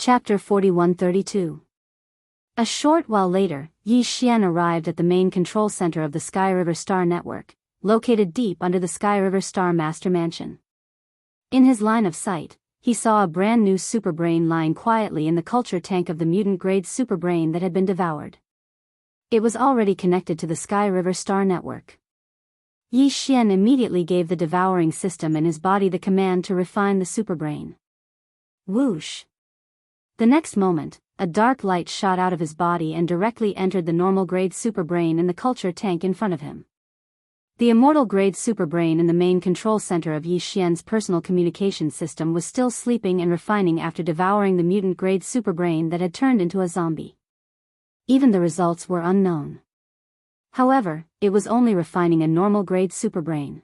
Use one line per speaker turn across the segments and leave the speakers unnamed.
Chapter 4132. A short while later, Yi Xian arrived at the main control center of the Sky River Star Network, located deep under the Sky River Star Master Mansion. In his line of sight, he saw a brand new superbrain lying quietly in the culture tank of the mutant-grade superbrain that had been devoured. It was already connected to the Sky River Star Network. Yi Xian immediately gave the devouring system in his body the command to refine the superbrain. Whoosh! The next moment, a dark light shot out of his body and directly entered the normal-grade superbrain in the culture tank in front of him. The immortal-grade superbrain in the main control center of Yi Xian's personal communication system was still sleeping and refining after devouring the mutant-grade superbrain that had turned into a zombie. Even the results were unknown. However, it was only refining a normal-grade superbrain.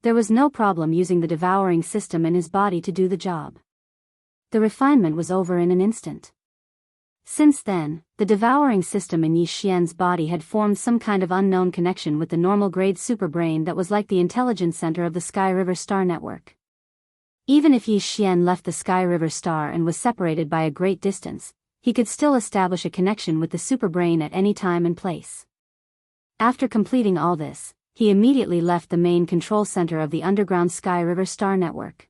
There was no problem using the devouring system in his body to do the job. The refinement was over in an instant. Since then, the devouring system in Yi Xian's body had formed some kind of unknown connection with the normal-grade superbrain that was like the intelligence center of the Sky River Star Network. Even if Yi Xian left the Sky River Star and was separated by a great distance, he could still establish a connection with the superbrain at any time and place. After completing all this, he immediately left the main control center of the underground Sky River Star Network.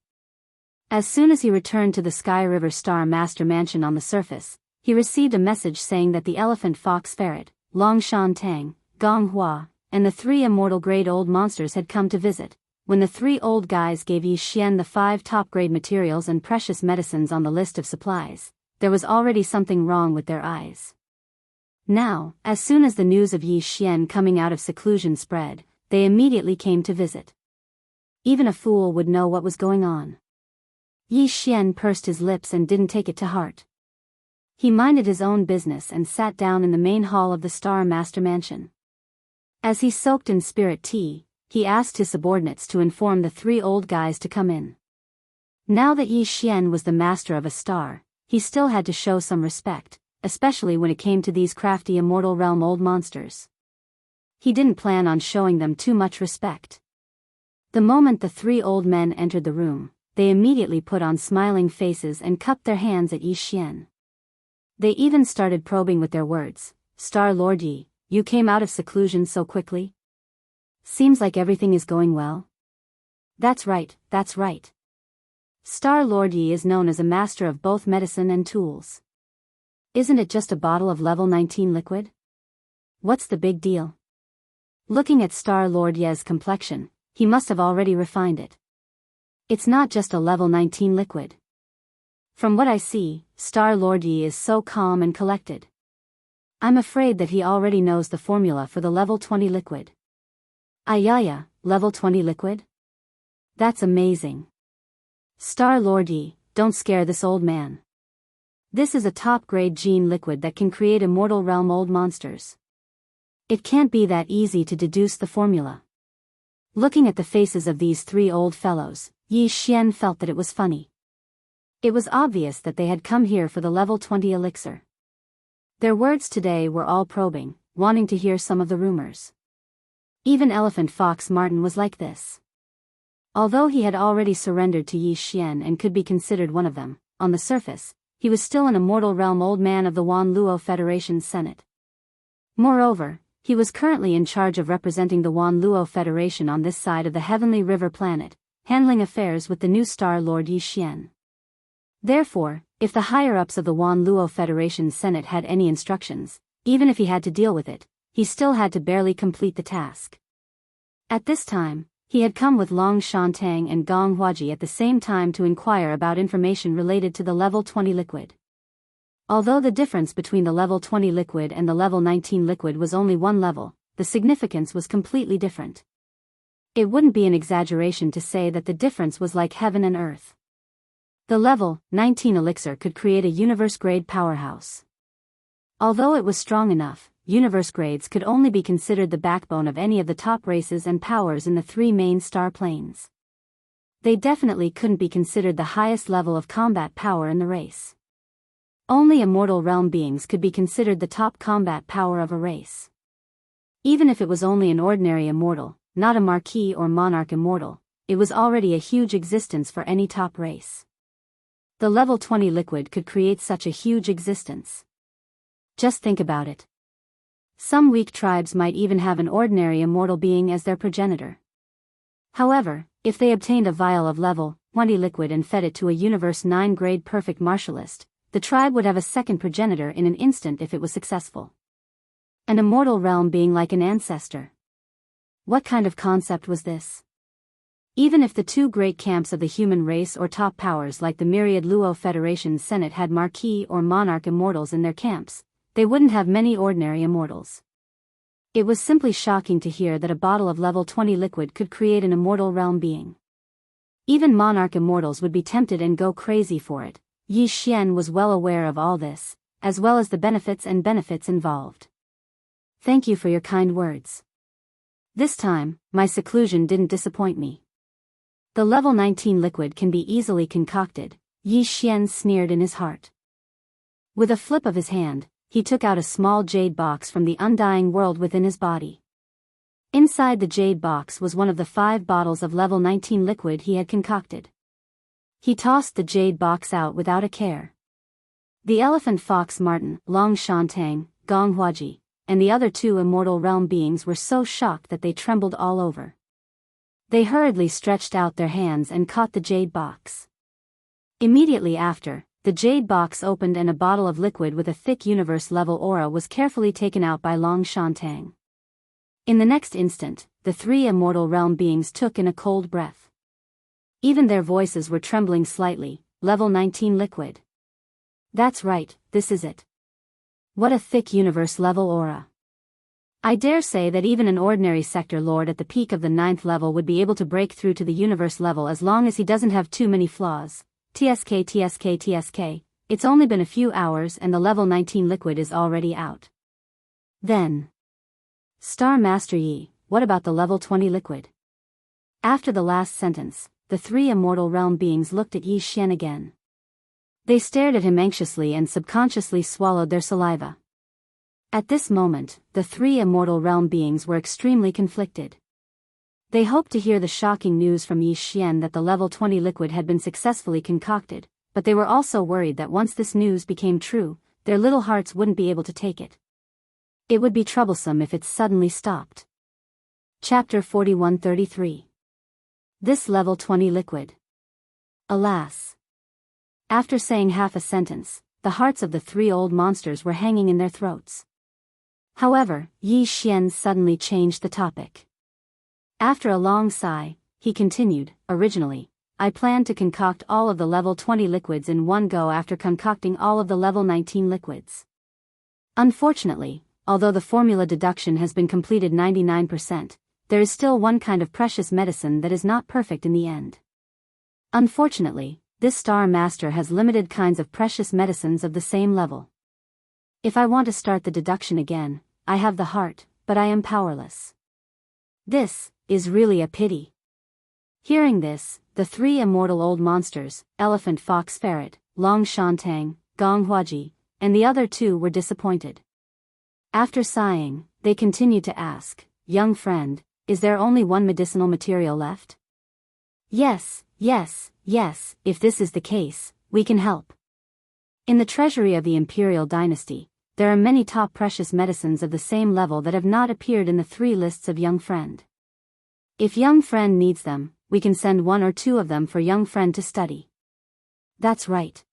As soon as he returned to the Sky River Star Master Mansion on the surface, he received a message saying that the elephant fox ferret, Long Shan Tang, Gong Hua, and the 3 immortal-grade old monsters had come to visit. When the 3 old guys gave Yi Xian the 5 top-grade materials and precious medicines on the list of supplies, there was already something wrong with their eyes. Now, as soon as the news of Yi Xian coming out of seclusion spread, they immediately came to visit. Even a fool would know what was going on. Yi Xian pursed his lips and didn't take it to heart. He minded his own business and sat down in the main hall of the Star Master Mansion. As he soaked in spirit tea, he asked his subordinates to inform the 3 old guys to come in. Now that Yi Xian was the master of a star, he still had to show some respect, especially when it came to these crafty immortal realm old monsters. He didn't plan on showing them too much respect. The moment the 3 old men entered the room, they immediately put on smiling faces and cupped their hands at Yi Xian. They even started probing with their words. "Star Lord Yi, you came out of seclusion so quickly? Seems like everything is going well." That's right, that's right. Star Lord Yi is known as a master of both medicine and tools. Isn't it just a bottle of level 19 liquid? What's the big deal? Looking at Star Lord Ye's complexion, he must have already refined it. It's not just a level 19 liquid. From what I see, Star Lord Yi is so calm and collected. I'm afraid that he already knows the formula for the level 20 liquid. Ayaya, level 20 liquid? That's amazing. Star Lord Yi, don't scare this old man. This is a top-grade gene liquid that can create immortal realm old monsters. It can't be that easy to deduce the formula. Looking at the faces of these 3 old fellows, Yi Xian felt that it was funny. It was obvious that they had come here for the level 20 elixir. Their words today were all probing, wanting to hear some of the rumors. Even Elephant Fox Martin was like this. Although he had already surrendered to Yi Xian and could be considered one of them, on the surface, he was still an immortal realm old man of the Wan Luo Federation's Senate. Moreover, he was currently in charge of representing the Wan Luo Federation on this side of the Heavenly River planet, handling affairs with the new Star Lord Yi Xian. Therefore, if the higher-ups of the Wan Luo Federation's Senate had any instructions, even if he had to deal with it, he still had to barely complete the task. At this time, he had come with Long Shantang and Gong Huaji at the same time to inquire about information related to the level 20 liquid. Although the difference between the level 20 liquid and the level 19 liquid was only 1 level, the significance was completely different. It wouldn't be an exaggeration to say that the difference was like heaven and earth. The level 19 elixir could create a universe-grade powerhouse. Although it was strong enough, universe grades could only be considered the backbone of any of the top races and powers in the 3 main star planes. They definitely couldn't be considered the highest level of combat power in the race. Only immortal realm beings could be considered the top combat power of a race. Even if it was only an ordinary immortal, not a marquis or monarch immortal, it was already a huge existence for any top race. The level 20 liquid could create such a huge existence. Just think about it. Some weak tribes might even have an ordinary immortal being as their progenitor. However, if they obtained a vial of level 20 liquid and fed it to a Universe 9 grade perfect martialist, the tribe would have a second progenitor in an instant if it was successful. An immortal realm being like an ancestor. What kind of concept was this? Even if the two great camps of the human race or top powers like the myriad Luo Federation Senate had marquis or monarch immortals in their camps, they wouldn't have many ordinary immortals. It was simply shocking to hear that a bottle of level 20 liquid could create an immortal realm being. Even monarch immortals would be tempted and go crazy for it. Yi Xian was well aware of all this, as well as the benefits involved. Thank you for your kind words. This time, my seclusion didn't disappoint me. The level 19 liquid can be easily concocted, Yi Xian sneered in his heart. With a flip of his hand, he took out a small jade box from the undying world within his body. Inside the jade box was one of the 5 bottles of level 19 liquid he had concocted. He tossed the jade box out without a care. The elephant fox Martin, Long Shantang, Gong Huaji, and the other 2 immortal realm beings were so shocked that they trembled all over. They hurriedly stretched out their hands and caught the jade box. Immediately after, the jade box opened and a bottle of liquid with a thick universe-level aura was carefully taken out by Long Shantang. In the next instant, the 3 immortal realm beings took in a cold breath. Even their voices were trembling slightly. Level 19 liquid. That's right, this is it. What a thick universe-level aura. I dare say that even an ordinary sector lord at the peak of the 9th level would be able to break through to the universe level as long as he doesn't have too many flaws. TSK, it's only been a few hours and the level 19 liquid is already out. Then. Star Master Yi, what about the level 20 liquid? After the last sentence, the 3 immortal realm beings looked at Yi Xian again. They stared at him anxiously and subconsciously swallowed their saliva. At this moment, the 3 immortal realm beings were extremely conflicted. They hoped to hear the shocking news from Yi Xian that the level 20 liquid had been successfully concocted, but they were also worried that once this news became true, their little hearts wouldn't be able to take it. It would be troublesome if it suddenly stopped. Chapter 4133. This level 20 liquid. Alas. After saying half a sentence, the hearts of the 3 old monsters were hanging in their throats. However, Yi Xian suddenly changed the topic. After a long sigh, he continued, originally, I planned to concoct all of the level 20 liquids in one go after concocting all of the level 19 liquids. Unfortunately, although the formula deduction has been completed 99%, there is still one kind of precious medicine that is not perfect in the end. Unfortunately, this Star Master has limited kinds of precious medicines of the same level. If I want to start the deduction again, I have the heart, but I am powerless. This is really a pity. Hearing this, the 3 immortal old monsters, Elephant Fox Ferret, Long Shantang, Gong Huaji, and the other 2 were disappointed. After sighing, they continued to ask, young friend, is there only one medicinal material left? Yes, if this is the case, we can help. In the treasury of the Imperial Dynasty, there are many top precious medicines of the same level that have not appeared in the 3 lists of young friend. If young friend needs them, we can send 1 or 2 of them for young friend to study. That's right.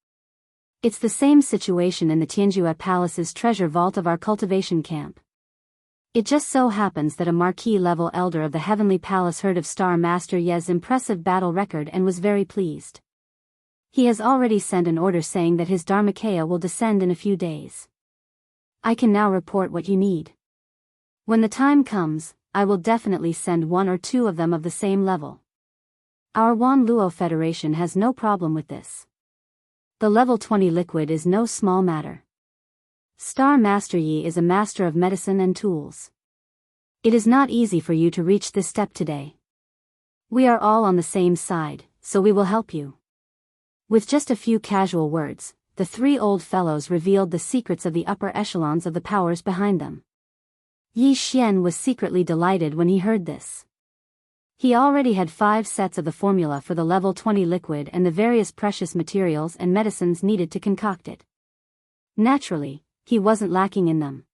It's the same situation in the Tianjue Palace's treasure vault of our cultivation camp. It just so happens that a marquis-level elder of the Heavenly Palace heard of Star Master Ye's impressive battle record and was very pleased. He has already sent an order saying that his Dharmakaya will descend in a few days. I can now report what you need. When the time comes, I will definitely send 1 or 2 of them of the same level. Our Wan Luo Federation has no problem with this. The level 20 liquid is no small matter. Star Master Yi is a master of medicine and tools. It is not easy for you to reach this step today. We are all on the same side, so we will help you. With just a few casual words, the 3 old fellows revealed the secrets of the upper echelons of the powers behind them. Yi Xian was secretly delighted when he heard this. He already had 5 sets of the formula for the level 20 liquid and the various precious materials and medicines needed to concoct it. Naturally, he wasn't lacking in them.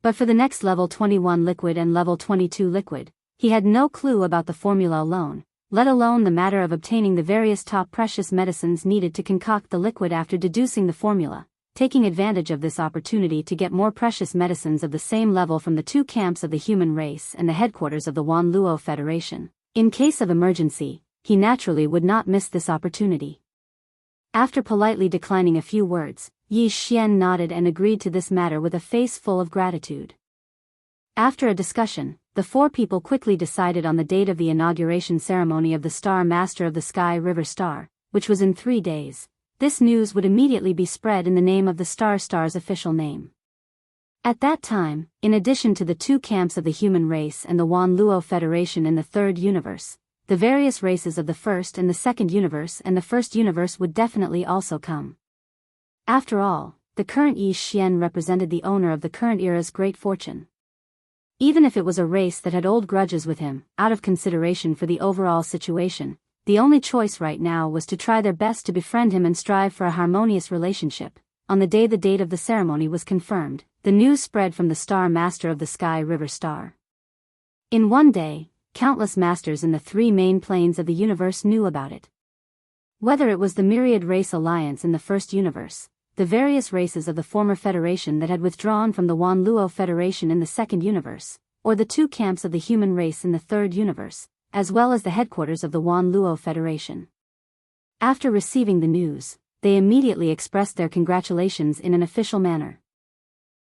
But for the next level 21 liquid and level 22 liquid, he had no clue about the formula alone, let alone the matter of obtaining the various top precious medicines needed to concoct the liquid after deducing the formula, taking advantage of this opportunity to get more precious medicines of the same level from the 2 camps of the human race and the headquarters of the Wan Luo Federation. In case of emergency, he naturally would not miss this opportunity. After politely declining a few words, Yi Xian nodded and agreed to this matter with a face full of gratitude. After a discussion, the 4 people quickly decided on the date of the inauguration ceremony of the Star Master of the Sky River Star, which was in 3 days. This news would immediately be spread in the name of the Star's official name. At that time, in addition to the 2 camps of the human race and the Wan Luo Federation in the 3rd universe, the various races of the 1st and the 2nd universe and the 1st universe would definitely also come. After all, the current Yi Xian represented the owner of the current era's great fortune. Even if it was a race that had old grudges with him, out of consideration for the overall situation, the only choice right now was to try their best to befriend him and strive for a harmonious relationship. On the date of the ceremony was confirmed, the news spread from the Star Master of the Sky River Star. In one day, countless masters in the 3 main planes of the universe knew about it. Whether it was the Myriad Race Alliance in the 1st universe, the various races of the former Federation that had withdrawn from the Wan Luo Federation in the 2nd universe, or the 2 camps of the human race in the 3rd universe, as well as the headquarters of the Wan Luo Federation. After receiving the news, they immediately expressed their congratulations in an official manner.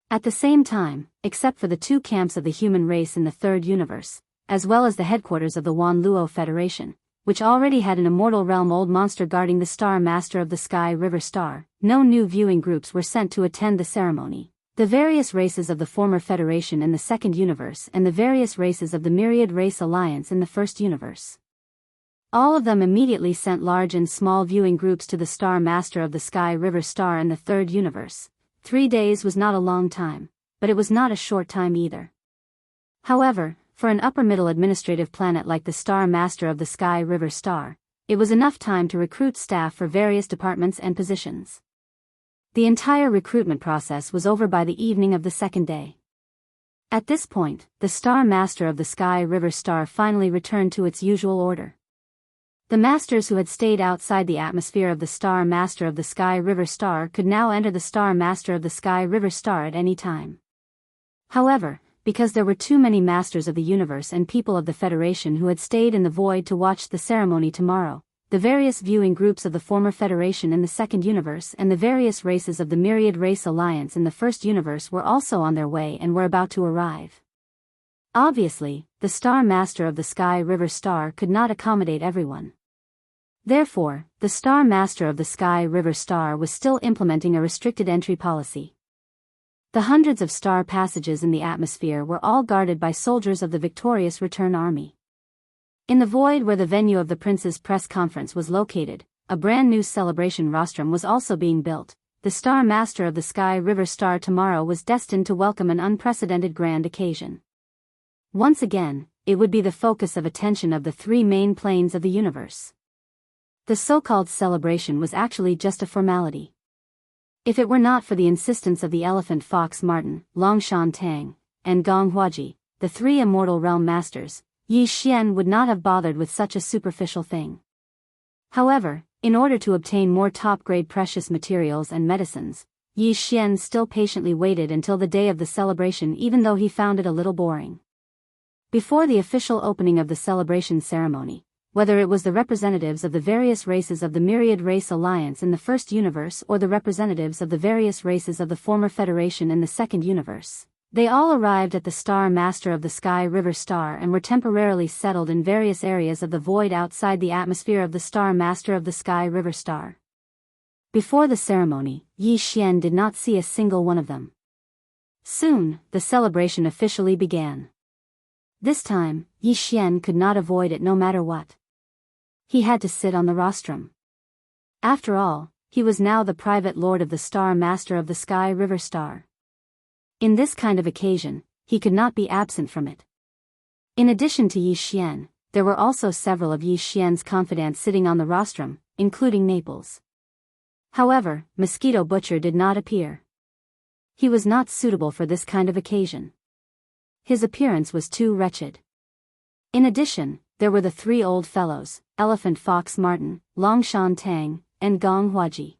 At the same time, except for the 2 camps of the human race in the 3rd universe, as well as the headquarters of the Wan Luo Federation, which already had an immortal realm old monster guarding the Star Master of the Sky River Star, no new viewing groups were sent to attend the ceremony. The various races of the former Federation in the 2nd universe and the various races of the Myriad Race Alliance in the 1st universe. All of them immediately sent large and small viewing groups to the Star Master of the Sky River Star in the 3rd universe. 3 days was not a long time, but it was not a short time either. However, for an upper-middle administrative planet like the Star Master of the Sky River Star, it was enough time to recruit staff for various departments and positions. The entire recruitment process was over by the evening of the 2nd day. At this point, the Star Master of the Sky River Star finally returned to its usual order. The masters who had stayed outside the atmosphere of the Star Master of the Sky River Star could now enter the Star Master of the Sky River Star at any time. However, because there were too many masters of the universe and people of the Federation who had stayed in the void to watch the ceremony tomorrow, the various viewing groups of the former Federation in the 2nd universe and the various races of the Myriad Race Alliance in the 1st universe were also on their way and were about to arrive. Obviously, the Star Master of the Sky River Star could not accommodate everyone. Therefore, the Star Master of the Sky River Star was still implementing a restricted entry policy. The hundreds of star passages in the atmosphere were all guarded by soldiers of the victorious return army. In the void where the venue of the Prince's press conference was located, a brand new celebration rostrum was also being built. The Star Master of the Sky River Star tomorrow was destined to welcome an unprecedented grand occasion. Once again, it would be the focus of attention of the 3 main planes of the universe. The so-called celebration was actually just a formality. If it were not for the insistence of the Elephant Fox Martin, Longshan Tang, and Gong Huaji, the 3 immortal realm masters, Yi Xian would not have bothered with such a superficial thing. However, in order to obtain more top-grade precious materials and medicines, Yi Xian still patiently waited until the day of the celebration even though he found it a little boring. Before the official opening of the celebration ceremony, whether it was the representatives of the various races of the Myriad Race Alliance in the 1st universe or the representatives of the various races of the former Federation in the 2nd universe, they all arrived at the Star Master of the Sky River Star and were temporarily settled in various areas of the void outside the atmosphere of the Star Master of the Sky River Star. Before the ceremony, Yi Xian did not see a single one of them. Soon, the celebration officially began. This time, Yi Xian could not avoid it no matter what. He had to sit on the rostrum. After all, he was now the private lord of the Star Master of the Sky River Star. In this kind of occasion, he could not be absent from it. In addition to Yi Xian, there were also several of Yi Xian's confidants sitting on the rostrum, including Naples. However, Mosquito Butcher did not appear. He was not suitable for this kind of occasion. His appearance was too wretched. In addition, there were the three old fellows, Elephant Fox Martin, Longshan Tang, and Gong Huaji.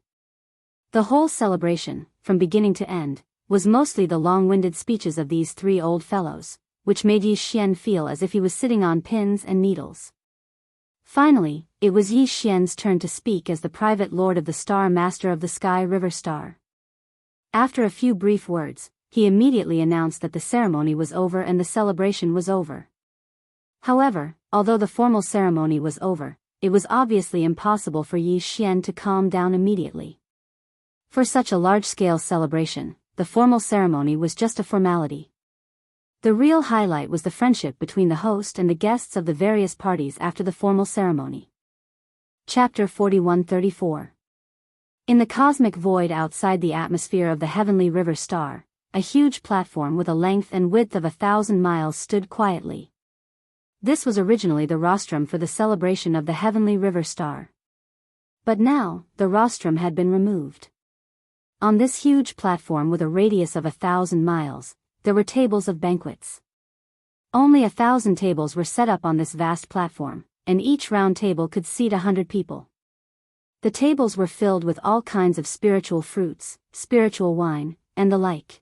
The whole celebration, from beginning to end, was mostly the long-winded speeches of these three old fellows, which made Yi Xian feel as if he was sitting on pins and needles. Finally, it was Yi Xian's turn to speak as the private lord of the Star Master of the Sky River Star. After a few brief words, he immediately announced that the ceremony was over and the celebration was over. However, although the formal ceremony was over, it was obviously impossible for Yi Xian to calm down immediately. For such a large-scale celebration, the formal ceremony was just a formality. The real highlight was the friendship between the host and the guests of the various parties after the formal ceremony. Chapter 41-34. In the cosmic void outside the atmosphere of the heavenly river star, a huge platform with a length and width of 1,000 miles stood quietly. This was originally the rostrum for the celebration of the heavenly river star. But now, the rostrum had been removed. On this huge platform with a radius of 1,000 miles, there were tables of banquets. Only 1,000 tables were set up on this vast platform, and each round table could seat 100 people. The tables were filled with all kinds of spiritual fruits, spiritual wine, and the like.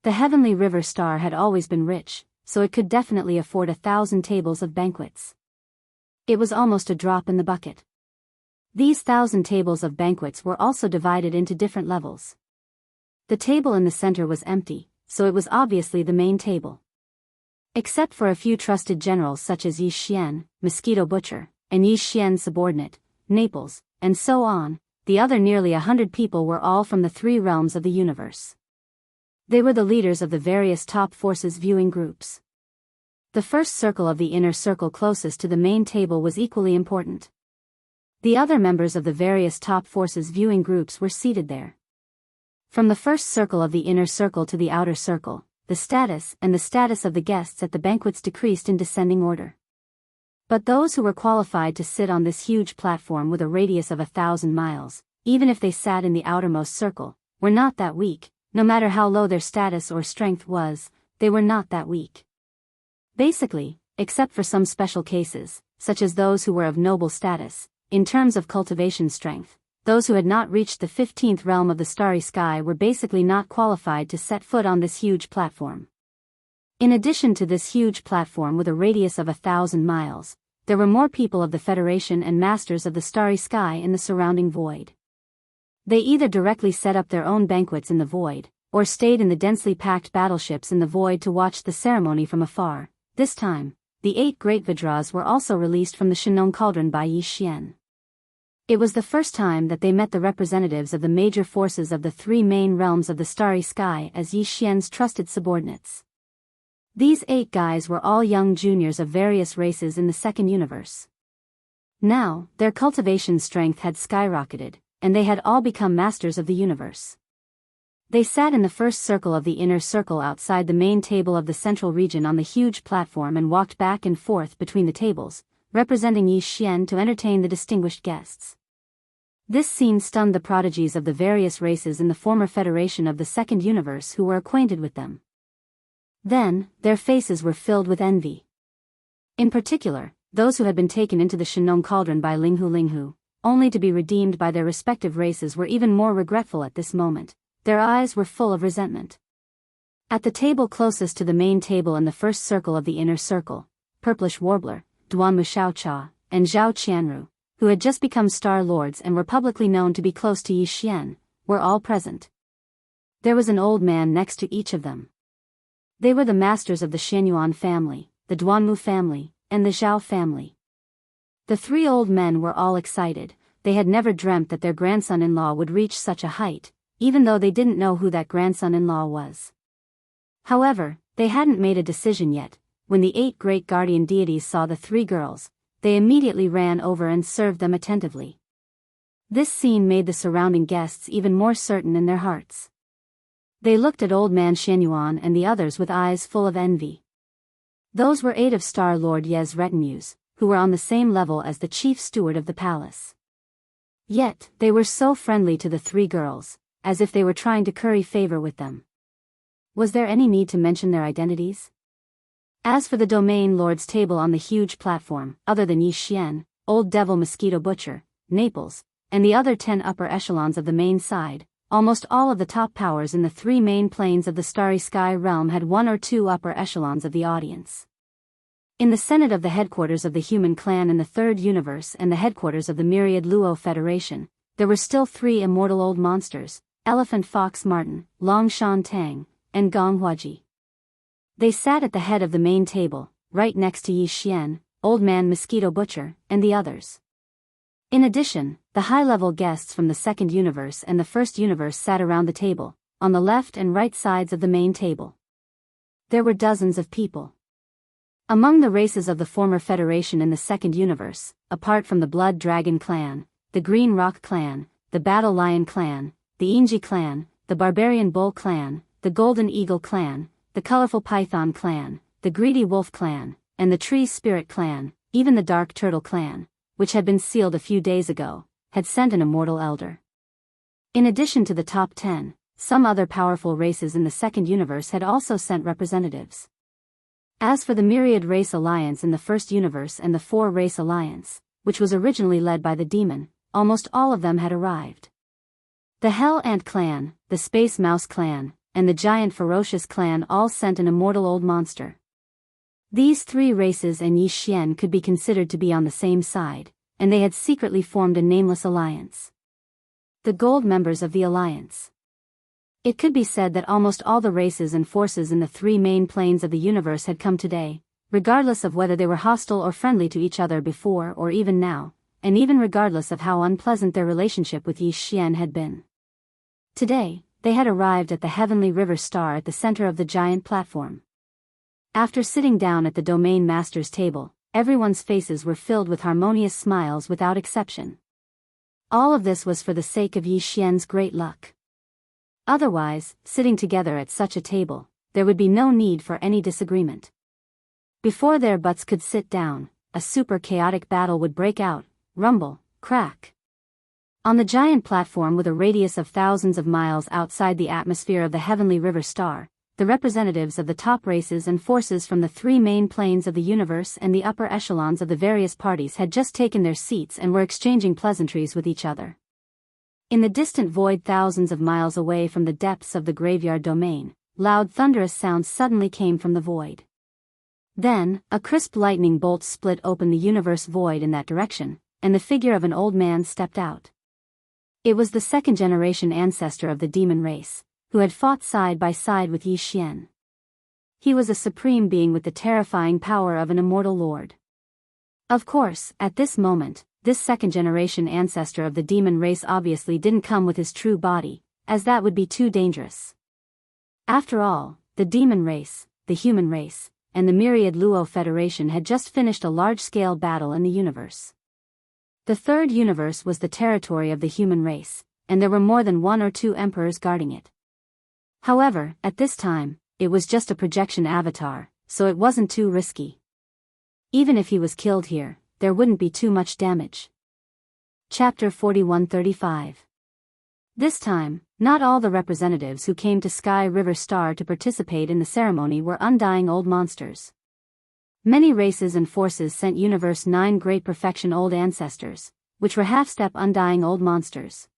The heavenly river star had always been rich, so it could definitely afford 1,000 tables of banquets. It was almost a drop in the bucket. These 1,000 tables of banquets were also divided into different levels. The table in the center was empty, so it was obviously the main table. Except for a few trusted generals such as Yi Xian, Mosquito Butcher, and Yi Xian's subordinate, Naples, and so on, the other nearly 100 people were all from the three realms of the universe. They were the leaders of the various top forces viewing groups. The first circle of the inner circle closest to the main table was equally important. The other members of the various top forces viewing groups were seated there. From the first circle of the inner circle to the outer circle, the status of the guests at the banquets decreased in descending order. But those who were qualified to sit on this huge platform with a radius of 1,000 miles, even if they sat in the outermost circle, were not that weak. No matter how low their status or strength was, they were not that weak. Basically, except for some special cases, such as those who were of noble status, in terms of cultivation strength, those who had not reached the 15th realm of the starry sky were basically not qualified to set foot on this huge platform. In addition to this huge platform with a radius of 1,000 miles, there were more people of the Federation and Masters of the Starry Sky in the surrounding void. They either directly set up their own banquets in the void, or stayed in the densely packed battleships in the void to watch the ceremony from afar. This time, the 8 great Vidras were also released from the Shinong Cauldron by Yi Xian. It was the first time that they met the representatives of the major forces of the 3 main realms of the starry sky as Yi Xian's trusted subordinates. These 8 guys were all young juniors of various races in the second universe. Now, their cultivation strength had skyrocketed, and they had all become masters of the universe. They sat in the first circle of the inner circle outside the main table of the central region on the huge platform and walked back and forth between the tables, representing Yi Xian to entertain the distinguished guests. This scene stunned the prodigies of the various races in the former Federation of the Second Universe who were acquainted with them. Then, their faces were filled with envy. In particular, those who had been taken into the Shinong Cauldron by Linghu, only to be redeemed by their respective races were even more regretful at this moment. Their eyes were full of resentment. At the table closest to the main table in the first circle of the inner circle, Purplish Warbler, Duanmu Xiaocha, and Zhao Qianru, who had just become Star Lords and were publicly known to be close to Yi Xian, were all present. There was an old man next to each of them. They were the masters of the Xianyuan family, the Duanmu family, and the Zhao family. The 3 old men were all excited. They had never dreamt that their grandson-in-law would reach such a height, even though they didn't know who that grandson-in-law was. However, they hadn't made a decision yet. When the 8 great guardian deities saw the 3 girls, they immediately ran over and served them attentively. This scene made the surrounding guests even more certain in their hearts. They looked at old man Xianyuan and the others with eyes full of envy. Those were 8 of Star-Lord Ye's retinues, who were on the same level as the chief steward of the palace. Yet, they were so friendly to the 3 girls, as if they were trying to curry favor with them. Was there any need to mention their identities? As for the domain lord's table on the huge platform, other than Yi Xian, Old Devil Mosquito Butcher, Naples, and the other 10 upper echelons of the main side, almost all of the top powers in the 3 main planes of the Starry Sky realm had 1 or 2 upper echelons of the audience. In the Senate of the headquarters of the human clan in the 3rd universe and the headquarters of the Myriad Luo Federation, there were still 3 immortal old monsters, Elephant Fox Martin, Long Shan Tang, and Gong Huaji. They sat at the head of the main table, right next to Yi Xian, Old Man Mosquito Butcher, and the others. In addition, the high-level guests from the 2nd universe and the 1st universe sat around the table, on the left and right sides of the main table. There were dozens of people. Among the races of the former Federation in the 2nd universe, apart from the Blood Dragon clan, the Green Rock clan, the Battle Lion clan, the Inji clan, the Barbarian Bull clan, the Golden Eagle clan, the Colorful Python clan, the Greedy Wolf clan, and the Tree Spirit clan, even the Dark Turtle clan, which had been sealed a few days ago, had sent an immortal elder. In addition to the top 10, some other powerful races in the 2nd universe had also sent representatives. As for the Myriad Race Alliance in the 1st universe and the 4 Race Alliance, which was originally led by the demon, almost all of them had arrived. The Hell Ant clan, the Space Mouse clan, and the Giant Ferocious clan all sent an immortal old monster. These 3 races and Yi Xian could be considered to be on the same side, and they had secretly formed a nameless alliance. The gold members of the alliance. It could be said that almost all the races and forces in the 3 main planes of the universe had come today, regardless of whether they were hostile or friendly to each other before or even now, and even regardless of how unpleasant their relationship with Yi Xian had been. Today, they had arrived at the Heavenly River Star at the center of the giant platform. After sitting down at the Domain Master's table, everyone's faces were filled with harmonious smiles without exception. All of this was for the sake of Yi Xian's great luck. Otherwise, sitting together at such a table, there would be no need for any disagreement. Before their butts could sit down, a super chaotic battle would break out, rumble, crack. On the giant platform with a radius of thousands of miles outside the atmosphere of the Heavenly River Star, the representatives of the top races and forces from the 3 main planes of the universe and the upper echelons of the various parties had just taken their seats and were exchanging pleasantries with each other. In the distant void thousands of miles away from the depths of the graveyard domain, loud thunderous sounds suddenly came from the void. Then, a crisp lightning bolt split open the universe void in that direction, and the figure of an old man stepped out. It was the 2nd-generation ancestor of the demon race, who had fought side by side with Yi Xian. He was a supreme being with the terrifying power of an immortal lord. Of course, at this moment, this 2nd-generation ancestor of the demon race obviously didn't come with his true body, as that would be too dangerous. After all, the demon race, the human race, and the Myriad Luo Federation had just finished a large-scale battle in the universe. The 3rd universe was the territory of the human race, and there were more than 1 or 2 emperors guarding it. However, at this time, it was just a projection avatar, so it wasn't too risky. Even if he was killed here, there wouldn't be too much damage. Chapter 4135. This time, not all the representatives who came to Sky River Star to participate in the ceremony were undying old monsters. Many races and forces sent Universe 9 Great Perfection Old Ancestors, which were half-step undying old monsters.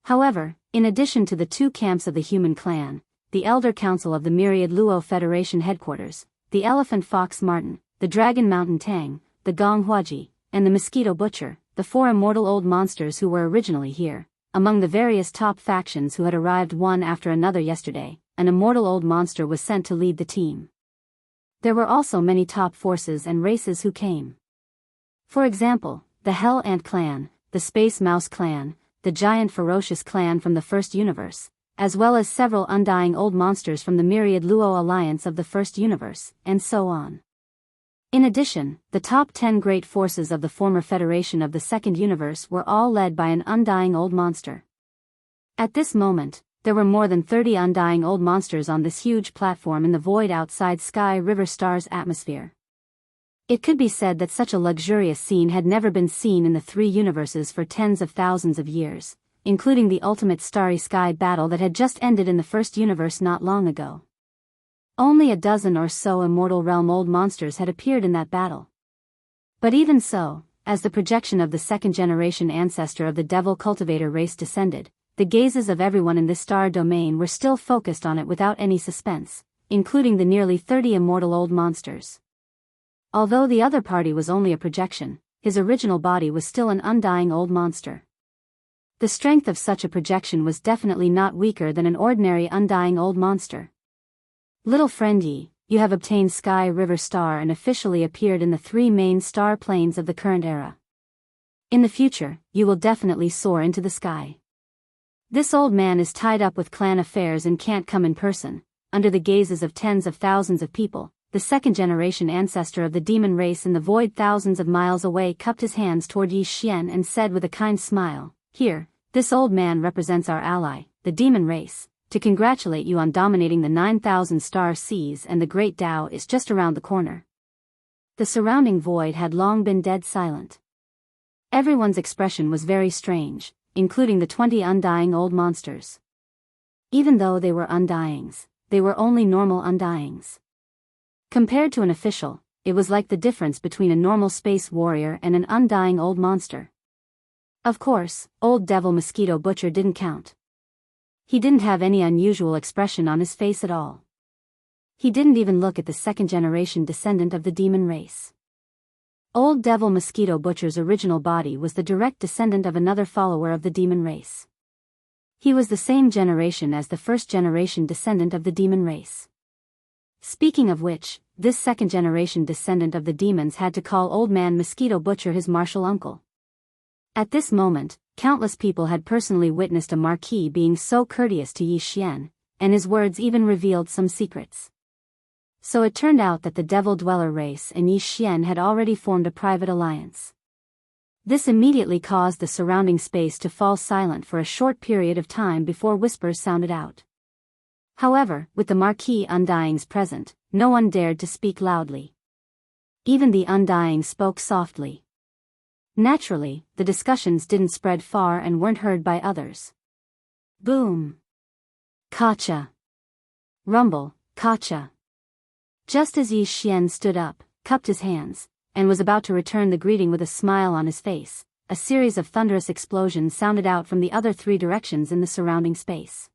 However, in addition to the 2 camps of the human clan, the Elder Council of the Myriad Luo Federation headquarters, the Elephant Fox Martin, the Dragon Mountain Tang, the Gong Huaji, and the Mosquito Butcher, the 4 immortal old monsters who were originally here, among the various top factions who had arrived one after another yesterday, an immortal old monster was sent to lead the team. There were also many top forces and races who came. For example, the Hell Ant clan, the Space Mouse clan, the Giant Ferocious clan from the 1st universe, as well as several undying old monsters from the Myriad Luo Alliance of the 1st universe, and so on. In addition, the top 10 great forces of the former Federation of the 2nd universe were all led by an undying old monster. At this moment, there were more than 30 undying old monsters on this huge platform in the void outside Sky River Star's atmosphere. It could be said that such a luxurious scene had never been seen in the three universes for tens of thousands of years, including the ultimate starry sky battle that had just ended in the first universe not long ago. Only a dozen or so immortal realm old monsters had appeared in that battle. But even so, as the projection of the second-generation ancestor of the devil cultivator race descended, the gazes of everyone in this star domain were still focused on it without any suspense, including the nearly 30 immortal old monsters. Although the other party was only a projection, his original body was still an undying old monster. The strength of such a projection was definitely not weaker than an ordinary undying old monster. Little friend Yi, you have obtained Sky River Star and officially appeared in the three main star planes of the current era. In the future, you will definitely soar into the sky. This old man is tied up with clan affairs and can't come in person, under the gazes of tens of thousands of people. The second-generation ancestor of the demon race in the void thousands of miles away cupped his hands toward Yi Xian and said with a kind smile, "Here, this old man represents our ally, the demon race, to congratulate you on dominating the 9,000 star seas, and the great Dao is just around the corner." The surrounding void had long been dead silent. Everyone's expression was very strange, including the 20 undying old monsters. Even though they were undyings, they were only normal undyings. Compared to an official, it was like the difference between a normal space warrior and an undying old monster. Of course, old devil mosquito butcher didn't count. He didn't have any unusual expression on his face at all. He didn't even look at the second-generation descendant of the demon race. Old devil mosquito butcher's original body was the direct descendant of another follower of the demon race. He was the same generation as the first-generation descendant of the demon race. Speaking of which, this second-generation descendant of the demons had to call Old Man Mosquito Butcher his martial uncle. At this moment, countless people had personally witnessed a marquis being so courteous to Yi Xian, and his words even revealed some secrets. So it turned out that the Devil Dweller race and Yi Xian had already formed a private alliance. This immediately caused the surrounding space to fall silent for a short period of time before whispers sounded out. However, with the Marquis Undyings present, no one dared to speak loudly. Even the Undyings spoke softly. Naturally, the discussions didn't spread far and weren't heard by others. Boom. Kacha. Rumble, kacha. Just as Yi Xian stood up, cupped his hands, and was about to return the greeting with a smile on his face, a series of thunderous explosions sounded out from the other three directions in the surrounding space.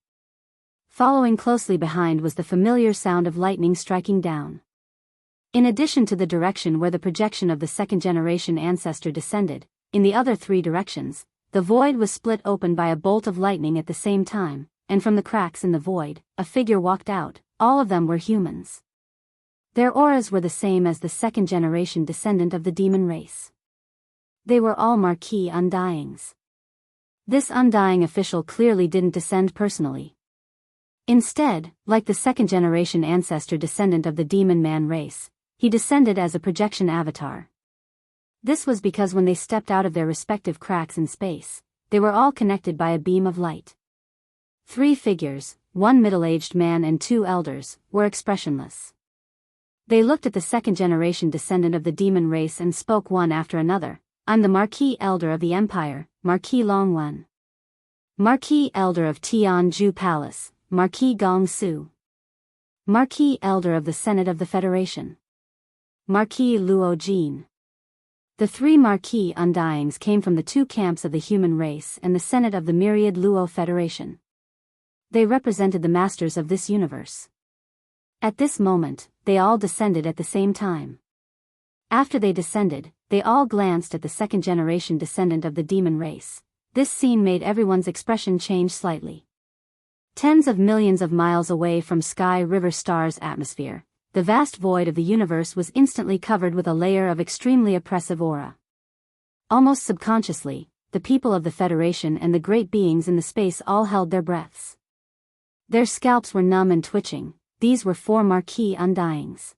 Following closely behind was the familiar sound of lightning striking down. In addition to the direction where the projection of the second-generation ancestor descended, in the other three directions, the void was split open by a bolt of lightning at the same time, and from the cracks in the void, a figure walked out. All of them were humans. Their auras were the same as the second-generation descendant of the demon race. They were all Marquis Undyings. This undying official clearly didn't descend personally. Instead, like the second-generation ancestor descendant of the demon man race, he descended as a projection avatar. This was because when they stepped out of their respective cracks in space, they were all connected by a beam of light. Three figures, one middle-aged man and two elders, were expressionless. They looked at the second-generation descendant of the demon race and spoke one after another. "I'm the Marquis Elder of the Empire, Marquis Longwen. Marquis Elder of Tianju Palace, Marquis Gongsu. Marquis Elder of the Senate of the Federation, Marquis Luo Jin." The three Marquis Undyings came from the two camps of the human race and the Senate of the myriad Luo Federation. They represented the masters of this universe. At this moment, they all descended at the same time. After they descended, they all glanced at the second-generation descendant of the demon race. This scene made everyone's expression change slightly. Tens of millions of miles away from Sky River Star's atmosphere, the vast void of the universe was instantly covered with a layer of extremely oppressive aura. Almost subconsciously, the people of the Federation and the great beings in the space all held their breaths. Their scalps were numb and twitching. These were four Marquis Undyings.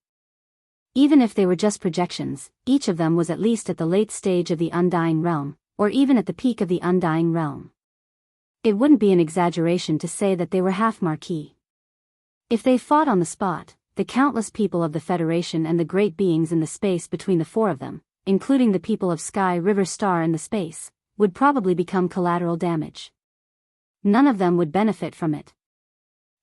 Even if they were just projections, each of them was at least at the late stage of the Undying realm, or even at the peak of the Undying realm. It wouldn't be an exaggeration to say that they were half Marquis. If they fought on the spot, the countless people of the Federation and the great beings in the space between the four of them, including the people of Sky River Star in the space, would probably become collateral damage. None of them would benefit from it.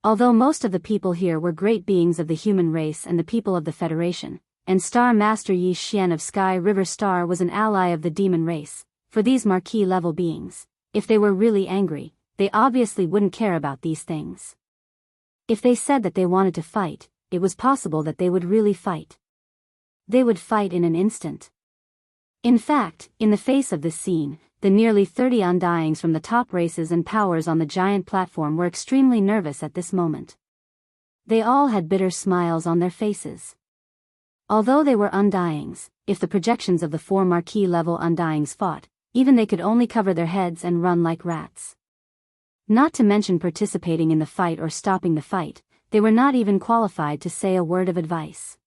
Although most of the people here were great beings of the human race and the people of the Federation, and Star Master Yi Xian of Sky River Star was an ally of the demon race, for these Marquis-level beings, if they were really angry, they obviously wouldn't care about these things. If they said that they wanted to fight, it was possible that they would really fight. They would fight in an instant. In fact, in the face of this scene, the nearly 30 undyings from the top races and powers on the giant platform were extremely nervous at this moment. They all had bitter smiles on their faces. Although they were undyings, if the projections of the four Marquis-level undyings fought, even they could only cover their heads and run like rats. Not to mention participating in the fight or stopping the fight, they were not even qualified to say a word of advice.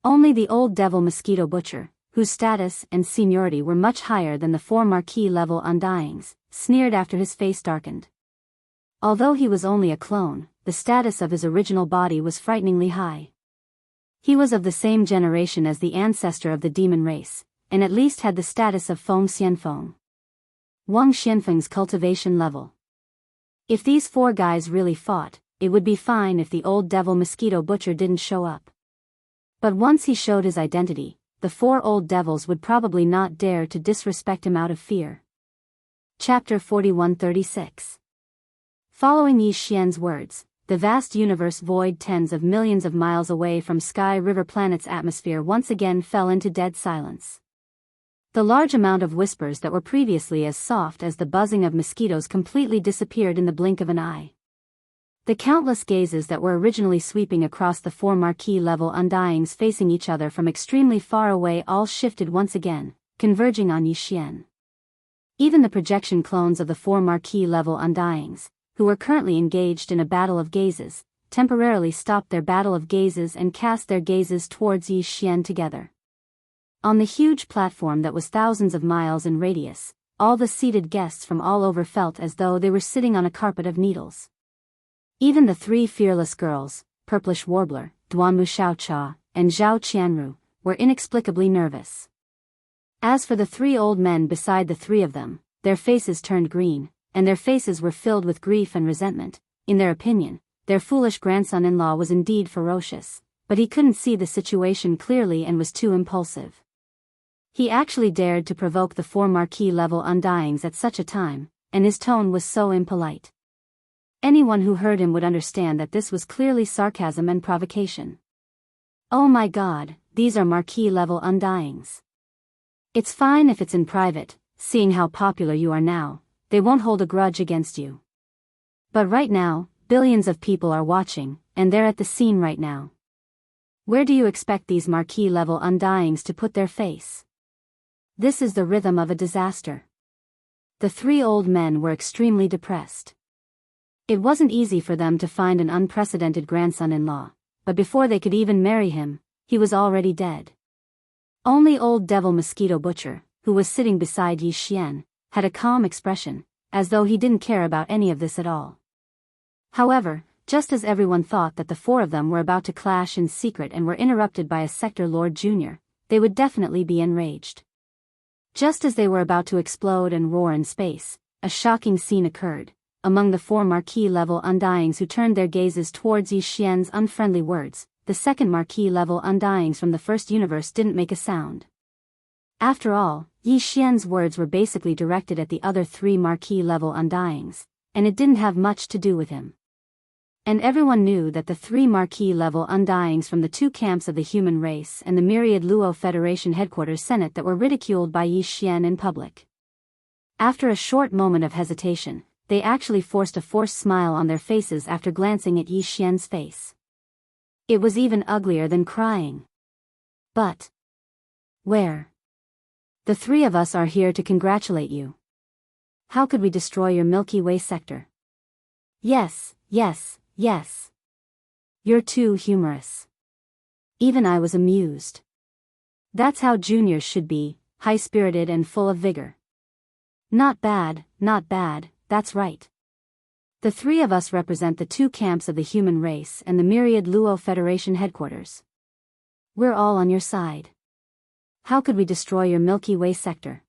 Only the old devil Mosquito Butcher, whose status and seniority were much higher than the four Marquis-level undyings, sneered after his face darkened. Although he was only a clone, the status of his original body was frighteningly high. He was of the same generation as the ancestor of the demon race, and at least had the status of Feng Xianfeng. Wang Xianfeng's cultivation level. If these four guys really fought, it would be fine if the old devil Mosquito Butcher didn't show up. But once he showed his identity, the four old devils would probably not dare to disrespect him out of fear. Chapter 4136. Following Yi Xian's words, the vast universe void tens of millions of miles away from Sky River Planet's atmosphere once again fell into dead silence. The large amount of whispers that were previously as soft as the buzzing of mosquitoes completely disappeared in the blink of an eye. The countless gazes that were originally sweeping across the four Marquis-level undyings facing each other from extremely far away all shifted once again, converging on Yi Xian. Even the projection clones of the four Marquis-level undyings, who were currently engaged in a battle of gazes, temporarily stopped their battle of gazes and cast their gazes towards Yi Xian together. On the huge platform that was thousands of miles in radius, all the seated guests from all over felt as though they were sitting on a carpet of needles. Even the three fearless girls, Purplish Warbler, Duanmu Xiaocha, and Zhao Qianru, were inexplicably nervous. As for the three old men beside the three of them, their faces turned green, and their faces were filled with grief and resentment. In their opinion, their foolish grandson-in-law was indeed ferocious, but he couldn't see the situation clearly and was too impulsive. He actually dared to provoke the four Marquis-level undyings at such a time, and his tone was so impolite. Anyone who heard him would understand that this was clearly sarcasm and provocation. Oh my God, these are Marquis-level undyings. It's fine if it's in private, seeing how popular you are now, they won't hold a grudge against you. But right now, billions of people are watching, and they're at the scene right now. Where do you expect these Marquis-level undyings to put their face? This is the rhythm of a disaster. The three old men were extremely depressed. It wasn't easy for them to find an unprecedented grandson-in-law, but before they could even marry him, he was already dead. Only old devil Mosquito Butcher, who was sitting beside Yi Xian, had a calm expression, as though he didn't care about any of this at all. However, just as everyone thought that the four of them were about to clash in secret and were interrupted by a Sector Lord Jr., they would definitely be enraged. Just as they were about to explode and roar in space, a shocking scene occurred. Among the four Marquis-level undyings who turned their gazes towards Yi Xian's unfriendly words, the second Marquis-level undyings from the first universe didn't make a sound. After all, Yi Xian's words were basically directed at the other three Marquis-level undyings, and it didn't have much to do with him. And everyone knew that the three Marquis-level undyings from the two camps of the human race and the myriad Luo Federation headquarters Senate that were ridiculed by Yi Xian in public. After a short moment of hesitation, they actually forced a forced smile on their faces after glancing at Yi Xian's face. It was even uglier than crying. But where? The three of us are here to congratulate you. How could we destroy your Milky Way sector? Yes, yes, yes. You're too humorous. Even I was amused. That's how juniors should be, high-spirited and full of vigor. Not bad, that's right. The three of us represent the two camps of the human race and the myriad Luo Federation headquarters. We're all on your side. How could we destroy your Milky Way sector?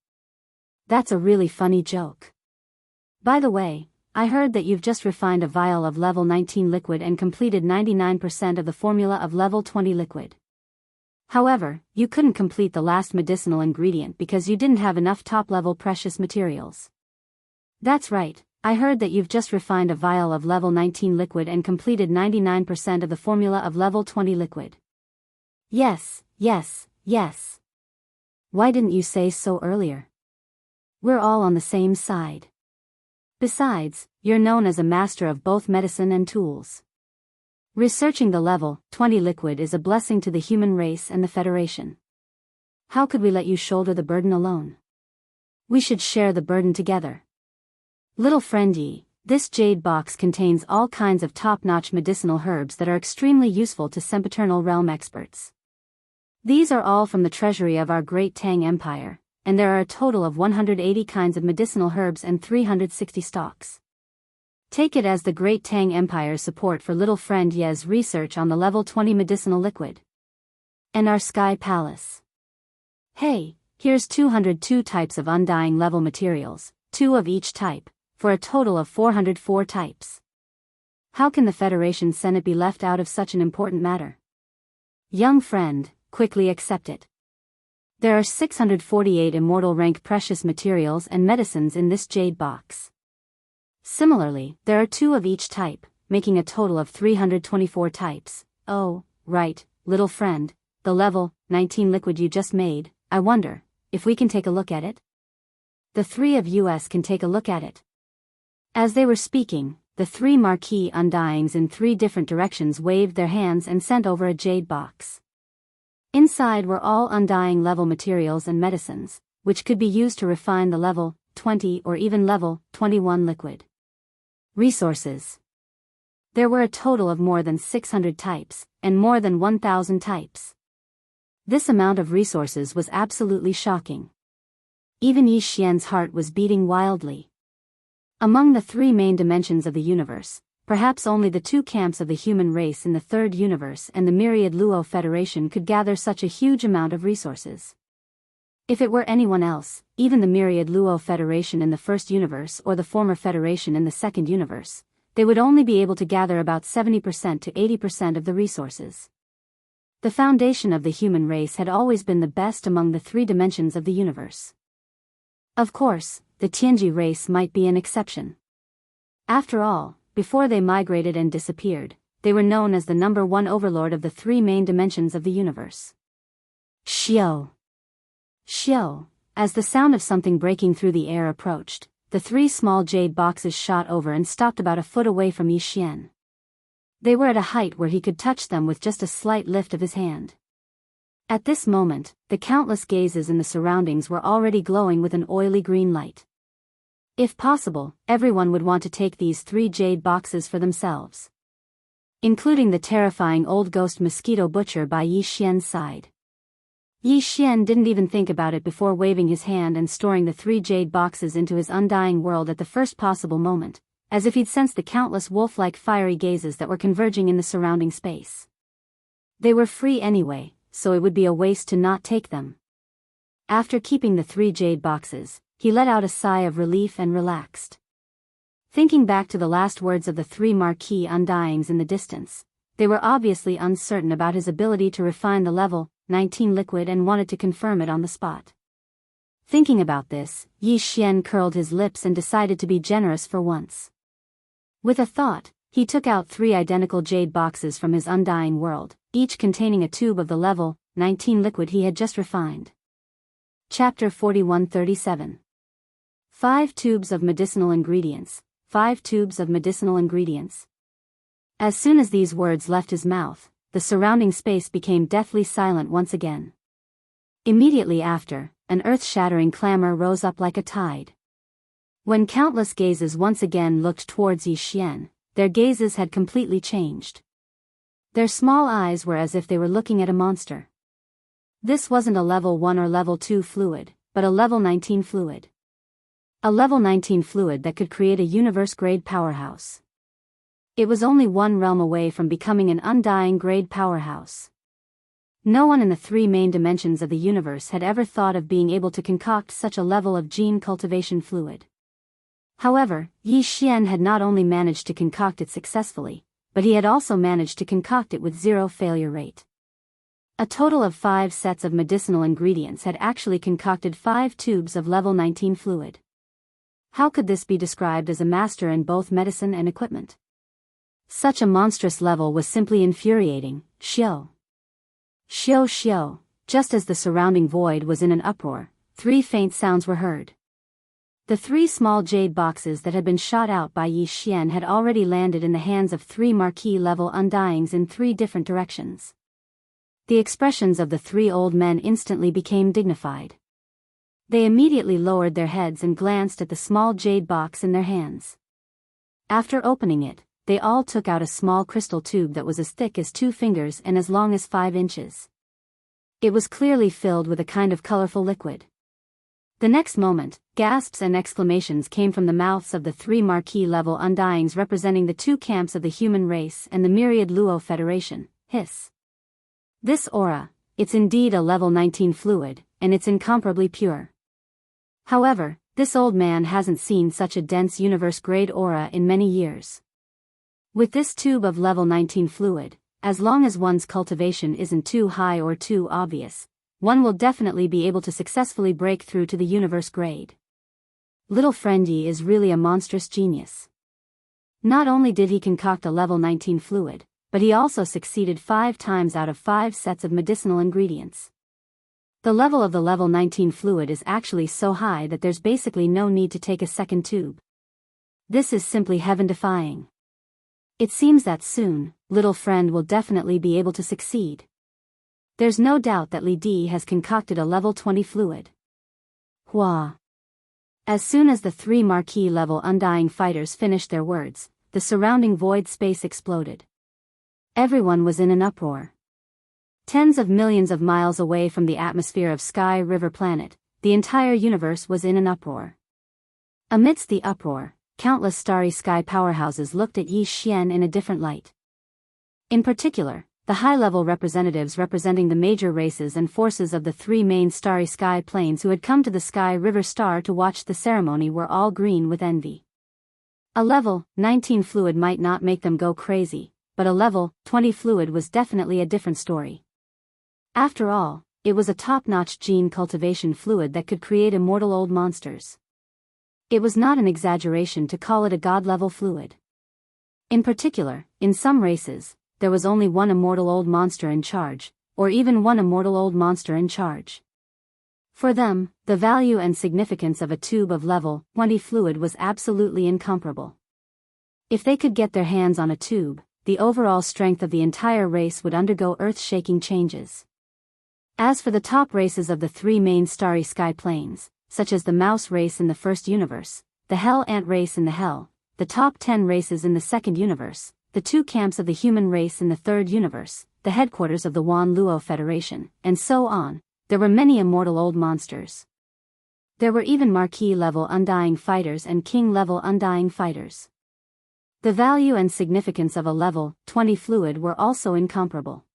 That's a really funny joke. By the way, I heard that you've just refined a vial of level 19 liquid and completed 99% of the formula of level 20 liquid. However, you couldn't complete the last medicinal ingredient because you didn't have enough top-level precious materials. That's right, I heard that you've just refined a vial of level 19 liquid and completed 99% of the formula of level 20 liquid. Yes. Why didn't you say so earlier? We're all on the same side. Besides, you're known as a master of both medicine and tools. Researching the level 20 liquid is a blessing to the human race and the Federation. How could we let you shoulder the burden alone? We should share the burden together. Little friend Yi, this jade box contains all kinds of top-notch medicinal herbs that are extremely useful to sempiternal realm experts. These are all from the treasury of our great Tang Empire, and there are a total of 180 kinds of medicinal herbs and 360 stocks. Take it as the Great Tang Empire's support for little friend Ye's research on the level 20 medicinal liquid. And our Sky Palace. Hey, here's 202 types of undying level materials, 2 of each type, for a total of 404 types. How can the Federation Senate be left out of such an important matter? Young friend, quickly accept it. There are 648 immortal rank precious materials and medicines in this jade box. Similarly, there are 2 of each type, making a total of 324 types. Oh, right, little friend, the level 19 liquid you just made, I wonder if we can take a look at it? The 3 of us can take a look at it. As they were speaking, the 3 marquee undyings in 3 different directions waved their hands and sent over a jade box. Inside were all undying level materials and medicines, which could be used to refine the level 20 or even level 21 liquid. Resources. There were a total of more than 600 types, and more than 1,000 types. This amount of resources was absolutely shocking. Even Yi Xian's heart was beating wildly. Among the 3 main dimensions of the universe, perhaps only the 2 camps of the human race in the 3rd universe and the myriad Luo Federation could gather such a huge amount of resources. If it were anyone else, even the myriad Luo Federation in the 1st universe or the former Federation in the 2nd universe, they would only be able to gather about 70% to 80% of the resources. The foundation of the human race had always been the best among the 3 dimensions of the universe. Of course, the Tianji race might be an exception. After all, before they migrated and disappeared, they were known as the number 1 overlord of the 3 main dimensions of the universe. Xiao. As the sound of something breaking through the air approached, the 3 small jade boxes shot over and stopped about a foot away from Yi Xian. They were at a height where he could touch them with just a slight lift of his hand. At this moment, the countless gazes in the surroundings were already glowing with an oily green light. If possible, everyone would want to take these 3 jade boxes for themselves. Including the terrifying old ghost mosquito butcher by Yi Xian's side. Yi Xian didn't even think about it before waving his hand and storing the 3 jade boxes into his undying world at the first possible moment, as if he'd sensed the countless wolf-like fiery gazes that were converging in the surrounding space. They were free anyway, so it would be a waste to not take them. After keeping the 3 jade boxes, he let out a sigh of relief and relaxed. Thinking back to the last words of the 3 marquee undyings in the distance, they were obviously uncertain about his ability to refine the level 19 liquid and wanted to confirm it on the spot. Thinking about this, Yi Xian curled his lips and decided to be generous for once. With a thought, he took out 3 identical jade boxes from his undying world, each containing a tube of the level 19 liquid he had just refined. Chapter 4137. 5 tubes of medicinal ingredients. 5 tubes of medicinal ingredients. As soon as these words left his mouth, the surrounding space became deathly silent once again. Immediately after, an earth-shattering clamor rose up like a tide. When countless gazes once again looked towards Yi Xian, their gazes had completely changed. Their small eyes were as if they were looking at a monster. This wasn't a level 1 or level 2 fluid, but a level 19 fluid. A level 19 fluid that could create a universe-grade powerhouse. It was only one realm away from becoming an undying-grade powerhouse. No one in the three main dimensions of the universe had ever thought of being able to concoct such a level of gene cultivation fluid. However, Yi Xian had not only managed to concoct it successfully, but he had also managed to concoct it with 0 failure rate. A total of 5 sets of medicinal ingredients had actually concocted 5 tubes of level 19 fluid. How could this be described as a master in both medicine and equipment? Such a monstrous level was simply infuriating. Xiao. Xiao xiao, just as the surrounding void was in an uproar, 3 faint sounds were heard. The 3 small jade boxes that had been shot out by Yi Xian had already landed in the hands of 3 marquee-level undyings in 3 different directions. The expressions of the 3 old men instantly became dignified. They immediately lowered their heads and glanced at the small jade box in their hands. After opening it, they all took out a small crystal tube that was as thick as 2 fingers and as long as 5 inches. It was clearly filled with a kind of colorful liquid. The next moment, gasps and exclamations came from the mouths of the 3 marquee-level undyings representing the 2 camps of the human race and the myriad Luo Federation. Hiss. This aura, it's indeed a level 19 fluid, and it's incomparably pure. However, this old man hasn't seen such a dense universe-grade aura in many years. With this tube of level 19 fluid, as long as one's cultivation isn't too high or too obvious, one will definitely be able to successfully break through to the universe grade. Little friend Yi is really a monstrous genius. Not only did he concoct a level 19 fluid, but he also succeeded 5 times out of 5 sets of medicinal ingredients. The level of the level 19 fluid is actually so high that there's basically no need to take a second tube. This is simply heaven-defying. It seems that soon, little friend will definitely be able to succeed. There's no doubt that Li Di has concocted a level 20 fluid. Hua. As soon as the 3 marquee-level undying fighters finished their words, the surrounding void space exploded. Everyone was in an uproar. Tens of millions of miles away from the atmosphere of Sky River Planet, the entire universe was in an uproar. Amidst the uproar, countless starry sky powerhouses looked at Yi Xian in a different light. In particular, the high-level representatives representing the major races and forces of the 3 main starry sky planes who had come to the Sky River Star to watch the ceremony were all green with envy. A level 19 fluid might not make them go crazy, but a level 20 fluid was definitely a different story. After all, it was a top-notch gene cultivation fluid that could create immortal old monsters. It was not an exaggeration to call it a god-level fluid. In particular, in some races, there was only one immortal old monster in charge, or even one immortal old monster in charge. For them, the value and significance of a tube of level 20 fluid was absolutely incomparable. If they could get their hands on a tube, the overall strength of the entire race would undergo earth-shaking changes. As for the top races of the 3 main starry sky planes, such as the mouse race in the first universe, the hell ant race in the hell, the top 10 races in the second universe, the 2 camps of the human race in the third universe, the headquarters of the Wan Luo Federation, and so on, there were many immortal old monsters. There were even marquee-level undying fighters and king-level undying fighters. The value and significance of a level 20 fluid were also incomparable.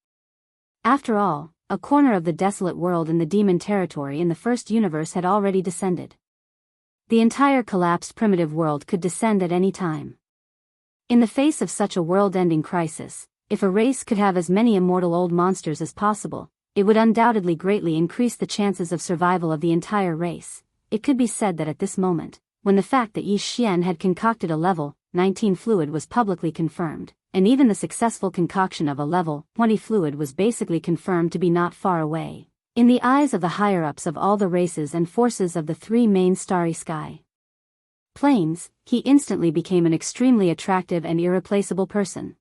After all, a corner of the desolate world in the demon territory in the first universe had already descended. The entire collapsed primitive world could descend at any time. In the face of such a world-ending crisis, if a race could have as many immortal old monsters as possible, it would undoubtedly greatly increase the chances of survival of the entire race. It could be said that at this moment, when the fact that Yi Xian had concocted a level 19 fluid was publicly confirmed, and even the successful concoction of a level 20 fluid was basically confirmed to be not far away, in the eyes of the higher-ups of all the races and forces of the 3 main starry sky planes, he instantly became an extremely attractive and irreplaceable person.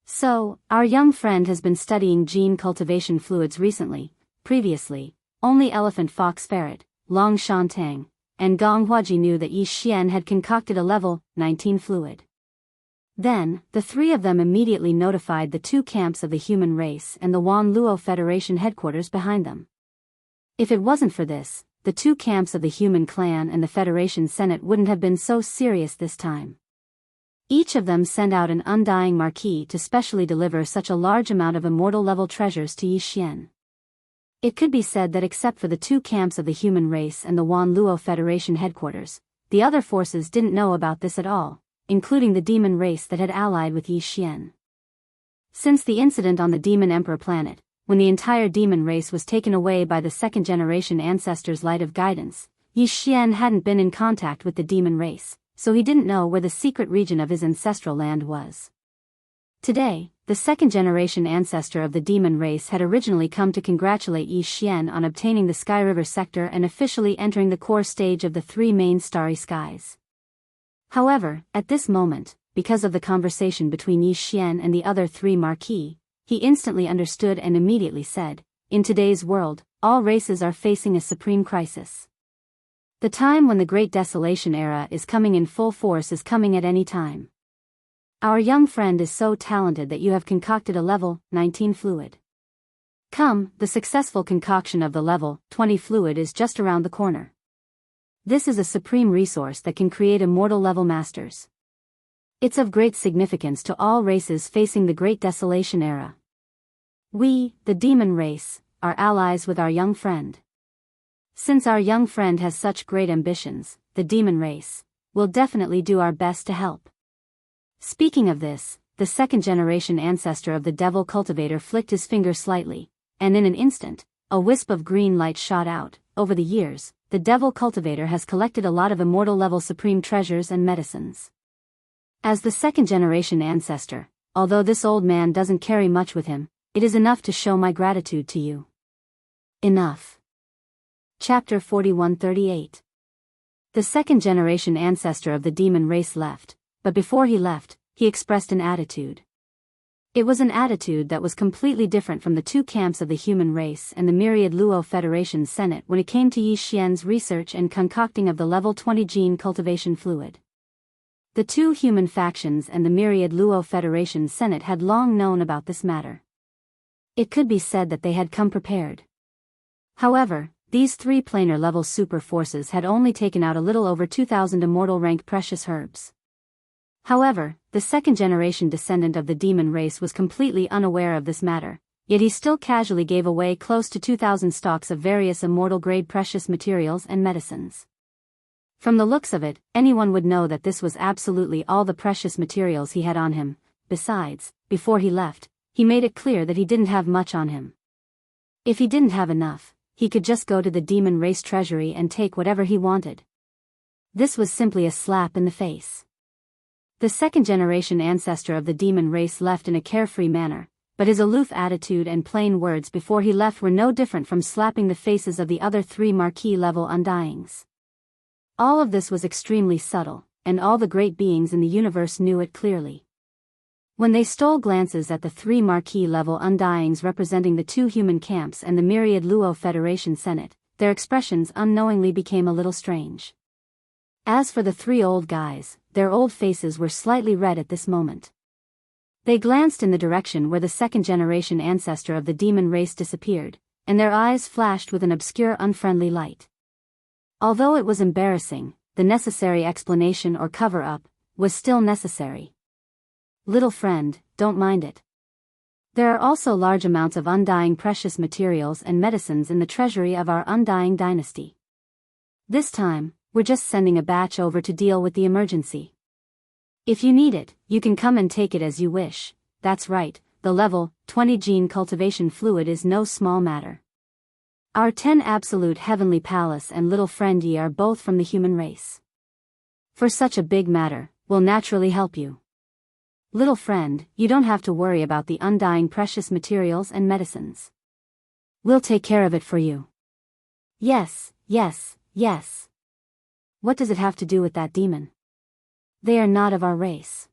So, our young friend has been studying gene cultivation fluids recently. Previously, only Elephant Fox Ferret, Long Shantang, and Gong Huaji knew that Yi Xian had concocted a level 19 fluid. Then, the 3 of them immediately notified the 2 camps of the human race and the Wan Luo Federation headquarters behind them. If it wasn't for this, the two camps of the human clan and the Federation Senate wouldn't have been so serious this time. Each of them sent out an undying marquis to specially deliver such a large amount of immortal-level treasures to Yi Xian. It could be said that except for the two camps of the human race and the Wan Luo Federation headquarters, the other forces didn't know about this at all, including the demon race that had allied with Yi Xian. Since the incident on the Demon Emperor planet, when the entire demon race was taken away by the second-generation ancestors' light of guidance, Yi Xian hadn't been in contact with the demon race, so he didn't know where the secret region of his ancestral land was. Today, the second-generation ancestor of the demon race had originally come to congratulate Yi Xian on obtaining the Sky River sector and officially entering the core stage of the three main starry skies. However, at this moment, because of the conversation between Yi Xian and the other three marquis, he instantly understood and immediately said, "In today's world, all races are facing a supreme crisis. The time when the Great Desolation era is coming in full force is coming at any time. Our young friend is so talented that you have concocted a level 19 fluid. Come, the successful concoction of the level 20 fluid is just around the corner. This is a supreme resource that can create immortal level masters. It's of great significance to all races facing the Great Desolation era. We, the demon race, are allies with our young friend. Since our young friend has such great ambitions, the demon race will definitely do our best to help." Speaking of this, the second-generation ancestor of the devil cultivator flicked his finger slightly, and in an instant, a wisp of green light shot out. Over the years, the devil cultivator has collected a lot of immortal-level supreme treasures and medicines. As the second-generation ancestor, although this old man doesn't carry much with him, it is enough to show my gratitude to you. Enough. Chapter 4138. The second-generation ancestor of the demon race left, but before he left, he expressed an attitude. It was an attitude that was completely different from the two camps of the human race and the myriad Luo Federation Senate when it came to Yi Xian's research and concocting of the level 20 gene cultivation fluid. The two human factions and the myriad Luo Federation Senate had long known about this matter. It could be said that they had come prepared. However, these three planar-level super forces had only taken out a little over 2,000 immortal rank precious herbs. However, the second-generation descendant of the demon race was completely unaware of this matter, yet he still casually gave away close to 2,000 stalks of various immortal-grade precious materials and medicines. From the looks of it, anyone would know that this was absolutely all the precious materials he had on him. Besides, before he left, he made it clear that he didn't have much on him. If he didn't have enough, he could just go to the demon race treasury and take whatever he wanted. This was simply a slap in the face. The second-generation ancestor of the demon race left in a carefree manner, but his aloof attitude and plain words before he left were no different from slapping the faces of the other three marquis-level undyings. All of this was extremely subtle, and all the great beings in the universe knew it clearly. When they stole glances at the three marquis-level undyings representing the two human camps and the myriad Luo Federation Senate, their expressions unknowingly became a little strange. As for the three old guys, their old faces were slightly red at this moment. They glanced in the direction where the second-generation ancestor of the demon race disappeared, and their eyes flashed with an obscure unfriendly light. Although it was embarrassing, the necessary explanation or cover-up was still necessary. "Little friend, don't mind it. There are also large amounts of undying precious materials and medicines in the treasury of our undying dynasty. This time, we're just sending a batch over to deal with the emergency. If you need it, you can come and take it as you wish." That's right, the level 20 gene cultivation fluid is no small matter. Our 10 absolute heavenly palace and little friend Yi are both from the human race. For such a big matter, we'll naturally help you. Little friend, you don't have to worry about the undying precious materials and medicines. We'll take care of it for you. Yes, yes, yes. What does it have to do with that demon? They are not of our race.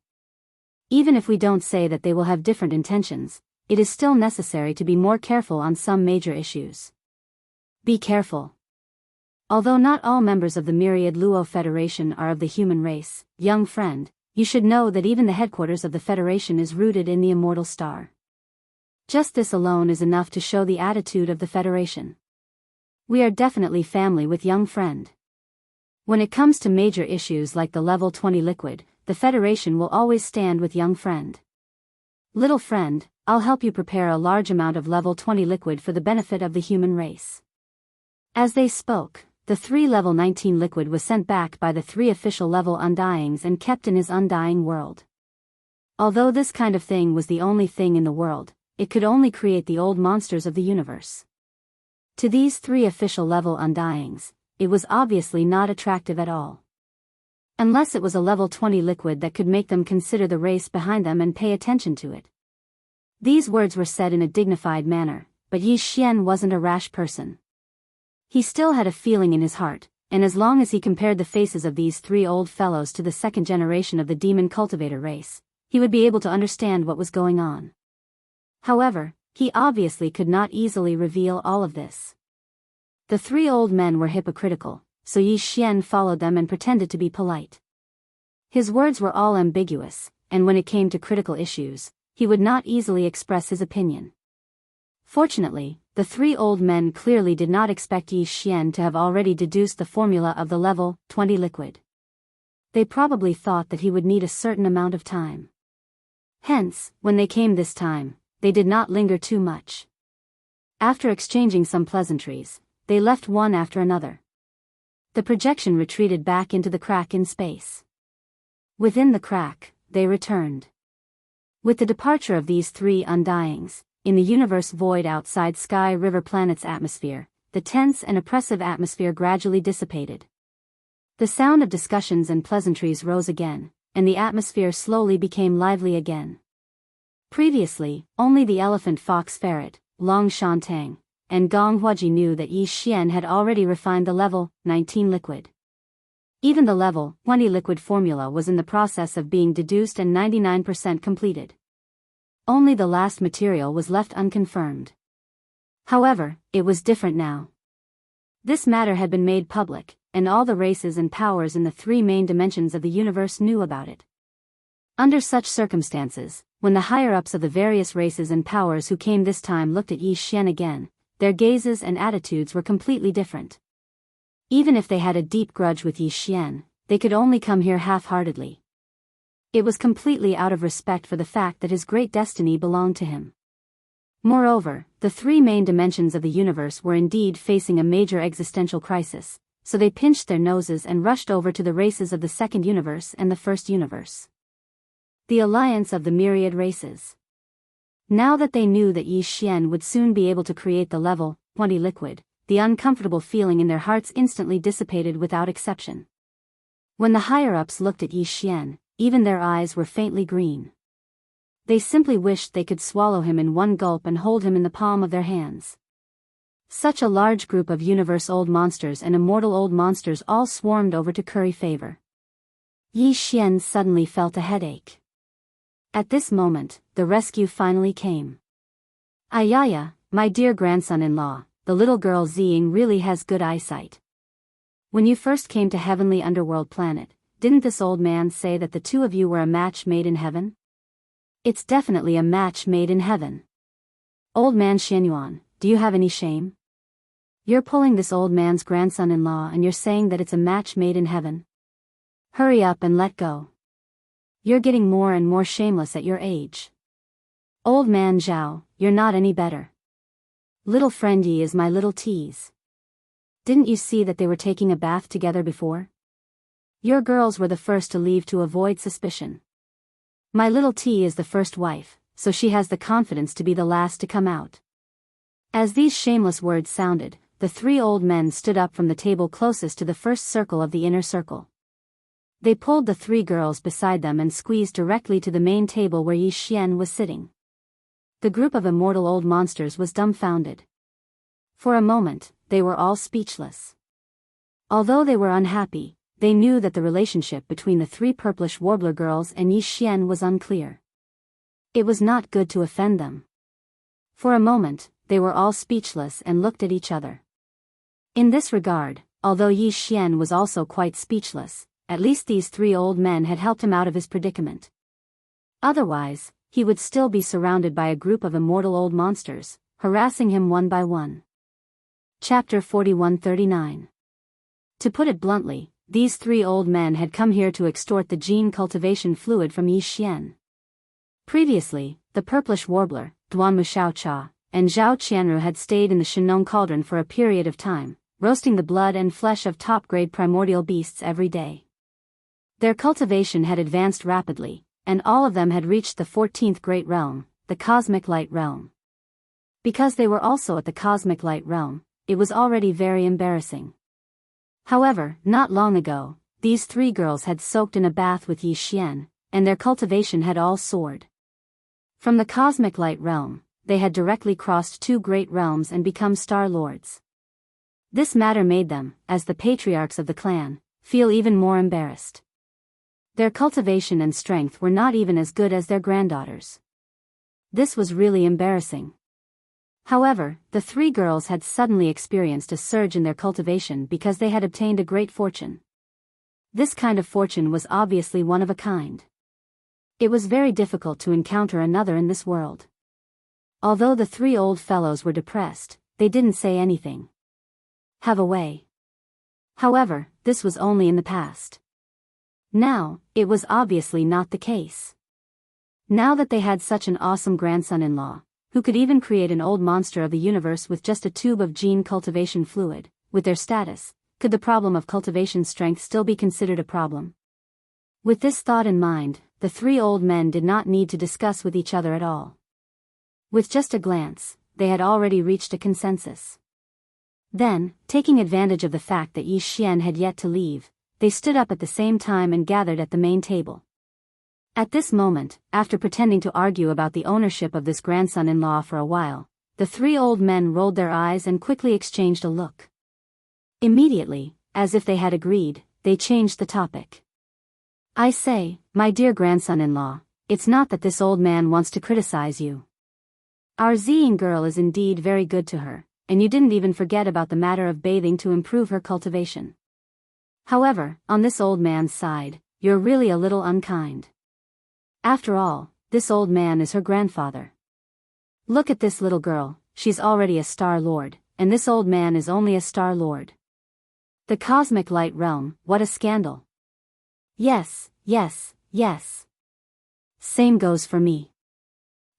Even if we don't say that they will have different intentions, it is still necessary to be more careful on some major issues. Be careful. Although not all members of the myriad Luo Federation are of the human race, young friend, you should know that even the headquarters of the Federation is rooted in the immortal star. Just this alone is enough to show the attitude of the Federation. We are definitely family with young friend. When it comes to major issues like the level 20 liquid, the Federation will always stand with young friend. Little friend, I'll help you prepare a large amount of level 20 liquid for the benefit of the human race. As they spoke, the 3 level 19 liquid was sent back by the 3 official level Undyings and kept in his undying world. Although this kind of thing was the only thing in the world, it could only create the old monsters of the universe. To these 3 official level Undyings, it was obviously not attractive at all. Unless it was a level 20 liquid that could make them consider the race behind them and pay attention to it. These words were said in a dignified manner, but Yi Xian wasn't a rash person. He still had a feeling in his heart, and as long as he compared the faces of these 3 old fellows to the second generation of the demon cultivator race, he would be able to understand what was going on. However, he obviously could not easily reveal all of this. The 3 old men were hypocritical, so Yi Xian followed them and pretended to be polite. His words were all ambiguous, and when it came to critical issues, he would not easily express his opinion. Fortunately, the 3 old men clearly did not expect Yi Xian to have already deduced the formula of the level 20 liquid. They probably thought that he would need a certain amount of time. Hence, when they came this time, they did not linger too much. After exchanging some pleasantries, they left one after another. The projection retreated back into the crack in space. Within the crack, they returned. With the departure of these 3 Undyings, in the universe void outside Sky River Planet's atmosphere, the tense and oppressive atmosphere gradually dissipated. The sound of discussions and pleasantries rose again, and the atmosphere slowly became lively again. Previously, only the elephant fox ferret, Long Shantang, and Gong Huaji knew that Yi Xian had already refined the level 19 liquid. Even the level 20 liquid formula was in the process of being deduced and 99% completed. Only the last material was left unconfirmed. However, it was different now. This matter had been made public, and all the races and powers in the 3 main dimensions of the universe knew about it. Under such circumstances, when the higher-ups of the various races and powers who came this time looked at Yi Xian again, their gazes and attitudes were completely different. Even if they had a deep grudge with Yi Xian, they could only come here half-heartedly. It was completely out of respect for the fact that his great destiny belonged to him. Moreover, the 3 main dimensions of the universe were indeed facing a major existential crisis, so they pinched their noses and rushed over to the races of the second universe and the first universe. The alliance of the myriad races. Now that they knew that Yi Xian would soon be able to create the level 20 liquid, the uncomfortable feeling in their hearts instantly dissipated without exception. When the higher-ups looked at Yi Xian, even their eyes were faintly green. They simply wished they could swallow him in one gulp and hold him in the palm of their hands. Such a large group of universe-old monsters and immortal old monsters all swarmed over to curry favor. Yi Xian suddenly felt a headache. At this moment, the rescue finally came. Ayaya, my dear grandson-in-law, the little girl Ziying really has good eyesight. When you first came to Heavenly Underworld Planet, didn't this old man say that the 2 of you were a match made in heaven? It's definitely a match made in heaven. Old man Xianyuan, do you have any shame? You're pulling this old man's grandson-in-law and you're saying that it's a match made in heaven? Hurry up and let go. You're getting more and more shameless at your age. Old man Zhao, you're not any better. Little friend Yi is my little tease. Didn't you see that they were taking a bath together before? Your girls were the first to leave to avoid suspicion. My little T is the first wife, so she has the confidence to be the last to come out. As these shameless words sounded, the 3 old men stood up from the table closest to the first circle of the inner circle. They pulled the 3 girls beside them and squeezed directly to the main table where Yi Xian was sitting. The group of immortal old monsters was dumbfounded. For a moment, they were all speechless. Although they were unhappy, they knew that the relationship between the 3 purplish warbler girls and Yi Xian was unclear. It was not good to offend them. For a moment, they were all speechless and looked at each other. In this regard, although Yi Xian was also quite speechless, at least these 3 old men had helped him out of his predicament. Otherwise, he would still be surrounded by a group of immortal old monsters, harassing him one by one. Chapter 4139. To put it bluntly, these three old men had come here to extort the gene cultivation fluid from Yi Xian. Previously, the purplish warbler, Wuxia Xianxia, and Zhao Qianru had stayed in the Shenong cauldron for a period of time, roasting the blood and flesh of top-grade primordial beasts every day. Their cultivation had advanced rapidly, and all of them had reached the 14th Great Realm, the Cosmic Light Realm. Because they were also at the Cosmic Light Realm, it was already very embarrassing. However, not long ago, these three girls had soaked in a bath with Yi Xian, and their cultivation had all soared. From the Cosmic Light Realm, they had directly crossed two great realms and become Star Lords. This matter made them, as the patriarchs of the clan, feel even more embarrassed. Their cultivation and strength were not even as good as their granddaughters. This was really embarrassing. However, the three girls had suddenly experienced a surge in their cultivation because they had obtained a great fortune. This kind of fortune was obviously one of a kind. It was very difficult to encounter another in this world. Although the three old fellows were depressed, they didn't say anything. Have a way. However, this was only in the past. Now, it was obviously not the case. Now that they had such an awesome grandson-in-law, who could even create an old monster of the universe with just a tube of gene cultivation fluid, with their status, could the problem of cultivation strength still be considered a problem? With this thought in mind, the three old men did not need to discuss with each other at all. With just a glance, they had already reached a consensus. Then, taking advantage of the fact that Yi Xian had yet to leave, they stood up at the same time and gathered at the main table. At this moment, after pretending to argue about the ownership of this grandson-in-law for a while, the three old men rolled their eyes and quickly exchanged a look. Immediately, as if they had agreed, they changed the topic. I say, my dear grandson-in-law, it's not that this old man wants to criticize you. Our Ziying girl is indeed very good to her, and you didn't even forget about the matter of bathing to improve her cultivation. However, on this old man's side, you're really a little unkind. After all, this old man is her grandfather. Look at this little girl, she's already a Star Lord, and this old man is only a Star Lord. The Cosmic Light Realm, what a scandal. Yes, yes, yes. Same goes for me.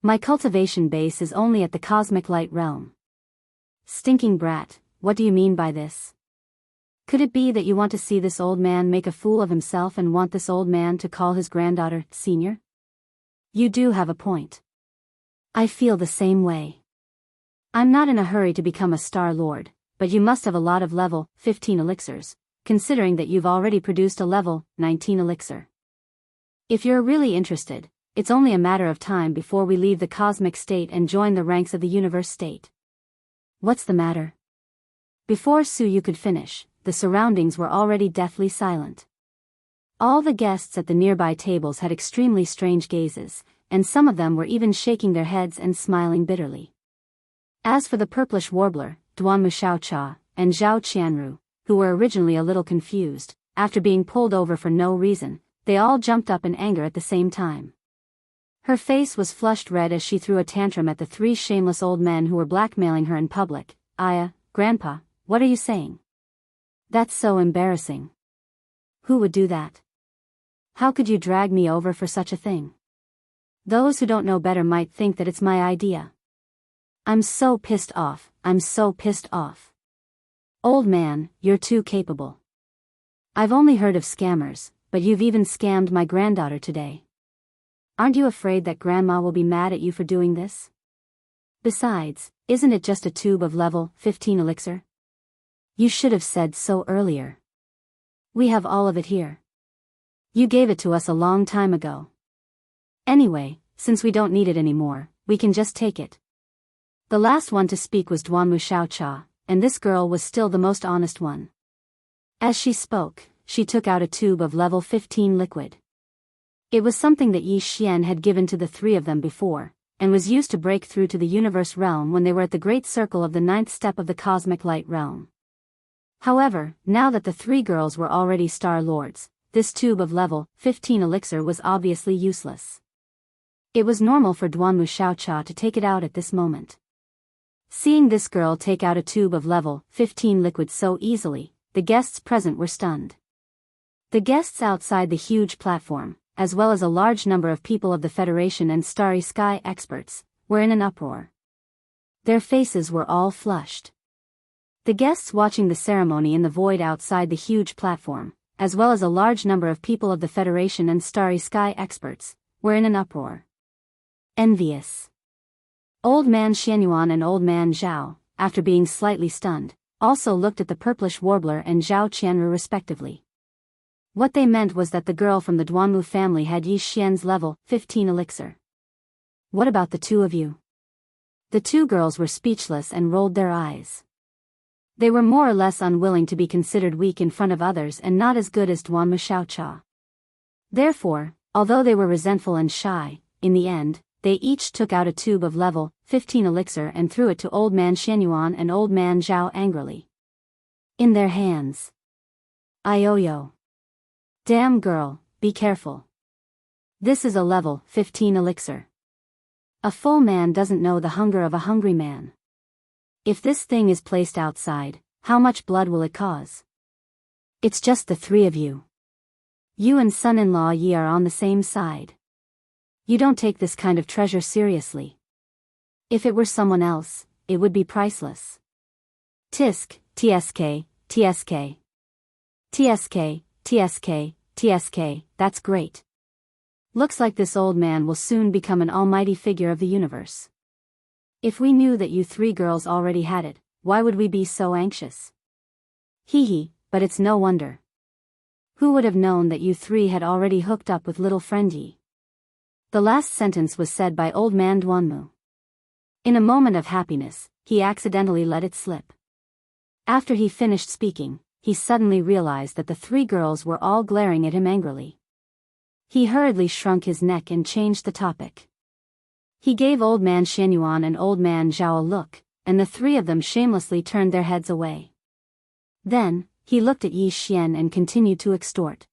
My cultivation base is only at the Cosmic Light Realm. Stinking brat, what do you mean by this? Could it be that you want to see this old man make a fool of himself and want this old man to call his granddaughter senior? You do have a point. I feel the same way. I'm not in a hurry to become a Star Lord, but you must have a lot of level 15 elixirs, considering that you've already produced a level 19 elixir. If you're really interested, it's only a matter of time before we leave the cosmic state and join the ranks of the universe state. What's the matter? Before Su Yu could finish, the surroundings were already deathly silent. All the guests at the nearby tables had extremely strange gazes, and some of them were even shaking their heads and smiling bitterly. As for the purplish warbler, Wuxia Xianxia, and Zhao Qianru, who were originally a little confused, after being pulled over for no reason, they all jumped up in anger at the same time. Her face was flushed red as she threw a tantrum at the three shameless old men who were blackmailing her in public. Aya, Grandpa, what are you saying? That's so embarrassing. Who would do that? How could you drag me over for such a thing? Those who don't know better might think that it's my idea. I'm so pissed off, I'm so pissed off. Old man, you're too capable. I've only heard of scammers, but you've even scammed my granddaughter today. Aren't you afraid that Grandma will be mad at you for doing this? Besides, isn't it just a tube of level 15 elixir? You should have said so earlier. We have all of it here. You gave it to us a long time ago. Anyway, since we don't need it anymore, we can just take it. The last one to speak was Wuxia Xianxia, and this girl was still the most honest one. As she spoke, she took out a tube of level 15 liquid. It was something that Yi Xian had given to the three of them before, and was used to break through to the universe realm when they were at the great circle of the 9th step of the Cosmic Light Realm. However, now that the three girls were already Star Lords, this tube of level 15 elixir was obviously useless. It was normal for Wuxia Xianxia to take it out at this moment. Seeing this girl take out a tube of level 15 liquid so easily, the guests present were stunned. The guests outside the huge platform, as well as a large number of people of the Federation and Starry Sky experts, were in an uproar. Their faces were all flushed. The guests watching the ceremony in the void outside the huge platform, as well as a large number of people of the Federation and Starry Sky experts, were in an uproar. Envious. Old Man Xianyuan and Old Man Zhao, after being slightly stunned, also looked at the purplish warbler and Zhao Qianru respectively. What they meant was that the girl from the Duanmu family had Yi Xian's level 15 elixir. What about the two of you? The two girls were speechless and rolled their eyes. They were more or less unwilling to be considered weak in front of others and not as good as Duanmu Xiaocha. Therefore, although they were resentful and shy, in the end, they each took out a tube of level 15 elixir and threw it to Old Man Xianyuan and Old Man Zhao angrily. In their hands. Ioyo. Damn girl, be careful. This is a level 15 elixir. A full man doesn't know the hunger of a hungry man. If this thing is placed outside, how much blood will it cause? It's just the three of you. You and son-in-law Yi are on the same side. You don't take this kind of treasure seriously. If it were someone else, it would be priceless. Tisk, TSK, TSK. TSK, TSK, TSK, that's great. Looks like this old man will soon become an almighty figure of the universe. If we knew that you three girls already had it, why would we be so anxious? Hee, but it's no wonder. Who would have known that you three had already hooked up with little friend Yi? The last sentence was said by Old Man Duanmu. In a moment of happiness, he accidentally let it slip. After he finished speaking, he suddenly realized that the three girls were all glaring at him angrily. He hurriedly shrunk his neck and changed the topic. He gave Old Man Xianyuan and Old Man Zhao a look, and the three of them shamelessly turned their heads away. Then, he looked at Yi Xian and continued to extort.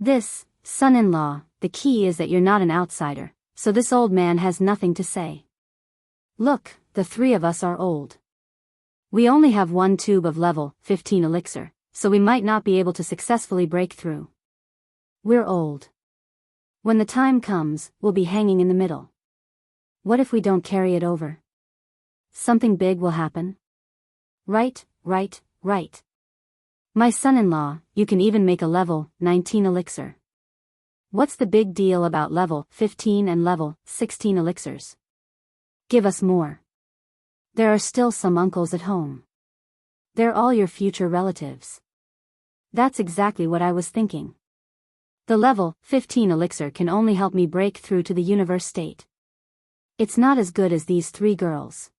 This, son-in-law, the key is that you're not an outsider, so this old man has nothing to say. Look, the three of us are old. We only have one tube of level 15 elixir, so we might not be able to successfully break through. We're old. When the time comes, we'll be hanging in the middle. What if we don't carry it over? Something big will happen. Right. My son-in-law, you can even make a level 19 elixir. What's the big deal about level 15 and level 16 elixirs? Give us more. There are still some uncles at home. They're all your future relatives. That's exactly what I was thinking. The level 15 elixir can only help me break through to the universe state. It's not as good as these three girls.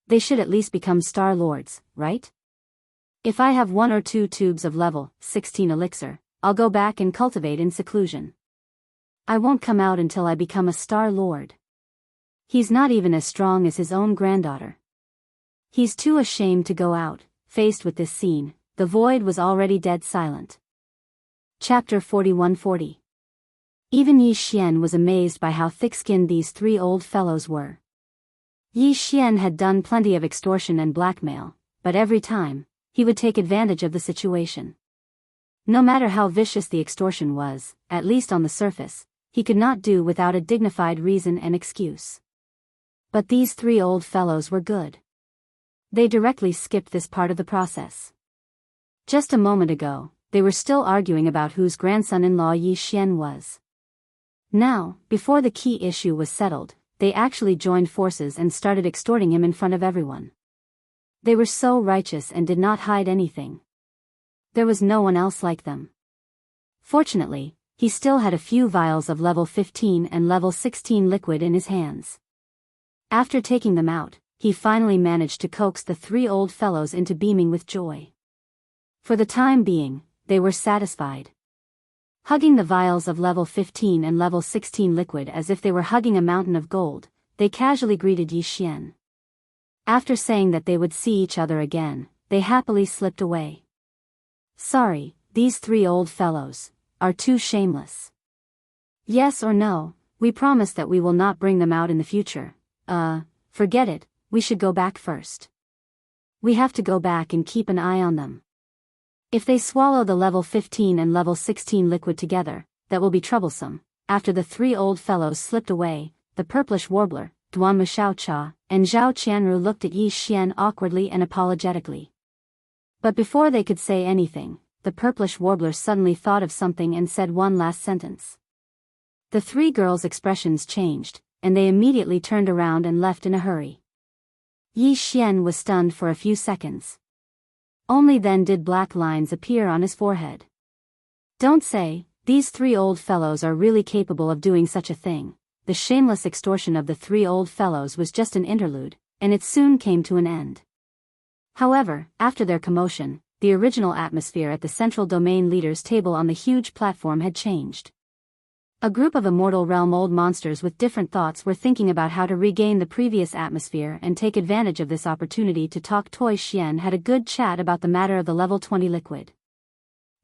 They should at least become Star Lords, right? If I have 1 or 2 tubes of level 16 elixir, I'll go back and cultivate in seclusion. I won't come out until I become a Star Lord. He's not even as strong as his own granddaughter. He's too ashamed to go out. Faced with this scene, the void was already dead silent. Chapter 4140. Even Yi Xian was amazed by how thick-skinned these three old fellows were. Yi Xian had done plenty of extortion and blackmail, but every time, he would take advantage of the situation. No matter how vicious the extortion was, at least on the surface, he could not do without a dignified reason and excuse. But these three old fellows were good. They directly skipped this part of the process. Just a moment ago, they were still arguing about whose grandson-in-law Yi Xian was. Now, before the key issue was settled, they actually joined forces and started extorting him in front of everyone. They were so righteous and did not hide anything. There was no one else like them. Fortunately, he still had a few vials of level 15 and level 16 liquid in his hands. After taking them out, he finally managed to coax the three old fellows into beaming with joy. For the time being, they were satisfied. Hugging the vials of level 15 and level 16 liquid as if they were hugging a mountain of gold, they casually greeted Yi Xian. After saying that they would see each other again, they happily slipped away. Sorry, these three old fellows are too shameless. Yes or no, we promise that we will not bring them out in the future. Forget it, we should go back first. We have to go back and keep an eye on them. If they swallow the level 15 and level 16 liquid together, that will be troublesome." After the three old fellows slipped away, the purplish warbler, Duan Xiaocha, and Zhao Qianru looked at Yi Xian awkwardly and apologetically. But before they could say anything, the purplish warbler suddenly thought of something and said one last sentence. The three girls' expressions changed, and they immediately turned around and left in a hurry. Yi Xian was stunned for a few seconds. Only then did black lines appear on his forehead. Don't say, these three old fellows are really capable of doing such a thing. The shameless extortion of the three old fellows was just an interlude, and it soon came to an end. However, after their commotion, the original atmosphere at the central domain leader's table on the huge platform had changed. A group of immortal realm old monsters with different thoughts were thinking about how to regain the previous atmosphere and take advantage of this opportunity to talk. Toy Xian had a good chat about the matter of the level 20 liquid.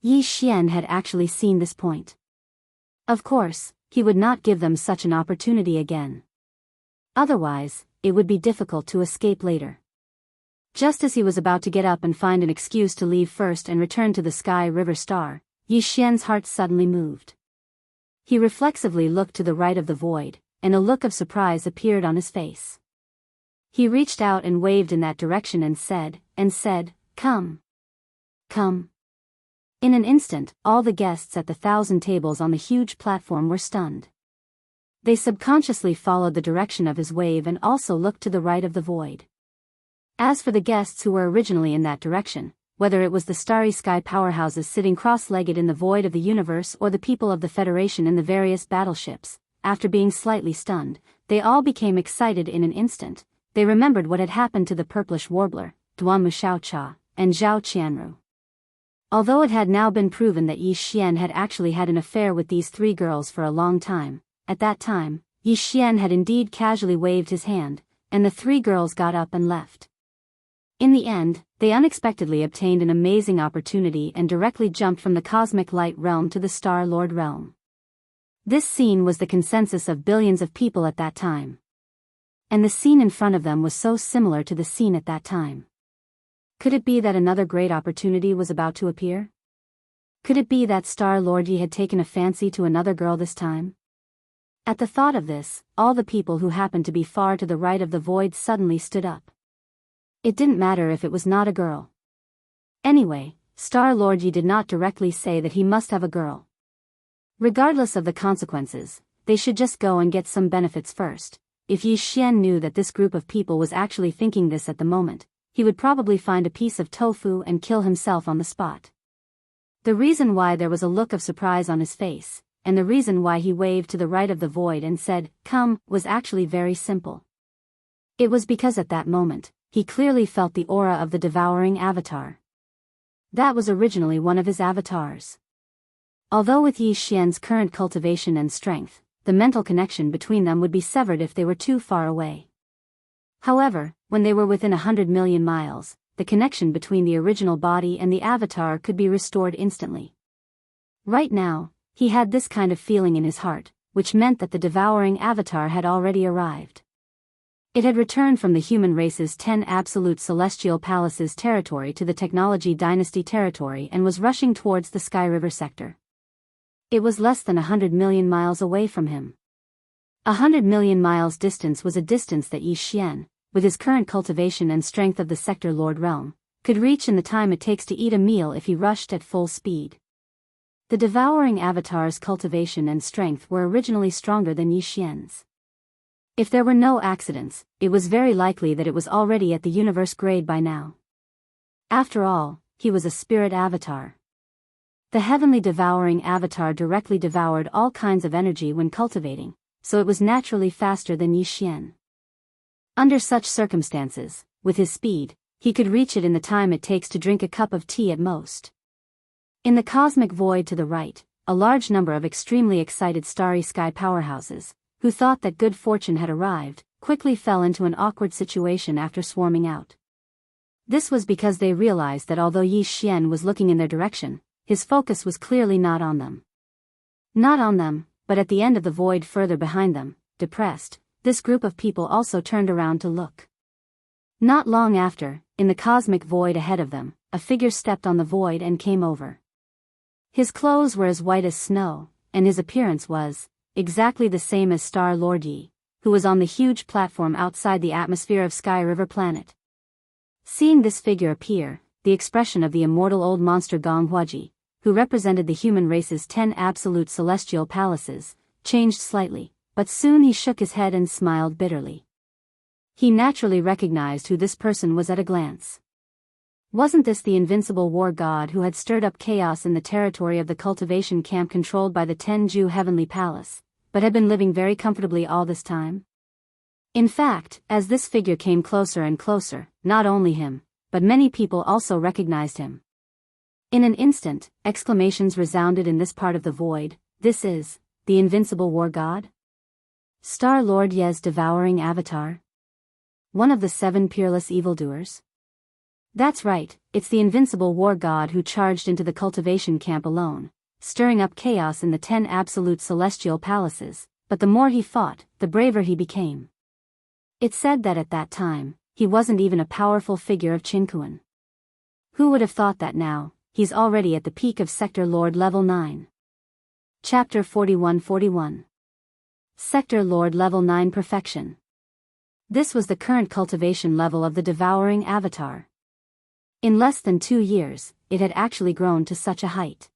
Yi Xian had actually seen this point. Of course, he would not give them such an opportunity again. Otherwise, it would be difficult to escape later. Just as he was about to get up and find an excuse to leave first and return to the Sky River Star, Yi Xian's heart suddenly moved. He reflexively looked to the right of the void, and a look of surprise appeared on his face. He reached out and waved in that direction and said, "Come. Come." In an instant, all the guests at the 1,000 tables on the huge platform were stunned. They subconsciously followed the direction of his wave and also looked to the right of the void. As for the guests who were originally in that direction, whether it was the starry sky powerhouses sitting cross-legged in the void of the universe or the people of the Federation in the various battleships, after being slightly stunned, they all became excited in an instant. They remembered what had happened to the purplish warbler, Duan Xiaocha, and Zhao Qianru. Although it had now been proven that Yi Xian had actually had an affair with these three girls for a long time, at that time, Yi Xian had indeed casually waved his hand, and the three girls got up and left. In the end, they unexpectedly obtained an amazing opportunity and directly jumped from the cosmic light realm to the Star Lord realm. This scene was the consensus of billions of people at that time. And the scene in front of them was so similar to the scene at that time. Could it be that another great opportunity was about to appear? Could it be that Star Lord Yi had taken a fancy to another girl this time? At the thought of this, all the people who happened to be far to the right of the void suddenly stood up. It didn't matter if it was not a girl. Anyway, Star Lord Yi did not directly say that he must have a girl. Regardless of the consequences, they should just go and get some benefits first. If Yi Xian knew that this group of people was actually thinking this at the moment, he would probably find a piece of tofu and kill himself on the spot. The reason why there was a look of surprise on his face, and the reason why he waved to the right of the void and said, "Come," was actually very simple. It was because at that moment, he clearly felt the aura of the devouring avatar. That was originally one of his avatars. Although with Yi Xian's current cultivation and strength, the mental connection between them would be severed if they were too far away. However, when they were within 100 million miles, the connection between the original body and the avatar could be restored instantly. Right now, he had this kind of feeling in his heart, which meant that the devouring avatar had already arrived. It had returned from the human race's 10 absolute celestial palaces territory to the technology dynasty territory and was rushing towards the Sky River sector. It was less than 100 million miles away from him. 100 million miles distance was a distance that Yi Xian, with his current cultivation and strength of the sector Lord realm, could reach in the time it takes to eat a meal if he rushed at full speed. The devouring avatar's cultivation and strength were originally stronger than Yi Xian's. If there were no accidents, it was very likely that it was already at the universe grade by now. After all, he was a spirit avatar. The heavenly devouring avatar directly devoured all kinds of energy when cultivating, so it was naturally faster than Yi Xian. Under such circumstances, with his speed, he could reach it in the time it takes to drink a cup of tea at most. In the cosmic void to the right, a large number of extremely excited starry sky powerhouses, who thought that good fortune had arrived, quickly fell into an awkward situation after swarming out. This was because they realized that although Yi Xian was looking in their direction, his focus was clearly not on them. Not on them, but at the end of the void further behind them, depressed, this group of people also turned around to look. Not long after, in the cosmic void ahead of them, a figure stepped on the void and came over. His clothes were as white as snow, and his appearance was exactly the same as Star-Lord Yi, who was on the huge platform outside the atmosphere of Sky River Planet. Seeing this figure appear, the expression of the immortal old monster Gong Huaji, who represented the human race's 10 absolute celestial palaces, changed slightly, but soon he shook his head and smiled bitterly. He naturally recognized who this person was at a glance. Wasn't this the invincible war god who had stirred up chaos in the territory of the cultivation camp controlled by the Tenju Heavenly Palace, but had been living very comfortably all this time? In fact, as this figure came closer and closer, not only him, but many people also recognized him. In an instant, exclamations resounded in this part of the void. This is the invincible war god? Star-Lord Ye's devouring avatar? One of the 7 peerless evildoers? That's right, it's the invincible war god who charged into the cultivation camp alone, stirring up chaos in the 10 absolute celestial palaces, but the more he fought, the braver he became. It's said that at that time, he wasn't even a powerful figure of Qinkuan. Who would have thought that now, he's already at the peak of Sector Lord Level 9. Chapter 41-41. Sector Lord Level 9 Perfection. This was the current cultivation level of the devouring avatar. In less than 2 years, it had actually grown to such a height.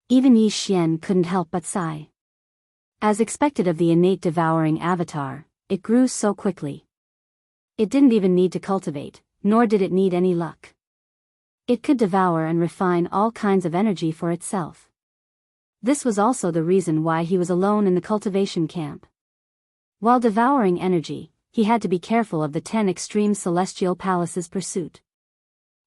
Even Yi Xian couldn't help but sigh. As expected of the innate devouring avatar, it grew so quickly. It didn't even need to cultivate, nor did it need any luck. It could devour and refine all kinds of energy for itself. This was also the reason why he was alone in the cultivation camp. While devouring energy, he had to be careful of the 10 extreme celestial palaces' pursuit.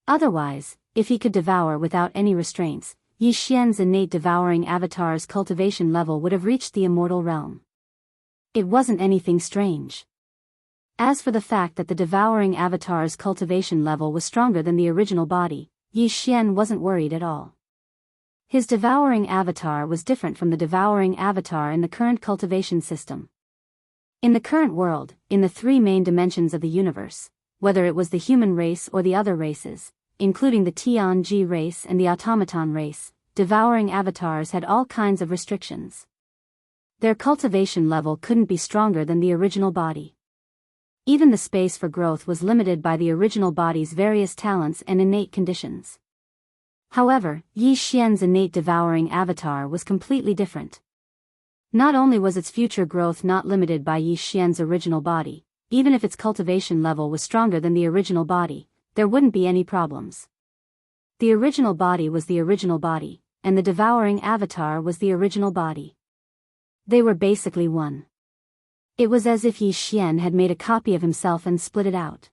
Otherwise, if he could devour without any restraints, Yi Xian's innate devouring avatar's cultivation level would have reached the immortal realm. It wasn't anything strange. As for the fact that the devouring avatar's cultivation level was stronger than the original body, Yi Xian wasn't worried at all. His devouring avatar was different from the devouring avatar in the current cultivation system. In the current world, in the 3 main dimensions of the universe, whether it was the human race or the other races, including the Tianji race and the automaton race, devouring avatars had all kinds of restrictions. Their cultivation level couldn't be stronger than the original body. Even the space for growth was limited by the original body's various talents and innate conditions. However, Yi Xian's innate devouring avatar was completely different. Not only was its future growth not limited by Yi Xian's original body, even if its cultivation level was stronger than the original body, there wouldn't be any problems. The original body was the original body, and the devouring avatar was the original body. They were basically one. It was as if Yi Xian had made a copy of himself and split it out.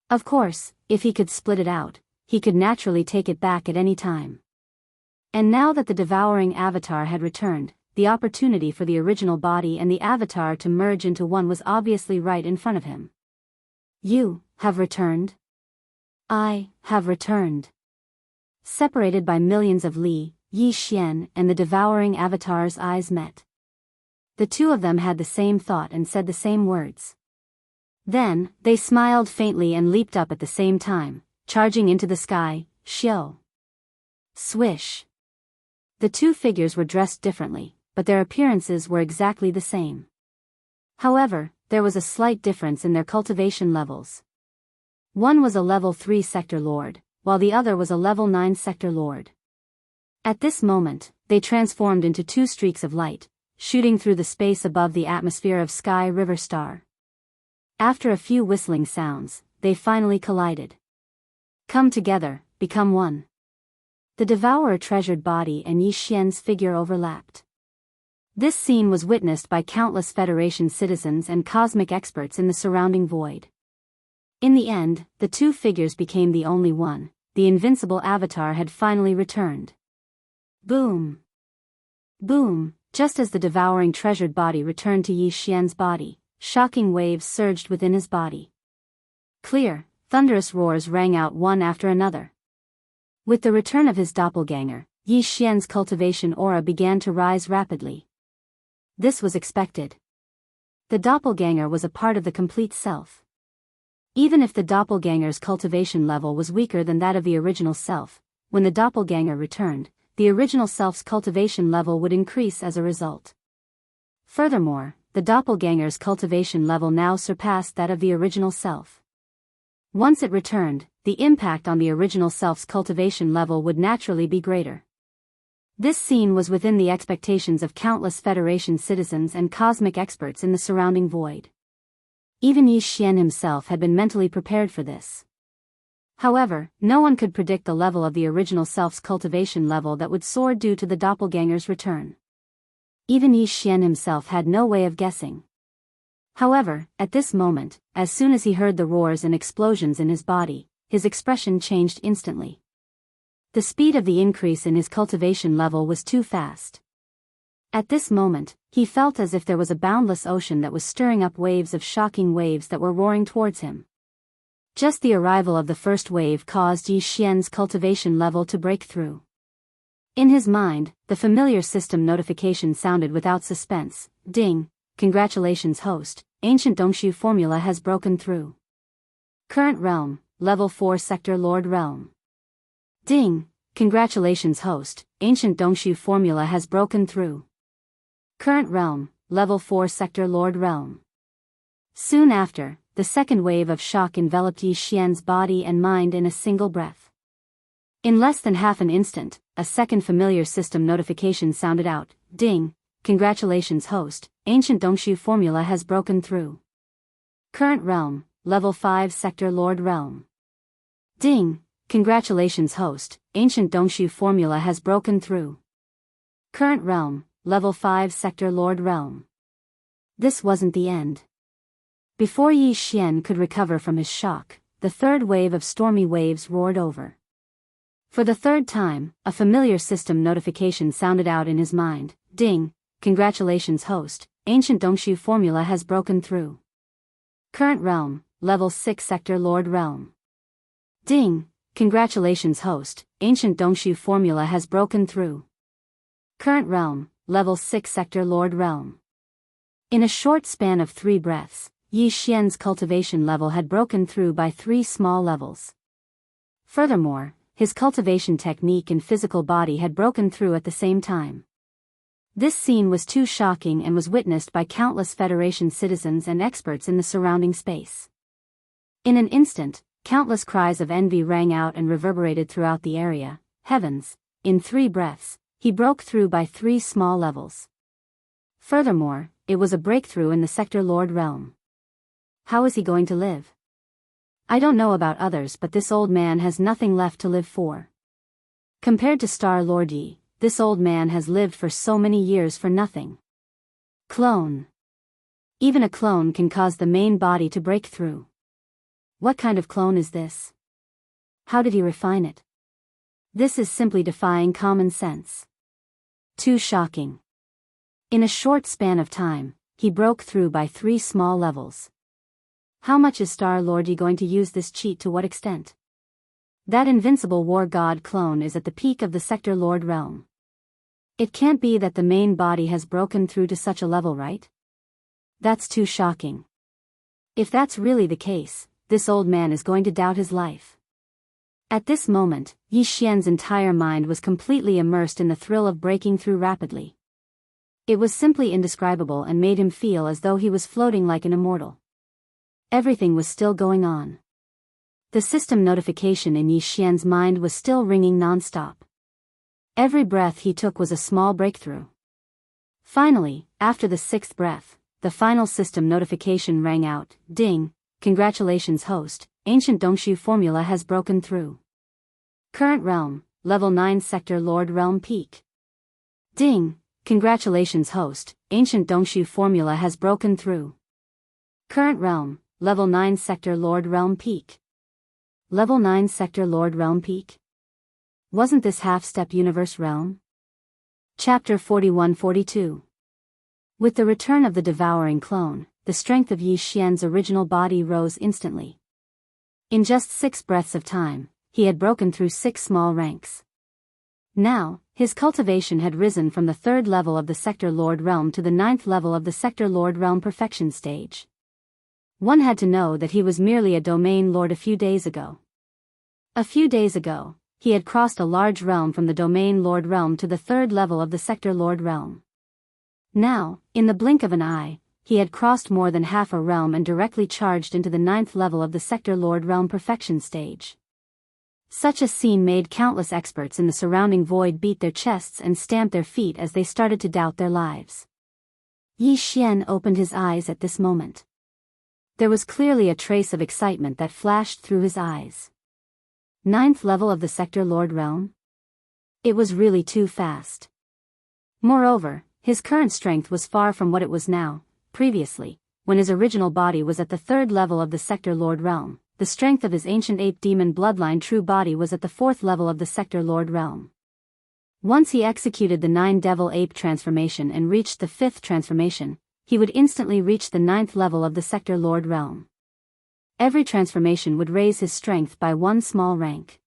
Of course, if he could split it out, he could naturally take it back at any time. And now that the devouring avatar had returned, the opportunity for the original body and the avatar to merge into one was obviously right in front of him. You have returned? I have returned. Separated by millions of li, Yi Xian and the devouring avatar's eyes met. The two of them had the same thought and said the same words. Then, they smiled faintly and leaped up at the same time, charging into the sky. Xiao. Swish. The 2 figures were dressed differently, but their appearances were exactly the same. However, there was a slight difference in their cultivation levels. One was a level 3 sector lord, while the other was a level 9 sector lord. At this moment, they transformed into 2 streaks of light, shooting through the space above the atmosphere of Sky River Star. After a few whistling sounds, they finally collided. Come together, become one. The devourer treasured body and Yi Xian's figure overlapped. This scene was witnessed by countless Federation citizens and cosmic experts in the surrounding void. In the end, the 2 figures became the only one. The invincible avatar had finally returned. Boom! Boom! Just as the devouring treasured body returned to Yi Xian's body, shocking waves surged within his body. Clear, thunderous roars rang out one after another. With the return of his doppelganger, Yi Xian's cultivation aura began to rise rapidly. This was expected. The doppelganger was a part of the complete self. Even if the doppelganger's cultivation level was weaker than that of the original self, when the doppelganger returned, the original self's cultivation level would increase as a result. Furthermore, the doppelganger's cultivation level now surpassed that of the original self. Once it returned, the impact on the original self's cultivation level would naturally be greater. This scene was within the expectations of countless Federation citizens and cosmic experts in the surrounding void. Even Yi Xian himself had been mentally prepared for this. However, no one could predict the level of the original self's cultivation level that would soar due to the doppelganger's return. Even Yi Xian himself had no way of guessing. However, at this moment, as soon as he heard the roars and explosions in his body, his expression changed instantly. The speed of the increase in his cultivation level was too fast. At this moment, he felt as if there was a boundless ocean that was stirring up waves of shocking waves that were roaring towards him. Just the arrival of the first wave caused Yi Xian's cultivation level to break through. In his mind, the familiar system notification sounded without suspense. Ding! Congratulations host, ancient Dongshu formula has broken through. Current realm, level 4 sector Lord realm. Ding! Congratulations host, ancient Dongshu formula has broken through. Current realm, level 4 sector Lord realm. Soon after, the second wave of shock enveloped Yi Xian's body and mind in a single breath. In less than half an instant, a second familiar system notification sounded out. Ding! Congratulations host, ancient Dongshu formula has broken through. Current realm, level 5 sector Lord realm. Ding! Congratulations host, ancient Dongshu formula has broken through. Current realm, level 5 sector Lord realm. This wasn't the end. Before Yi Xian could recover from his shock, the third wave of stormy waves roared over. For the third time, a familiar system notification sounded out in his mind. Ding! Congratulations host, ancient Dongshu formula has broken through. Current realm, level 6 sector Lord realm. Ding! Congratulations host, ancient Dongshu formula has broken through. Current realm, level 6 sector Lord realm. In a short span of 3 breaths, Yi Xian's cultivation level had broken through by 3 small levels. Furthermore, his cultivation technique and physical body had broken through at the same time. This scene was too shocking and was witnessed by countless Federation citizens and experts in the surrounding space. In an instant, countless cries of envy rang out and reverberated throughout the area. Heavens! In 3 breaths, he broke through by 3 small levels. Furthermore, it was a breakthrough in the Sector Lord realm. How is he going to live? I don't know about others, but this old man has nothing left to live for. Compared to Star Lord Yi, this old man has lived for so many years for nothing. Clone. Even a clone can cause the main body to break through. What kind of clone is this? How did he refine it? This is simply defying common sense. Too shocking. In a short span of time, he broke through by 3 small levels. How much is Star Lord Yi going to use this cheat, to what extent? That invincible war god clone is at the peak of the Sector Lord realm. It can't be that the main body has broken through to such a level, right? That's too shocking. If that's really the case, this old man is going to doubt his life. At this moment, Yi Xian's entire mind was completely immersed in the thrill of breaking through rapidly. It was simply indescribable and made him feel as though he was floating like an immortal. Everything was still going on. The system notification in Yi Xian's mind was still ringing non-stop. Every breath he took was a small breakthrough. Finally, after the 6th breath, the final system notification rang out. Ding! Congratulations host, ancient Dongshu formula has broken through. Current realm, level 9 sector Lord realm peak. Ding! Congratulations host, ancient Dongshu formula has broken through. Current realm, level 9 sector Lord realm peak. Level 9 sector Lord realm peak? Wasn't this half-step universe realm? Chapter 41-42. With the return of the devouring clone, the strength of Yi Xian's original body rose instantly. In just 6 breaths of time, he had broken through 6 small ranks. Now, his cultivation had risen from the 3rd level of the Sector Lord realm to the 9th level of the Sector Lord realm perfection stage. One had to know that he was merely a domain lord a few days ago. A few days ago, he had crossed a large realm from the domain lord realm to the third level of the sector lord realm. Now, in the blink of an eye, he had crossed more than half a realm and directly charged into the ninth level of the sector lord realm perfection stage. Such a scene made countless experts in the surrounding void beat their chests and stamp their feet as they started to doubt their lives. Yi Xian opened his eyes at this moment. There was clearly a trace of excitement that flashed through his eyes. Ninth level of the sector lord realm? It was really too fast. Moreover, his current strength was far from what it was now. Previously, when his original body was at the third level of the sector lord realm, the strength of his ancient ape demon bloodline true body was at the fourth level of the sector lord realm. Once he executed the 9 devil ape transformation and reached the 5th transformation, he would instantly reach the 9th level of the sector lord realm. Every transformation would raise his strength by 1 small rank.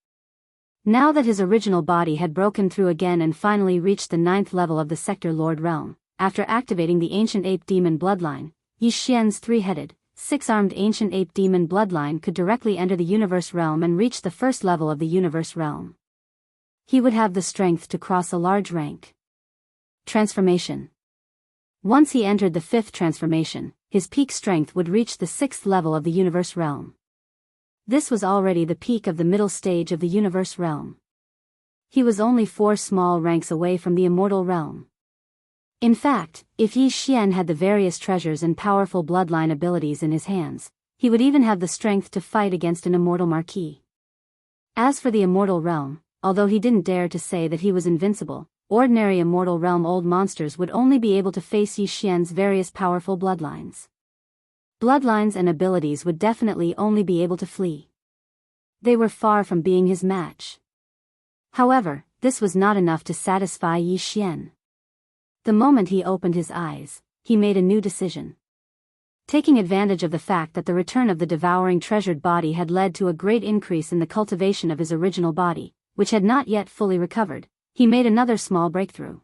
Now that his original body had broken through again and finally reached the 9th level of the sector lord realm, after activating the ancient ape demon bloodline, Yi Xian's 3-headed, 6-armed ancient ape demon bloodline could directly enter the universe realm and reach the first level of the universe realm. He would have the strength to cross a large rank. Transformation. Once he entered the 5th transformation, his peak strength would reach the 6th level of the universe realm. This was already the peak of the middle stage of the universe realm. He was only 4 small ranks away from the immortal realm. In fact, if Yi Xian had the various treasures and powerful bloodline abilities in his hands, he would even have the strength to fight against an immortal marquis. As for the immortal realm, although he didn't dare to say that he was invincible, ordinary immortal realm old monsters would only be able to face Yi Xian's various powerful bloodlines. Bloodlines and abilities would definitely only be able to flee. They were far from being his match. However, this was not enough to satisfy Yi Xian. The moment he opened his eyes, he made a new decision. Taking advantage of the fact that the return of the devouring treasured body had led to a great increase in the cultivation of his original body, which had not yet fully recovered, he made another small breakthrough.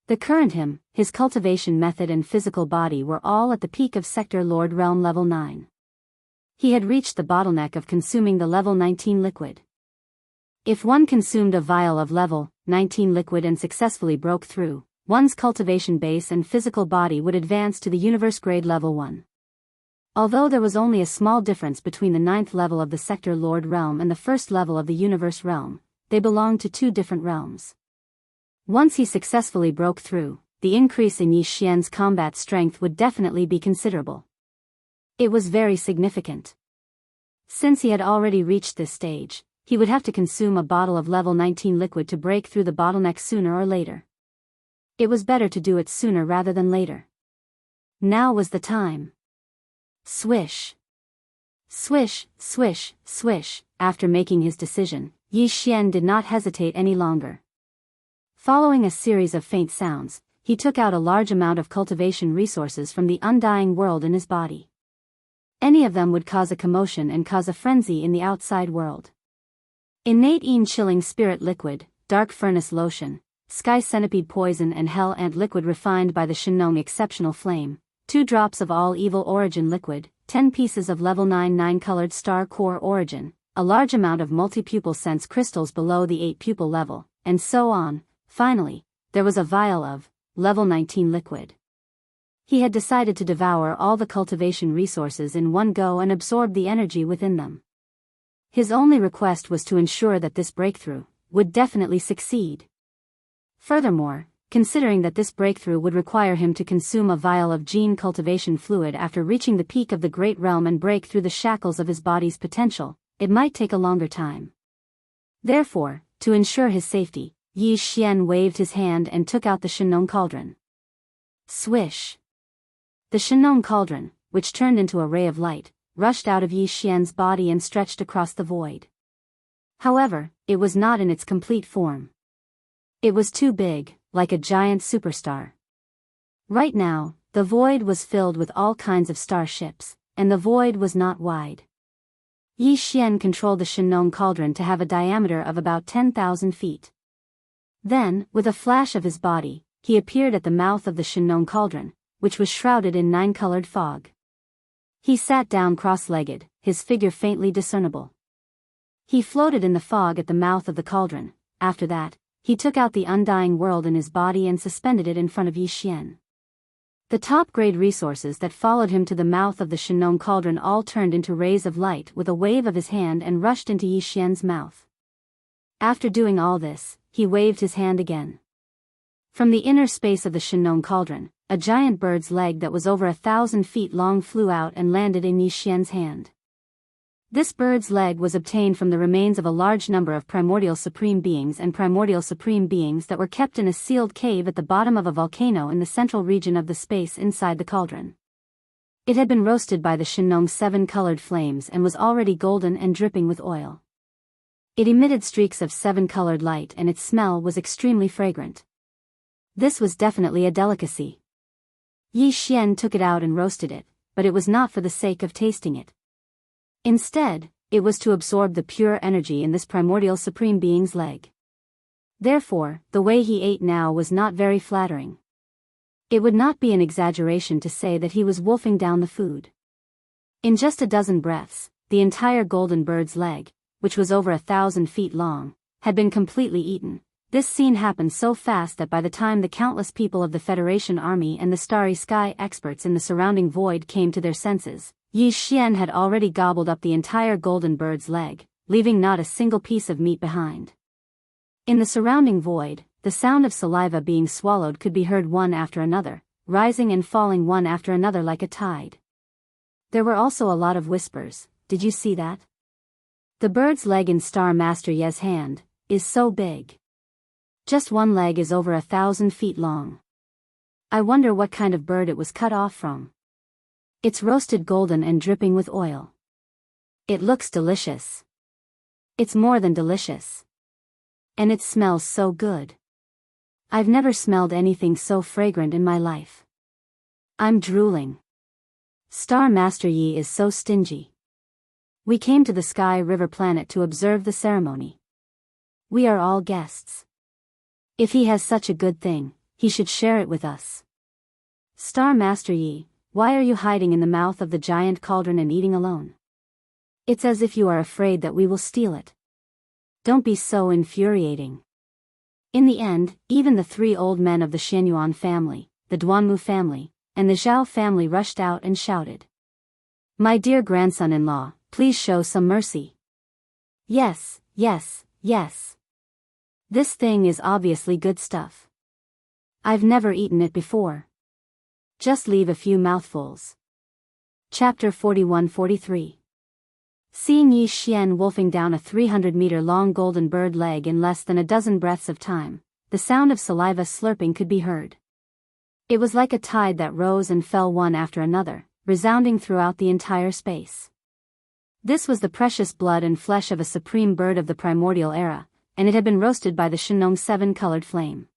The current him, his cultivation method and physical body were all at the peak of sector lord realm level 9. He had reached the bottleneck of consuming the level 19 liquid. If one consumed a vial of level 19 liquid and successfully broke through, one's cultivation base and physical body would advance to the universe grade level 1. Although there was only a small difference between the 9th level of the sector lord realm and the 1st level of the universe realm, they belonged to 2 different realms. Once he successfully broke through, the increase in Yi Xian's combat strength would definitely be considerable. It was very significant. Since he had already reached this stage, he would have to consume a bottle of level 19 liquid to break through the bottleneck sooner or later. It was better to do it sooner rather than later. Now was the time. Swish. Swish, swish, swish. After making his decision, Yi Xian did not hesitate any longer. Following a series of faint sounds, he took out a large amount of cultivation resources from the undying world in his body. Any of them would cause a commotion and cause a frenzy in the outside world. Innate chilling spirit liquid, dark furnace lotion, sky centipede poison and hell ant liquid refined by the Shenong exceptional flame, 2 drops of all evil origin liquid, 10 pieces of level 9 9-colored star core origin, a large amount of multi-pupil sense crystals below the 8 pupil level, and so on. Finally, there was a vial of level 19 liquid. He had decided to devour all the cultivation resources in one go and absorb the energy within them. His only request was to ensure that this breakthrough would definitely succeed. Furthermore, considering that this breakthrough would require him to consume a vial of gene cultivation fluid after reaching the peak of the great realm and break through the shackles of his body's potential, it might take a longer time. Therefore, to ensure his safety, Yi Xian waved his hand and took out the Shenong cauldron. Swish! The Shenong cauldron, which turned into a ray of light, rushed out of Yi Xian's body and stretched across the void. However, it was not in its complete form. It was too big, like a giant superstar. Right now, the void was filled with all kinds of starships, and the void was not wide. Yi Xian controlled the Shenong cauldron to have a diameter of about 10,000 feet. Then, with a flash of his body, he appeared at the mouth of the Shenong cauldron, which was shrouded in 9-colored fog. He sat down cross-legged, his figure faintly discernible. He floated in the fog at the mouth of the cauldron. After that, he took out the undying world in his body and suspended it in front of Yi Xian. The top-grade resources that followed him to the mouth of the Shenong cauldron all turned into rays of light with a wave of his hand and rushed into Yi Xian's mouth. After doing all this, he waved his hand again. From the inner space of the Shenong cauldron, a giant bird's leg that was over 1,000 feet long flew out and landed in Yi Xian's hand. This bird's leg was obtained from the remains of a large number of primordial supreme beings that were kept in a sealed cave at the bottom of a volcano in the central region of the space inside the cauldron. It had been roasted by the Shenong's 7-colored flames and was already golden and dripping with oil. It emitted streaks of 7-colored light and its smell was extremely fragrant. This was definitely a delicacy. Yi Xian took it out and roasted it, but it was not for the sake of tasting it. Instead, it was to absorb the pure energy in this primordial supreme being's leg. Therefore, the way he ate now was not very flattering. It would not be an exaggeration to say that he was wolfing down the food. In just a dozen breaths, the entire golden bird's leg, which was over 1,000 feet long, had been completely eaten. This scene happened so fast that by the time the countless people of the Federation army and the starry sky experts in the surrounding void came to their senses, Yi Xian had already gobbled up the entire golden bird's leg, leaving not a single piece of meat behind. In the surrounding void, the sound of saliva being swallowed could be heard one after another, rising and falling one after another like a tide. There were also a lot of whispers. Did you see that? The bird's leg in Star Master Ye's hand is so big. Just one leg is over 1,000 feet long. I wonder what kind of bird it was cut off from. It's roasted golden and dripping with oil. It looks delicious. It's more than delicious. And it smells so good. I've never smelled anything so fragrant in my life. I'm drooling. Star Master Yi is so stingy. We came to the Sky River planet to observe the ceremony. We are all guests. If he has such a good thing, he should share it with us. Star Master Yi, why are you hiding in the mouth of the giant cauldron and eating alone? It's as if you are afraid that we will steal it. Don't be so infuriating. In the end, even the 3 old men of the Xianyuan family, the Duanmu family, and the Zhao family rushed out and shouted. My dear grandson-in-law, please show some mercy. Yes, yes, yes. This thing is obviously good stuff. I've never eaten it before. Just leave a few mouthfuls. Chapter 41-43. Seeing Yi Xian wolfing down a 300-meter-long golden bird leg in less than a dozen breaths of time, the sound of saliva slurping could be heard. It was like a tide that rose and fell one after another, resounding throughout the entire space. This was the precious blood and flesh of a supreme bird of the primordial era, and it had been roasted by the Shenong 7-colored flame.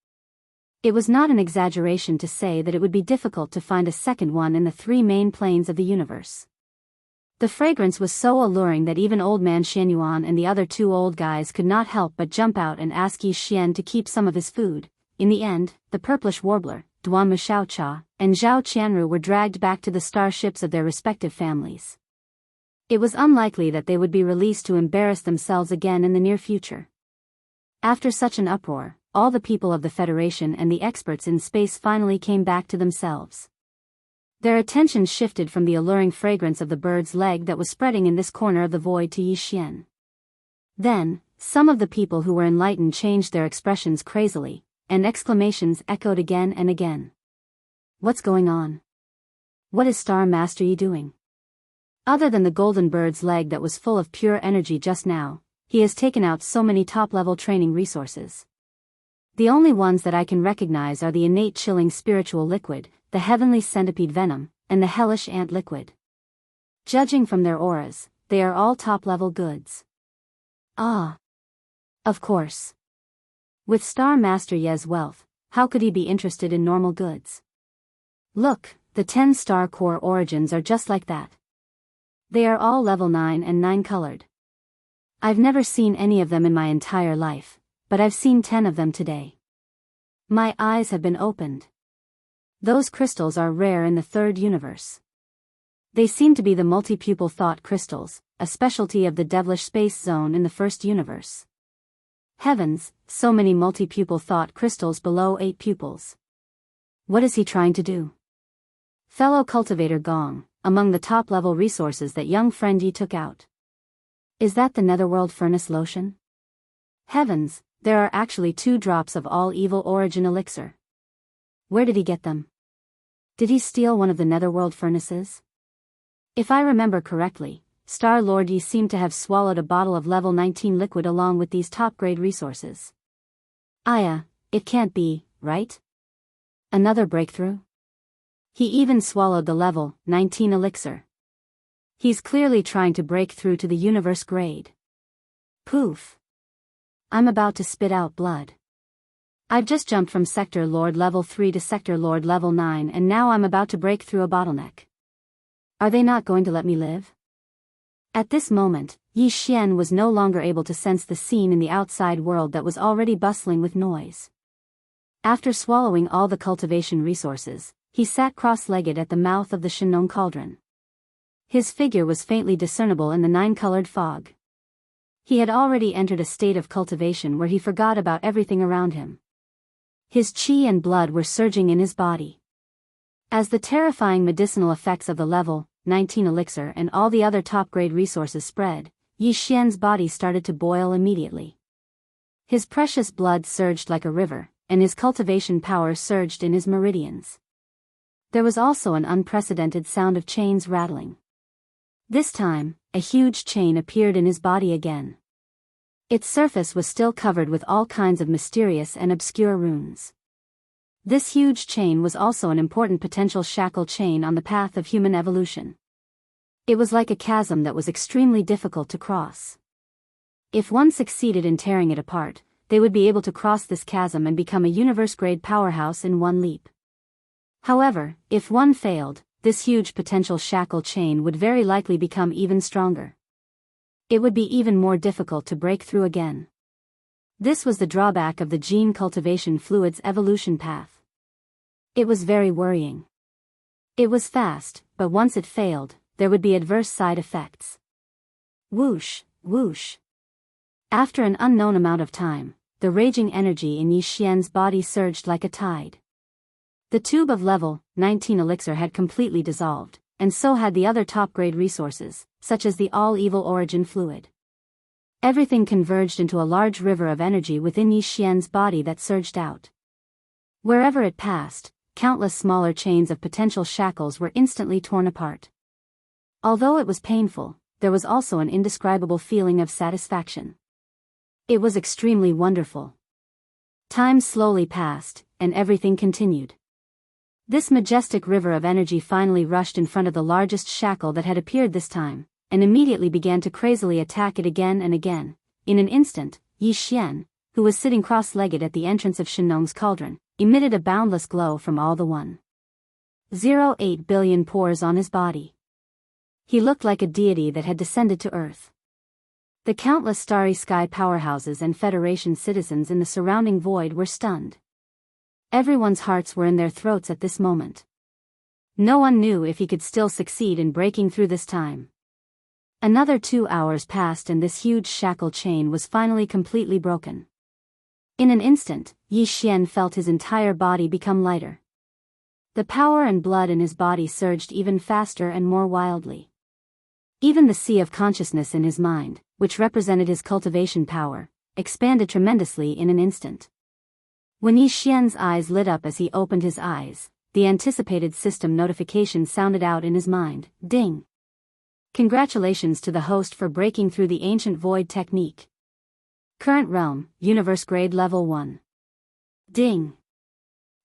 It was not an exaggeration to say that it would be difficult to find a second one in the 3 main planes of the universe. The fragrance was so alluring that even Old Man Xianyuan and the other 2 old guys could not help but jump out and ask Yi Xian to keep some of his food. In the end, the purplish warbler, Duanmu Xiaocha, and Zhao Qianru were dragged back to the starships of their respective families. It was unlikely that they would be released to embarrass themselves again in the near future. After such an uproar, all the people of the Federation and the experts in space finally came back to themselves. Their attention shifted from the alluring fragrance of the bird's leg that was spreading in this corner of the void to Yi Xian. Then, some of the people who were enlightened changed their expressions crazily, and exclamations echoed again and again. What's going on? What is Star Master Yi doing? Other than the golden bird's leg that was full of pure energy just now, he has taken out so many top-level training resources. The only ones that I can recognize are the innate chilling spiritual liquid, the heavenly centipede venom, and the hellish ant liquid. Judging from their auras, they are all top-level goods. Ah. Of course. With Star Master Ye's wealth, how could he be interested in normal goods? Look, the 10-star core origins are just like that. They are all level 9 and 9-colored. I've never seen any of them in my entire life, but I've seen 10 of them today. My eyes have been opened. Those crystals are rare in the 3rd universe. They seemed to be the multi-pupil thought crystals, a specialty of the devilish space zone in the first universe. Heavens, so many multi-pupil thought crystals below 8 pupils. What is he trying to do? Fellow cultivator Gong, among the top-level resources that young friend Yi took out. Is that the netherworld furnace lotion? Heavens, there are actually 2 drops of all evil origin elixir. Where did he get them? Did he steal one of the netherworld furnaces? If I remember correctly, Star Lord Yi seemed to have swallowed a bottle of level 19 liquid along with these top-grade resources. It can't be, right? Another breakthrough? He even swallowed the level 19 elixir. He's clearly trying to break through to the universe grade. Poof. I'm about to spit out blood. I've just jumped from Sector Lord level 3 to Sector Lord level 9 and now I'm about to break through a bottleneck. Are they not going to let me live? At this moment, Yi Xian was no longer able to sense the scene in the outside world that was already bustling with noise. After swallowing all the cultivation resources, he sat cross-legged at the mouth of the Shenong cauldron. His figure was faintly discernible in the 9-colored fog. He had already entered a state of cultivation where he forgot about everything around him. His qi and blood were surging in his body. As the terrifying medicinal effects of the level 19 elixir and all the other top-grade resources spread, Yi Xian's body started to boil immediately. His precious blood surged like a river, and his cultivation power surged in his meridians. There was also an unprecedented sound of chains rattling. This time, a huge chain appeared in his body again. Its surface was still covered with all kinds of mysterious and obscure runes. This huge chain was also an important potential shackle chain on the path of human evolution. It was like a chasm that was extremely difficult to cross. If one succeeded in tearing it apart, they would be able to cross this chasm and become a universe-grade powerhouse in one leap. However, if one failed, this huge potential shackle chain would very likely become even stronger. It would be even more difficult to break through again. This was the drawback of the gene cultivation fluid's evolution path. It was very worrying. It was fast, but once it failed, there would be adverse side effects. Whoosh, whoosh. After an unknown amount of time, the raging energy in Yi Xian's body surged like a tide. The tube of level 19 elixir had completely dissolved, and so had the other top-grade resources, such as the all-evil origin fluid. Everything converged into a large river of energy within Yi Xian's body that surged out. Wherever it passed, countless smaller chains of potential shackles were instantly torn apart. Although it was painful, there was also an indescribable feeling of satisfaction. It was extremely wonderful. Time slowly passed, and everything continued. This majestic river of energy finally rushed in front of the largest shackle that had appeared this time, and immediately began to crazily attack it again and again. In an instant, Yi Xian, who was sitting cross-legged at the entrance of Shenong's cauldron, emitted a boundless glow from all the 1.08 billion pores on his body. He looked like a deity that had descended to earth. The countless starry sky powerhouses and Federation citizens in the surrounding void were stunned. Everyone's hearts were in their throats at this moment. No one knew if he could still succeed in breaking through this time. Another 2 hours passed and this huge shackle chain was finally completely broken. In an instant, Yi Xian felt his entire body become lighter. The power and blood in his body surged even faster and more wildly. Even the sea of consciousness in his mind, which represented his cultivation power, expanded tremendously in an instant. When Yi Xian's eyes lit up as he opened his eyes, the anticipated system notification sounded out in his mind, ding! Congratulations to the host for breaking through the ancient void technique. Current realm, universe grade level 1. Ding!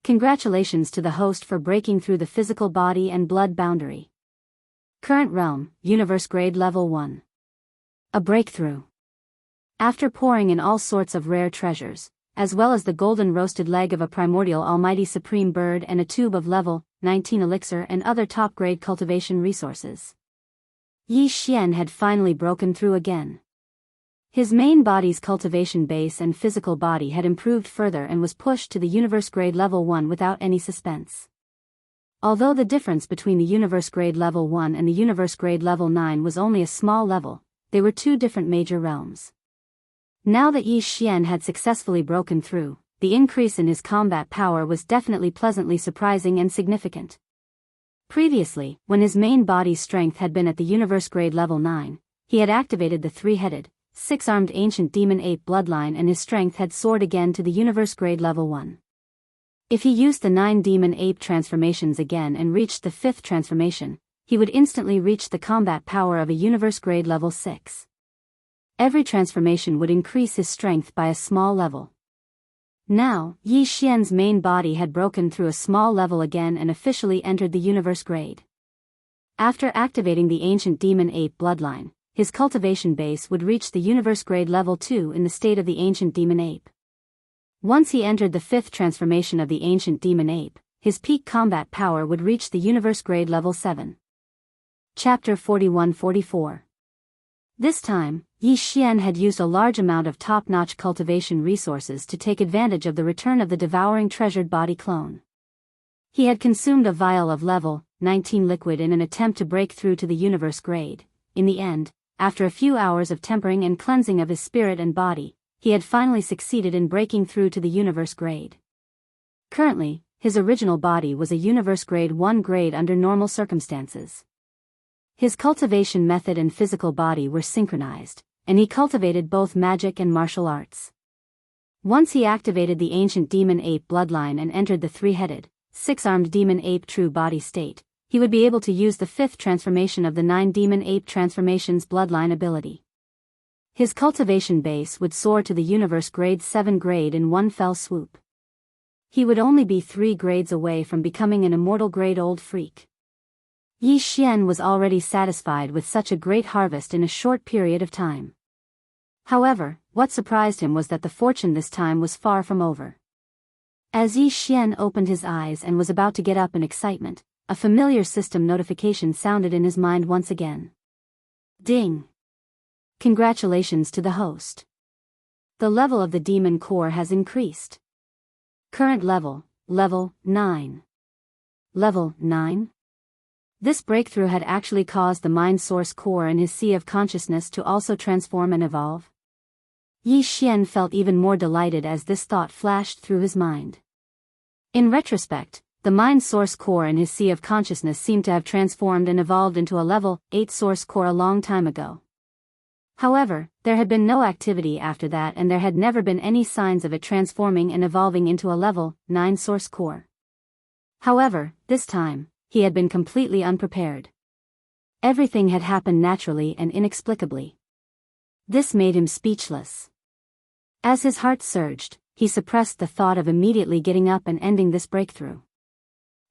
Congratulations to the host for breaking through the physical body and blood boundary. Current realm, universe grade level 1. A breakthrough. After pouring in all sorts of rare treasures, as well as the golden roasted leg of a primordial almighty supreme bird and a tube of level 19 elixir and other top-grade cultivation resources, Yi Xian had finally broken through again. His main body's cultivation base and physical body had improved further and was pushed to the universe grade level 1 without any suspense. Although the difference between the Universe Grade Level 1 and the Universe Grade Level 9 was only a small level, they were two different major realms. Now that Yi Xian had successfully broken through, the increase in his combat power was definitely pleasantly surprising and significant. Previously, when his main body strength had been at the Universe Grade Level 9, he had activated the three-headed, six-armed ancient demon ape bloodline and his strength had soared again to the Universe Grade Level 1. If he used the 9 demon ape transformations again and reached the 5th transformation, he would instantly reach the combat power of a Universe Grade Level 6. Every transformation would increase his strength by a small level. Now, Yi Xian's main body had broken through a small level again and officially entered the Universe Grade. After activating the ancient demon ape bloodline, his cultivation base would reach the Universe Grade Level 2 in the state of the ancient demon ape. Once he entered the 5th transformation of the ancient demon ape, his peak combat power would reach the Universe Grade Level 7. Chapter 41-44. This time, Yi Xian had used a large amount of top-notch cultivation resources to take advantage of the return of the devouring treasured body clone. He had consumed a vial of level 19 liquid in an attempt to break through to the Universe Grade. In the end, after a few hours of tempering and cleansing of his spirit and body, he had finally succeeded in breaking through to the Universe Grade. Currently, his original body was a Universe Grade 1 grade under normal circumstances. His cultivation method and physical body were synchronized, and he cultivated both magic and martial arts. Once he activated the ancient demon ape bloodline and entered the three-headed, six-armed demon ape true body state, he would be able to use the 5th transformation of the 9 demon ape transformations bloodline ability. His cultivation base would soar to the Universe Grade 7 grade in one fell swoop. He would only be 3 grades away from becoming an immortal grade old freak. Yi Xian was already satisfied with such a great harvest in a short period of time. However, what surprised him was that the fortune this time was far from over. As Yi Xian opened his eyes and was about to get up in excitement, a familiar system notification sounded in his mind once again. Ding! Congratulations to the host. The level of the demon core has increased. Current level, level 9. Level 9? This breakthrough had actually caused the mind source core in his sea of consciousness to also transform and evolve. Yi Xian felt even more delighted as this thought flashed through his mind. In retrospect, the mind source core in his sea of consciousness seemed to have transformed and evolved into a level 8 source core a long time ago. However, there had been no activity after that and there had never been any signs of it transforming and evolving into a level 9 source core. However, this time, he had been completely unprepared. Everything had happened naturally and inexplicably. This made him speechless. As his heart surged, he suppressed the thought of immediately getting up and ending this breakthrough.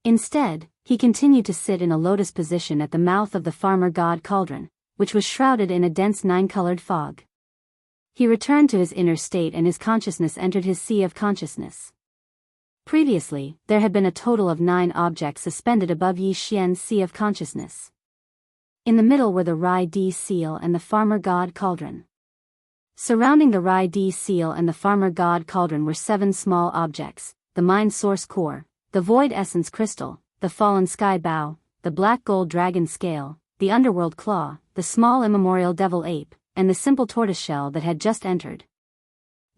Instead, he continued to sit in a lotus position at the mouth of the farmer god cauldron, which was shrouded in a dense 9-colored fog. He returned to his inner state and his consciousness entered his sea of consciousness. Previously, there had been a total of 9 objects suspended above Yi Xian's sea of consciousness. In the middle were the Rai Di seal and the farmer god cauldron. Surrounding the Rai Di seal and the farmer god cauldron were 7 small objects: the mind source core, the void essence crystal, the fallen sky bow, the black gold dragon scale, the underworld claw, the small immemorial devil ape, and the simple tortoiseshell that had just entered.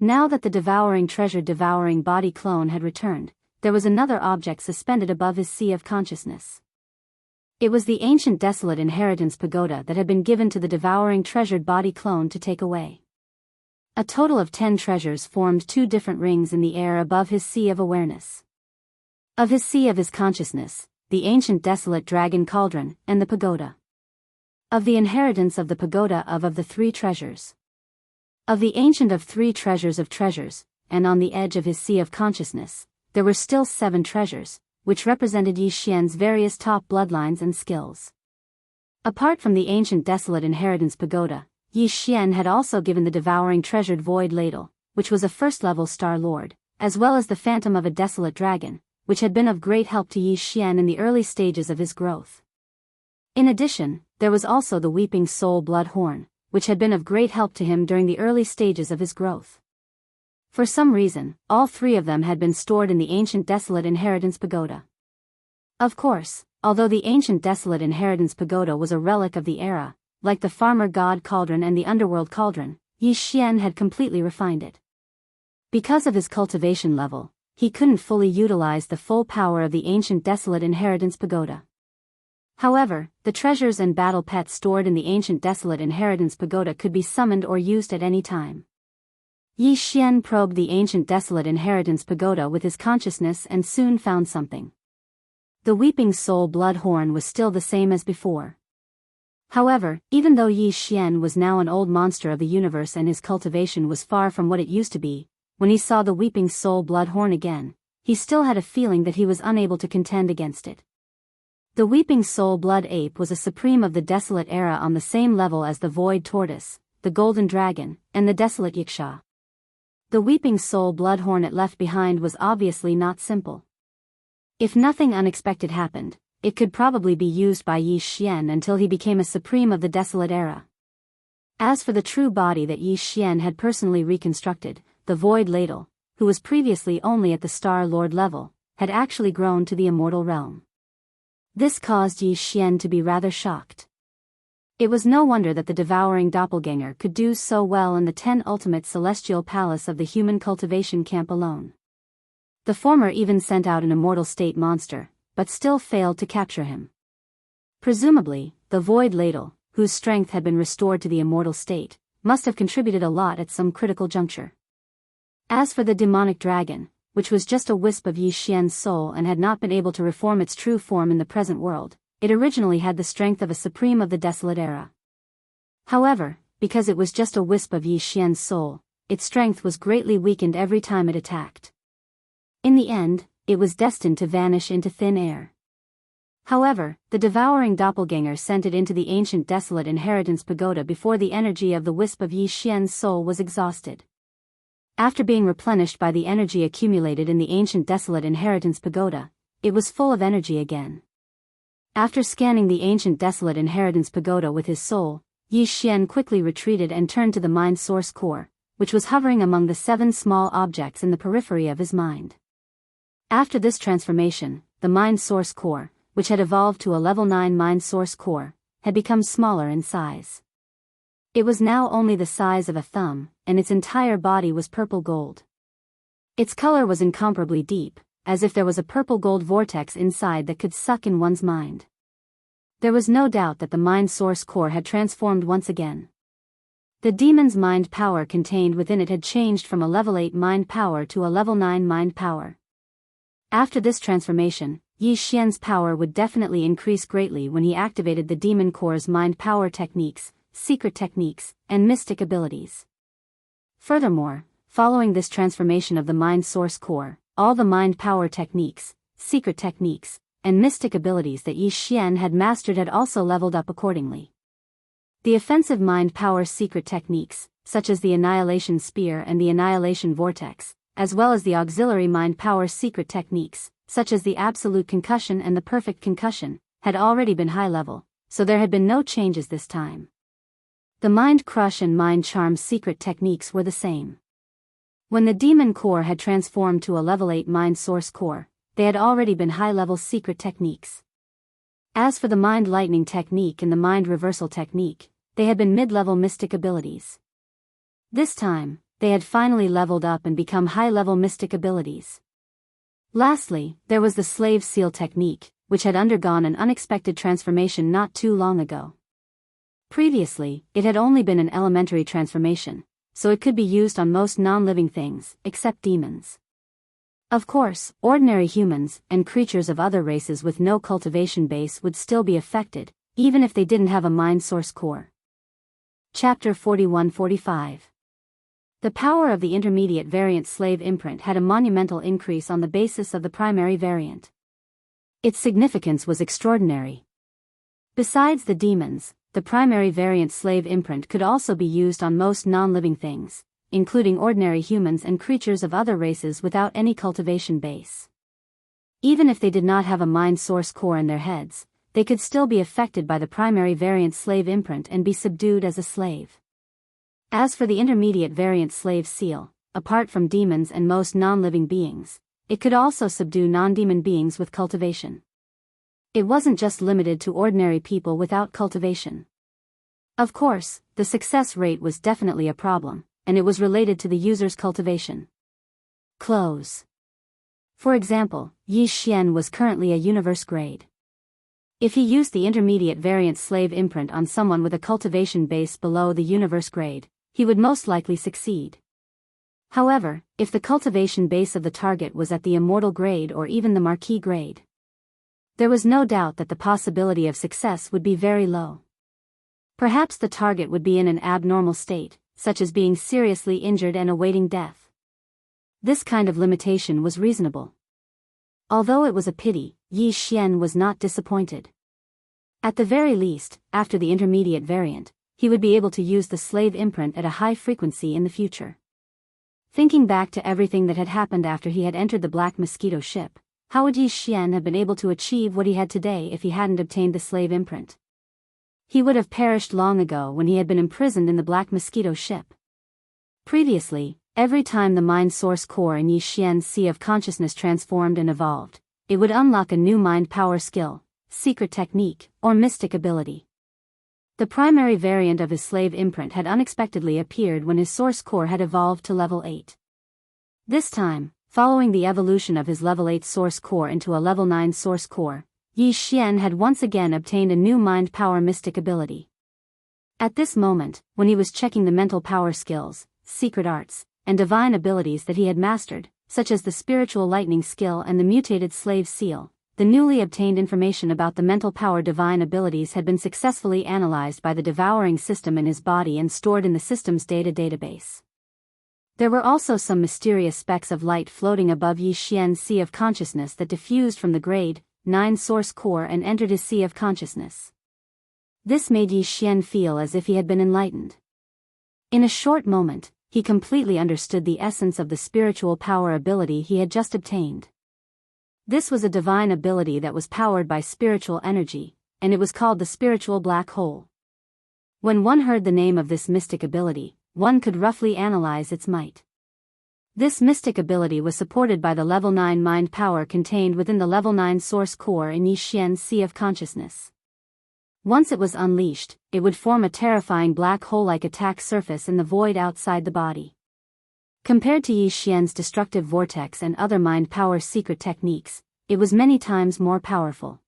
Now that the devouring treasure devouring body clone had returned, there was another object suspended above his sea of consciousness. It was the ancient desolate inheritance pagoda that had been given to the devouring treasured body clone to take away. A total of 10 treasures formed 2 different rings in the air above his sea of awareness. Of his sea of his consciousness, the ancient desolate dragon cauldron, and the pagoda. Of the inheritance of the pagoda of the 3 treasures. Of the ancient of 3 treasures of treasures, and on the edge of his sea of consciousness, there were still 7 treasures, which represented Yi Xian's various top bloodlines and skills. Apart from the ancient desolate inheritance pagoda, Yi Xian had also given the devouring treasured void ladle, which was a first-level star lord, as well as the phantom of a desolate dragon, which had been of great help to Yi Xian in the early stages of his growth. In addition, there was also the weeping soul blood horn, which had been of great help to him during the early stages of his growth. For some reason, all 3 of them had been stored in the ancient desolate inheritance pagoda. Of course, although the ancient desolate inheritance pagoda was a relic of the era, like the farmer god cauldron and the underworld cauldron, Yi Xian had completely refined it. Because of his cultivation level, he couldn't fully utilize the full power of the ancient desolate inheritance pagoda. However, the treasures and battle pets stored in the ancient desolate inheritance pagoda could be summoned or used at any time. Yi Xian probed the ancient desolate inheritance pagoda with his consciousness and soon found something. The weeping soul blood horn was still the same as before. However, even though Yi Xian was now an old monster of the universe and his cultivation was far from what it used to be, when he saw the weeping soul blood horn again, he still had a feeling that he was unable to contend against it. The weeping soul blood ape was a supreme of the desolate era on the same level as the void tortoise, the golden dragon, and the desolate yiksha. The weeping soul blood horn it left behind was obviously not simple. If nothing unexpected happened, it could probably be used by Yi Xian until he became a supreme of the desolate era. As for the true body that Yi Xian had personally reconstructed, the void ladle, who was previously only at the Star Lord level, had actually grown to the immortal realm. This caused Yi Xian to be rather shocked. It was no wonder that the devouring doppelganger could do so well in the 10 ultimate celestial palace of the human cultivation camp alone. The former even sent out an immortal state monster, but still failed to capture him. Presumably, the void ladle, whose strength had been restored to the immortal state, must have contributed a lot at some critical juncture. As for the demonic dragon, which was just a wisp of Yi Xian's soul and had not been able to reform its true form in the present world, it originally had the strength of a supreme of the desolate era. However, because it was just a wisp of Yi Xian's soul, its strength was greatly weakened every time it attacked. In the end, it was destined to vanish into thin air. However, the devouring doppelganger sent it into the ancient desolate inheritance pagoda before the energy of the wisp of Yi Xian's soul was exhausted. After being replenished by the energy accumulated in the ancient desolate inheritance pagoda, it was full of energy again. After scanning the ancient desolate inheritance pagoda with his soul, Yi Xian quickly retreated and turned to the mind source core, which was hovering among the 7 small objects in the periphery of his mind. After this transformation, the mind source core, which had evolved to a level 9 mind source core, had become smaller in size. It was now only the size of a thumb, and its entire body was purple gold. Its color was incomparably deep, as if there was a purple gold vortex inside that could suck in one's mind. There was no doubt that the mind source core had transformed once again. The demon's mind power contained within it had changed from a level 8 mind power to a level 9 mind power. After this transformation, Yi Xian's power would definitely increase greatly when he activated the demon core's mind power techniques, secret techniques, and mystic abilities. Furthermore, following this transformation of the mind source core, all the mind power techniques, secret techniques, and mystic abilities that Yi Xian had mastered had also leveled up accordingly. The offensive mind power secret techniques, such as the Annihilation Spear and the Annihilation Vortex, as well as the auxiliary mind power secret techniques, such as the Absolute Concussion and the Perfect Concussion, had already been high level, so there had been no changes this time. The Mind Crush and Mind Charm secret techniques were the same. When the demon core had transformed to a level 8 mind source core, they had already been high-level secret techniques. As for the Mind Lightning technique and the Mind Reversal technique, they had been mid-level mystic abilities. This time, they had finally leveled up and become high-level mystic abilities. Lastly, there was the Slave Seal technique, which had undergone an unexpected transformation not too long ago. Previously, it had only been an elementary transformation, so it could be used on most non-living things, except demons. Of course, ordinary humans and creatures of other races with no cultivation base would still be affected, even if they didn't have a mind source core. Chapter 41-45. The power of the intermediate variant slave imprint had a monumental increase on the basis of the primary variant. Its significance was extraordinary. Besides the demons, the primary variant slave imprint could also be used on most non-living things, including ordinary humans and creatures of other races without any cultivation base. Even if they did not have a mind source core in their heads, they could still be affected by the primary variant slave imprint and be subdued as a slave. As for the intermediate variant slave seal, apart from demons and most non-living beings, it could also subdue non-demon beings with cultivation. It wasn't just limited to ordinary people without cultivation. Of course, the success rate was definitely a problem, and it was related to the user's cultivation. Close. For example, Yi Xian was currently a universe grade. If he used the intermediate variant slave imprint on someone with a cultivation base below the universe grade, he would most likely succeed. However, if the cultivation base of the target was at the immortal grade or even the marquis grade, there was no doubt that the possibility of success would be very low. Perhaps the target would be in an abnormal state, such as being seriously injured and awaiting death. This kind of limitation was reasonable. Although it was a pity, Yi Xian was not disappointed. At the very least, after the intermediate variant, he would be able to use the slave imprint at a high frequency in the future. Thinking back to everything that had happened after he had entered the Black Mosquito ship, how would Yi Xian have been able to achieve what he had today if he hadn't obtained the slave imprint? He would have perished long ago when he had been imprisoned in the Black Mosquito ship. Previously, every time the mind source core in Yi Xian's sea of consciousness transformed and evolved, it would unlock a new mind power skill, secret technique, or mystic ability. The primary variant of his slave imprint had unexpectedly appeared when his source core had evolved to level 8. This time, following the evolution of his level 8 source core into a level 9 source core, Yi Xian had once again obtained a new mind power mystic ability. At this moment, when he was checking the mental power skills, secret arts, and divine abilities that he had mastered, such as the spiritual lightning skill and the mutated slave seal, the newly obtained information about the mental power divine abilities had been successfully analyzed by the devouring system in his body and stored in the system's data database. There were also some mysterious specks of light floating above Yi Xian's sea of consciousness that diffused from the grade 9 source core and entered his sea of consciousness. This made Yi Xian feel as if he had been enlightened. In a short moment, he completely understood the essence of the spiritual power ability he had just obtained. This was a divine ability that was powered by spiritual energy, and it was called the spiritual black hole. When one heard the name of this mystic ability, one could roughly analyze its might. This mystic ability was supported by the level 9 mind power contained within the level 9 source core in Yi Xian's sea of consciousness. Once it was unleashed, it would form a terrifying black hole-like attack surface in the void outside the body. Compared to Yi Xian's destructive vortex and other mind power secret techniques, it was many times more powerful.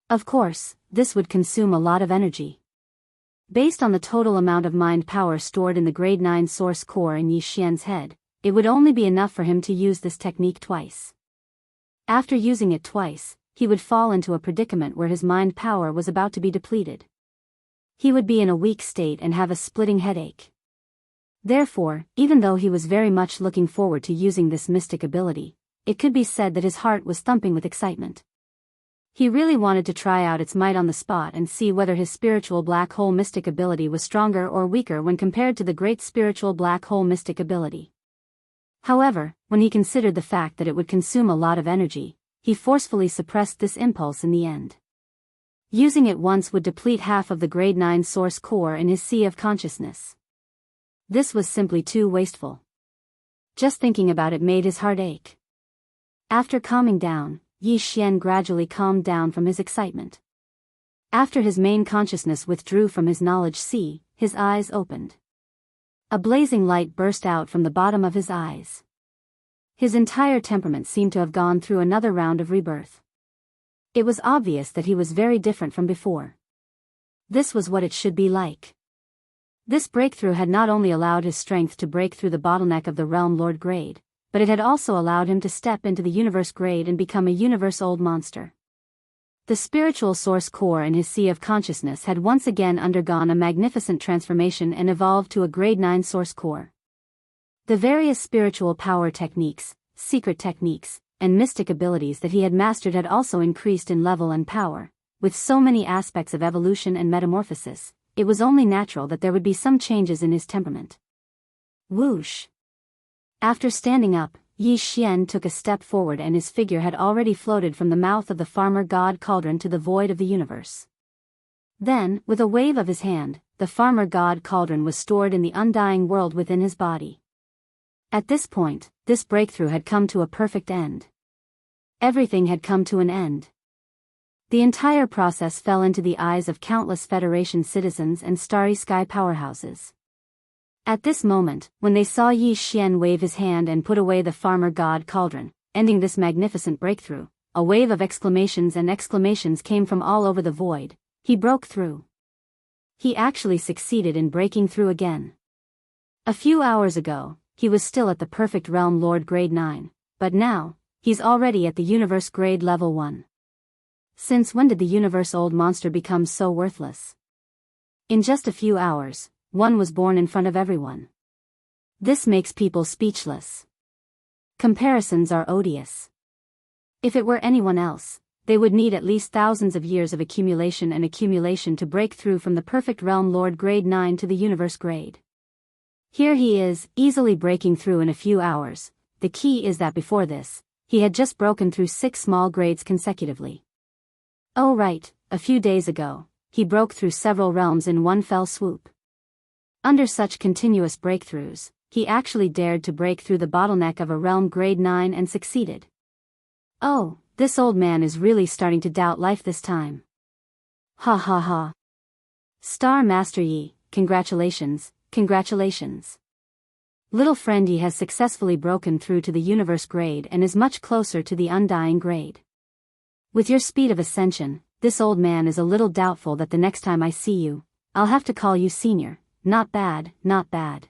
Of course, this would consume a lot of energy. Based on the total amount of mind power stored in the grade 9 source core in Yi Xian's head, it would only be enough for him to use this technique twice. After using it twice, he would fall into a predicament where his mind power was about to be depleted. He would be in a weak state and have a splitting headache. Therefore, even though he was very much looking forward to using this mystic ability, it could be said that his heart was thumping with excitement. He really wanted to try out its might on the spot and see whether his spiritual black hole mystic ability was stronger or weaker when compared to the great spiritual black hole mystic ability. However, when he considered the fact that it would consume a lot of energy, he forcefully suppressed this impulse in the end. Using it once would deplete half of the grade 9 source core in his sea of consciousness. This was simply too wasteful. Just thinking about it made his heart ache. After calming down, Yi Xian gradually calmed down from his excitement. After his main consciousness withdrew from his knowledge sea, his eyes opened. A blazing light burst out from the bottom of his eyes. His entire temperament seemed to have gone through another round of rebirth. It was obvious that he was very different from before. This was what it should be like. This breakthrough had not only allowed his strength to break through the bottleneck of the Realm Lord grade, but it had also allowed him to step into the universe grade and become a universe-old monster. The spiritual source core in his sea of consciousness had once again undergone a magnificent transformation and evolved to a grade 9 source core. The various spiritual power techniques, secret techniques, and mystic abilities that he had mastered had also increased in level and power. With so many aspects of evolution and metamorphosis, it was only natural that there would be some changes in his temperament. Whoosh! After standing up, Yi Xian took a step forward and his figure had already floated from the mouth of the farmer god cauldron to the void of the universe. Then, with a wave of his hand, the farmer god cauldron was stored in the undying world within his body. At this point, this breakthrough had come to a perfect end. Everything had come to an end. The entire process fell into the eyes of countless Federation citizens and Starry Sky powerhouses. At this moment, when they saw Yi Xian wave his hand and put away the farmer god cauldron, ending this magnificent breakthrough, a wave of exclamations and exclamations came from all over the void. He broke through. He actually succeeded in breaking through again. A few hours ago, he was still at the Perfect Realm Lord Grade 9, but now, he's already at the Universe Grade Level 1. Since when did the Universe-Old Monster become so worthless? In just a few hours, one was born in front of everyone. This makes people speechless. Comparisons are odious. If it were anyone else, they would need at least thousands of years of accumulation and accumulation to break through from the Perfect Realm Lord Grade 9 to the Universe Grade. Here he is, easily breaking through in a few hours. The key is that before this, he had just broken through 6 small grades consecutively. Oh right, a few days ago, he broke through several realms in one fell swoop. Under such continuous breakthroughs, he actually dared to break through the bottleneck of a realm grade 9 and succeeded. Oh, this old man is really starting to doubt life this time. Ha ha ha. Star Master Yi, congratulations, congratulations. Little friend Yi has successfully broken through to the Universe Grade and is much closer to the Undying Grade. With your speed of ascension, this old man is a little doubtful that the next time I see you, I'll have to call you senior. Not bad, not bad.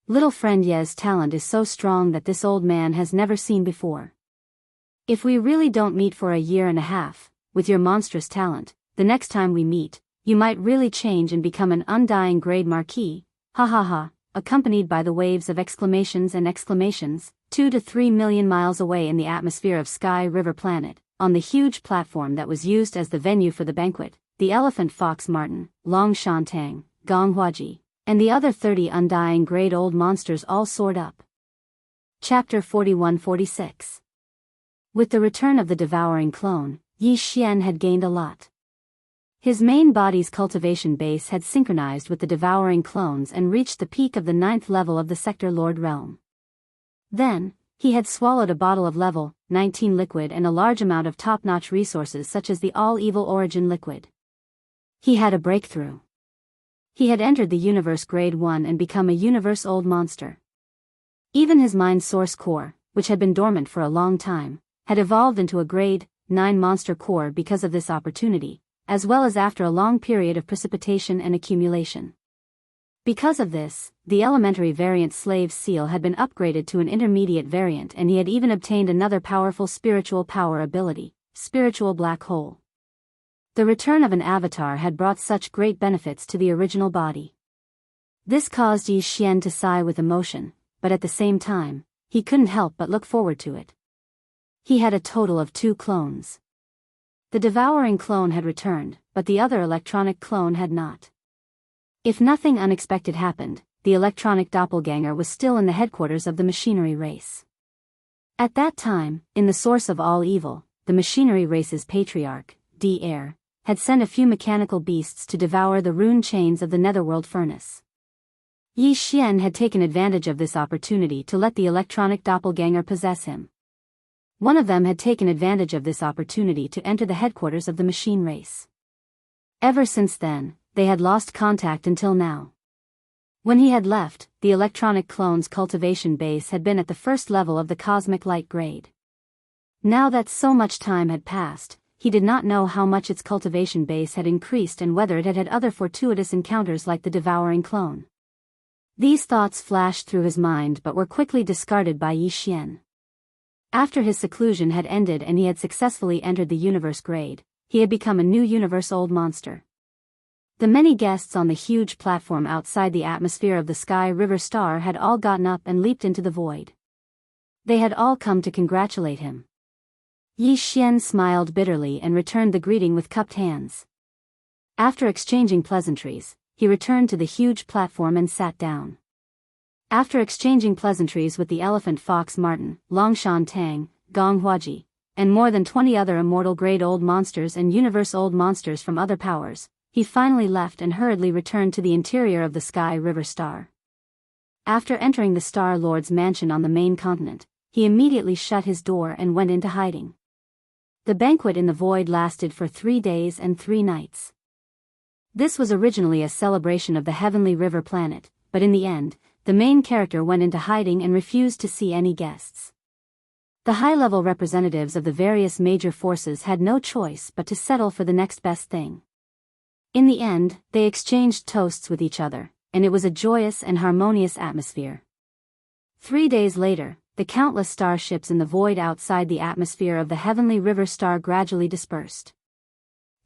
Little friend Ye's talent is so strong that this old man has never seen before. If we really don't meet for a year and a half, with your monstrous talent, the next time we meet, you might really change and become an Undying Grade Marquis, ha ha ha, accompanied by the waves of exclamations and exclamations, 2 to 3 million miles away in the atmosphere of Sky River Planet. On the huge platform that was used as the venue for the banquet, the elephant fox Martin, Long Shantang, Gong Huaji, and the other 30 Undying Grade Old Monsters all soared up. Chapter 41-46. With the return of the devouring clone, Yi Xian had gained a lot. His main body's cultivation base had synchronized with the devouring clones and reached the peak of the 9th level of the Sector Lord Realm. Then, he had swallowed a bottle of level 19 liquid and a large amount of top-notch resources such as the all-evil origin liquid. He had a breakthrough. He had entered the Universe Grade 1 and become a Universe-Old Monster. Even his mind source core, which had been dormant for a long time, had evolved into a Grade 9 monster core because of this opportunity, as well as after a long period of precipitation and accumulation. Because of this, the elementary variant Slave's Seal had been upgraded to an intermediate variant and he had even obtained another powerful spiritual power ability, Spiritual Black Hole. The return of an avatar had brought such great benefits to the original body. This caused Yi Xian to sigh with emotion, but at the same time, he couldn't help but look forward to it. He had a total of 2 clones. The devouring clone had returned, but the other electronic clone had not. If nothing unexpected happened, the electronic doppelganger was still in the headquarters of the machinery race. At that time, in the source of all evil, the machinery race's patriarch, D-Air, had sent a few mechanical beasts to devour the rune chains of the netherworld furnace. Yi Xian had taken advantage of this opportunity to let the electronic doppelganger possess him. One of them had taken advantage of this opportunity to enter the headquarters of the machine race. Ever since then, they had lost contact until now. When he had left, the electronic clone's cultivation base had been at the first level of the cosmic light grade. Now that so much time had passed, he did not know how much its cultivation base had increased and whether it had had other fortuitous encounters like the devouring clone. These thoughts flashed through his mind but were quickly discarded by Yi Xian. After his seclusion had ended and he had successfully entered the Universe Grade, he had become a new Universe-Old Monster. The many guests on the huge platform outside the atmosphere of the Sky River Star had all gotten up and leaped into the void. They had all come to congratulate him. Yi Xian smiled bitterly and returned the greeting with cupped hands. After exchanging pleasantries, he returned to the huge platform and sat down. After exchanging pleasantries with the elephant fox Martin, Longshan Tang, Gong Huaji, and more than 20 other immortal grade old monsters and universe-old monsters from other powers, he finally left and hurriedly returned to the interior of the Sky River Star. After entering the Star Lord's mansion on the main continent, he immediately shut his door and went into hiding. The banquet in the void lasted for 3 days and 3 nights. This was originally a celebration of the Heavenly River planet, but in the end, the main character went into hiding and refused to see any guests. The high-level representatives of the various major forces had no choice but to settle for the next best thing. In the end, they exchanged toasts with each other, and it was a joyous and harmonious atmosphere. 3 days later, the countless starships in the void outside the atmosphere of the Heavenly River Star gradually dispersed.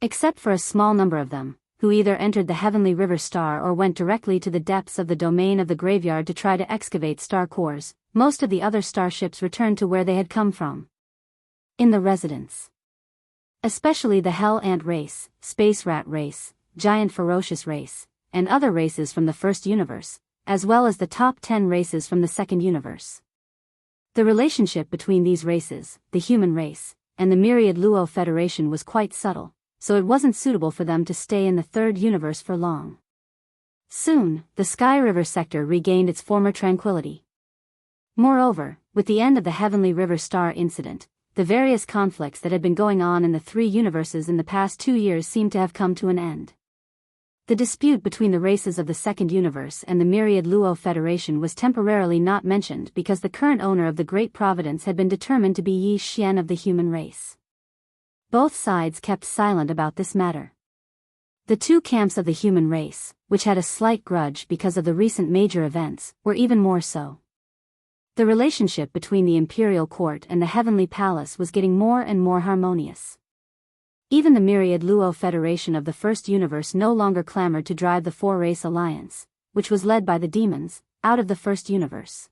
Except for a small number of them, who either entered the Heavenly River Star or went directly to the depths of the domain of the graveyard to try to excavate star cores, most of the other starships returned to where they had come from. In the residence. Especially the Hell Ant race, Space Rat race, Giant Ferocious race, and other races from the first universe, as well as the top 10 races from the second universe. The relationship between these races, the human race, and the myriad Luo Federation was quite subtle, so it wasn't suitable for them to stay in the third universe for long. Soon, the Sky River sector regained its former tranquility. Moreover, with the end of the Heavenly River Star incident, the various conflicts that had been going on in the 3 universes in the past 2 years seemed to have come to an end. The dispute between the races of the second universe and the myriad Luo Federation was temporarily not mentioned because the current owner of the Great Providence had been determined to be Yi Xian of the human race. Both sides kept silent about this matter. The 2 camps of the human race, which had a slight grudge because of the recent major events, were even more so. The relationship between the Imperial Court and the Heavenly Palace was getting more and more harmonious. Even the myriad Luo Federation of the first universe no longer clamored to drive the 4-race alliance, which was led by the demons, out of the first universe.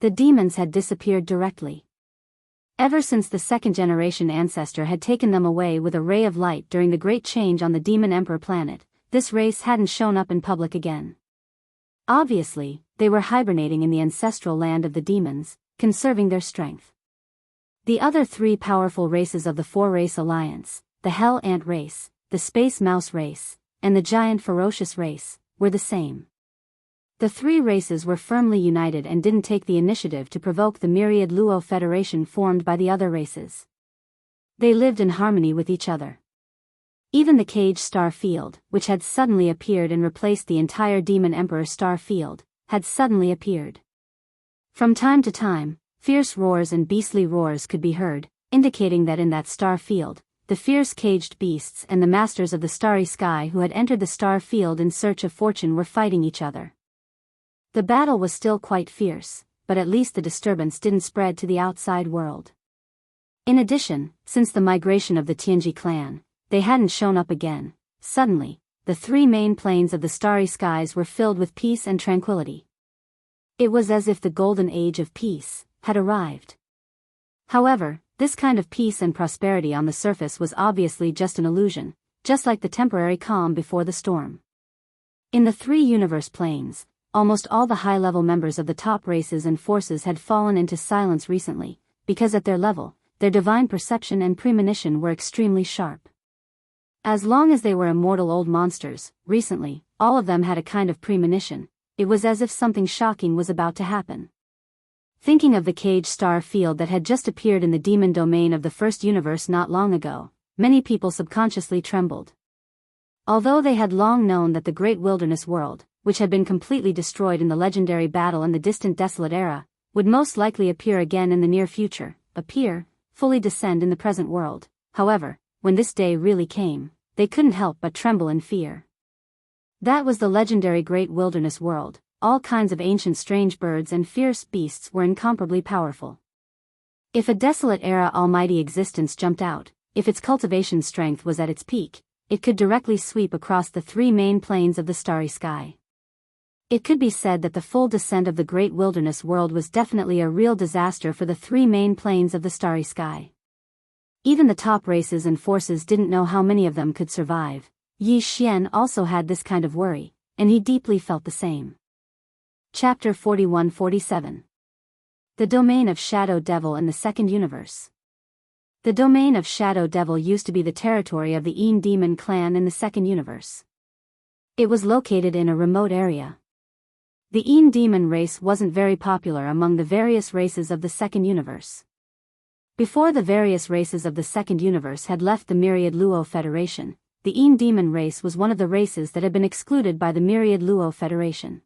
The demons had disappeared directly. Ever since the second-generation ancestor had taken them away with a ray of light during the Great Change on the Demon Emperor planet, this race hadn't shown up in public again. Obviously, they were hibernating in the ancestral land of the demons, conserving their strength. The other 3 powerful races of the 4-race alliance, the Hell Ant race, the Space Mouse race, and the Giant Ferocious race, were the same. The 3 races were firmly united and didn't take the initiative to provoke the myriad Luo Federation formed by the other races. They lived in harmony with each other. Even the Cage Star Field, which had suddenly appeared and replaced the entire Demon Emperor Star Field, had suddenly appeared. From time to time, fierce roars and beastly roars could be heard, indicating that in that star field, the fierce caged beasts and the masters of the starry sky who had entered the star field in search of fortune were fighting each other. The battle was still quite fierce, but at least the disturbance didn't spread to the outside world. In addition, since the migration of the Tianji clan, they hadn't shown up again. Suddenly, the 3 main planes of the starry skies were filled with peace and tranquility. It was as if the golden age of peace had arrived. However, this kind of peace and prosperity on the surface was obviously just an illusion, just like the temporary calm before the storm. In the 3 universe planes, almost all the high-level members of the top races and forces had fallen into silence recently, because at their level, their divine perception and premonition were extremely sharp. As long as they were immortal old monsters, recently, all of them had a kind of premonition. It was as if something shocking was about to happen. Thinking of the Cage Star Field that had just appeared in the demon domain of the first universe not long ago, many people subconsciously trembled. Although they had long known that the Great Wilderness World, which had been completely destroyed in the legendary battle in the distant Desolate Era, would most likely appear again in the near future, fully descend in the present world. However, when this day really came, they couldn't help but tremble in fear. That was the legendary Great Wilderness World. All kinds of ancient strange birds and fierce beasts were incomparably powerful. If a Desolate Era almighty existence jumped out, if its cultivation strength was at its peak, it could directly sweep across the 3 main planes of the starry sky. It could be said that the full descent of the Great Wilderness World was definitely a real disaster for the 3 main planes of the starry sky. Even the top races and forces didn't know how many of them could survive. Yi Xian also had this kind of worry, and he deeply felt the same. Chapter 41-47. The Domain of Shadow Devil in the Second Universe. The Domain of Shadow Devil used to be the territory of the Een Demon clan in the Second Universe. It was located in a remote area. The Een Demon race wasn't very popular among the various races of the Second Universe. Before the various races of the Second Universe had left the Myriad Luo Federation, the Een Demon race was one of the races that had been excluded by the Myriad Luo Federation.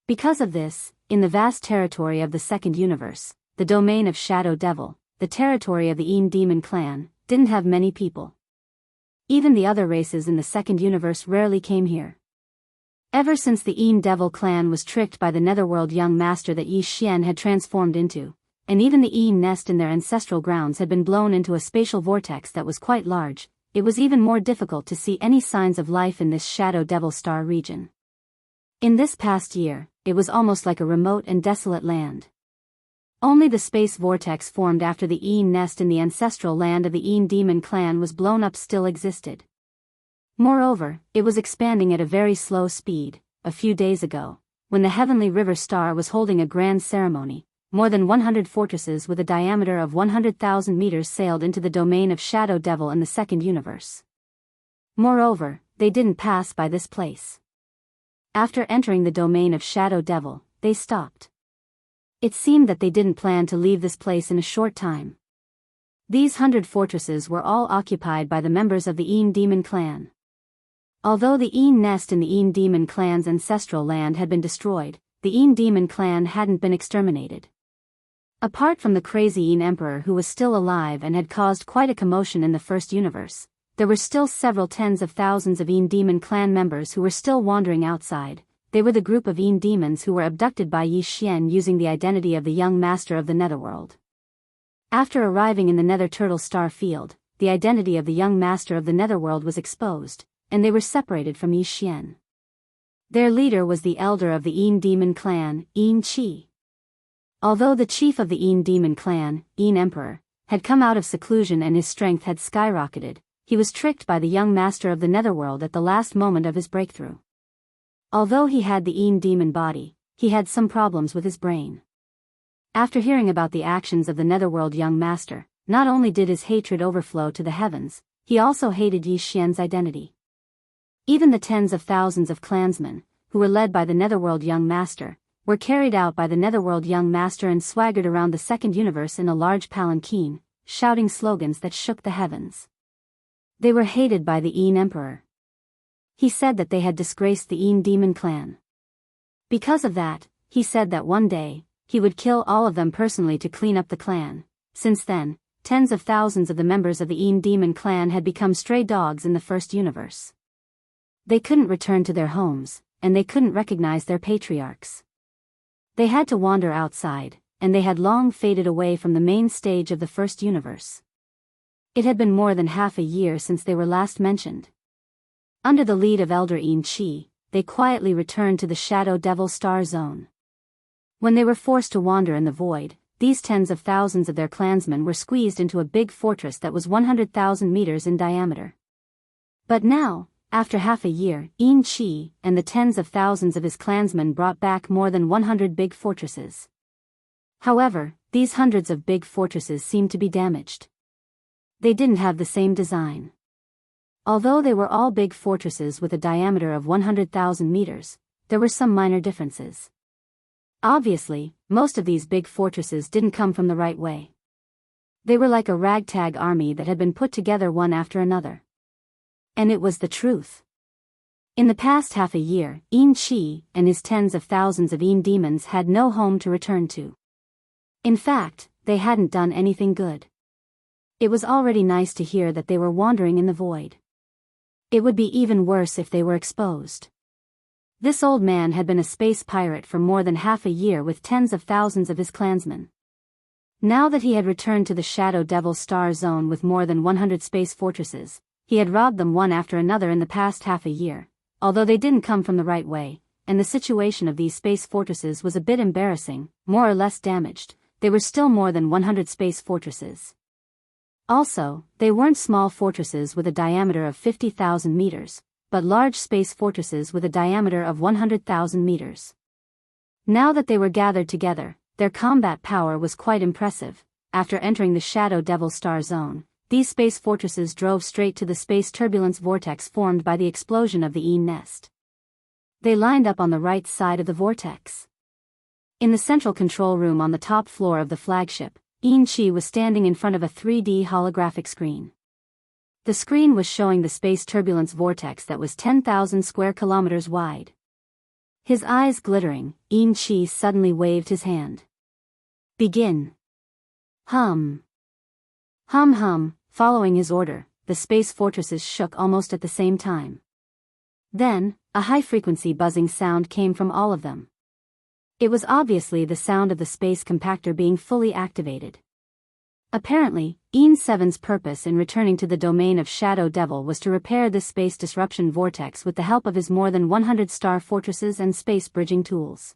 Because of this, in the vast territory of the Second Universe, the domain of Shadow Devil, the territory of the Een Demon clan, didn't have many people. Even the other races in the Second Universe rarely came here. Ever since the Een Devil clan was tricked by the Netherworld young master that Yi Xian had transformed into, and even the Een nest in their ancestral grounds had been blown into a spatial vortex that was quite large, it was even more difficult to see any signs of life in this Shadow Devil star region. In this past year, it was almost like a remote and desolate land. Only the space vortex formed after the Een nest in the ancestral land of the Een Demon clan was blown up still existed. Moreover, it was expanding at a very slow speed. A few days ago, when the Heavenly River Star was holding a grand ceremony, more than 100 fortresses with a diameter of 100,000 meters sailed into the domain of Shadow Devil in the Second Universe. Moreover, they didn't pass by this place. After entering the domain of Shadow Devil, they stopped. It seemed that they didn't plan to leave this place in a short time. These 100 fortresses were all occupied by the members of the Een Demon clan. Although the Een nest in the Een Demon clan's ancestral land had been destroyed, the Een Demon clan hadn't been exterminated. Apart from the crazy Een Emperor who was still alive and had caused quite a commotion in the First Universe, there were still several tens of thousands of Een Demon clan members who were still wandering outside. They were the group of Een Demons who were abducted by Yi Xian using the identity of the young master of the Netherworld. After arriving in the Nether Turtle Star Field, the identity of the young master of the Netherworld was exposed, and they were separated from Yi Xian. Their leader was the elder of the Een Demon clan, Een Chi. Although the chief of the Een Demon clan, Een Emperor, had come out of seclusion and his strength had skyrocketed, he was tricked by the young master of the Netherworld at the last moment of his breakthrough. Although he had the Een Demon body, he had some problems with his brain. After hearing about the actions of the Netherworld young master, not only did his hatred overflow to the heavens, he also hated Yi Xian's identity. Even the tens of thousands of clansmen, who were led by the Netherworld young master, were carried out by the Netherworld young master and swaggered around the Second Universe in a large palanquin, shouting slogans that shook the heavens. They were hated by the Een Emperor. He said that they had disgraced the Een Demon clan. Because of that, he said that one day, he would kill all of them personally to clean up the clan. Since then, tens of thousands of the members of the Een Demon clan had become stray dogs in the First Universe. They couldn't return to their homes, and they couldn't recognize their patriarchs. They had to wander outside, and they had long faded away from the main stage of the First Universe. It had been more than half a year since they were last mentioned. Under the lead of Elder Een Chi, they quietly returned to the Shadow Devil Star Zone. When they were forced to wander in the void, these tens of thousands of their clansmen were squeezed into a big fortress that was 100,000 meters in diameter. But now, after half a year, Een Chi and the tens of thousands of his clansmen brought back more than 100 big fortresses. However, these hundreds of big fortresses seemed to be damaged. They didn't have the same design. Although they were all big fortresses with a diameter of 100,000 meters, there were some minor differences. Obviously, most of these big fortresses didn't come from the right way. They were like a ragtag army that had been put together one after another. And it was the truth. In the past half a year, Een Chi and his tens of thousands of Een Demons had no home to return to. In fact, they hadn't done anything good. It was already nice to hear that they were wandering in the void. It would be even worse if they were exposed. This old man had been a space pirate for more than half a year with tens of thousands of his clansmen. Now that he had returned to the Shadow Devil Star Zone with more than 100 space fortresses, he had robbed them one after another in the past half a year, although they didn't come from the right way, and the situation of these space fortresses was a bit embarrassing. More or less damaged, they were still more than 100 space fortresses. Also, they weren't small fortresses with a diameter of 50,000 meters, but large space fortresses with a diameter of 100,000 meters. Now that they were gathered together, their combat power was quite impressive. After entering the Shadow Devil Star Zone, these space fortresses drove straight to the space turbulence vortex formed by the explosion of the Een nest. They lined up on the right side of the vortex. In the central control room on the top floor of the flagship, Yin-Chi was standing in front of a 3D holographic screen. The screen was showing the space turbulence vortex that was 10,000 square kilometers wide. His eyes glittering, Yin-Chi suddenly waved his hand. Begin. Hum. Hum hum. Following his order, the space fortresses shook almost at the same time. Then, a high-frequency buzzing sound came from all of them. It was obviously the sound of the space compactor being fully activated. Apparently, Yin-7's purpose in returning to the domain of Shadow Devil was to repair this space disruption vortex with the help of his more than 100 star fortresses and space bridging tools.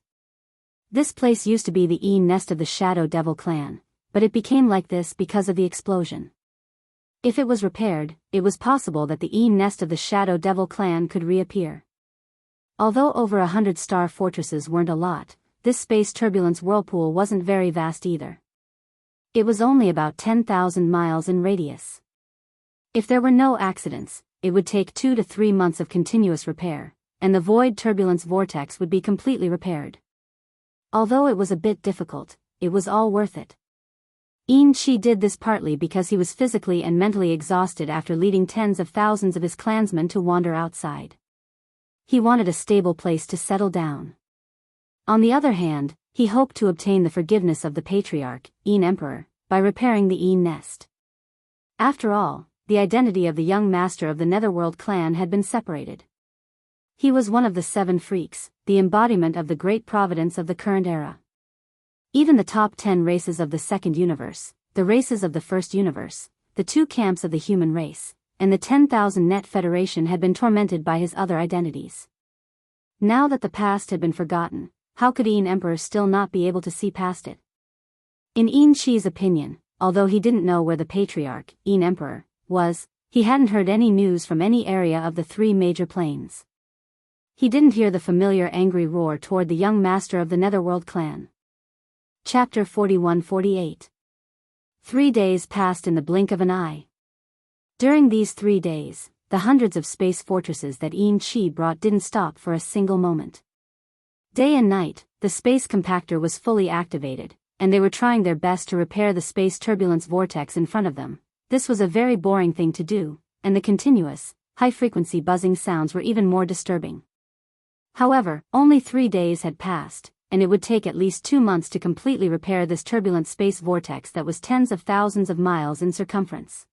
This place used to be the Yin nest of the Shadow Devil clan, but it became like this because of the explosion. If it was repaired, it was possible that the Yin nest of the Shadow Devil clan could reappear. Although over 100 star fortresses weren't a lot, this space turbulence whirlpool wasn't very vast either. It was only about 10,000 miles in radius. If there were no accidents, it would take 2 to 3 months of continuous repair, and the void turbulence vortex would be completely repaired. Although it was a bit difficult, it was all worth it. Yin-Chi did this partly because he was physically and mentally exhausted after leading tens of thousands of his clansmen to wander outside. He wanted a stable place to settle down. On the other hand, he hoped to obtain the forgiveness of the patriarch, Yin Emperor, by repairing the Yin nest. After all, the identity of the young master of the Netherworld clan had been separated. He was one of the 7 freaks, the embodiment of the great providence of the current era. Even the top 10 races of the second universe, the races of the first universe, the 2 camps of the human race, and the 10,000 net federation had been tormented by his other identities. Now that the past had been forgotten, how could Yin Emperor still not be able to see past it? In Yin-Chi's opinion, although he didn't know where the patriarch, Yin Emperor, was, he hadn't heard any news from any area of the 3 major planes. He didn't hear the familiar angry roar toward the young master of the Netherworld clan. Chapter 41-48. 3 days passed in the blink of an eye. During these 3 days, the hundreds of space fortresses that Yin-Chi brought didn't stop for a single moment. Day and night, the space compactor was fully activated, and they were trying their best to repair the space turbulence vortex in front of them. This was a very boring thing to do, and the continuous, high-frequency buzzing sounds were even more disturbing. However, only 3 days had passed, and it would take at least 2 months to completely repair this turbulent space vortex that was tens of thousands of miles in circumference.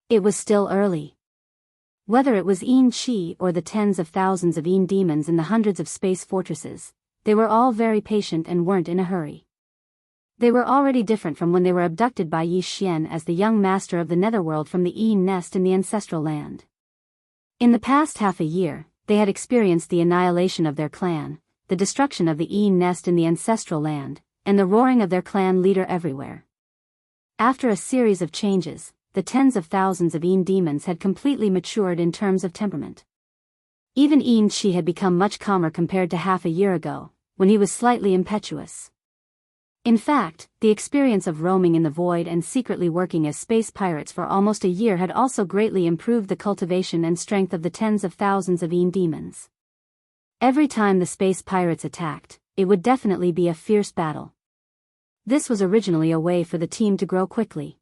It was still early. Whether it was Yin-Chi or the tens of thousands of Yin demons in the hundreds of space fortresses, they were all very patient and weren't in a hurry. They were already different from when they were abducted by Yi Xian as the young master of the Netherworld from the Yin nest in the ancestral land. In the past half a year, they had experienced the annihilation of their clan, the destruction of the Yin nest in the ancestral land, and the roaring of their clan leader everywhere. After a series of changes, the tens of thousands of Yin demons had completely matured in terms of temperament. Even Yin-Chi had become much calmer compared to half a year ago, when he was slightly impetuous. In fact, the experience of roaming in the void and secretly working as space pirates for almost a year had also greatly improved the cultivation and strength of the tens of thousands of Yin demons. Every time the space pirates attacked, it would definitely be a fierce battle. This was originally a way for the team to grow quickly.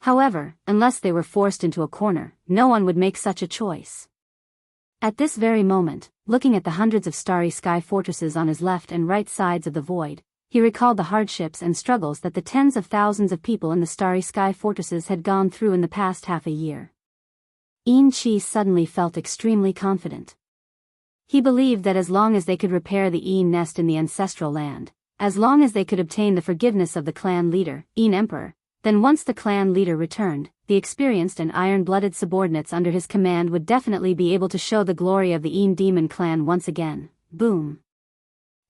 However, unless they were forced into a corner, no one would make such a choice. At this very moment, looking at the hundreds of starry sky fortresses on his left and right sides of the void, he recalled the hardships and struggles that the tens of thousands of people in the starry sky fortresses had gone through in the past half a year. Yin-Chi suddenly felt extremely confident. He believed that as long as they could repair the Yin nest in the ancestral land, as long as they could obtain the forgiveness of the clan leader, Yin Emperor, then once the clan leader returned, the experienced and iron-blooded subordinates under his command would definitely be able to show the glory of the Yin demon clan once again. Boom.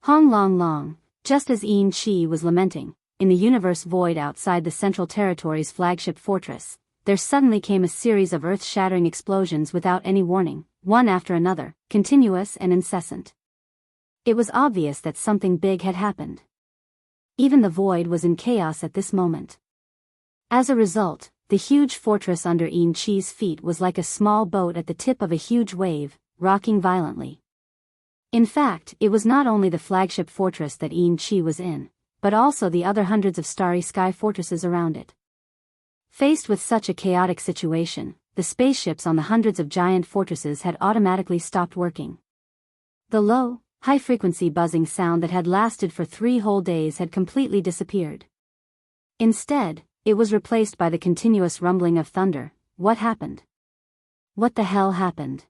Hong long long, just as Yin-Chi was lamenting, in the universe void outside the Central Territory's flagship fortress, there suddenly came a series of earth-shattering explosions without any warning, one after another, continuous and incessant. It was obvious that something big had happened. Even the void was in chaos at this moment. As a result, the huge fortress under Yin-Chi's feet was like a small boat at the tip of a huge wave, rocking violently. In fact, it was not only the flagship fortress that Yin-Chi was in, but also the other hundreds of starry sky fortresses around it. Faced with such a chaotic situation, the spaceships on the hundreds of giant fortresses had automatically stopped working. The low, high-frequency buzzing sound that had lasted for 3 whole days had completely disappeared. Instead, it was replaced by the continuous rumbling of thunder. What happened? What the hell happened?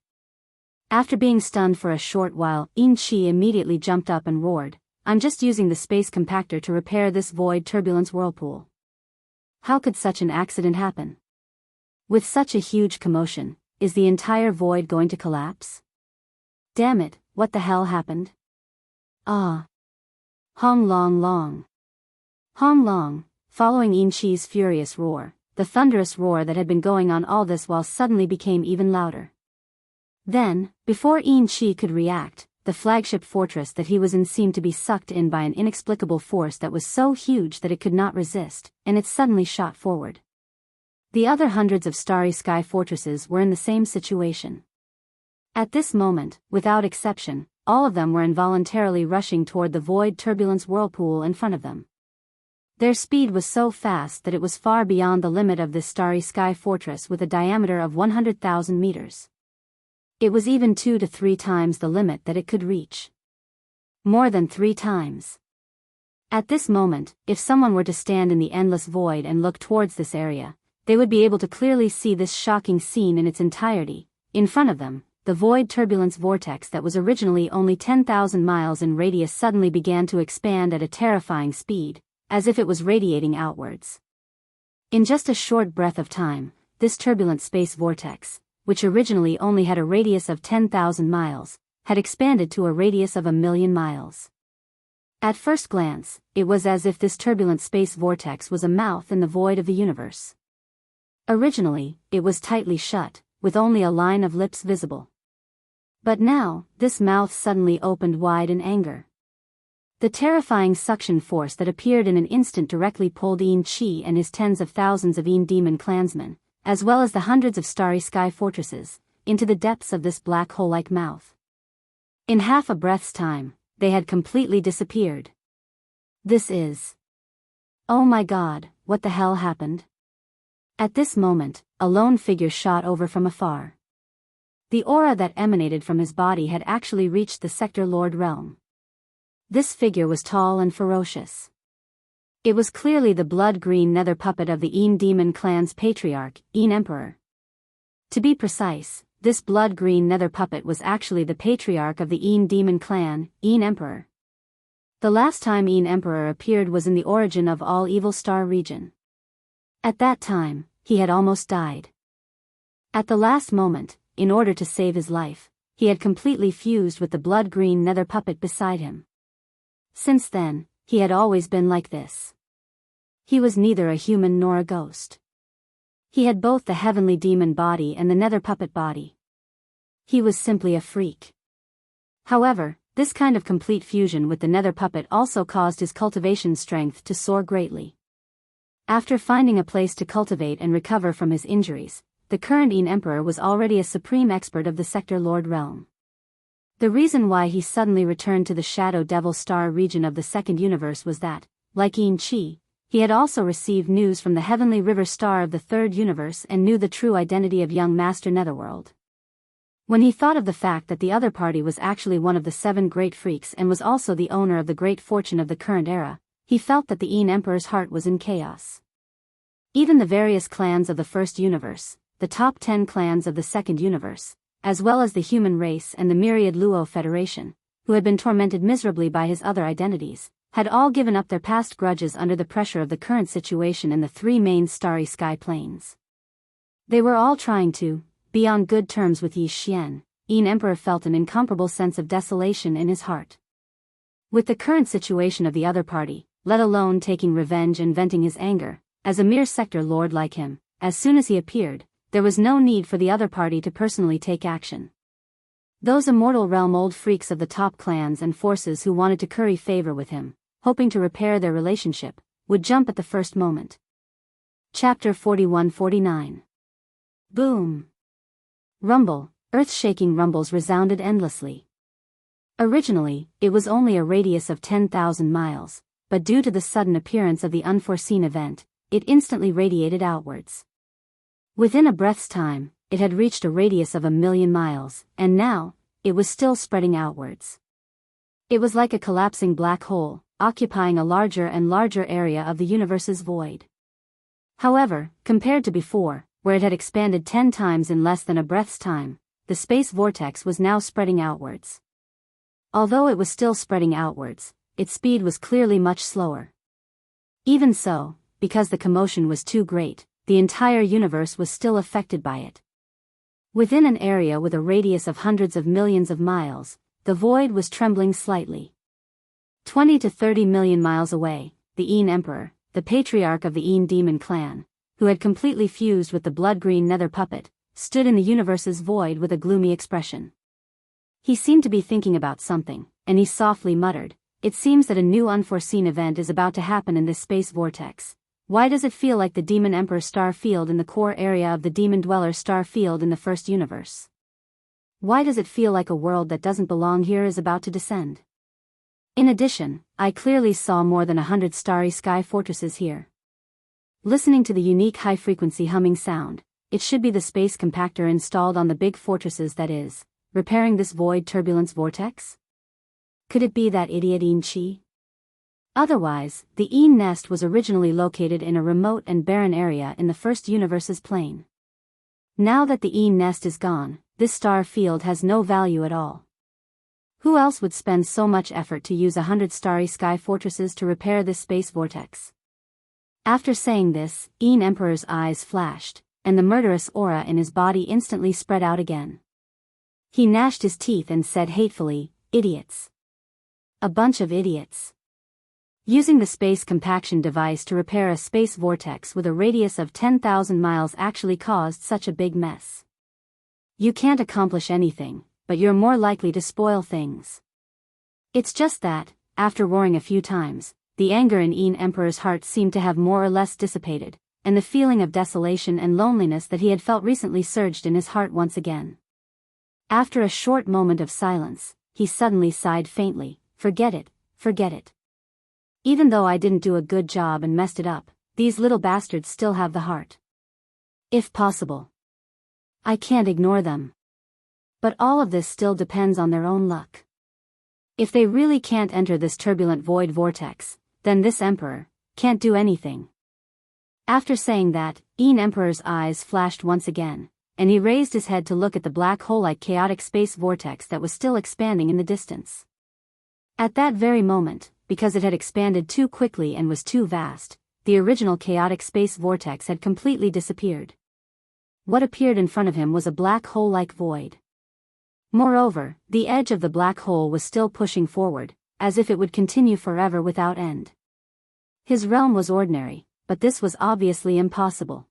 After being stunned for a short while, Yin Qi immediately jumped up and roared, "I'm just using the space compactor to repair this void turbulence whirlpool. How could such an accident happen? With such a huge commotion, is the entire void going to collapse? Damn it, what the hell happened? Ah. Hong long long. Hong long." Following Yin Qi's furious roar, the thunderous roar that had been going on all this while suddenly became even louder. Then, before Yin Qi could react, the flagship fortress that he was in seemed to be sucked in by an inexplicable force that was so huge that it could not resist, and it suddenly shot forward. The other hundreds of starry sky fortresses were in the same situation. At this moment, without exception, all of them were involuntarily rushing toward the void turbulence whirlpool in front of them. Their speed was so fast that it was far beyond the limit of this starry sky fortress with a diameter of 100,000 meters. It was even 2 to 3 times the limit that it could reach. More than 3 times. At this moment, if someone were to stand in the endless void and look towards this area, they would be able to clearly see this shocking scene in its entirety. In front of them, the void turbulence vortex that was originally only 10,000 miles in radius suddenly began to expand at a terrifying speed, as if it was radiating outwards. In just a short breath of time, this turbulent space vortex, which originally only had a radius of 10,000 miles, had expanded to a radius of 1,000,000 miles. At first glance, it was as if this turbulent space vortex was a mouth in the void of the universe. Originally, it was tightly shut, with only a line of lips visible. But now, this mouth suddenly opened wide in anger. The terrifying suction force that appeared in an instant directly pulled Yin Qi and his tens of thousands of Yin demon clansmen, as well as the hundreds of starry sky fortresses, into the depths of this black hole-like mouth. In half a breath's time, they had completely disappeared. This is... Oh my God, what the hell happened? At this moment, a lone figure shot over from afar. The aura that emanated from his body had actually reached the Sector Lord realm. This figure was tall and ferocious. It was clearly the blood-green nether puppet of the Yin demon clan's patriarch, Yin Emperor. To be precise, this blood-green nether puppet was actually the patriarch of the Yin demon clan, Yin Emperor. The last time Yin Emperor appeared was in the origin of all Evil Star region. At that time, he had almost died. At the last moment, in order to save his life, he had completely fused with the blood-green nether puppet beside him. Since then, he had always been like this. He was neither a human nor a ghost. He had both the heavenly demon body and the nether puppet body. He was simply a freak. However, this kind of complete fusion with the nether puppet also caused his cultivation strength to soar greatly. After finding a place to cultivate and recover from his injuries, the current Yin Emperor was already a supreme expert of the Sector Lord realm. The reason why he suddenly returned to the Shadow Devil Star region of the Second Universe was that, like Yin Qi, he had also received news from the Heavenly River Star of the Third Universe and knew the true identity of young Master Netherworld. When he thought of the fact that the other party was actually one of the 7 great freaks and was also the owner of the great fortune of the current era, he felt that the Yin Emperor's heart was in chaos. Even the various clans of the First Universe, the top 10 clans of the Second Universe, as well as the human race and the myriad Luo Federation, who had been tormented miserably by his other identities, had all given up their past grudges under the pressure of the current situation in the 3 main starry sky planes. They were all trying to be on good terms with Yi Xian. Yin Emperor felt an incomparable sense of desolation in his heart. With the current situation of the other party, let alone taking revenge and venting his anger, as a mere sector lord like him, as soon as he appeared, there was no need for the other party to personally take action. Those immortal realm old freaks of the top clans and forces who wanted to curry favor with him, hoping to repair their relationship, would jump at the first moment. Chapter 41-49. Boom. Rumble, earth-shaking rumbles resounded endlessly. Originally, it was only a radius of 10,000 miles, but due to the sudden appearance of the unforeseen event, it instantly radiated outwards. Within a breath's time, it had reached a radius of 1,000,000 miles, and now, it was still spreading outwards. It was like a collapsing black hole, occupying a larger and larger area of the universe's void. However, compared to before, where it had expanded 10 times in less than a breath's time, the space vortex was now spreading outwards. Although it was still spreading outwards, its speed was clearly much slower. Even so, because the commotion was too great, the entire universe was still affected by it. Within an area with a radius of hundreds of millions of miles, the void was trembling slightly. 20 to 30 million miles away, the Yin Emperor, the patriarch of the Yin demon clan, who had completely fused with the blood-green nether puppet, stood in the universe's void with a gloomy expression. He seemed to be thinking about something, and he softly muttered, "It seems that a new unforeseen event is about to happen in this space vortex. Why does it feel like the Demon Emperor star field in the core area of the Demon Dweller star field in the first universe? Why does it feel like a world that doesn't belong here is about to descend? In addition, I clearly saw more than 100 starry sky fortresses here." Listening to the unique high-frequency humming sound, it should be the space compactor installed on the big fortresses that is repairing this void turbulence vortex? Could it be that idiot Yin Chi? Otherwise, the Yin nest was originally located in a remote and barren area in the first universe's plane. Now that the Yin nest is gone, this star field has no value at all. Who else would spend so much effort to use 100 starry sky fortresses to repair this space vortex? After saying this, Yin Emperor's eyes flashed, and the murderous aura in his body instantly spread out again. He gnashed his teeth and said hatefully, "Idiots. A bunch of idiots. Using the space compaction device to repair a space vortex with a radius of 10,000 miles actually caused such a big mess. You can't accomplish anything, but you're more likely to spoil things." It's just that, after roaring a few times, the anger in Yin Emperor's heart seemed to have more or less dissipated, and the feeling of desolation and loneliness that he had felt recently surged in his heart once again. After a short moment of silence, he suddenly sighed faintly, "Forget it, forget it. Even though I didn't do a good job and messed it up, these little bastards still have the heart. If possible, I can't ignore them. But all of this still depends on their own luck. If they really can't enter this turbulent void vortex, then this emperor can't do anything." After saying that, Yin Emperor's eyes flashed once again, and he raised his head to look at the black hole-like chaotic space vortex that was still expanding in the distance. At that very moment, because it had expanded too quickly and was too vast, the original chaotic space vortex had completely disappeared. What appeared in front of him was a black hole-like void. Moreover, the edge of the black hole was still pushing forward, as if it would continue forever without end. His realm was ordinary, but this was obviously impossible.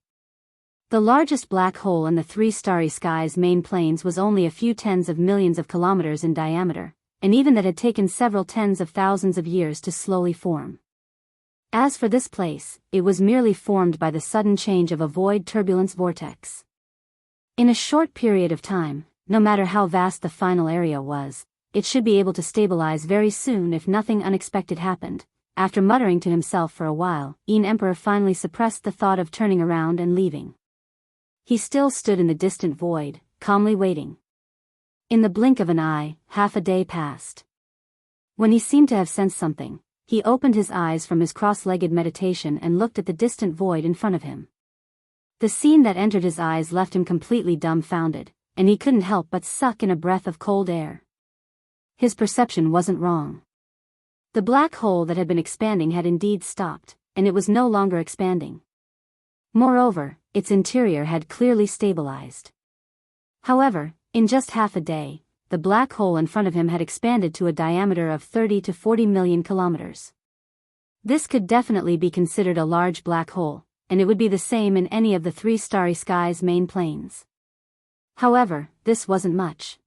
The largest black hole in the three starry skies main planes was only a few tens of millions of kilometers in diameter, and even that had taken several tens of thousands of years to slowly form. As for this place, it was merely formed by the sudden change of a void turbulence vortex. In a short period of time, no matter how vast the final area was, it should be able to stabilize very soon if nothing unexpected happened. After muttering to himself for a while, Yin Emperor finally suppressed the thought of turning around and leaving. He still stood in the distant void, calmly waiting. In the blink of an eye, half a day passed. When he seemed to have sensed something, he opened his eyes from his cross-legged meditation and looked at the distant void in front of him. The scene that entered his eyes left him completely dumbfounded, and he couldn't help but suck in a breath of cold air. His perception wasn't wrong. The black hole that had been expanding had indeed stopped, and it was no longer expanding. Moreover, its interior had clearly stabilized. However, in just half a day, the black hole in front of him had expanded to a diameter of 30 to 40 million kilometers. This could definitely be considered a large black hole, and it would be the same in any of the three starry skies main planes. However, this wasn't much.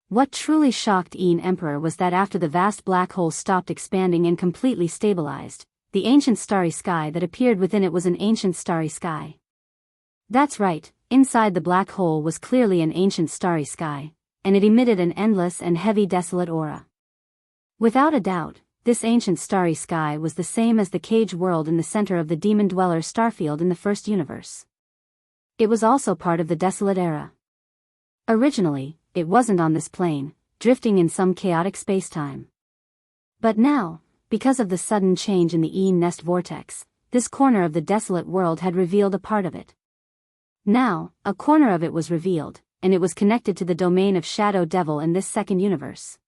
What truly shocked Yin Emperor was that after the vast black hole stopped expanding and completely stabilized, the ancient starry sky that appeared within it was an ancient starry sky. That's right, inside the black hole was clearly an ancient starry sky, and it emitted an endless and heavy desolate aura. Without a doubt, this ancient starry sky was the same as the cage world in the center of the demon dweller starfield in the first universe. It was also part of the desolate era. Originally, it wasn't on this plane, drifting in some chaotic spacetime. But now, because of the sudden change in the Nest vortex, this corner of the desolate world had revealed a part of it. Now, a corner of it was revealed, and it was connected to the domain of Shadow Devil in this second universe.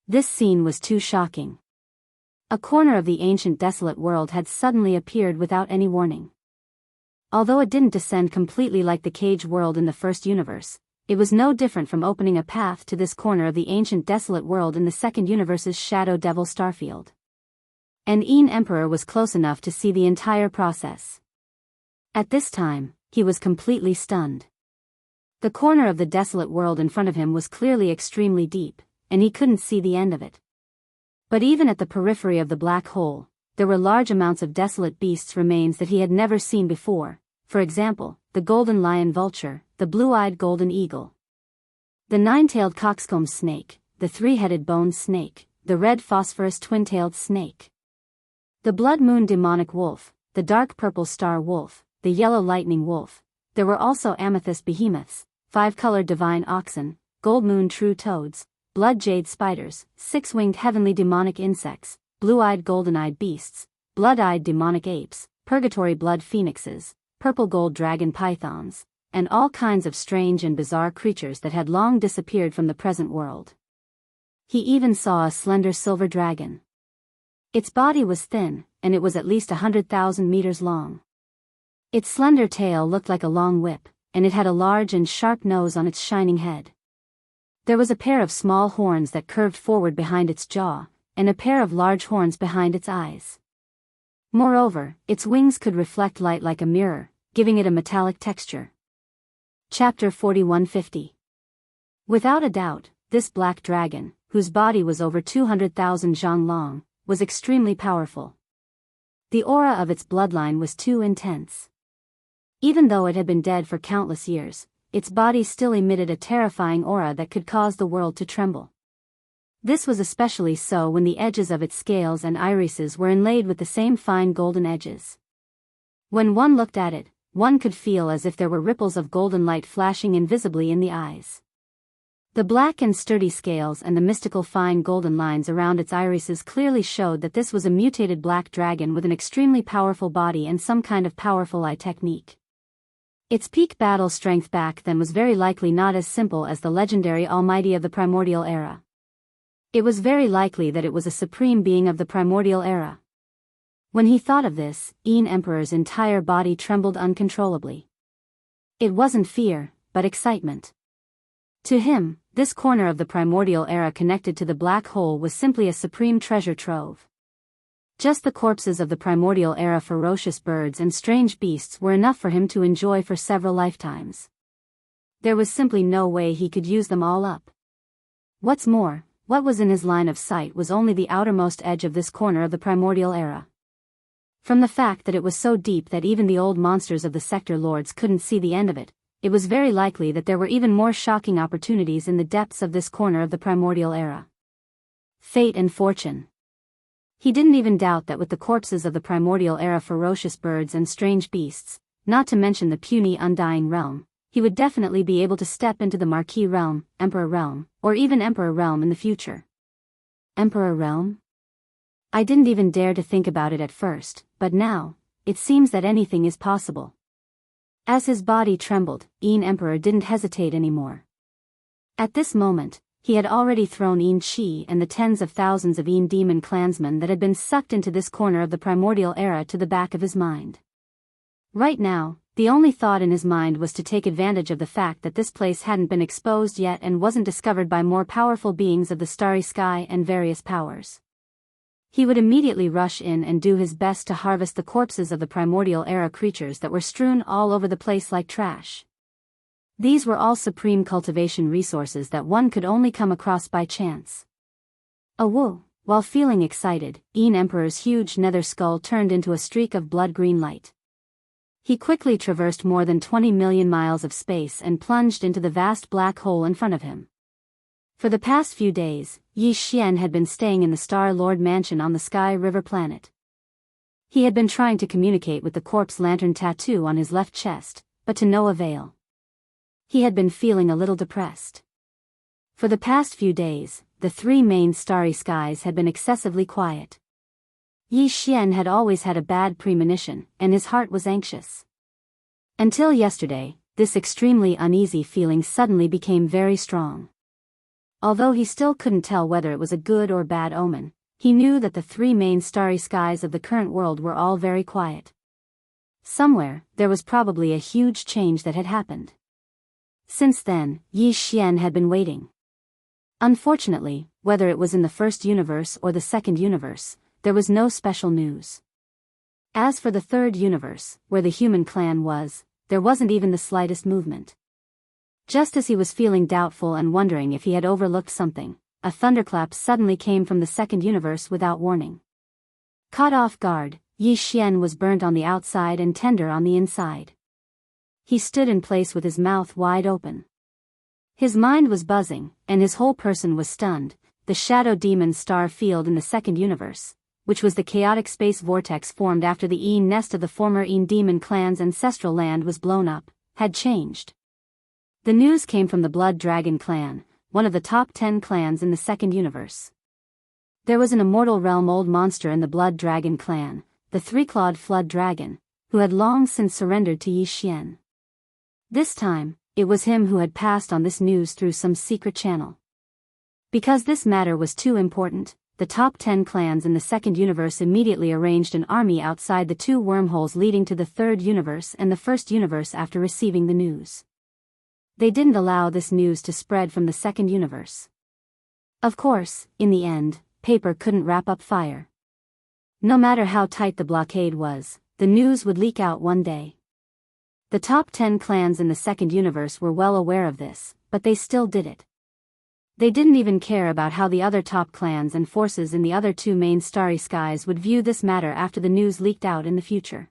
This scene was too shocking. A corner of the ancient desolate world had suddenly appeared without any warning. Although it didn't descend completely like the cage world in the first universe, it was no different from opening a path to this corner of the ancient desolate world in the second universe's Shadow Devil starfield. And Emperor was close enough to see the entire process. At this time, he was completely stunned. The corner of the desolate world in front of him was clearly extremely deep, and he couldn't see the end of it. But even at the periphery of the black hole, there were large amounts of desolate beasts' remains that he had never seen before, for example, the golden lion vulture, the blue-eyed golden eagle, the nine-tailed coxcomb snake, the three-headed bone snake, the red phosphorus twin-tailed snake, the blood moon demonic wolf, the dark purple star wolf, the yellow lightning wolf. There were also amethyst behemoths, five-colored divine oxen, gold moon true toads, blood jade spiders, six-winged heavenly demonic insects, blue-eyed golden-eyed beasts, blood-eyed demonic apes, purgatory blood phoenixes, purple gold dragon pythons, and all kinds of strange and bizarre creatures that had long disappeared from the present world. He even saw a slender silver dragon. Its body was thin, and it was at least 100,000 meters long. Its slender tail looked like a long whip, and it had a large and sharp nose on its shining head. There was a pair of small horns that curved forward behind its jaw, and a pair of large horns behind its eyes. Moreover, its wings could reflect light like a mirror, giving it a metallic texture. Chapter 4150. Without a doubt, this black dragon, whose body was over 200,000 zhang long, was extremely powerful. The aura of its bloodline was too intense. Even though it had been dead for countless years, its body still emitted a terrifying aura that could cause the world to tremble. This was especially so when the edges of its scales and irises were inlaid with the same fine golden edges. When one looked at it, one could feel as if there were ripples of golden light flashing invisibly in the eyes. The black and sturdy scales and the mystical fine golden lines around its irises clearly showed that this was a mutated black dragon with an extremely powerful body and some kind of powerful eye technique. Its peak battle strength back then was very likely not as simple as the legendary Almighty of the Primordial Era. It was very likely that it was a supreme being of the Primordial Era. When he thought of this, Emperor's entire body trembled uncontrollably. It wasn't fear, but excitement. To him, this corner of the Primordial Era connected to the black hole was simply a supreme treasure trove. Just the corpses of the Primordial Era ferocious birds and strange beasts were enough for him to enjoy for several lifetimes. There was simply no way he could use them all up. What's more, what was in his line of sight was only the outermost edge of this corner of the Primordial Era. From the fact that it was so deep that even the old monsters of the Sector Lords couldn't see the end of it, it was very likely that there were even more shocking opportunities in the depths of this corner of the Primordial Era. Fate and fortune. He didn't even doubt that with the corpses of the Primordial Era ferocious birds and strange beasts, not to mention the puny Undying Realm, he would definitely be able to step into the Marquis Realm, Emperor Realm, or even Emperor Realm in the future. Emperor Realm? I didn't even dare to think about it at first, but now, it seems that anything is possible. As his body trembled, Emperor didn't hesitate anymore. At this moment, he had already thrown Qi and the tens of thousands of demon clansmen that had been sucked into this corner of the Primordial Era to the back of his mind. Right now, the only thought in his mind was to take advantage of the fact that this place hadn't been exposed yet and wasn't discovered by more powerful beings of the starry sky and various powers. He would immediately rush in and do his best to harvest the corpses of the Primordial Era creatures that were strewn all over the place like trash. These were all supreme cultivation resources that one could only come across by chance. Awoo! While feeling excited, Emperor's huge nether skull turned into a streak of blood-green light. He quickly traversed more than 20 million miles of space and plunged into the vast black hole in front of him. For the past few days, Yi Xian had been staying in the Star Lord Mansion on the Sky River planet. He had been trying to communicate with the corpse lantern tattoo on his left chest, but to no avail. He had been feeling a little depressed. For the past few days, the three main starry skies had been excessively quiet. Yi Xian had always had a bad premonition, and his heart was anxious. Until yesterday, this extremely uneasy feeling suddenly became very strong. Although he still couldn't tell whether it was a good or bad omen, he knew that the three main starry skies of the current world were all very quiet. Somewhere, there was probably a huge change that had happened. Since then, Yi Xian had been waiting. Unfortunately, whether it was in the first universe or the second universe, there was no special news. As for the third universe, where the human clan was, there wasn't even the slightest movement. Just as he was feeling doubtful and wondering if he had overlooked something, a thunderclap suddenly came from the second universe without warning. Caught off guard, Yi Xian was burnt on the outside and tender on the inside. He stood in place with his mouth wide open. His mind was buzzing, and his whole person was stunned. The shadow demon star field in the second universe, which was the chaotic space vortex formed after the Een nest of the former Een demon clan's ancestral land was blown up, had changed. The news came from the Blood Dragon clan, one of the top 10 clans in the second universe. There was an immortal realm old monster in the Blood Dragon clan, the three-clawed Flood Dragon, who had long since surrendered to Yi Xian. This time, it was him who had passed on this news through some secret channel. Because this matter was too important, the top 10 clans in the second universe immediately arranged an army outside the two wormholes leading to the third universe and the first universe after receiving the news. They didn't allow this news to spread from the second universe. Of course, in the end, paper couldn't wrap up fire. No matter how tight the blockade was, the news would leak out one day. The top 10 clans in the second universe were well aware of this, but they still did it. They didn't even care about how the other top clans and forces in the other two main starry skies would view this matter after the news leaked out in the future.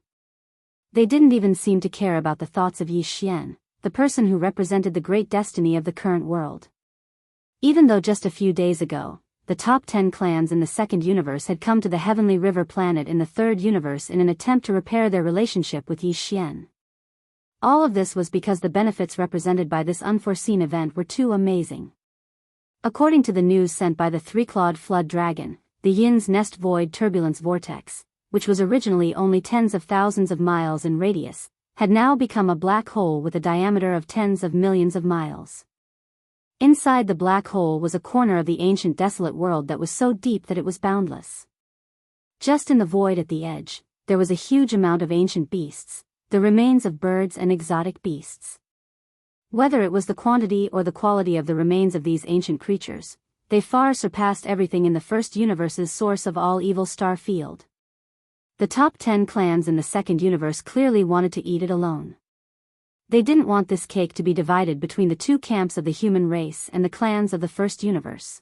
They didn't even seem to care about the thoughts of Yi Xian, the person who represented the great destiny of the current world. Even though just a few days ago, the top 10 clans in the second universe had come to the Heavenly River planet in the third universe in an attempt to repair their relationship with Yi Xian. All of this was because the benefits represented by this unforeseen event were too amazing. According to the news sent by the three-clawed Flood Dragon, the Yin's Nest Void Turbulence Vortex, which was originally only tens of thousands of miles in radius, had now become a black hole with a diameter of tens of millions of miles. Inside the black hole was a corner of the ancient desolate world that was so deep that it was boundless. Just in the void at the edge, there was a huge amount of ancient beasts, the remains of birds and exotic beasts. Whether it was the quantity or the quality of the remains of these ancient creatures, they far surpassed everything in the first universe's source of all evil star field. The top 10 clans in the second universe clearly wanted to eat it alone. They didn't want this cake to be divided between the two camps of the human race and the clans of the first universe.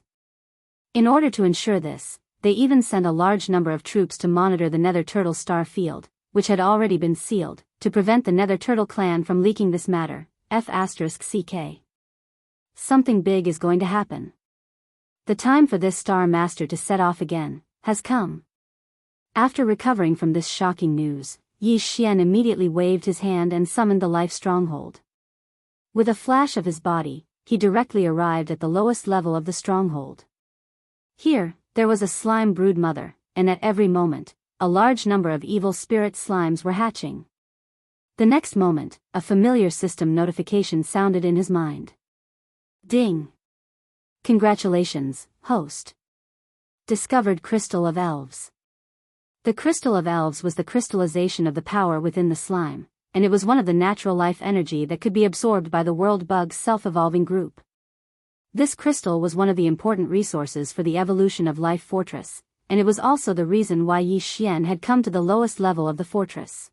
In order to ensure this, they even sent a large number of troops to monitor the Nether Turtle star field, which had already been sealed, to prevent the Nether Turtle clan from leaking this matter. F***CK. Something big is going to happen. The time for this Star Master to set off again has come. After recovering from this shocking news, Yi Xian immediately waved his hand and summoned the Life Stronghold. With a flash of his body, he directly arrived at the lowest level of the stronghold. Here, there was a slime brood mother, and at every moment, a large number of evil spirit slimes were hatching. The next moment, a familiar system notification sounded in his mind. Ding! Congratulations, host. Discovered Crystal of Elves. The Crystal of Elves was the crystallization of the power within the slime, and it was one of the natural life energy that could be absorbed by the world bug's self-evolving group. This crystal was one of the important resources for the evolution of Life Fortress, and it was also the reason why Yi Xian had come to the lowest level of the fortress.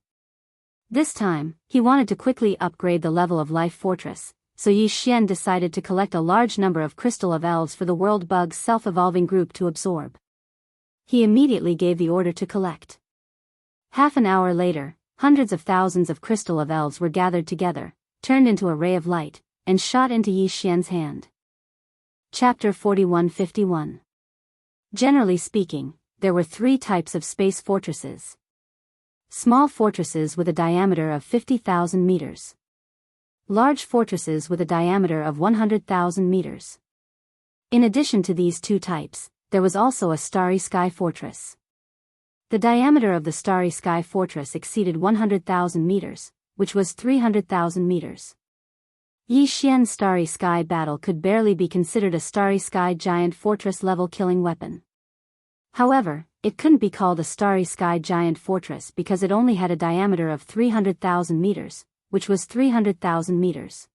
This time, he wanted to quickly upgrade the level of Life Fortress, so Yi Xian decided to collect a large number of Crystal of Elves for the World Bug's self-evolving group to absorb. He immediately gave the order to collect. Half an hour later, hundreds of thousands of Crystal of Elves were gathered together, turned into a ray of light, and shot into Yi Xian's hand. Chapter 4151. Generally speaking, there were three types of space fortresses. Small fortresses with a diameter of 50,000 meters. Large fortresses with a diameter of 100,000 meters. In addition to these two types, there was also a starry sky fortress. The diameter of the starry sky fortress exceeded 100,000 meters, which was 300,000 meters. Yi Xian's starry sky battle could barely be considered a starry sky giant fortress level killing weapon. However, it couldn't be called a starry sky giant fortress because it only had a diameter of 300,000 meters, which was 300,000 meters.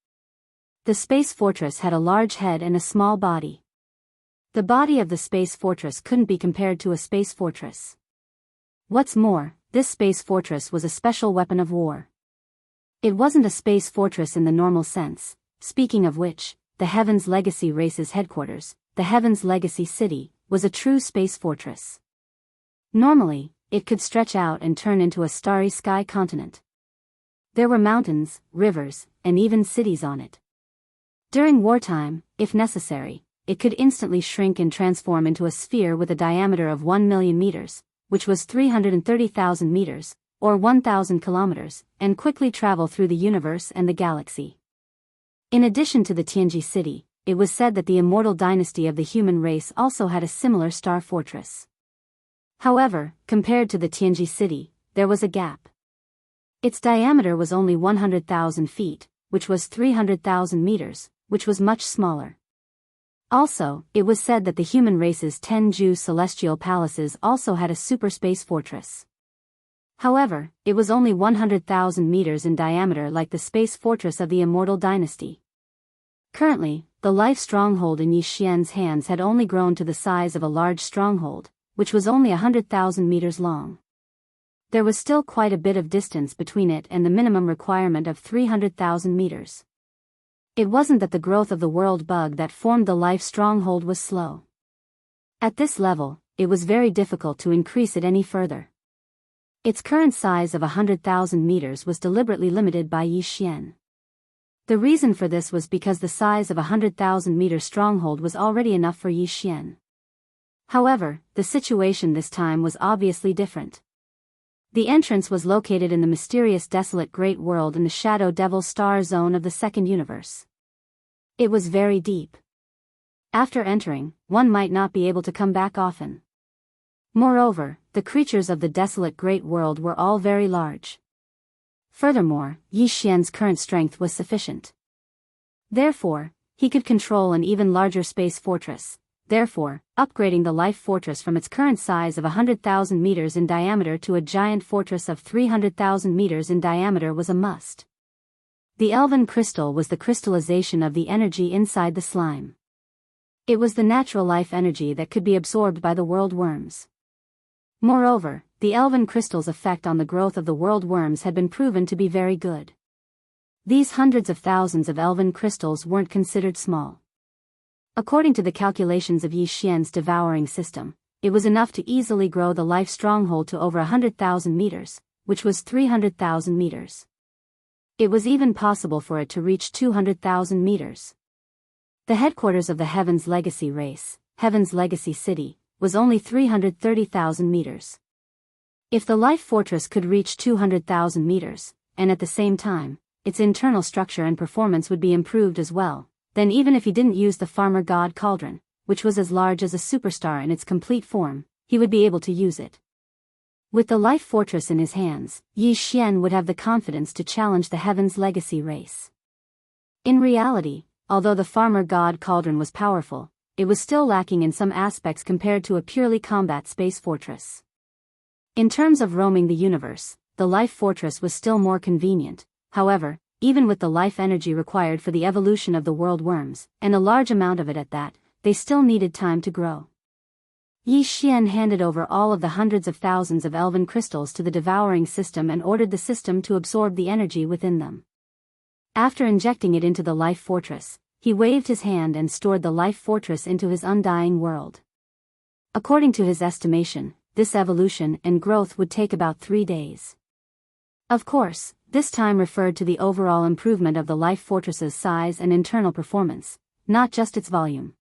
The space fortress had a large head and a small body. The body of the space fortress couldn't be compared to a space fortress. What's more, this space fortress was a special weapon of war. It wasn't a space fortress in the normal sense, speaking of which, the Heaven's Legacy race's headquarters, the Heaven's Legacy City, was a true space fortress. Normally, it could stretch out and turn into a starry sky continent. There were mountains, rivers, and even cities on it. During wartime, if necessary, it could instantly shrink and transform into a sphere with a diameter of 1 million meters, which was 330,000 meters, or 1,000 kilometers, and quickly travel through the universe and the galaxy. In addition to the Tianji city, it was said that the immortal dynasty of the human race also had a similar star fortress. However, compared to the Tianji city, there was a gap. Its diameter was only 100,000 feet, which was 300,000 meters, which was much smaller. Also, it was said that the human race's 10 Ju celestial palaces also had a super space fortress. However, it was only 100,000 meters in diameter like the space fortress of the immortal dynasty. Currently, the life stronghold in Yi Xian's hands had only grown to the size of a large stronghold, which was only 100,000 meters long. There was still quite a bit of distance between it and the minimum requirement of 300,000 meters. It wasn't that the growth of the world bug that formed the life stronghold was slow. At this level, it was very difficult to increase it any further. Its current size of 100,000 meters was deliberately limited by Yi Xian. The reason for this was because the size of a 100,000 meter stronghold was already enough for Yi Xian. However, the situation this time was obviously different. The entrance was located in the mysterious desolate great world in the Shadow Devil star zone of the second universe. It was very deep. After entering, one might not be able to come back often. Moreover, the creatures of the desolate great world were all very large. Furthermore, Yi Xian's current strength was sufficient. Therefore, he could control an even larger space fortress. Therefore, upgrading the life fortress from its current size of 100,000 meters in diameter to a giant fortress of 300,000 meters in diameter was a must. The elven crystal was the crystallization of the energy inside the slime. It was the natural life energy that could be absorbed by the world worms. Moreover, the elven crystal's effect on the growth of the world worms had been proven to be very good. These hundreds of thousands of elven crystals weren't considered small. According to the calculations of Yi Xian's devouring system, it was enough to easily grow the life stronghold to over 100,000 meters, which was 300,000 meters. It was even possible for it to reach 200,000 meters. The headquarters of the Heaven's Legacy race, Heaven's Legacy City, was only 330,000 meters. If the life fortress could reach 200,000 meters, and at the same time, its internal structure and performance would be improved as well, then even if he didn't use the farmer god cauldron, which was as large as a superstar in its complete form, he would be able to use it. With the life fortress in his hands, Yi Xian would have the confidence to challenge the Heaven's Legacy race. In reality, although the farmer god cauldron was powerful, it was still lacking in some aspects compared to a purely combat space fortress. In terms of roaming the universe, the life fortress was still more convenient. However, even with the life energy required for the evolution of the world worms, and a large amount of it at that, they still needed time to grow. Yi Xian handed over all of the hundreds of thousands of elven crystals to the devouring system and ordered the system to absorb the energy within them. After injecting it into the life fortress, he waved his hand and stored the life fortress into his undying world. According to his estimation, this evolution and growth would take about 3 days. Of course, this time referred to the overall improvement of the life fortress's size and internal performance, not just its volume.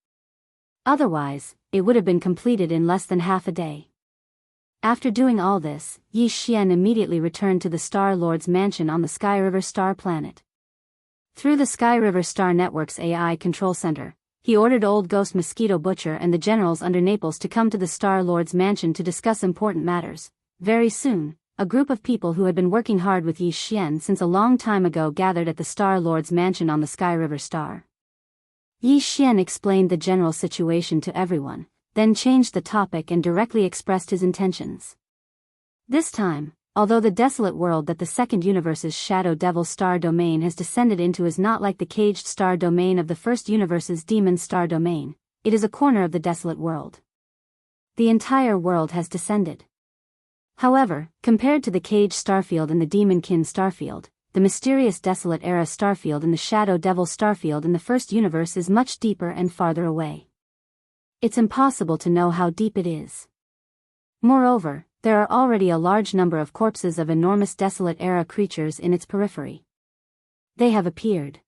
Otherwise, it would have been completed in less than half a day. After doing all this, Yi Xian immediately returned to the Star Lord's mansion on the Sky River Star planet. Through the Sky River Star Network's AI control center, he ordered Old Ghost Mosquito Butcher and the generals under Naples to come to the Star Lord's mansion to discuss important matters. Very soon, a group of people who had been working hard with Yi Xian since a long time ago gathered at the Star Lord's mansion on the Sky River Star. Yi Xian explained the general situation to everyone, then changed the topic and directly expressed his intentions. This time, although the desolate world that the second universe's Shadow Devil star domain has descended into is not like the caged star domain of the first universe's Demon star domain, it is a corner of the desolate world. The entire world has descended. However, compared to the caged starfield in the Demonkin starfield, the mysterious desolate era starfield in the Shadow Devil starfield in the first universe is much deeper and farther away. It's impossible to know how deep it is. Moreover, there are already a large number of corpses of enormous desolate era creatures in its periphery. They have appeared.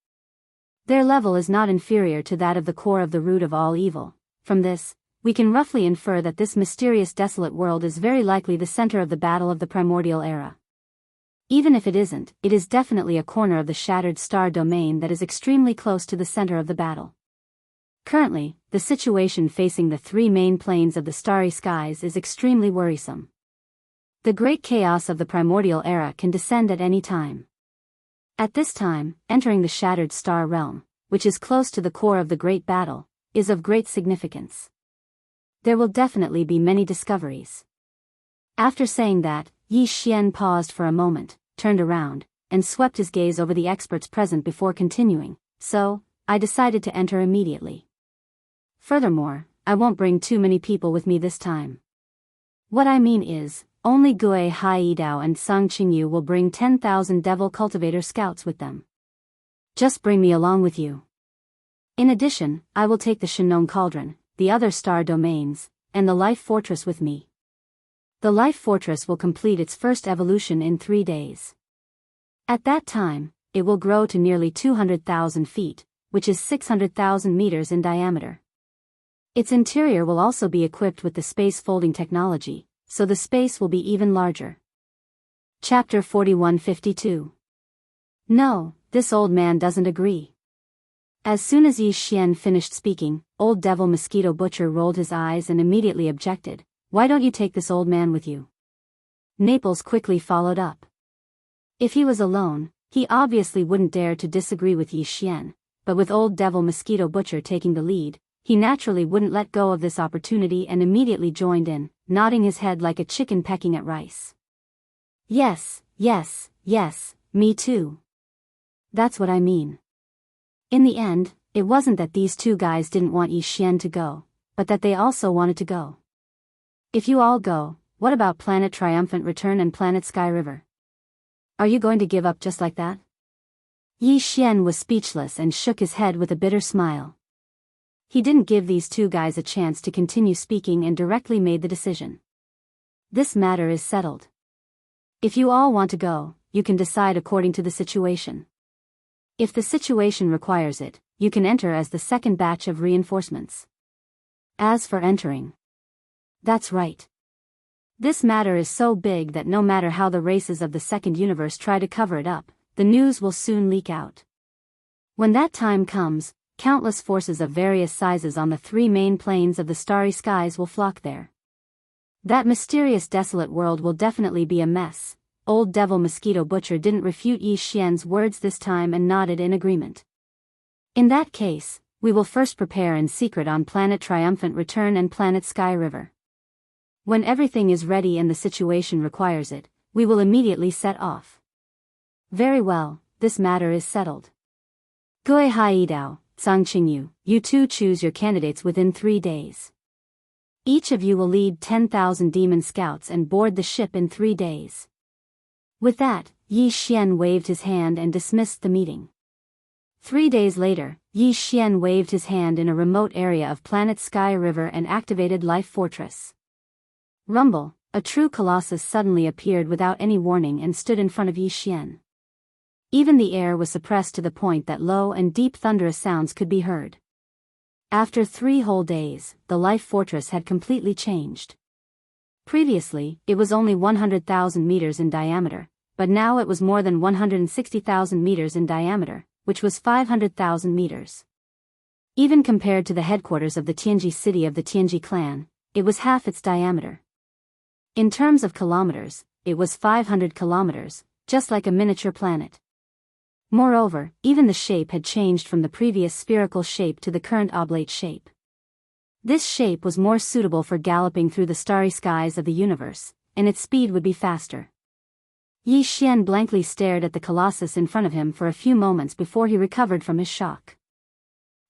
Their level is not inferior to that of the core of the root of all evil. From this, we can roughly infer that this mysterious desolate world is very likely the center of the battle of the primordial era. Even if it isn't, it is definitely a corner of the shattered star domain that is extremely close to the center of the battle. Currently, the situation facing the three main planes of the starry skies is extremely worrisome. The great chaos of the primordial era can descend at any time. At this time, entering the shattered star realm, which is close to the core of the great battle, is of great significance. There will definitely be many discoveries. After saying that, Yi Xian paused for a moment, turned around, and swept his gaze over the experts present before continuing. So, I decided to enter immediately. Furthermore, I won't bring too many people with me this time. What I mean is, only Gui Haidao and Sung Qingyu will bring 10,000 Devil Cultivator scouts with them. Just bring me along with you. In addition, I will take the Shinong Cauldron, the other star domains, and the Life Fortress with me. The Life Fortress will complete its first evolution in 3 days. At that time, it will grow to nearly 200,000 feet, which is 600,000 meters in diameter. Its interior will also be equipped with the space folding technology, so the space will be even larger. Chapter 4152. No, this old man doesn't agree. As soon as Yi Xian finished speaking, Old Devil Mosquito Butcher rolled his eyes and immediately objected. Why don't you take this old man with you? Naples quickly followed up. If he was alone, he obviously wouldn't dare to disagree with Yi Xian, but with Old Devil Mosquito Butcher taking the lead, he naturally wouldn't let go of this opportunity and immediately joined in, nodding his head like a chicken pecking at rice. Yes, yes, yes, me too. That's what I mean. In the end, it wasn't that these two guys didn't want Yi Xian to go, but that they also wanted to go. If you all go, what about Planet Triumphant Return and Planet Sky River? Are you going to give up just like that? Yi Xian was speechless and shook his head with a bitter smile. He didn't give these two guys a chance to continue speaking and directly made the decision. This matter is settled. If you all want to go, you can decide according to the situation. If the situation requires it, you can enter as the second batch of reinforcements. As for entering, that's right. This matter is so big that no matter how the races of the second universe try to cover it up, the news will soon leak out. When that time comes, countless forces of various sizes on the three main planes of the starry skies will flock there. That mysterious desolate world will definitely be a mess. Old Devil Mosquito Butcher didn't refute Yi Xian's words this time and nodded in agreement. In that case, we will first prepare in secret on Planet Triumphant Return and Planet Sky River. When everything is ready and the situation requires it, we will immediately set off. Very well, this matter is settled. Gui Haidao, Sung Qingyu, you two choose your candidates within 3 days. Each of you will lead 10,000 demon scouts and board the ship in 3 days. With that, Yi Xian waved his hand and dismissed the meeting. 3 days later, Yi Xian waved his hand in a remote area of Planet Sky River and activated Life Fortress. Rumble, a true colossus suddenly appeared without any warning and stood in front of Yi Xian. Even the air was suppressed to the point that low and deep thunderous sounds could be heard. After 3 whole days, the life fortress had completely changed. Previously, it was only 100,000 meters in diameter, but now it was more than 160,000 meters in diameter, which was 500,000 meters. Even compared to the headquarters of the Tianji city of the Tianji clan, it was half its diameter. In terms of kilometers, it was 500 kilometers, just like a miniature planet. Moreover, even the shape had changed from the previous spherical shape to the current oblate shape. This shape was more suitable for galloping through the starry skies of the universe, and its speed would be faster. Yi Xian blankly stared at the colossus in front of him for a few moments before he recovered from his shock.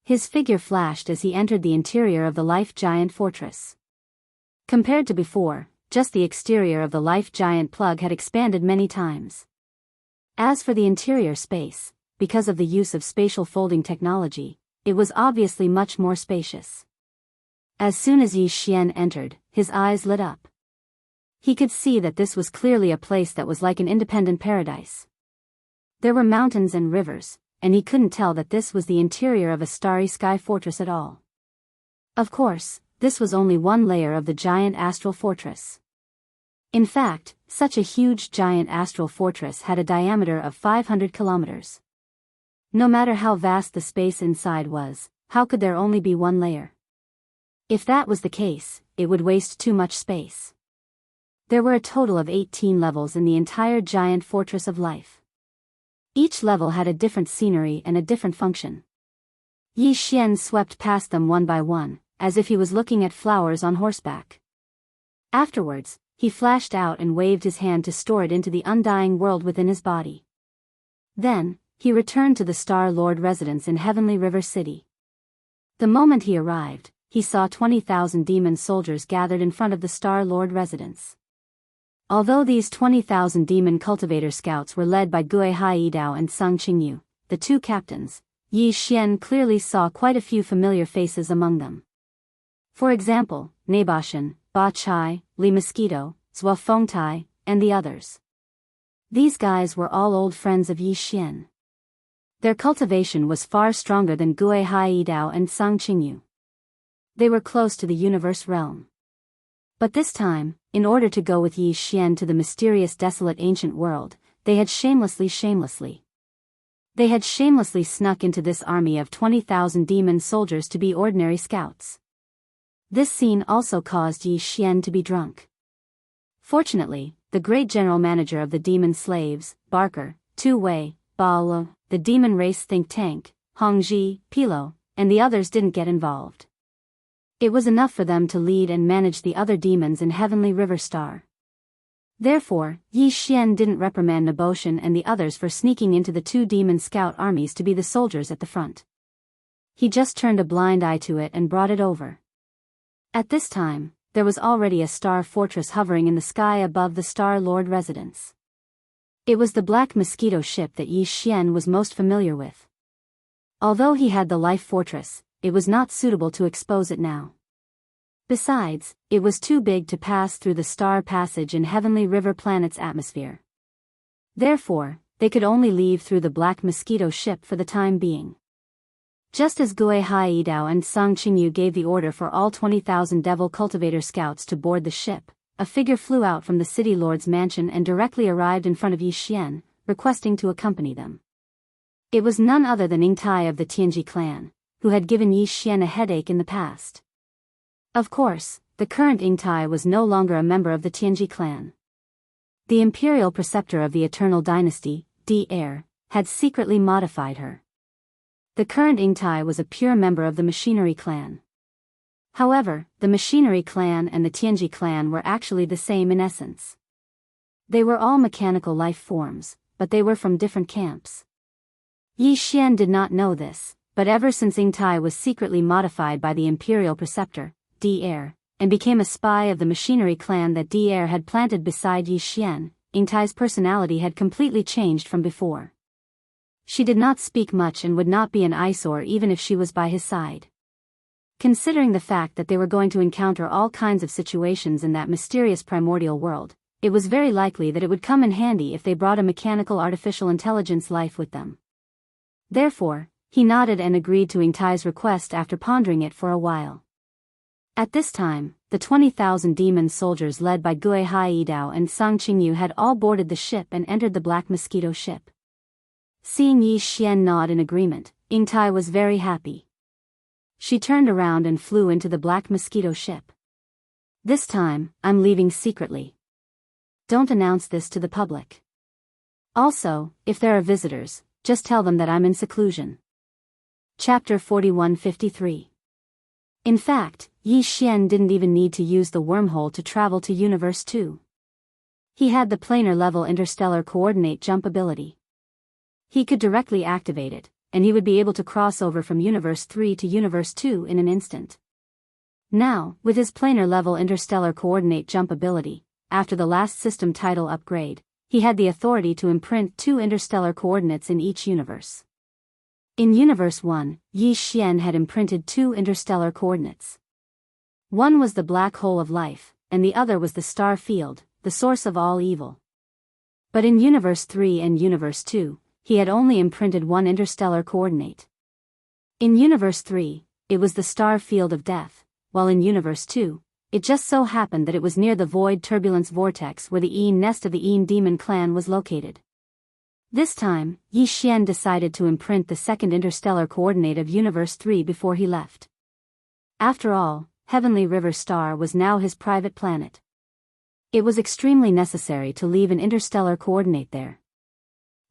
His figure flashed as he entered the interior of the life giant fortress. Compared to before, just the exterior of the life giant plug had expanded many times. As for the interior space, because of the use of spatial folding technology, it was obviously much more spacious. As soon as Yi Xian entered, his eyes lit up. He could see that this was clearly a place that was like an independent paradise. There were mountains and rivers, and he couldn't tell that this was the interior of a starry sky fortress at all. Of course, this was only one layer of the giant astral fortress. In fact, such a huge giant astral fortress had a diameter of 500 kilometers. No matter how vast the space inside was, how could there only be one layer? If that was the case, it would waste too much space. There were a total of 18 levels in the entire giant fortress of life. Each level had a different scenery and a different function. Yi Xian swept past them one by one, as if he was looking at flowers on horseback. Afterwards, he flashed out and waved his hand to store it into the undying world within his body. Then, he returned to the Star Lord residence in Heavenly River City. The moment he arrived, he saw 20,000 demon soldiers gathered in front of the Star Lord residence. Although these 20,000 demon cultivator scouts were led by Gui Haidao and Sung Qingyu, the two captains, Yi Xian clearly saw quite a few familiar faces among them. For example, Nabashan, Ba Chai, Li Mosquito, Zhua Fengtai, and the others. These guys were all old friends of Yi Xian. Their cultivation was far stronger than Gui Haidao and Sung Qingyu. They were close to the universe realm. But this time, in order to go with Yi Xian to the mysterious desolate ancient world, they had shamelessly snuck into this army of 20,000 demon soldiers to be ordinary scouts. This scene also caused Yi Xian to be drunk. Fortunately, the great general manager of the demon slaves, Barker, Tu Wei, Bao, the demon race think tank, Hongji, Pilo, and the others didn't get involved. It was enough for them to lead and manage the other demons in Heavenly River Star. Therefore, Yi Xian didn't reprimand Naboshan and the others for sneaking into the two demon scout armies to be the soldiers at the front. He just turned a blind eye to it and brought it over. At this time, there was already a star fortress hovering in the sky above the Star Lord residence. It was the Black Mosquito ship that Yi Xian was most familiar with. Although he had the life fortress, it was not suitable to expose it now. Besides, it was too big to pass through the star passage in Heavenly River Planet's atmosphere. Therefore, they could only leave through the Black Mosquito ship for the time being. Just as Gui Haidao and Sung Qingyu gave the order for all 20,000 Devil Cultivator scouts to board the ship, a figure flew out from the City Lord's mansion and directly arrived in front of Yi Xian, requesting to accompany them. It was none other than Yingtai of the Tianji clan, who had given Yi Xian a headache in the past. Of course, the current Yingtai was no longer a member of the Tianji clan. The imperial preceptor of the Eternal Dynasty, Di Heir, had secretly modified her. The current Yingtai was a pure member of the Machinery clan. However, the Machinery clan and the Tianji clan were actually the same in essence. They were all mechanical life forms, but they were from different camps. Yi Xian did not know this, but ever since Yingtai was secretly modified by the imperial preceptor, Di Heir, and became a spy of the Machinery clan that Di Heir had planted beside Yi Xian, Yingtai's personality had completely changed from before. She did not speak much and would not be an eyesore even if she was by his side. Considering the fact that they were going to encounter all kinds of situations in that mysterious primordial world, it was very likely that it would come in handy if they brought a mechanical artificial intelligence life with them. Therefore, He nodded and agreed to Yingtai's request after pondering it for a while. At this time, the 20,000 demon soldiers led by Gui Haidao and Song Qingyu had all boarded the ship and entered the Black Mosquito ship. Seeing Yi Xian nod in agreement, Yingtai was very happy. She turned around and flew into the Black Mosquito ship. This time, I'm leaving secretly. Don't announce this to the public. Also, if there are visitors, just tell them that I'm in seclusion. Chapter 4153. In fact, Yi Xian didn't even need to use the wormhole to travel to Universe 2. He had the planar-level interstellar coordinate jump ability. He could directly activate it, and he would be able to cross over from Universe 3 to Universe 2 in an instant. Now, with his planar-level interstellar coordinate jump ability, after the last system title upgrade, he had the authority to imprint 2 interstellar coordinates in each universe. In Universe 1, Yi Xian had imprinted 2 interstellar coordinates. One was the black hole of life, and the other was the star field, the source of all evil. But in Universe 3 and Universe 2, he had only imprinted 1 interstellar coordinate. In Universe 3, it was the star field of death, while in Universe 2, it just so happened that it was near the void turbulence vortex where the Yin nest of the Yin demon clan was located. This time, Yi Xian decided to imprint the second interstellar coordinate of Universe 3 before he left. After all, Heavenly River Star was now his private planet. It was extremely necessary to leave an interstellar coordinate there.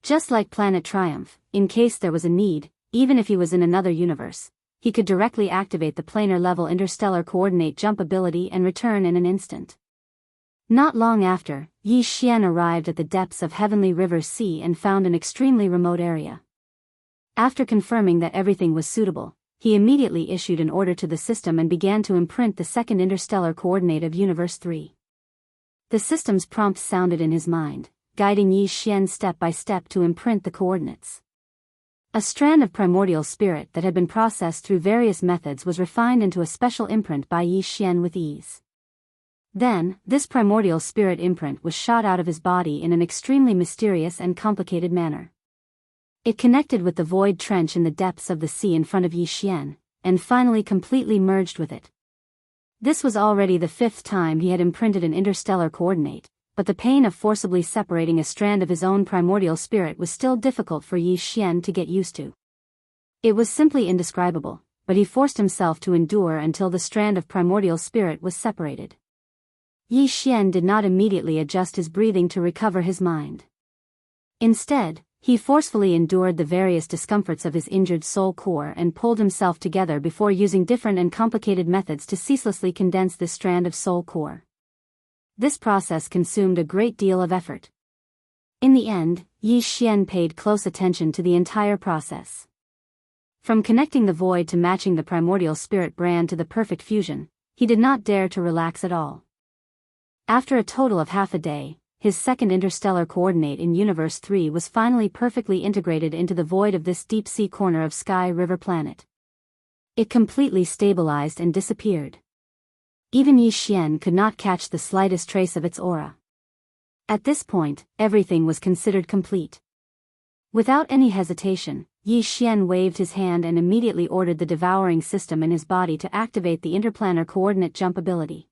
Just like Planet Triumph, in case there was a need, even if he was in another universe, he could directly activate the planar-level interstellar coordinate jump ability and return in an instant. Not long after, Yi Xian arrived at the depths of Heavenly River Sea and found an extremely remote area. After confirming that everything was suitable, he immediately issued an order to the system and began to imprint the second interstellar coordinate of Universe 3. The system's prompt sounded in his mind, guiding Yi Xian step by step to imprint the coordinates. A strand of primordial spirit that had been processed through various methods was refined into a special imprint by Yi Xian with ease. Then, this primordial spirit imprint was shot out of his body in an extremely mysterious and complicated manner. It connected with the void trench in the depths of the sea in front of Yi Xian, and finally completely merged with it. This was already the 5th time he had imprinted an interstellar coordinate, but the pain of forcibly separating a strand of his own primordial spirit was still difficult for Yi Xian to get used to. It was simply indescribable, but he forced himself to endure until the strand of primordial spirit was separated. Yi Xian did not immediately adjust his breathing to recover his mind. Instead, he forcefully endured the various discomforts of his injured soul core and pulled himself together before using different and complicated methods to ceaselessly condense this strand of soul core. This process consumed a great deal of effort. In the end, Yi Xian paid close attention to the entire process. From connecting the void to matching the primordial spirit brand to the perfect fusion, he did not dare to relax at all. After a total of half a day, his second interstellar coordinate in Universe 3 was finally perfectly integrated into the void of this deep-sea corner of Sky River planet. It completely stabilized and disappeared. Even Yi Xian could not catch the slightest trace of its aura. At this point, everything was considered complete. Without any hesitation, Yi Xian waved his hand and immediately ordered the devouring system in his body to activate the interplanar coordinate jump ability.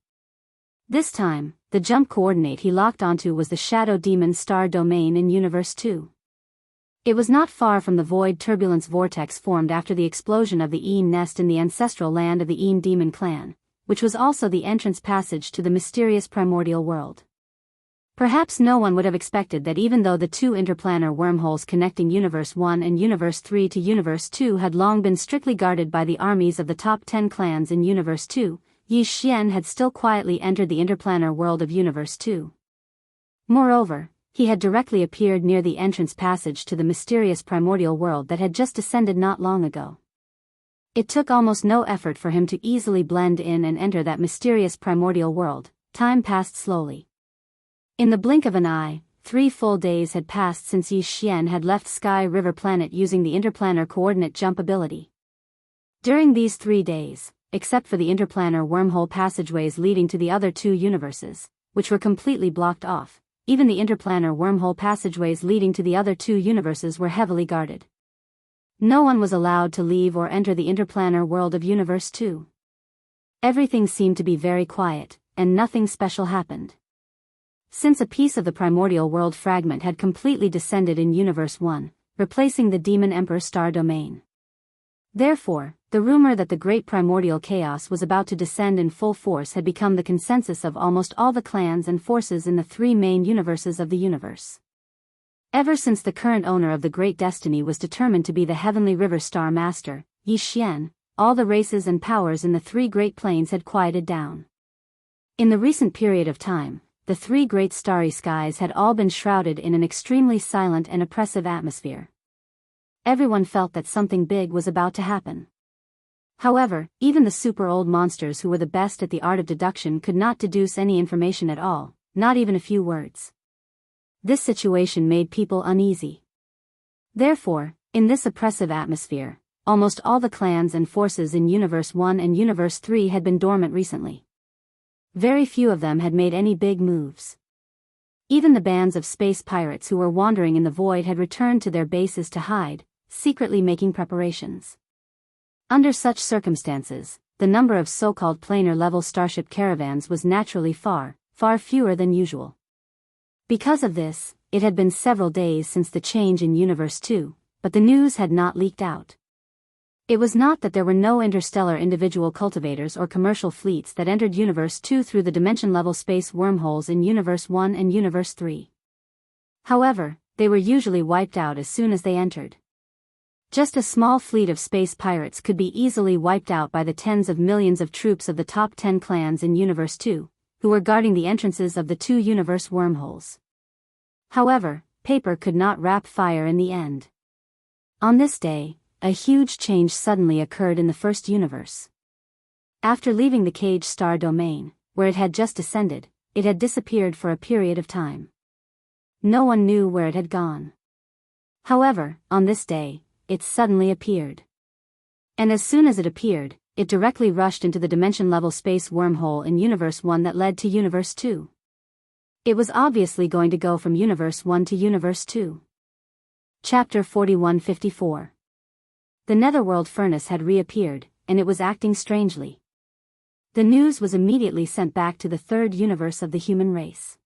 This time, the jump coordinate he locked onto was the Shadow Demon Star domain in Universe 2. It was not far from the void turbulence vortex formed after the explosion of the Yin nest in the ancestral land of the Yin demon clan, which was also the entrance passage to the mysterious primordial world. Perhaps no one would have expected that even though the 2 interplanar wormholes connecting Universe 1 and Universe 3 to Universe 2 had long been strictly guarded by the armies of the top 10 clans in Universe 2, Yi Xian had still quietly entered the interplanar world of Universe 2. Moreover, he had directly appeared near the entrance passage to the mysterious primordial world that had just descended not long ago. It took almost no effort for him to easily blend in and enter that mysterious primordial world. Time passed slowly. In the blink of an eye, 3 full days had passed since Yi Xian had left Sky River Planet using the interplanar coordinate jump ability. During these 3 days, except for the interplanar wormhole passageways leading to the other 2 universes, which were completely blocked off, even the interplanar wormhole passageways leading to the other 2 universes were heavily guarded. No one was allowed to leave or enter the interplanar world of Universe 2. Everything seemed to be very quiet, and nothing special happened. Since a piece of the primordial world fragment had completely descended in Universe 1, replacing the Demon Emperor star domain. Therefore, the rumor that the great primordial chaos was about to descend in full force had become the consensus of almost all the clans and forces in the three main universes of the universe. Ever since the current owner of the Great Destiny was determined to be the Heavenly River Star Master, Yi Xian, all the races and powers in the three Great Plains had quieted down. In the recent period of time, the three great starry skies had all been shrouded in an extremely silent and oppressive atmosphere. Everyone felt that something big was about to happen. However, even the super old monsters who were the best at the art of deduction could not deduce any information at all, not even a few words. This situation made people uneasy. Therefore, in this oppressive atmosphere, almost all the clans and forces in Universe 1 and Universe 3 had been dormant recently. Very few of them had made any big moves. Even the bands of space pirates who were wandering in the void had returned to their bases to hide, secretly making preparations. Under such circumstances, the number of so-called planar-level starship caravans was naturally far, far fewer than usual. Because of this, it had been several days since the change in Universe 2, but the news had not leaked out. It was not that there were no interstellar individual cultivators or commercial fleets that entered Universe 2 through the dimension-level space wormholes in Universe 1 and Universe 3. However, they were usually wiped out as soon as they entered. Just a small fleet of space pirates could be easily wiped out by the tens of millions of troops of the top 10 clans in Universe 2, who were guarding the entrances of the two universe wormholes. However, paper could not wrap fire in the end. On this day, a huge change suddenly occurred in the first universe. After leaving the cage star domain, where it had just descended, it had disappeared for a period of time. No one knew where it had gone. However, on this day, it suddenly appeared. And as soon as it appeared, it directly rushed into the dimension-level space wormhole in Universe 1 that led to Universe 2. It was obviously going to go from Universe 1 to Universe 2. Chapter 4154. The netherworld furnace had reappeared, and it was acting strangely. The news was immediately sent back to the third universe of the human race.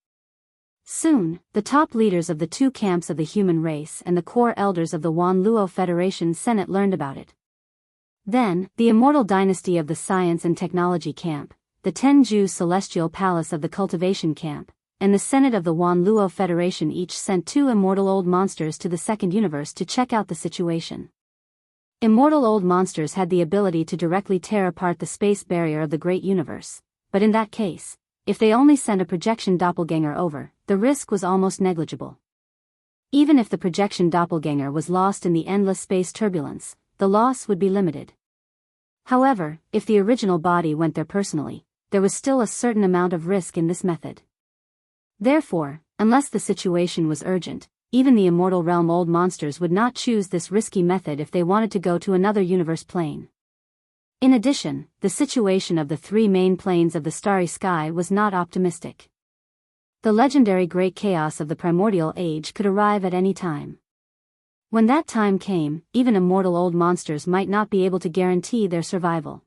Soon, the top leaders of the two camps of the human race and the core elders of the Wan Luo Federation Senate learned about it. Then, the immortal dynasty of the Science and Technology Camp, the Tenju Celestial Palace of the Cultivation Camp, and the Senate of the Wan Luo Federation each sent two immortal old monsters to the second universe to check out the situation. Immortal old monsters had the ability to directly tear apart the space barrier of the great universe, but in that case, if they only sent a projection doppelganger over, the risk was almost negligible. Even if the projection doppelganger was lost in the endless space turbulence, the loss would be limited. However, if the original body went there personally, there was still a certain amount of risk in this method. Therefore, unless the situation was urgent, even the immortal realm old monsters would not choose this risky method if they wanted to go to another universe plane. In addition, the situation of the three main planes of the starry sky was not optimistic. The legendary great chaos of the primordial age could arrive at any time. When that time came, even immortal old monsters might not be able to guarantee their survival.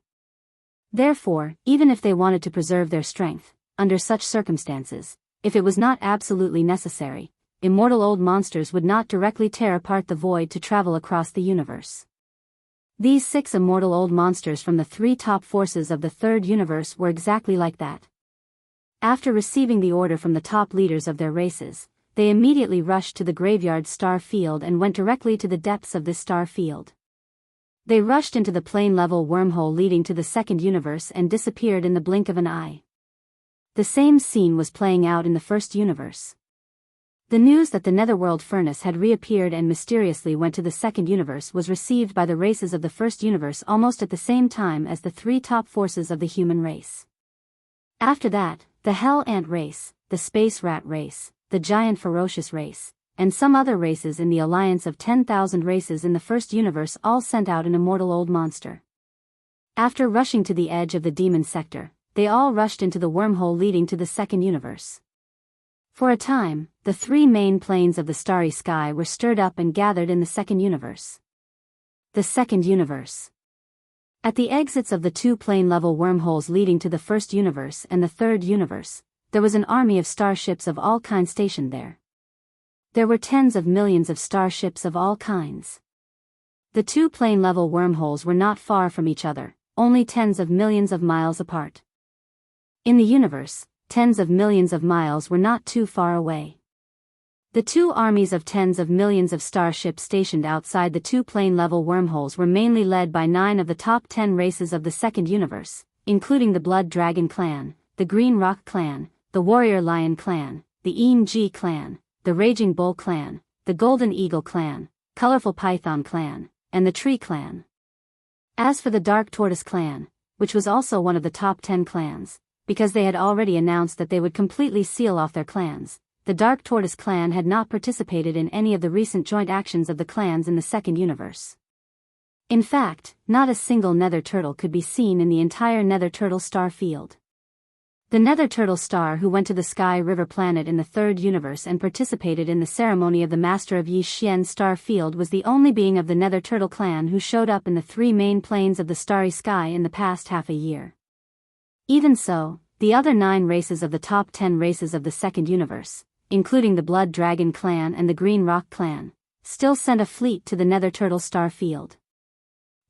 Therefore, even if they wanted to preserve their strength, under such circumstances, if it was not absolutely necessary, immortal old monsters would not directly tear apart the void to travel across the universe. These 6 immortal old monsters from the 3 top forces of the third universe were exactly like that. After receiving the order from the top leaders of their races, they immediately rushed to the graveyard star field and went directly to the depths of this star field. They rushed into the plane-level wormhole leading to the second universe and disappeared in the blink of an eye. The same scene was playing out in the first universe. The news that the netherworld furnace had reappeared and mysteriously went to the second universe was received by the races of the first universe almost at the same time as the 3 top forces of the human race. After that, the Hell Ant race, the Space Rat race, the Giant Ferocious race, and some other races in the alliance of 10,000 races in the first universe all sent out an immortal old monster. After rushing to the edge of the demon sector, they all rushed into the wormhole leading to the second universe. For a time, the 3 main planes of the starry sky were stirred up and gathered in the second universe. The second universe. At the exits of the two plane-level wormholes leading to the first universe and the third universe, there was an army of starships of all kinds stationed there. There were tens of millions of starships of all kinds. The two plane-level wormholes were not far from each other, only tens of millions of miles apart. In the universe, tens of millions of miles were not too far away. The two armies of tens of millions of starships stationed outside the two plane-level wormholes were mainly led by 9 of the top 10 races of the second universe, including the Blood Dragon Clan, the Green Rock Clan, the Warrior Lion Clan, the Immersive Clan, the Raging Bull Clan, the Golden Eagle Clan, Colorful Python Clan, and the Tree Clan. As for the Dark Tortoise Clan, which was also one of the top 10 clans, because they had already announced that they would completely seal off their clans, the Dark Tortoise Clan had not participated in any of the recent joint actions of the clans in the second universe. In fact, not a single nether turtle could be seen in the entire nether turtle star field. The nether turtle star who went to the Sky River planet in the third universe and participated in the ceremony of the Master of Yi-Xian star field was the only being of the nether turtle clan who showed up in the 3 main planes of the starry sky in the past half a year. Even so, the other 9 races of the top 10 races of the second universe, including the Blood Dragon Clan and the Green Rock Clan, still sent a fleet to the nether turtle star field.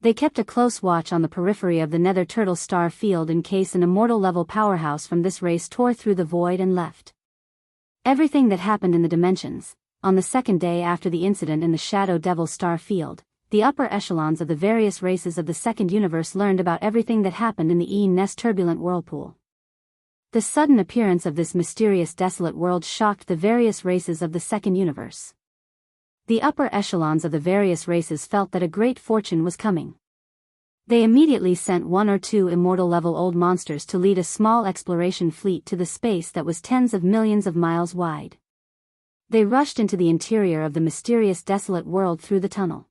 They kept a close watch on the periphery of the nether turtle star field in case an immortal-level powerhouse from this race tore through the void and left. Everything that happened in the dimensions, on the second day after the incident in the Shadow Devil star field, the upper echelons of the various races of the second universe learned about everything that happened in the Ness turbulent whirlpool. The sudden appearance of this mysterious desolate world shocked the various races of the second universe. The upper echelons of the various races felt that a great fortune was coming. They immediately sent 1 or 2 immortal-level old monsters to lead a small exploration fleet to the space that was tens of millions of miles wide. They rushed into the interior of the mysterious desolate world through the tunnel.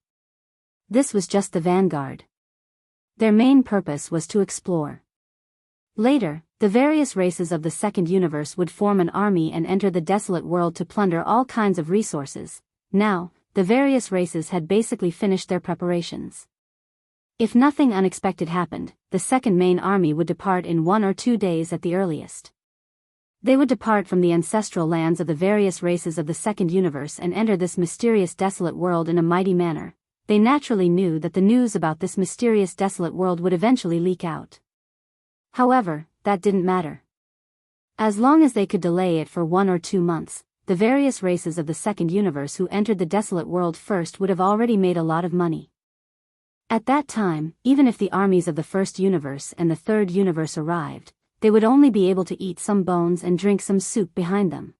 This was just the vanguard. Their main purpose was to explore. Later, the various races of the second universe would form an army and enter the desolate world to plunder all kinds of resources. Now, the various races had basically finished their preparations. If nothing unexpected happened, the second main army would depart in 1 or 2 days at the earliest. They would depart from the ancestral lands of the various races of the second universe and enter this mysterious desolate world in a mighty manner. They naturally knew that the news about this mysterious desolate world would eventually leak out. However, that didn't matter. As long as they could delay it for 1 or 2 months, the various races of the second universe who entered the desolate world first would have already made a lot of money. At that time, even if the armies of the first universe and the third universe arrived, they would only be able to eat some bones and drink some soup behind them.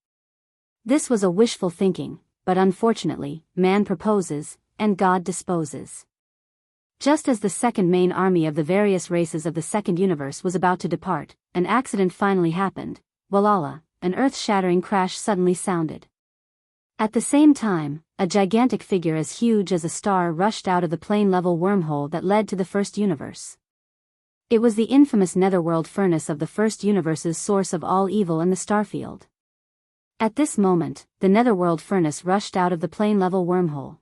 This was a wishful thinking, but unfortunately, man proposes, and God disposes. Just as the second main army of the various races of the second universe was about to depart, an accident finally happened. Walala, an earth-shattering crash suddenly sounded. At the same time, a gigantic figure as huge as a star rushed out of the plane-level wormhole that led to the first universe. It was the infamous netherworld furnace of the first universe's source of all evil in the starfield. At this moment, the netherworld furnace rushed out of the plane-level wormhole.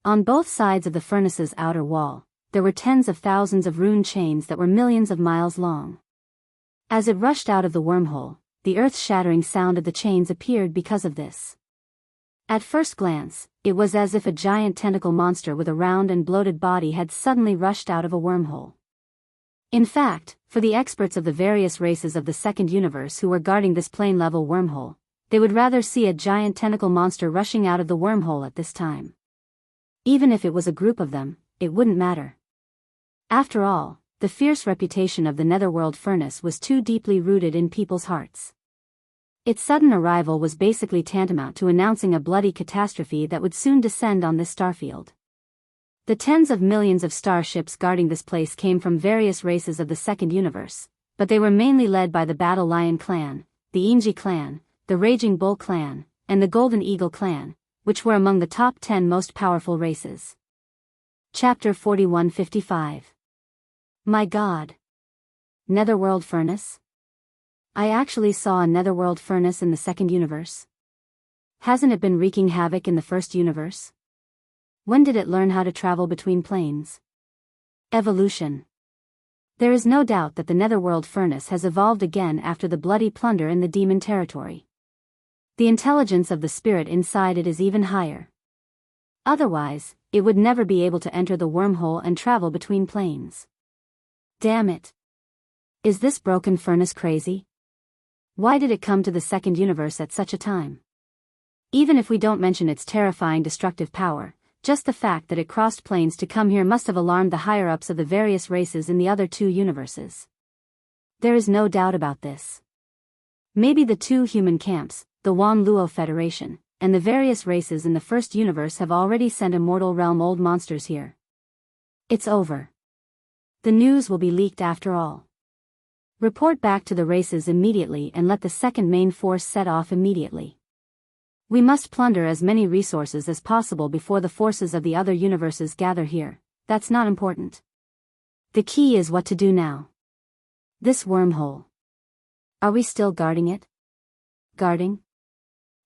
On both sides of the furnace's outer wall, there were tens of thousands of rune chains that were millions of miles long. As it rushed out of the wormhole, the earth-shattering sound of the chains appeared because of this. At first glance, it was as if a giant tentacle monster with a round and bloated body had suddenly rushed out of a wormhole. In fact, for the experts of the various races of the second universe who were guarding this plane-level wormhole, they would rather see a giant tentacle monster rushing out of the wormhole at this time. Even if it was a group of them, it wouldn't matter. After all, the fierce reputation of the netherworld furnace was too deeply rooted in people's hearts. Its sudden arrival was basically tantamount to announcing a bloody catastrophe that would soon descend on this starfield. The tens of millions of starships guarding this place came from various races of the second universe, but they were mainly led by the Battle Lion Clan, the Immersive Clan, the Raging Bull Clan, and the Golden Eagle Clan, which were among the top 10 most powerful races. Chapter 4155. My God. Netherworld Furnace? I actually saw a netherworld furnace in the second universe. Hasn't it been wreaking havoc in the first universe? When did it learn how to travel between planes? Evolution. There is no doubt that the netherworld furnace has evolved again after the bloody plunder in the demon territory. The intelligence of the spirit inside it is even higher. Otherwise, it would never be able to enter the wormhole and travel between planes. Damn it. Is this broken furnace crazy? Why did it come to the second universe at such a time? Even if we don't mention its terrifying destructive power, just the fact that it crossed planes to come here must have alarmed the higher-ups of the various races in the other two universes. There is no doubt about this. Maybe the two human camps, the Wan Luo Federation, and the various races in the first universe have already sent immortal realm old monsters here. It's over. The news will be leaked after all. Report back to the races immediately and let the second main force set off immediately. We must plunder as many resources as possible before the forces of the other universes gather here. That's not important. The key is what to do now. This wormhole. Are we still guarding it? Guarding?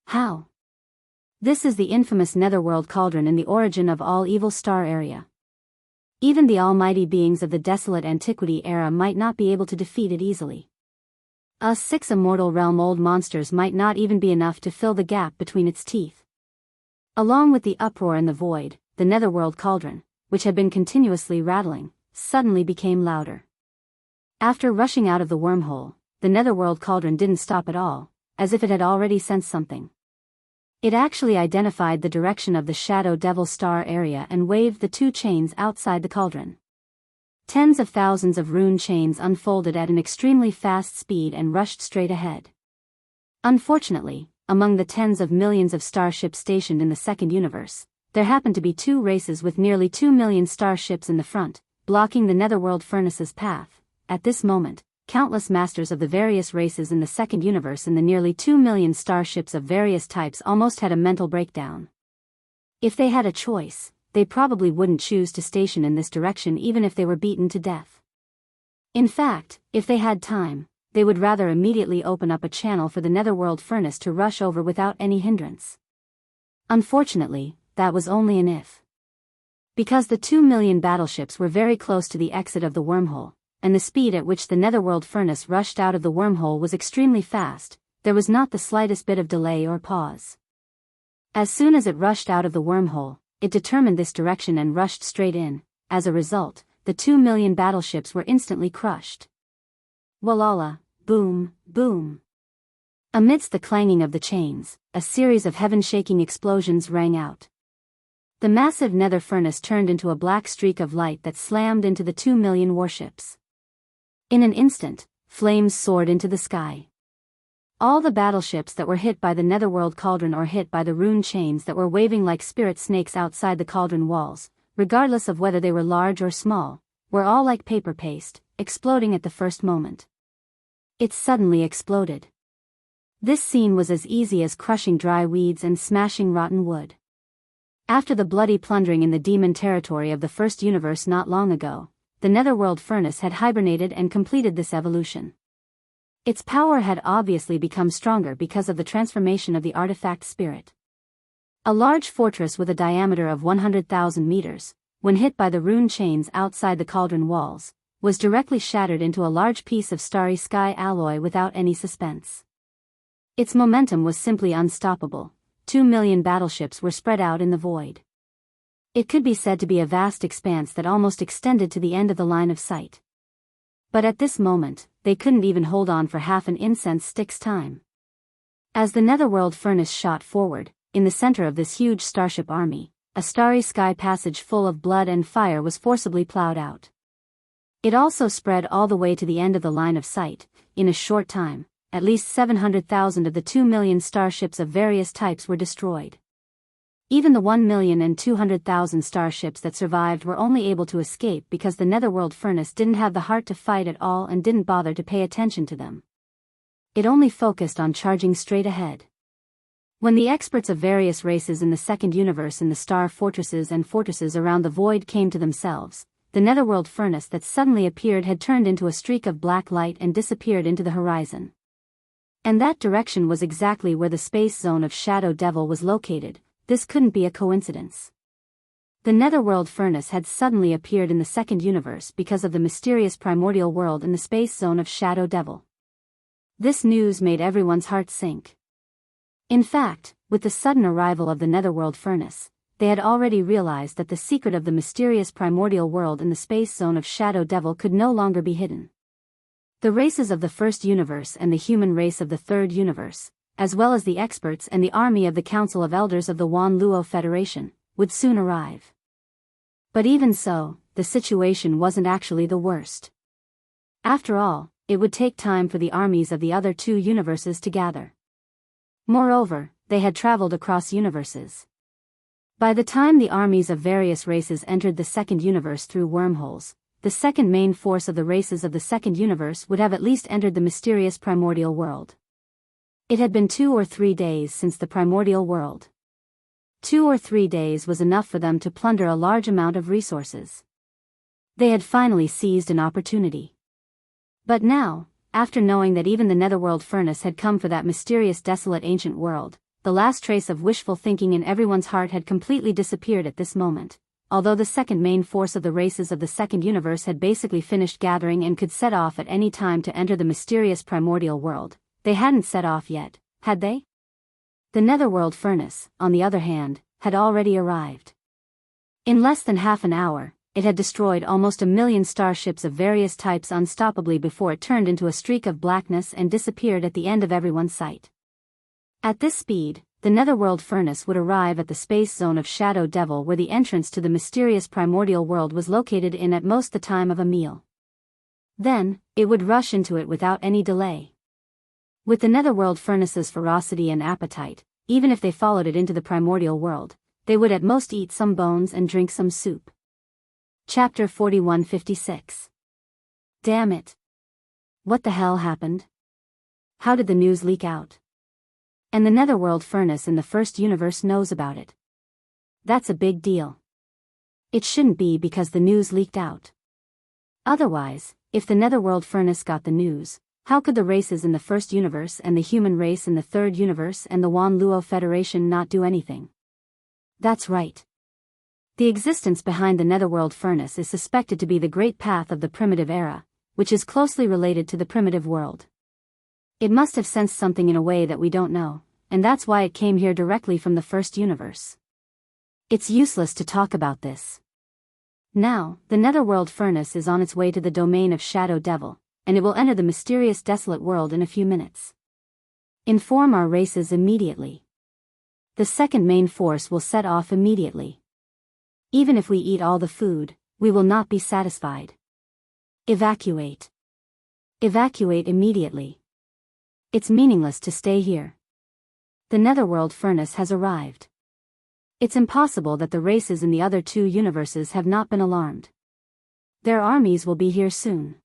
How? This is the infamous netherworld cauldron in the origin of all evil star area. Even the almighty beings of the desolate antiquity era might not be able to defeat it easily. Us 6 immortal realm old monsters might not even be enough to fill the gap between its teeth. Along with the uproar in the void, the netherworld cauldron, which had been continuously rattling, suddenly became louder. After rushing out of the wormhole, the netherworld cauldron didn't stop at all, as if it had already sensed something. It actually identified the direction of the Shadow Devil star area and waved the 2 chains outside the cauldron. Tens of thousands of rune chains unfolded at an extremely fast speed and rushed straight ahead. Unfortunately, among the tens of millions of starships stationed in the second universe, there happened to be 2 races with nearly 2 million starships in the front, blocking the netherworld furnace's path. At this moment, countless masters of the various races in the second universe and the nearly 2 million starships of various types almost had a mental breakdown. If they had a choice, they probably wouldn't choose to station in this direction even if they were beaten to death. In fact, if they had time, they would rather immediately open up a channel for the netherworld furnace to rush over without any hindrance. Unfortunately, that was only an if. Because the 2 million battleships were very close to the exit of the wormhole, and the speed at which the netherworld furnace rushed out of the wormhole was extremely fast, there was not the slightest bit of delay or pause. As soon as it rushed out of the wormhole, it determined this direction and rushed straight in. As a result, the 2 million battleships were instantly crushed. Walala, boom, boom. Amidst the clanging of the chains, a series of heaven-shaking explosions rang out. The massive nether furnace turned into a black streak of light that slammed into the 2 million warships. In an instant, flames soared into the sky. All the battleships that were hit by the netherworld cauldron or hit by the rune chains that were waving like spirit snakes outside the cauldron walls, regardless of whether they were large or small, were all like paper paste, exploding at the first moment. It suddenly exploded. This scene was as easy as crushing dry weeds and smashing rotten wood. After the bloody plundering in the demon territory of the first universe not long ago, the netherworld furnace had hibernated and completed this evolution. Its power had obviously become stronger because of the transformation of the artifact spirit. A large fortress with a diameter of 100,000 meters, when hit by the rune chains outside the cauldron walls, was directly shattered into a large piece of starry sky alloy without any suspense. Its momentum was simply unstoppable. 2 million battleships were spread out in the void. It could be said to be a vast expanse that almost extended to the end of the line of sight. But at this moment, they couldn't even hold on for half an incense stick's time. As the netherworld furnace shot forward, in the center of this huge starship army, a starry sky passage full of blood and fire was forcibly plowed out. It also spread all the way to the end of the line of sight. In a short time, at least 700,000 of the 2 million starships of various types were destroyed. Even the 1,200,000 starships that survived were only able to escape because the netherworld furnace didn't have the heart to fight at all and didn't bother to pay attention to them. It only focused on charging straight ahead. When the experts of various races in the second universe in the star fortresses and fortresses around the void came to themselves, the netherworld furnace that suddenly appeared had turned into a streak of black light and disappeared into the horizon. And that direction was exactly where the space zone of Shadow Devil was located. This couldn't be a coincidence. The netherworld furnace had suddenly appeared in the second universe because of the mysterious primordial world in the space zone of Shadow Devil. This news made everyone's heart sink. In fact, with the sudden arrival of the netherworld furnace, they had already realized that the secret of the mysterious primordial world in the space zone of Shadow Devil could no longer be hidden. The races of the first universe and the human race of the third universe, as well as the experts and the army of the Council of Elders of the Wan Luo Federation, would soon arrive. But even so, the situation wasn't actually the worst. After all, it would take time for the armies of the other two universes to gather. Moreover, they had traveled across universes. By the time the armies of various races entered the second universe through wormholes, the second main force of the races of the second universe would have at least entered the mysterious primordial world. It had been 2 or 3 days since the primordial world. 2 or 3 days was enough for them to plunder a large amount of resources. They had finally seized an opportunity. But now, after knowing that even the netherworld furnace had come for that mysterious desolate ancient world, the last trace of wishful thinking in everyone's heart had completely disappeared at this moment. Although the second main force of the races of the second universe had basically finished gathering and could set off at any time to enter the mysterious primordial world, they hadn't set off yet, had they? The netherworld furnace, on the other hand, had already arrived. In less than half an hour, it had destroyed almost 1 million starships of various types unstoppably before it turned into a streak of blackness and disappeared at the end of everyone's sight. At this speed, the netherworld furnace would arrive at the space zone of Shadow Devil where the entrance to the mysterious primordial world was located in at most the time of a meal. Then, it would rush into it without any delay. With the netherworld furnace's ferocity and appetite, even if they followed it into the primordial world, they would at most eat some bones and drink some soup. Chapter 4156. Damn it. What the hell happened? How did the news leak out? And the netherworld furnace in the first universe knows about it. That's a big deal. It shouldn't be because the news leaked out. Otherwise, if the netherworld furnace got the news, how could the races in the first universe and the human race in the third universe and the Wan Luo Federation not do anything? That's right. The existence behind the netherworld furnace is suspected to be the great path of the primitive era, which is closely related to the primitive world. It must have sensed something in a way that we don't know, and that's why it came here directly from the first universe. It's useless to talk about this. Now, the netherworld furnace is on its way to the domain of Shadow Devil, and it will enter the mysterious desolate world in a few minutes. Inform our races immediately. The second main force will set off immediately. Even if we eat all the food, we will not be satisfied. Evacuate. Evacuate immediately. It's meaningless to stay here. The netherworld furnace has arrived. It's impossible that the races in the other two universes have not been alarmed. Their armies will be here soon.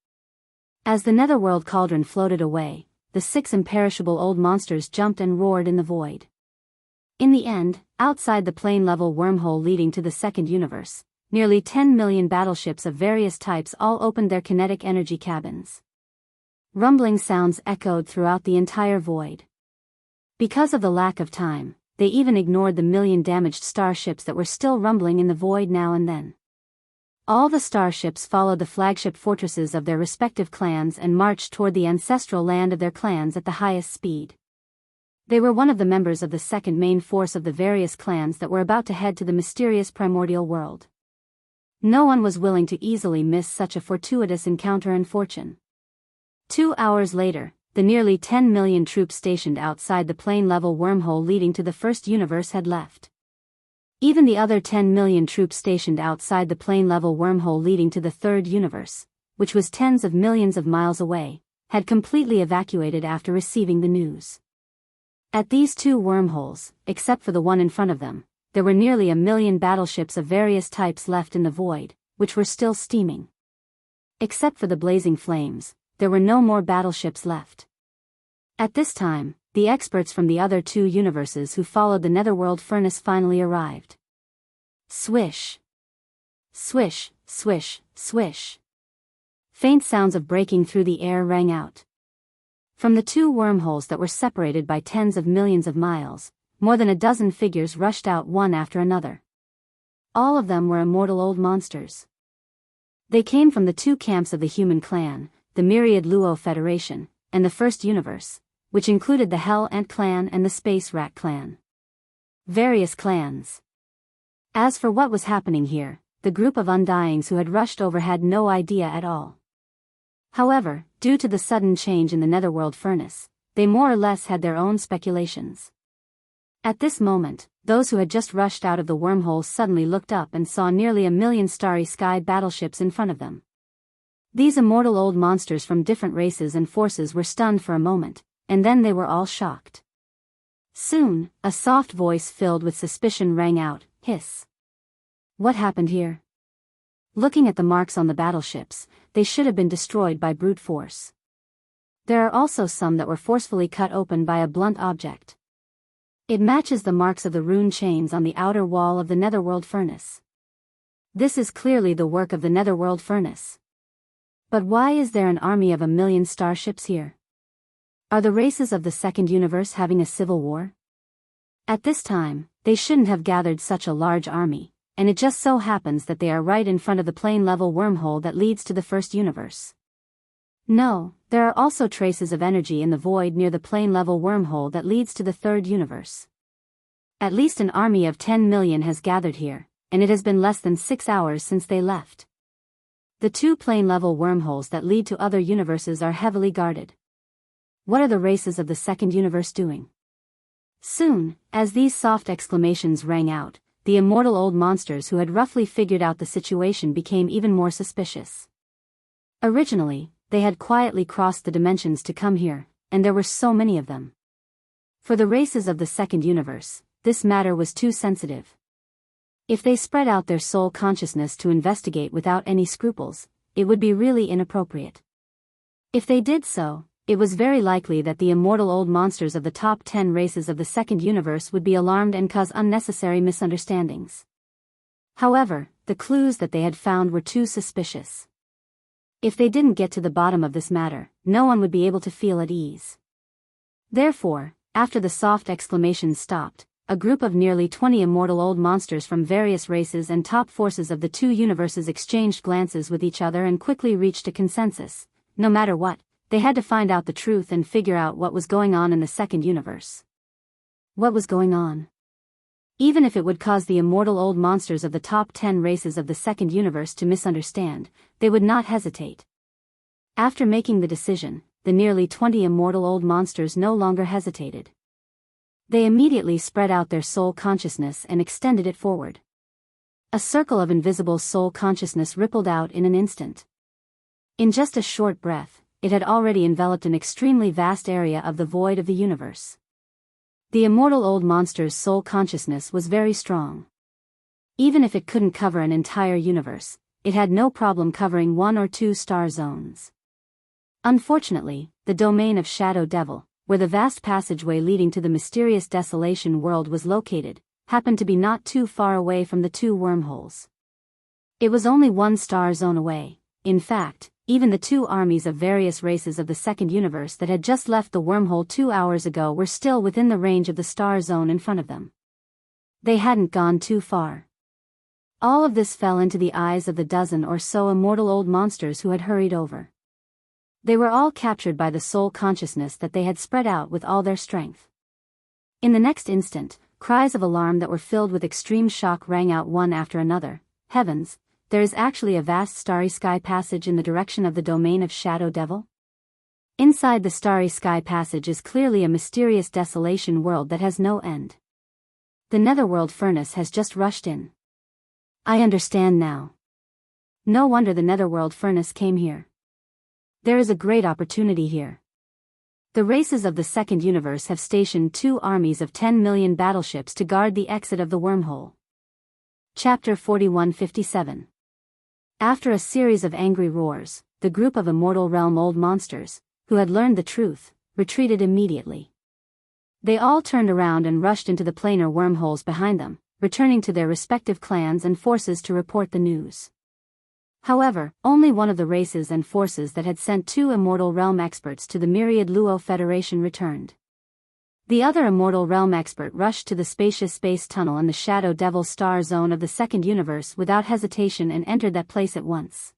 As the netherworld cauldron floated away, the 6 imperishable old monsters jumped and roared in the void. In the end, outside the plane-level wormhole leading to the second universe, nearly 10 million battleships of various types all opened their kinetic energy cabins. Rumbling sounds echoed throughout the entire void. Because of the lack of time, they even ignored the 1 million damaged starships that were still rumbling in the void now and then. All the starships followed the flagship fortresses of their respective clans and marched toward the ancestral land of their clans at the highest speed. They were one of the members of the second main force of the various clans that were about to head to the mysterious primordial world. No one was willing to easily miss such a fortuitous encounter and fortune. 2 hours later, the nearly 10 million troops stationed outside the plane-level wormhole leading to the first universe had left. Even the other 10 million troops stationed outside the plane-level wormhole leading to the third universe, which was tens of millions of miles away, had completely evacuated after receiving the news. At these 2 wormholes, except for the one in front of them, there were nearly 1 million battleships of various types left in the void, which were still steaming. Except for the blazing flames, there were no more battleships left. At this time, the experts from the other 2 universes who followed the netherworld furnace finally arrived. Swish. Swish, swish, swish. Faint sounds of breaking through the air rang out. From the 2 wormholes that were separated by tens of millions of miles, more than a dozen figures rushed out one after another. All of them were immortal old monsters. They came from the two camps of the human clan, the Myriad Luo Federation, and the First Universe, which included the Hell Ant clan and the Space Rat clan. Various clans. As for what was happening here, the group of Undyings who had rushed over had no idea at all. However, due to the sudden change in the netherworld furnace, they more or less had their own speculations. At this moment, those who had just rushed out of the wormhole suddenly looked up and saw nearly 1,000,000 starry sky battleships in front of them. These immortal old monsters from different races and forces were stunned for a moment, and then they were all shocked. Soon, a soft voice filled with suspicion rang out, "Hiss. What happened here?" Looking at the marks on the battleships, they should have been destroyed by brute force. There are also some that were forcefully cut open by a blunt object. It matches the marks of the rune chains on the outer wall of the netherworld furnace. This is clearly the work of the netherworld furnace. But why is there an army of 1,000,000 starships here? Are the races of the second universe having a civil war? At this time, they shouldn't have gathered such a large army, and it just so happens that they are right in front of the plane-level wormhole that leads to the first universe. No, there are also traces of energy in the void near the plane-level wormhole that leads to the third universe. At least an army of 10,000,000 has gathered here, and it has been less than 6 hours since they left. The two plane-level wormholes that lead to other universes are heavily guarded. What are the races of the second universe doing? Soon, as these soft exclamations rang out, the immortal old monsters who had roughly figured out the situation became even more suspicious. Originally, they had quietly crossed the dimensions to come here, and there were so many of them. For the races of the second universe, this matter was too sensitive. If they spread out their soul consciousness to investigate without any scruples, it would be really inappropriate. If they did so, it was very likely that the immortal old monsters of the top 10 races of the second universe would be alarmed and cause unnecessary misunderstandings. However, the clues that they had found were too suspicious. If they didn't get to the bottom of this matter, no one would be able to feel at ease. Therefore, after the soft exclamations stopped, a group of nearly 20 immortal old monsters from various races and top forces of the two universes exchanged glances with each other and quickly reached a consensus. No matter what, they had to find out the truth and figure out what was going on in the second universe. What was going on? Even if it would cause the immortal old monsters of the top 10 races of the second universe to misunderstand, they would not hesitate. After making the decision, the nearly 20 immortal old monsters no longer hesitated. They immediately spread out their soul consciousness and extended it forward. A circle of invisible soul consciousness rippled out in an instant. In just a short breath, it had already enveloped an extremely vast area of the void of the universe. The immortal old monster's soul consciousness was very strong. Even if it couldn't cover an entire universe, it had no problem covering 1 or 2 star zones. Unfortunately, the domain of Shadow Devil, where the vast passageway leading to the mysterious Desolation world was located, happened to be not too far away from the two wormholes. It was only 1 star zone away. In fact, even the two armies of various races of the second universe that had just left the wormhole 2 hours ago were still within the range of the star zone in front of them. They hadn't gone too far. All of this fell into the eyes of the dozen or so immortal old monsters who had hurried over. They were all captured by the soul consciousness that they had spread out with all their strength. In the next instant, cries of alarm that were filled with extreme shock rang out one after another. Heavens! There is actually a vast starry sky passage in the direction of the domain of Shadow Devil? Inside the starry sky passage is clearly a mysterious desolation world that has no end. The netherworld furnace has just rushed in. I understand now. No wonder the netherworld furnace came here. There is a great opportunity here. The races of the second universe have stationed 2 armies of 10,000,000 battleships to guard the exit of the wormhole. Chapter 4157. After a series of angry roars, the group of immortal realm old monsters, who had learned the truth, retreated immediately. They all turned around and rushed into the planar wormholes behind them, returning to their respective clans and forces to report the news. However, only one of the races and forces that had sent 2 immortal realm experts to the Myriad Luo Federation returned. The other Immortal Realm expert rushed to the spacious space tunnel in the Shadow Devil star zone of the second universe without hesitation and entered that place at once.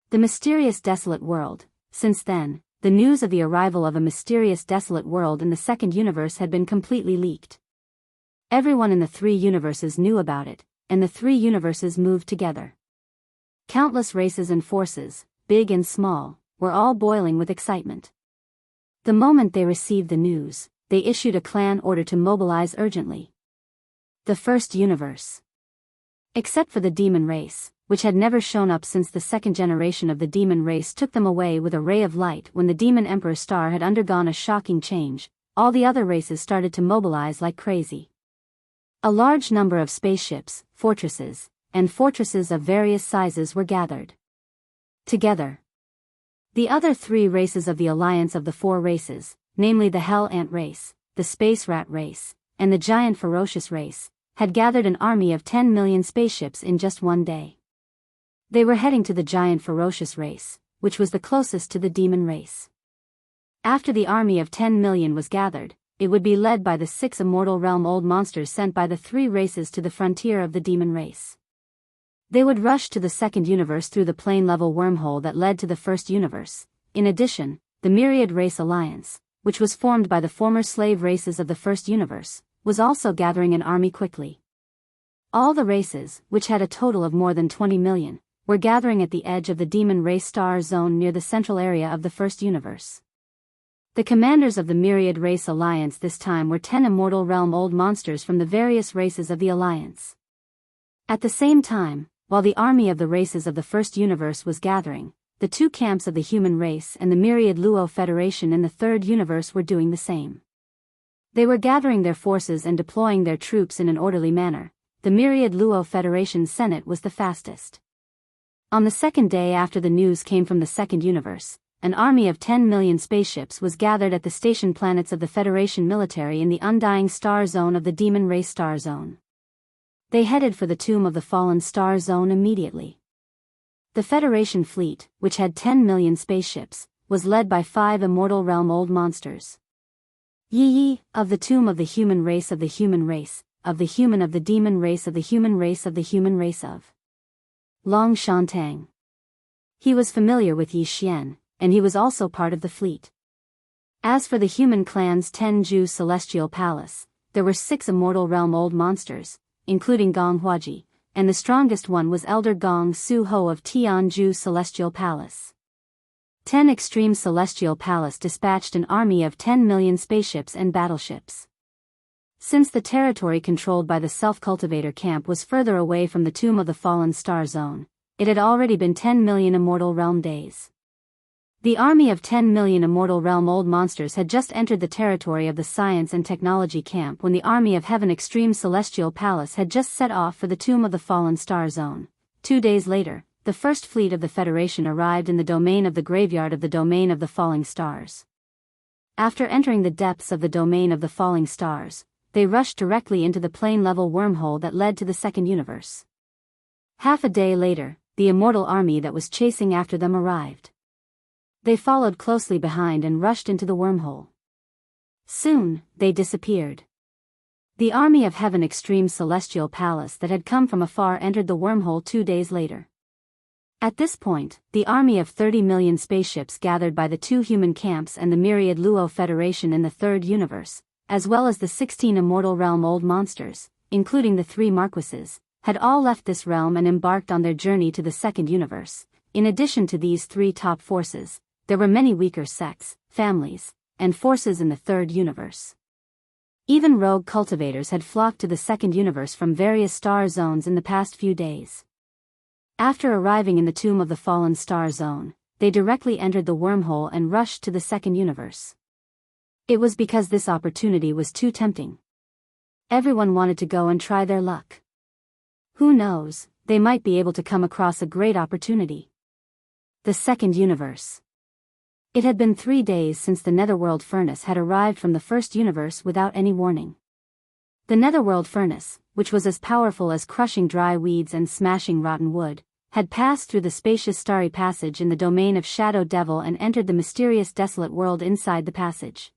The mysterious desolate world. Since then, the news of the arrival of a mysterious desolate world in the second universe had been completely leaked. Everyone in the three universes knew about it, and the three universes moved together. Countless races and forces, big and small, were all boiling with excitement. The moment they received the news, they issued a clan order to mobilize urgently. The first universe. Except for the demon race, which had never shown up since the second generation of the demon race took them away with a ray of light when the demon emperor star had undergone a shocking change, all the other races started to mobilize like crazy. A large number of spaceships, fortresses, and fortresses of various sizes were gathered together. The other three races of the alliance of the four races, namely the Hell Ant race, the Space Rat race, and the Giant Ferocious race, had gathered an army of 10 million spaceships in just one day. They were heading to the Giant Ferocious race, which was the closest to the demon race. After the army of 10 million was gathered, it would be led by the 6 Immortal Realm old monsters sent by the 3 races to the frontier of the demon race. They would rush to the second universe through the plane-level wormhole that led to the first universe. In addition, the Myriad Race Alliance, which was formed by the former slave races of the first universe, was also gathering an army quickly. All the races, which had a total of more than 20 million, were gathering at the edge of the demon race star zone near the central area of the first universe. The commanders of the Myriad Race Alliance this time were 10 Immortal Realm old monsters from the various races of the Alliance. At the same time, while the army of the races of the first universe was gathering, the 2 camps of the human race and the Myriad Luo Federation in the third universe were doing the same. They were gathering their forces and deploying their troops in an orderly manner. The Myriad Luo Federation Senate was the fastest. On the second day after the news came from the second universe, an army of 10 million spaceships was gathered at the station planets of the Federation military in the Undying Star Zone of the Demon Race Star Zone. They headed for the Tomb of the Fallen Star Zone immediately. The Federation fleet, which had 10 million spaceships, was led by 5 Immortal Realm old monsters. Yi, of the Tomb of the Human Race of the Human Race, of the Human of the Demon Race of the Human Race of the Human Race of Long Shantang. He was familiar with Yi Xian, and he was also part of the fleet. As for the human clan's Tenju Celestial Palace, there were 6 Immortal Realm old monsters, including Gong Huaji, and the strongest one was Elder Gong Su Ho of Tianju Celestial Palace. 10 Extreme Celestial Palace dispatched an army of 10 million spaceships and battleships. Since the territory controlled by the Self-Cultivator camp was further away from the Tomb of the Fallen Star Zone, it had already been 10 million Immortal Realm days. The army of 10 million Immortal Realm old monsters had just entered the territory of the Science and Technology camp when the army of Heaven Extreme Celestial Palace had just set off for the Tomb of the Fallen Star Zone. 2 days later, the first fleet of the Federation arrived in the domain of the graveyard of the Domain of the Falling Stars. After entering the depths of the Domain of the Falling Stars, they rushed directly into the plane-level wormhole that led to the second universe. Half a day later, the immortal army that was chasing after them arrived. They followed closely behind and rushed into the wormhole. Soon, they disappeared. The army of Heaven Extreme Celestial Palace that had come from afar entered the wormhole 2 days later. At this point, the army of 30 million spaceships gathered by the 2 human camps and the Myriad Luo Federation in the third universe, as well as the 16 Immortal Realm old monsters, including the 3 Marquises, had all left this realm and embarked on their journey to the second universe. In addition to these 3 top forces, there were many weaker sects, families, and forces in the third universe. Even rogue cultivators had flocked to the second universe from various star zones in the past few days. After arriving in the Tomb of the Fallen Star Zone, they directly entered the wormhole and rushed to the second universe. It was because this opportunity was too tempting. Everyone wanted to go and try their luck. Who knows, they might be able to come across a great opportunity. The second universe. It had been 3 days since the Netherworld Furnace had arrived from the first universe without any warning. The Netherworld Furnace, which was as powerful as crushing dry weeds and smashing rotten wood, had passed through the spacious starry passage in the domain of Shadow Devil and entered the mysterious desolate world inside the passage.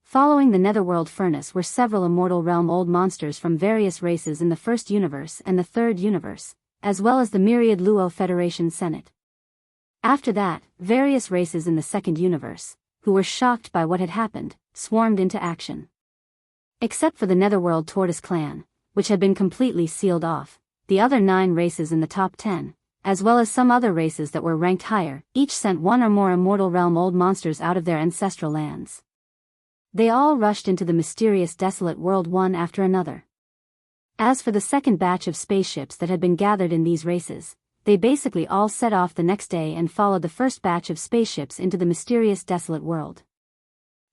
Following the Netherworld Furnace were several Immortal Realm old monsters from various races in the First Universe and the Third Universe, as well as the myriad Luo Federation Senate. After that, various races in the Second Universe, who were shocked by what had happened, swarmed into action. Except for the Netherworld Tortoise Clan, which had been completely sealed off, the other 9 races in the top 10, as well as some other races that were ranked higher, each sent one or more Immortal Realm old monsters out of their ancestral lands. They all rushed into the mysterious desolate world one after another. As for the second batch of spaceships that had been gathered in these races, they basically all set off the next day and followed the first batch of spaceships into the mysterious desolate world.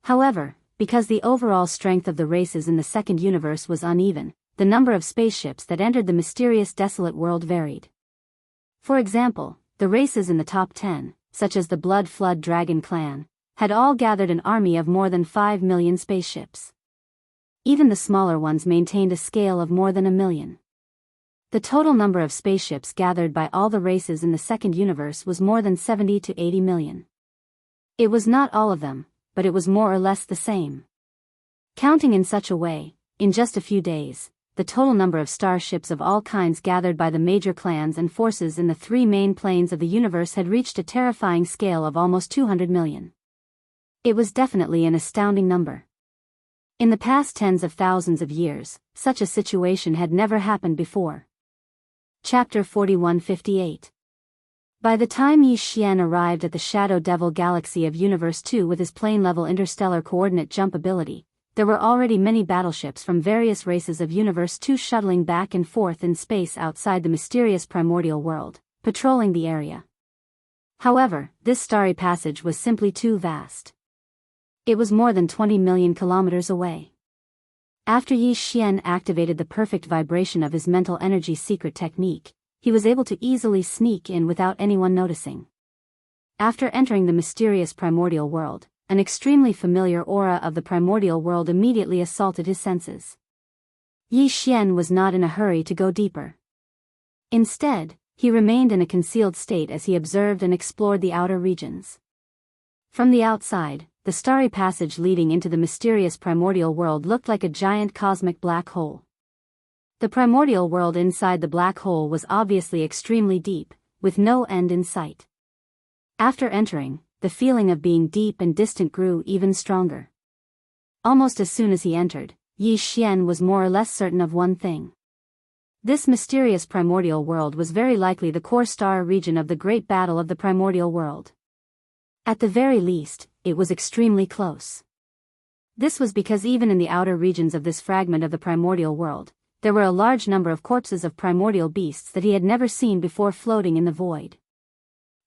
However, because the overall strength of the races in the Second Universe was uneven, the number of spaceships that entered the mysterious desolate world varied. For example, the races in the top 10, such as the Blood Flood Dragon Clan, had all gathered an army of more than 5 million spaceships. Even the smaller ones maintained a scale of more than 1 million. The total number of spaceships gathered by all the races in the Second Universe was more than 70 to 80 million. It was not all of them, but it was more or less the same. Counting in such a way, in just a few days, the total number of starships of all kinds gathered by the major clans and forces in the 3 main planes of the universe had reached a terrifying scale of almost 200 million. It was definitely an astounding number. In the past tens of thousands of years, such a situation had never happened before. Chapter 4158. By the time Yi Xian arrived at the Shadow Devil Galaxy of Universe 2 with his plane-level interstellar coordinate jump ability, there were already many battleships from various races of Universe 2 shuttling back and forth in space outside the mysterious primordial world, patrolling the area. However, this starry passage was simply too vast. It was more than 20 million kilometers away. After Yi Xian activated the perfect vibration of his mental energy secret technique, he was able to easily sneak in without anyone noticing. After entering the mysterious primordial world, an extremely familiar aura of the primordial world immediately assaulted his senses. Yi Xian was not in a hurry to go deeper. Instead, he remained in a concealed state as he observed and explored the outer regions. From the outside, the starry passage leading into the mysterious primordial world looked like a giant cosmic black hole. The primordial world inside the black hole was obviously extremely deep, with no end in sight. After entering, the feeling of being deep and distant grew even stronger. Almost as soon as he entered, Yi Xian was more or less certain of one thing. This mysterious primordial world was very likely the core star region of the great battle of the primordial world. At the very least, it was extremely close. This was because even in the outer regions of this fragment of the primordial world, there were a large number of corpses of primordial beasts that he had never seen before floating in the void.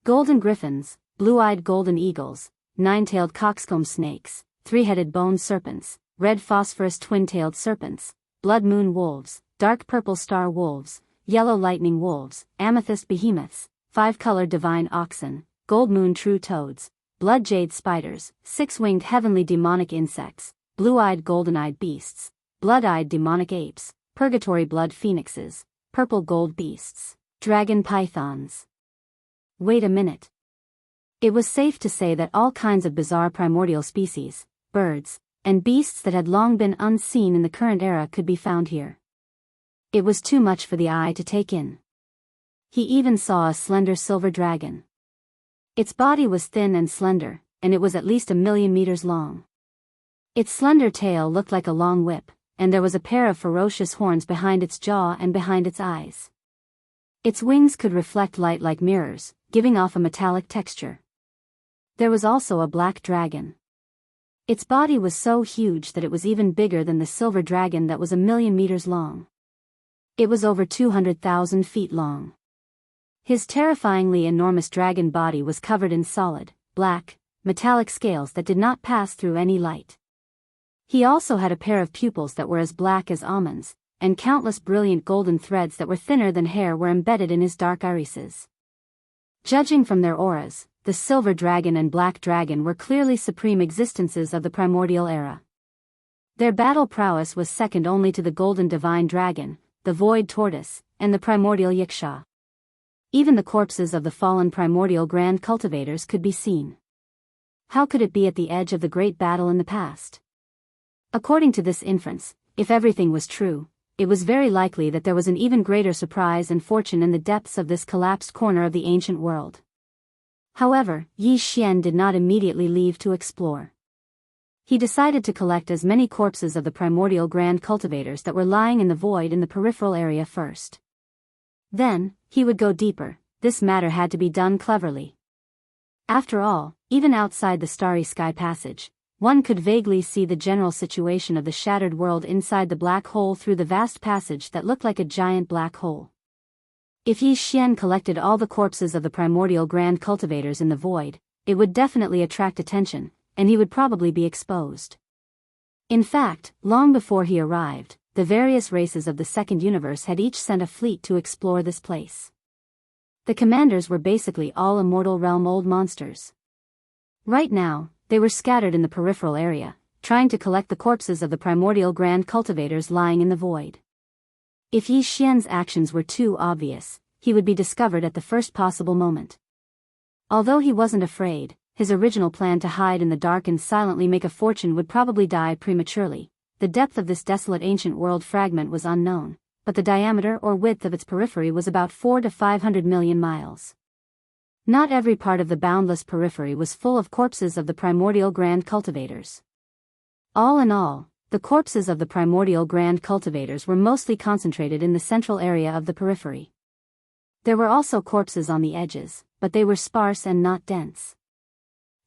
Golden griffins, blue-eyed golden eagles, 9-tailed coxcomb snakes, 3-headed bone serpents, red phosphorus twin-tailed serpents, blood moon wolves, dark purple star wolves, yellow lightning wolves, amethyst behemoths, 5-colored divine oxen, gold moon true toads, blood jade spiders, 6-winged heavenly demonic insects, blue-eyed golden-eyed beasts, blood-eyed demonic apes, purgatory blood phoenixes, purple gold beasts, dragon pythons. Wait a minute. It was safe to say that all kinds of bizarre primordial species, birds, and beasts that had long been unseen in the current era could be found here. It was too much for the eye to take in. He even saw a slender silver dragon. Its body was thin and slender, and it was at least 1 million meters long. Its slender tail looked like a long whip, and there was a pair of ferocious horns behind its jaw and behind its eyes. Its wings could reflect light like mirrors, giving off a metallic texture. There was also a black dragon. Its body was so huge that it was even bigger than the silver dragon that was 1 million meters long. It was over 200,000 feet long. His terrifyingly enormous dragon body was covered in solid, black, metallic scales that did not pass through any light. He also had a pair of pupils that were as black as almonds, and countless brilliant golden threads that were thinner than hair were embedded in his dark irises. Judging from their auras, the silver dragon and black dragon were clearly supreme existences of the primordial era. Their battle prowess was second only to the golden divine dragon, the void tortoise, and the primordial yiksha. Even the corpses of the fallen primordial grand cultivators could be seen. How could it be at the edge of the great battle in the past? According to this inference, if everything was true, it was very likely that there was an even greater surprise and fortune in the depths of this collapsed corner of the ancient world. However, Yi Xian did not immediately leave to explore. He decided to collect as many corpses of the primordial grand cultivators that were lying in the void in the peripheral area first. Then, he would go deeper. This matter had to be done cleverly. After all, even outside the starry sky passage, one could vaguely see the general situation of the shattered world inside the black hole through the vast passage that looked like a giant black hole. If Yi Xian collected all the corpses of the primordial grand cultivators in the void, it would definitely attract attention, and he would probably be exposed. In fact, long before he arrived, the various races of the second universe had each sent a fleet to explore this place. The commanders were basically all immortal realm old monsters. Right now, they were scattered in the peripheral area, trying to collect the corpses of the primordial grand cultivators lying in the void. If Yi Xian's actions were too obvious, he would be discovered at the first possible moment. Although he wasn't afraid, his original plan to hide in the dark and silently make a fortune would probably die prematurely. The depth of this desolate ancient world fragment was unknown, but the diameter or width of its periphery was about 400 to 500 million miles. Not every part of the boundless periphery was full of corpses of the primordial grand cultivators. All in all, the corpses of the primordial grand cultivators were mostly concentrated in the central area of the periphery. There were also corpses on the edges, but they were sparse and not dense.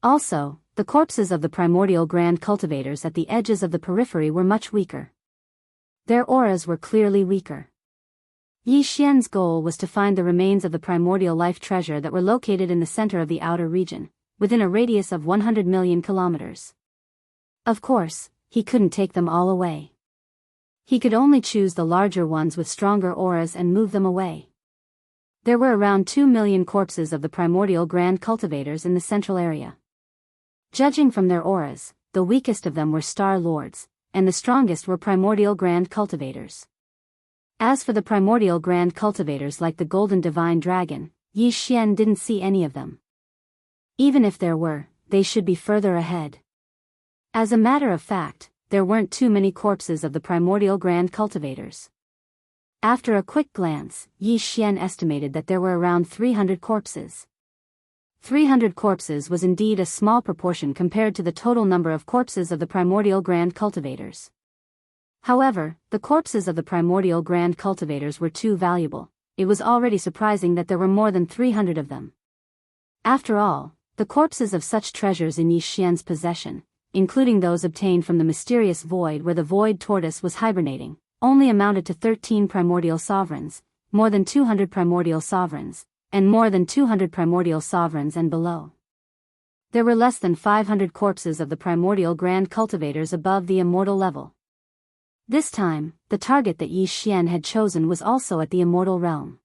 Also, the corpses of the primordial grand cultivators at the edges of the periphery were much weaker. Their auras were clearly weaker. Yi Xian's goal was to find the remains of the primordial life treasure that were located in the center of the outer region, within a radius of 100 million kilometers. Of course, he couldn't take them all away. He could only choose the larger ones with stronger auras and move them away. There were around 2 million corpses of the primordial grand cultivators in the central area. Judging from their auras, the weakest of them were Star Lords, and the strongest were primordial grand cultivators. As for the primordial grand cultivators like the golden divine dragon, Yi Xian didn't see any of them. Even if there were, they should be further ahead. As a matter of fact, there weren't too many corpses of the primordial grand cultivators. After a quick glance, Yi Xian estimated that there were around 300 corpses. 300 corpses was indeed a small proportion compared to the total number of corpses of the primordial grand cultivators. However, the corpses of the primordial grand cultivators were too valuable. It was already surprising that there were more than 300 of them. After all, the corpses of such treasures in Yi Xian's possession, including those obtained from the mysterious void where the void tortoise was hibernating, only amounted to 13 primordial sovereigns, more than 200 primordial sovereigns, and more than 200 primordial sovereigns and below. There were less than 500 corpses of the primordial grand cultivators above the immortal level. This time, the target that Yi Xian had chosen was also at the immortal realm.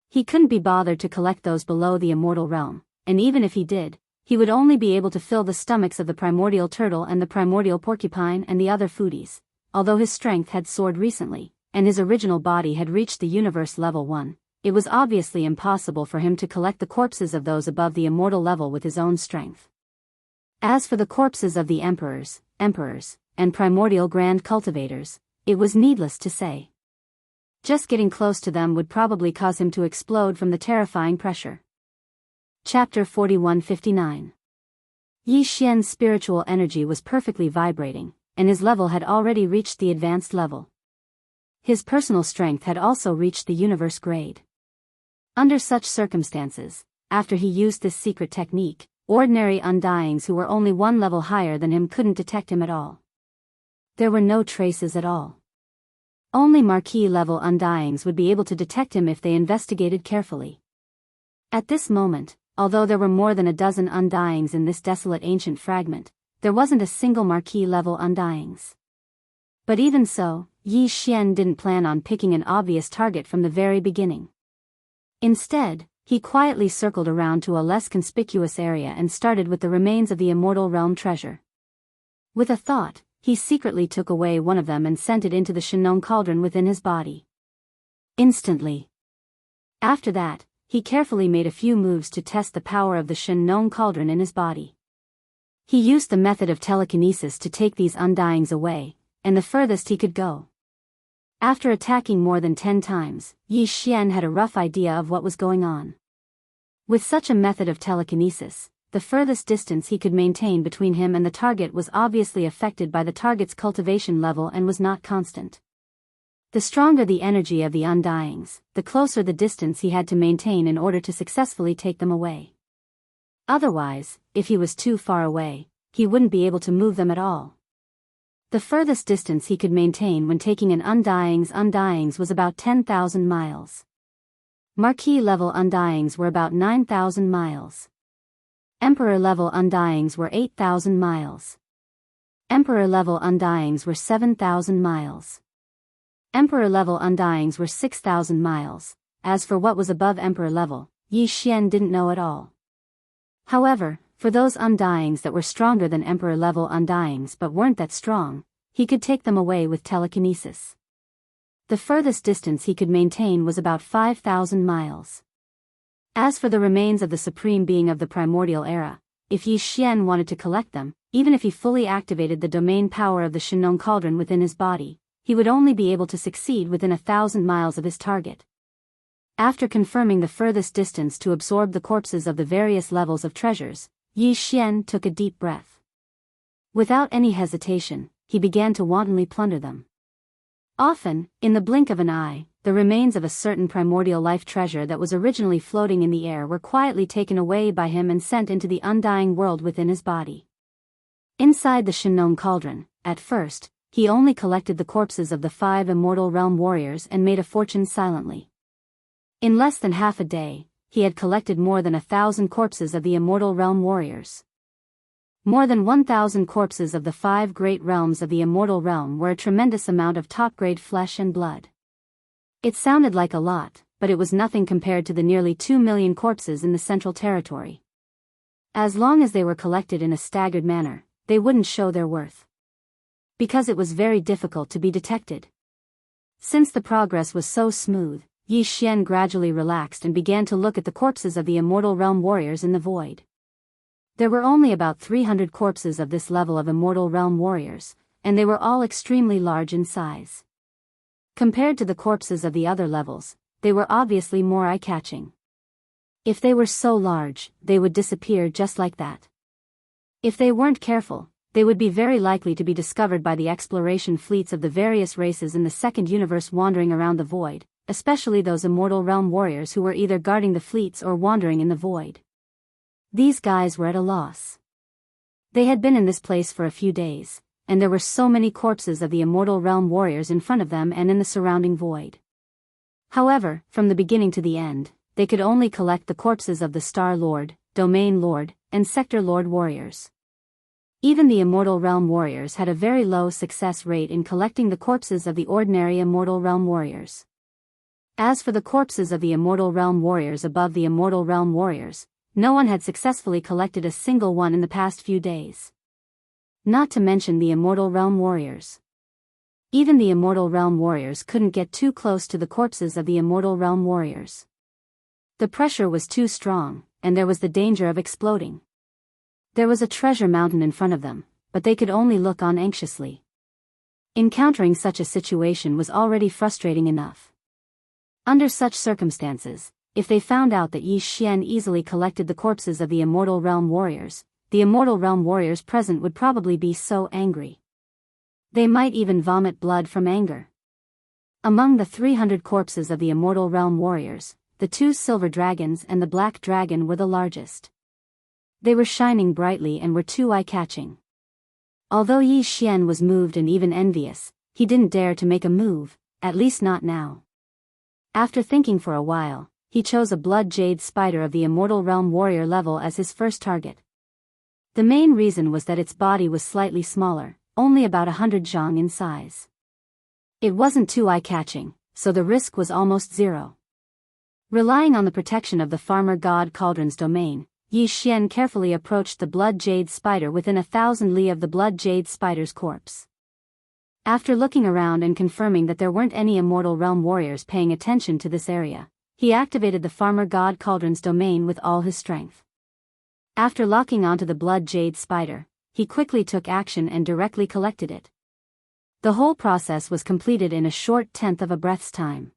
He couldn't be bothered to collect those below the immortal realm, and even if he did, he would only be able to fill the stomachs of the primordial turtle and the primordial porcupine and the other foodies. Although his strength had soared recently, and his original body had reached the universe level 1, it was obviously impossible for him to collect the corpses of those above the immortal level with his own strength. As for the corpses of the emperors, and primordial grand cultivators, it was needless to say. Just getting close to them would probably cause him to explode from the terrifying pressure. Chapter 4159. Yi Xian's spiritual energy was perfectly vibrating, and his level had already reached the advanced level. His personal strength had also reached the universe grade. Under such circumstances, after he used this secret technique, ordinary undyings who were only one level higher than him couldn't detect him at all. There were no traces at all. Only marquee-level undyings would be able to detect him if they investigated carefully. At this moment, although there were more than a dozen undyings in this desolate ancient fragment, there wasn't a single marquee-level undyings. But even so, Yi Xian didn't plan on picking an obvious target from the very beginning. Instead, he quietly circled around to a less conspicuous area and started with the remains of the immortal realm treasure. With a thought, he secretly took away one of them and sent it into the Shenong cauldron within his body. Instantly. After that, he carefully made a few moves to test the power of the Shenong cauldron in his body. He used the method of telekinesis to take these undyings away, and the furthest he could go. After attacking more than 10 times, Yi Xian had a rough idea of what was going on. With such a method of telekinesis, the furthest distance he could maintain between him and the target was obviously affected by the target's cultivation level and was not constant. The stronger the energy of the undyings, the closer the distance he had to maintain in order to successfully take them away. Otherwise, if he was too far away, he wouldn't be able to move them at all. The furthest distance he could maintain when taking an undyings was about 10,000 miles. Marquis-level undyings were about 9,000 miles. Emperor-level undyings were 8,000 miles. Emperor-level undyings were 7,000 miles. Emperor-level undyings were 6,000 miles. As for what was above Emperor level, Yi Xian didn't know at all. However, for those undyings that were stronger than Emperor-level undyings but weren't that strong, he could take them away with telekinesis. The furthest distance he could maintain was about 5,000 miles. As for the remains of the Supreme Being of the Primordial Era, if Yi Xian wanted to collect them, even if he fully activated the domain power of the Shinong Cauldron within his body, he would only be able to succeed within 1,000 miles of his target. After confirming the furthest distance to absorb the corpses of the various levels of treasures, Yi Xian took a deep breath. Without any hesitation, he began to wantonly plunder them. Often, in the blink of an eye, the remains of a certain primordial life treasure that was originally floating in the air were quietly taken away by him and sent into the undying world within his body. Inside the Shinong Cauldron, at first, he only collected the corpses of the 5 immortal realm warriors and made a fortune silently. In less than half a day, he had collected more than 1,000 corpses of the immortal realm warriors. More than 1,000 corpses of the 5 great realms of the immortal realm were a tremendous amount of top-grade flesh and blood. It sounded like a lot, but it was nothing compared to the nearly 2 million corpses in the Central Territory. As long as they were collected in a staggered manner, they wouldn't show their worth. Because it was very difficult to be detected. Since the progress was so smooth, Yi Xian gradually relaxed and began to look at the corpses of the immortal realm warriors in the void. There were only about 300 corpses of this level of immortal realm warriors, and they were all extremely large in size. Compared to the corpses of the other levels, they were obviously more eye-catching. If they were so large, they would disappear just like that. If they weren't careful, they would be very likely to be discovered by the exploration fleets of the various races in the second universe wandering around the void, especially those immortal realm warriors who were either guarding the fleets or wandering in the void. These guys were at a loss. They had been in this place for a few days, and there were so many corpses of the immortal realm warriors in front of them and in the surrounding void. However, from the beginning to the end, they could only collect the corpses of the Star Lord, Domain Lord, and Sector Lord warriors. Even the immortal realm warriors had a very low success rate in collecting the corpses of the ordinary immortal realm warriors. As for the corpses of the immortal realm warriors above the immortal realm warriors, no one had successfully collected a single one in the past few days. Not to mention the immortal realm warriors. Even the immortal realm warriors couldn't get too close to the corpses of the immortal realm warriors. The pressure was too strong, and there was the danger of exploding. There was a treasure mountain in front of them, but they could only look on anxiously. Encountering such a situation was already frustrating enough. Under such circumstances, if they found out that Yi Xian easily collected the corpses of the immortal realm warriors, the immortal realm warriors present would probably be so angry. They might even vomit blood from anger. Among the 300 corpses of the immortal realm warriors, the 2 silver dragons and the black dragon were the largest. They were shining brightly and were too eye-catching. Although Yi Xian was moved and even envious, he didn't dare to make a move, at least not now. After thinking for a while, he chose a blood jade spider of the immortal realm warrior level as his first target. The main reason was that its body was slightly smaller, only about 100 zhang in size. It wasn't too eye-catching, so the risk was almost zero. Relying on the protection of the farmer god Cauldron's domain, Yi Xian carefully approached the blood jade spider within 1,000 li of the blood jade spider's corpse. After looking around and confirming that there weren't any immortal realm warriors paying attention to this area, he activated the farmer god Cauldron's domain with all his strength. After locking onto the blood jade spider, he quickly took action and directly collected it. The whole process was completed in a short tenth of a breath's time.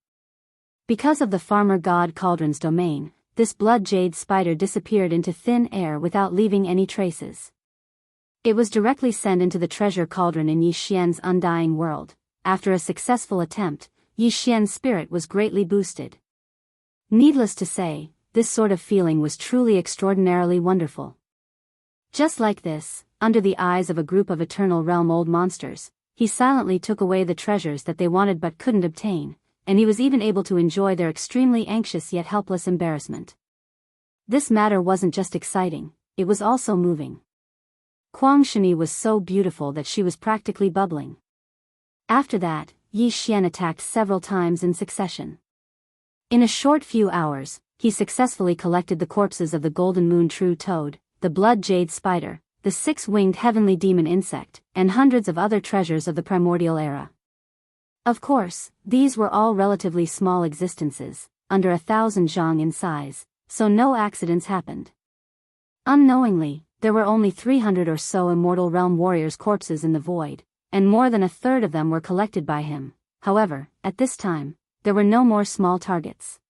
Because of the farmer god Cauldron's domain, this blood jade spider disappeared into thin air without leaving any traces. It was directly sent into the treasure cauldron in Yi Xian's undying world. After a successful attempt, Yi Xian's spirit was greatly boosted. Needless to say, this sort of feeling was truly extraordinarily wonderful. Just like this, under the eyes of a group of Eternal Realm old monsters, he silently took away the treasures that they wanted but couldn't obtain, and he was even able to enjoy their extremely anxious yet helpless embarrassment. This matter wasn't just exciting, it was also moving. Kuang Shini was so beautiful that she was practically bubbling. After that, Yi Xian attacked several times in succession. In a short few hours, he successfully collected the corpses of the Golden Moon True Toad, the Blood Jade Spider, the six-winged heavenly demon insect, and hundreds of other treasures of the primordial era. Of course, these were all relatively small existences, under 1,000 zhang in size, so no accidents happened. Unknowingly, there were only 300 or so Immortal Realm warriors' corpses in the void, and more than a third of them were collected by him. However, at this time, there were no more small targets.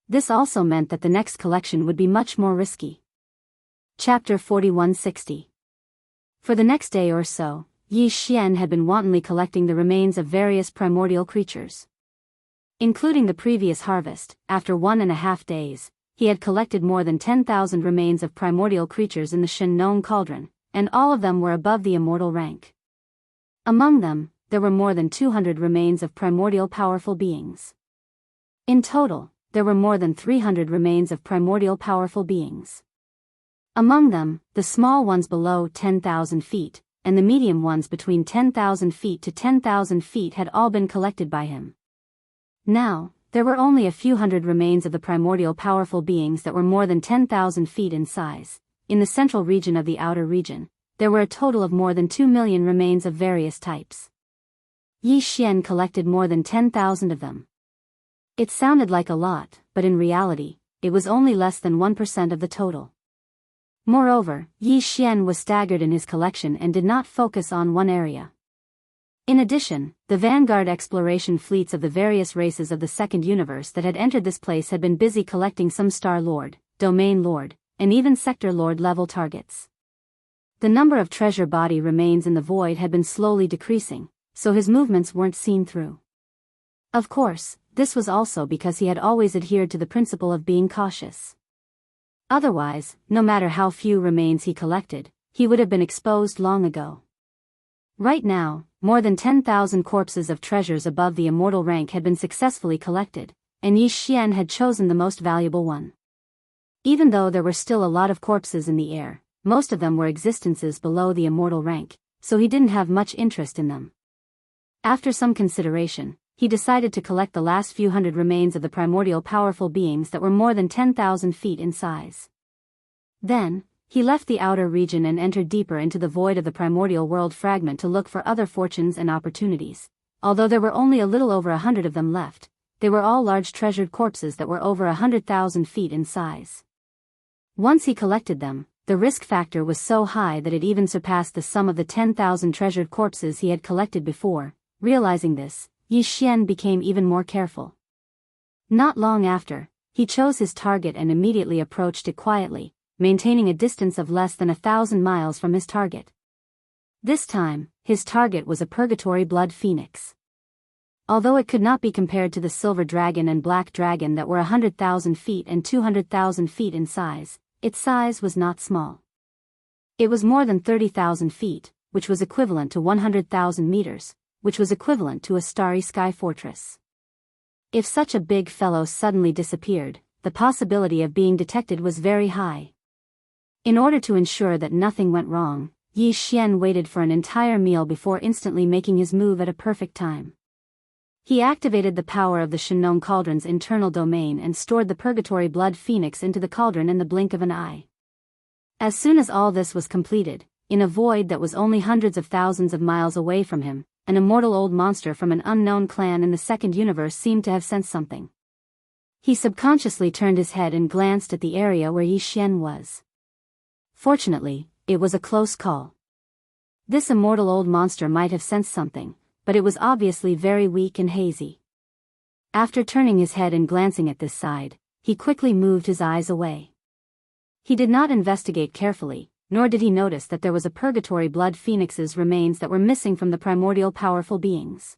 This also meant that the next collection would be much more risky. Chapter 4160. For the next day or so, Yi Xian had been wantonly collecting the remains of various primordial creatures. Including the previous harvest, after 1.5 days, he had collected more than 10,000 remains of primordial creatures in the Shen Cauldron, and all of them were above the immortal rank. Among them, there were more than 200 remains of primordial powerful beings. In total, there were more than 300 remains of primordial powerful beings. Among them, the small ones below 10,000 feet, and the medium ones between 10,000 feet to 10,000 feet had all been collected by him. Now, there were only a few hundred remains of the primordial powerful beings that were more than 10,000 feet in size. In the central region of the outer region, there were a total of more than 2 million remains of various types. Yi Xian collected more than 10,000 of them. It sounded like a lot, but in reality, it was only less than 1% of the total. Moreover, Yi Xian was staggered in his collection and did not focus on one area. In addition, the vanguard exploration fleets of the various races of the Second Universe that had entered this place had been busy collecting some Star Lord, Domain Lord, and even Sector Lord level targets. The number of treasure body remains in the void had been slowly decreasing, so his movements weren't seen through. Of course, this was also because he had always adhered to the principle of being cautious. Otherwise, no matter how few remains he collected, he would have been exposed long ago. Right now, more than 10,000 corpses of treasures above the immortal rank had been successfully collected, and Yi Xian had chosen the most valuable one. Even though there were still a lot of corpses in the air, most of them were existences below the immortal rank, so he didn't have much interest in them. After some consideration, he decided to collect the last few hundred remains of the primordial powerful beings that were more than 10,000 feet in size. Then, he left the outer region and entered deeper into the void of the primordial world fragment to look for other fortunes and opportunities. Although there were only a little over 100 of them left, they were all large treasured corpses that were over 100,000 feet in size. Once he collected them, the risk factor was so high that it even surpassed the sum of the 10,000 treasured corpses he had collected before. Realizing this, Yi Xian became even more careful. Not long after, he chose his target and immediately approached it quietly, maintaining a distance of less than 1,000 miles from his target. This time, his target was a purgatory blood phoenix. Although it could not be compared to the silver dragon and black dragon that were 100,000 feet and 200,000 feet in size, its size was not small. It was more than 30,000 feet, which was equivalent to 100,000 meters, which was equivalent to a starry sky fortress. If such a big fellow suddenly disappeared, the possibility of being detected was very high. In order to ensure that nothing went wrong, Yi Xian waited for an entire meal before instantly making his move at a perfect time. He activated the power of the Shen Cauldron's internal domain and stored the purgatory blood phoenix into the cauldron in the blink of an eye. As soon as all this was completed, in a void that was only hundreds of thousands of miles away from him, an immortal old monster from an unknown clan in the Second Universe seemed to have sensed something. He subconsciously turned his head and glanced at the area where Yi Xian was. Fortunately, it was a close call. This immortal old monster might have sensed something, but it was obviously very weak and hazy. After turning his head and glancing at this side, he quickly moved his eyes away. He did not investigate carefully, nor did he notice that there was a purgatory blood phoenix's remains that were missing from the primordial powerful beings.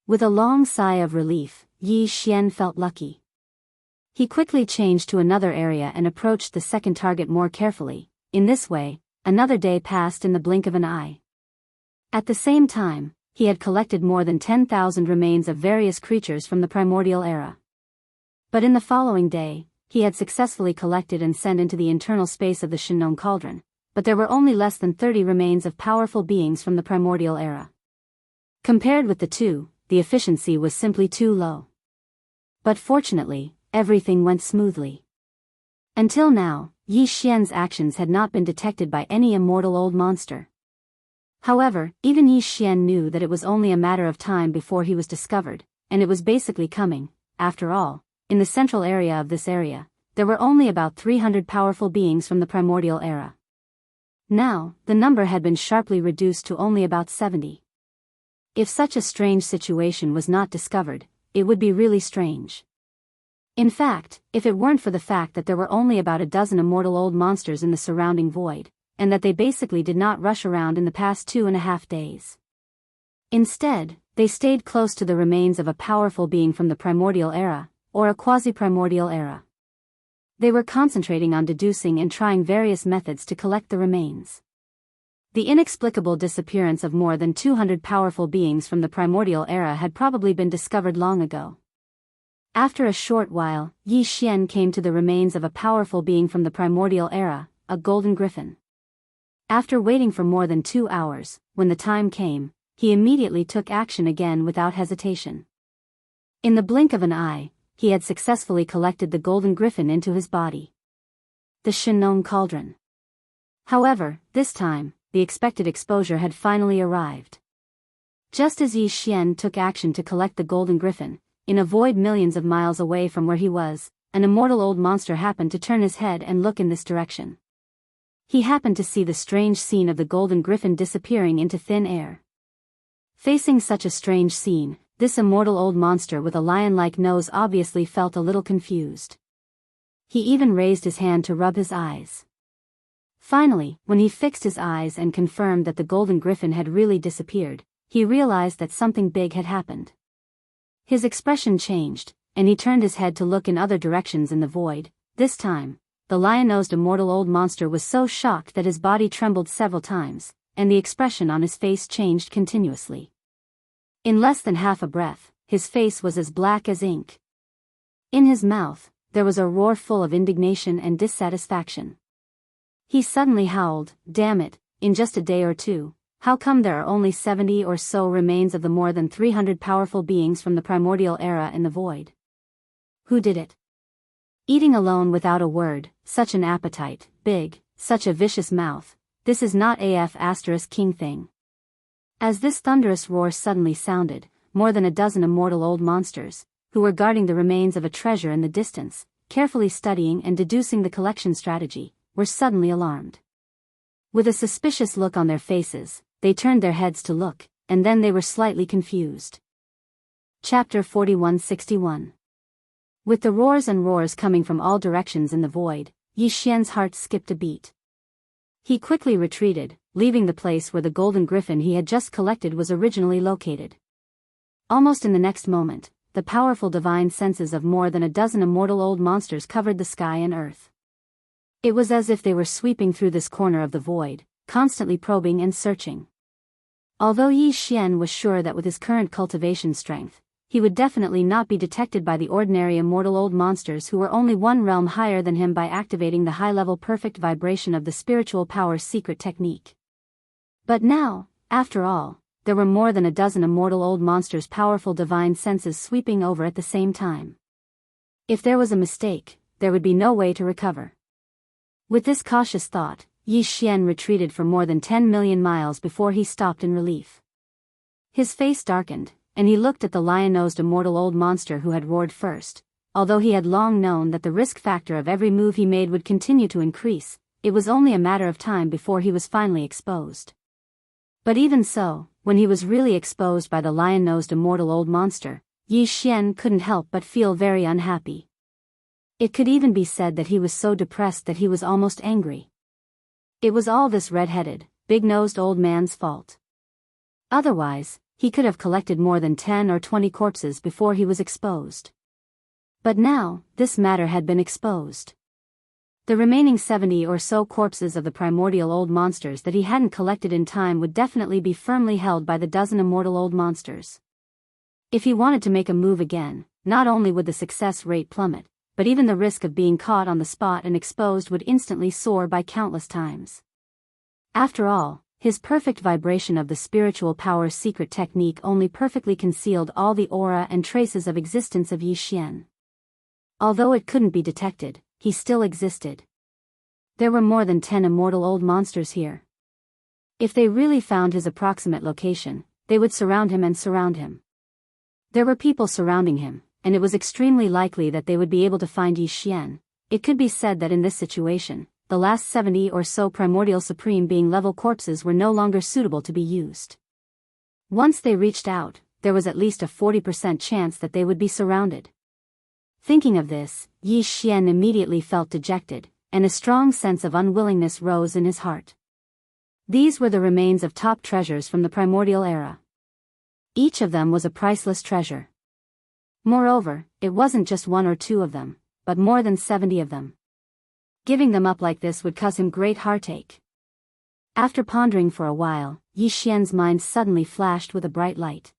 With a long sigh of relief, Yi Xian felt lucky. He quickly changed to another area and approached the second target more carefully. In this way, another day passed in the blink of an eye. At the same time, he had collected more than 10,000 remains of various creatures from the primordial era. But in the following day, he had successfully collected and sent into the internal space of the Shinong cauldron, but there were only less than 30 remains of powerful beings from the primordial era. Compared with the two, the efficiency was simply too low. But fortunately, everything went smoothly. Until now, Yi Xian's actions had not been detected by any immortal old monster. However, even Yi Xian knew that it was only a matter of time before he was discovered, and it was basically coming. After all, in the central area of this area, there were only about 300 powerful beings from the primordial era. Now, the number had been sharply reduced to only about 70. If such a strange situation was not discovered, it would be really strange. In fact, if it weren't for the fact that there were only about a dozen immortal old monsters in the surrounding void, and that they basically did not rush around in the past 2.5 days. Instead, they stayed close to the remains of a powerful being from the primordial era, or a quasi-primordial era. They were concentrating on deducing and trying various methods to collect the remains. The inexplicable disappearance of more than 200 powerful beings from the primordial era had probably been discovered long ago. After a short while, Yi Xian came to the remains of a powerful being from the primordial era, a golden griffin. After waiting for more than 2 hours, when the time came, he immediately took action again without hesitation. In the blink of an eye, he had successfully collected the golden griffin into his body. The Shinong cauldron. However, this time, the expected exposure had finally arrived. Just as Yi Xian took action to collect the golden griffin, in a void millions of miles away from where he was, an immortal old monster happened to turn his head and look in this direction. He happened to see the strange scene of the golden griffin disappearing into thin air. Facing such a strange scene, this immortal old monster with a lion-like nose obviously felt a little confused. He even raised his hand to rub his eyes. Finally, when he fixed his eyes and confirmed that the golden griffin had really disappeared, he realized that something big had happened. His expression changed, and he turned his head to look in other directions in the void. This time, the lion-nosed immortal old monster was so shocked that his body trembled several times, and the expression on his face changed continuously. In less than half a breath, his face was as black as ink. In his mouth, there was a roar full of indignation and dissatisfaction. He suddenly howled, "Damn it, in just a day or two, how come there are only 70 or so remains of the more than 300 powerful beings from the primordial era in the void? Who did it? Eating alone without a word, such an appetite, big, such a vicious mouth, this is not king thing." As this thunderous roar suddenly sounded, more than a dozen immortal old monsters, who were guarding the remains of a treasure in the distance, carefully studying and deducing the collection strategy, were suddenly alarmed. With a suspicious look on their faces, they turned their heads to look, and then they were slightly confused. Chapter 4161. With the roars and roars coming from all directions in the void, Yi Xian's heart skipped a beat. He quickly retreated, leaving the place where the golden griffin he had just collected was originally located. Almost in the next moment, the powerful divine senses of more than a dozen immortal old monsters covered the sky and earth. It was as if they were sweeping through this corner of the void, constantly probing and searching. Although Yi Xian was sure that with his current cultivation strength, he would definitely not be detected by the ordinary immortal old monsters who were only one realm higher than him by activating the high-level perfect vibration of the spiritual power's secret technique. But now, after all, there were more than a dozen immortal old monsters' powerful divine senses sweeping over at the same time. If there was a mistake, there would be no way to recover. With this cautious thought, Yi Xian retreated for more than 10 million miles before he stopped in relief. His face darkened, and he looked at the lion-nosed immortal old monster who had roared first. Although he had long known that the risk factor of every move he made would continue to increase, it was only a matter of time before he was finally exposed. But even so, when he was really exposed by the lion-nosed immortal old monster, Yi Xian couldn't help but feel very unhappy. It could even be said that he was so depressed that he was almost angry. It was all this red-headed, big-nosed old man's fault. Otherwise, he could have collected more than 10 or 20 corpses before he was exposed. But now, this matter had been exposed. The remaining 70 or so corpses of the primordial old monsters that he hadn't collected in time would definitely be firmly held by the dozen immortal old monsters. If he wanted to make a move again, not only would the success rate plummet, but even the risk of being caught on the spot and exposed would instantly soar by countless times. After all, his perfect vibration of the spiritual power's secret technique only perfectly concealed all the aura and traces of existence of Yi Xian. Although it couldn't be detected, he still existed. There were more than 10 immortal old monsters here. If they really found his approximate location, they would surround him and surround him. There were people surrounding him, and it was extremely likely that they would be able to find Yi Xian. It could be said that in this situation, the last 70 or so primordial supreme being level corpses were no longer suitable to be used. Once they reached out, there was at least a 40% chance that they would be surrounded. Thinking of this, Yi Xian immediately felt dejected, and a strong sense of unwillingness rose in his heart. These were the remains of top treasures from the primordial era. Each of them was a priceless treasure. Moreover, it wasn't just one or two of them, but more than 70 of them. Giving them up like this would cause him great heartache. After pondering for a while, Yi Xian's mind suddenly flashed with a bright light.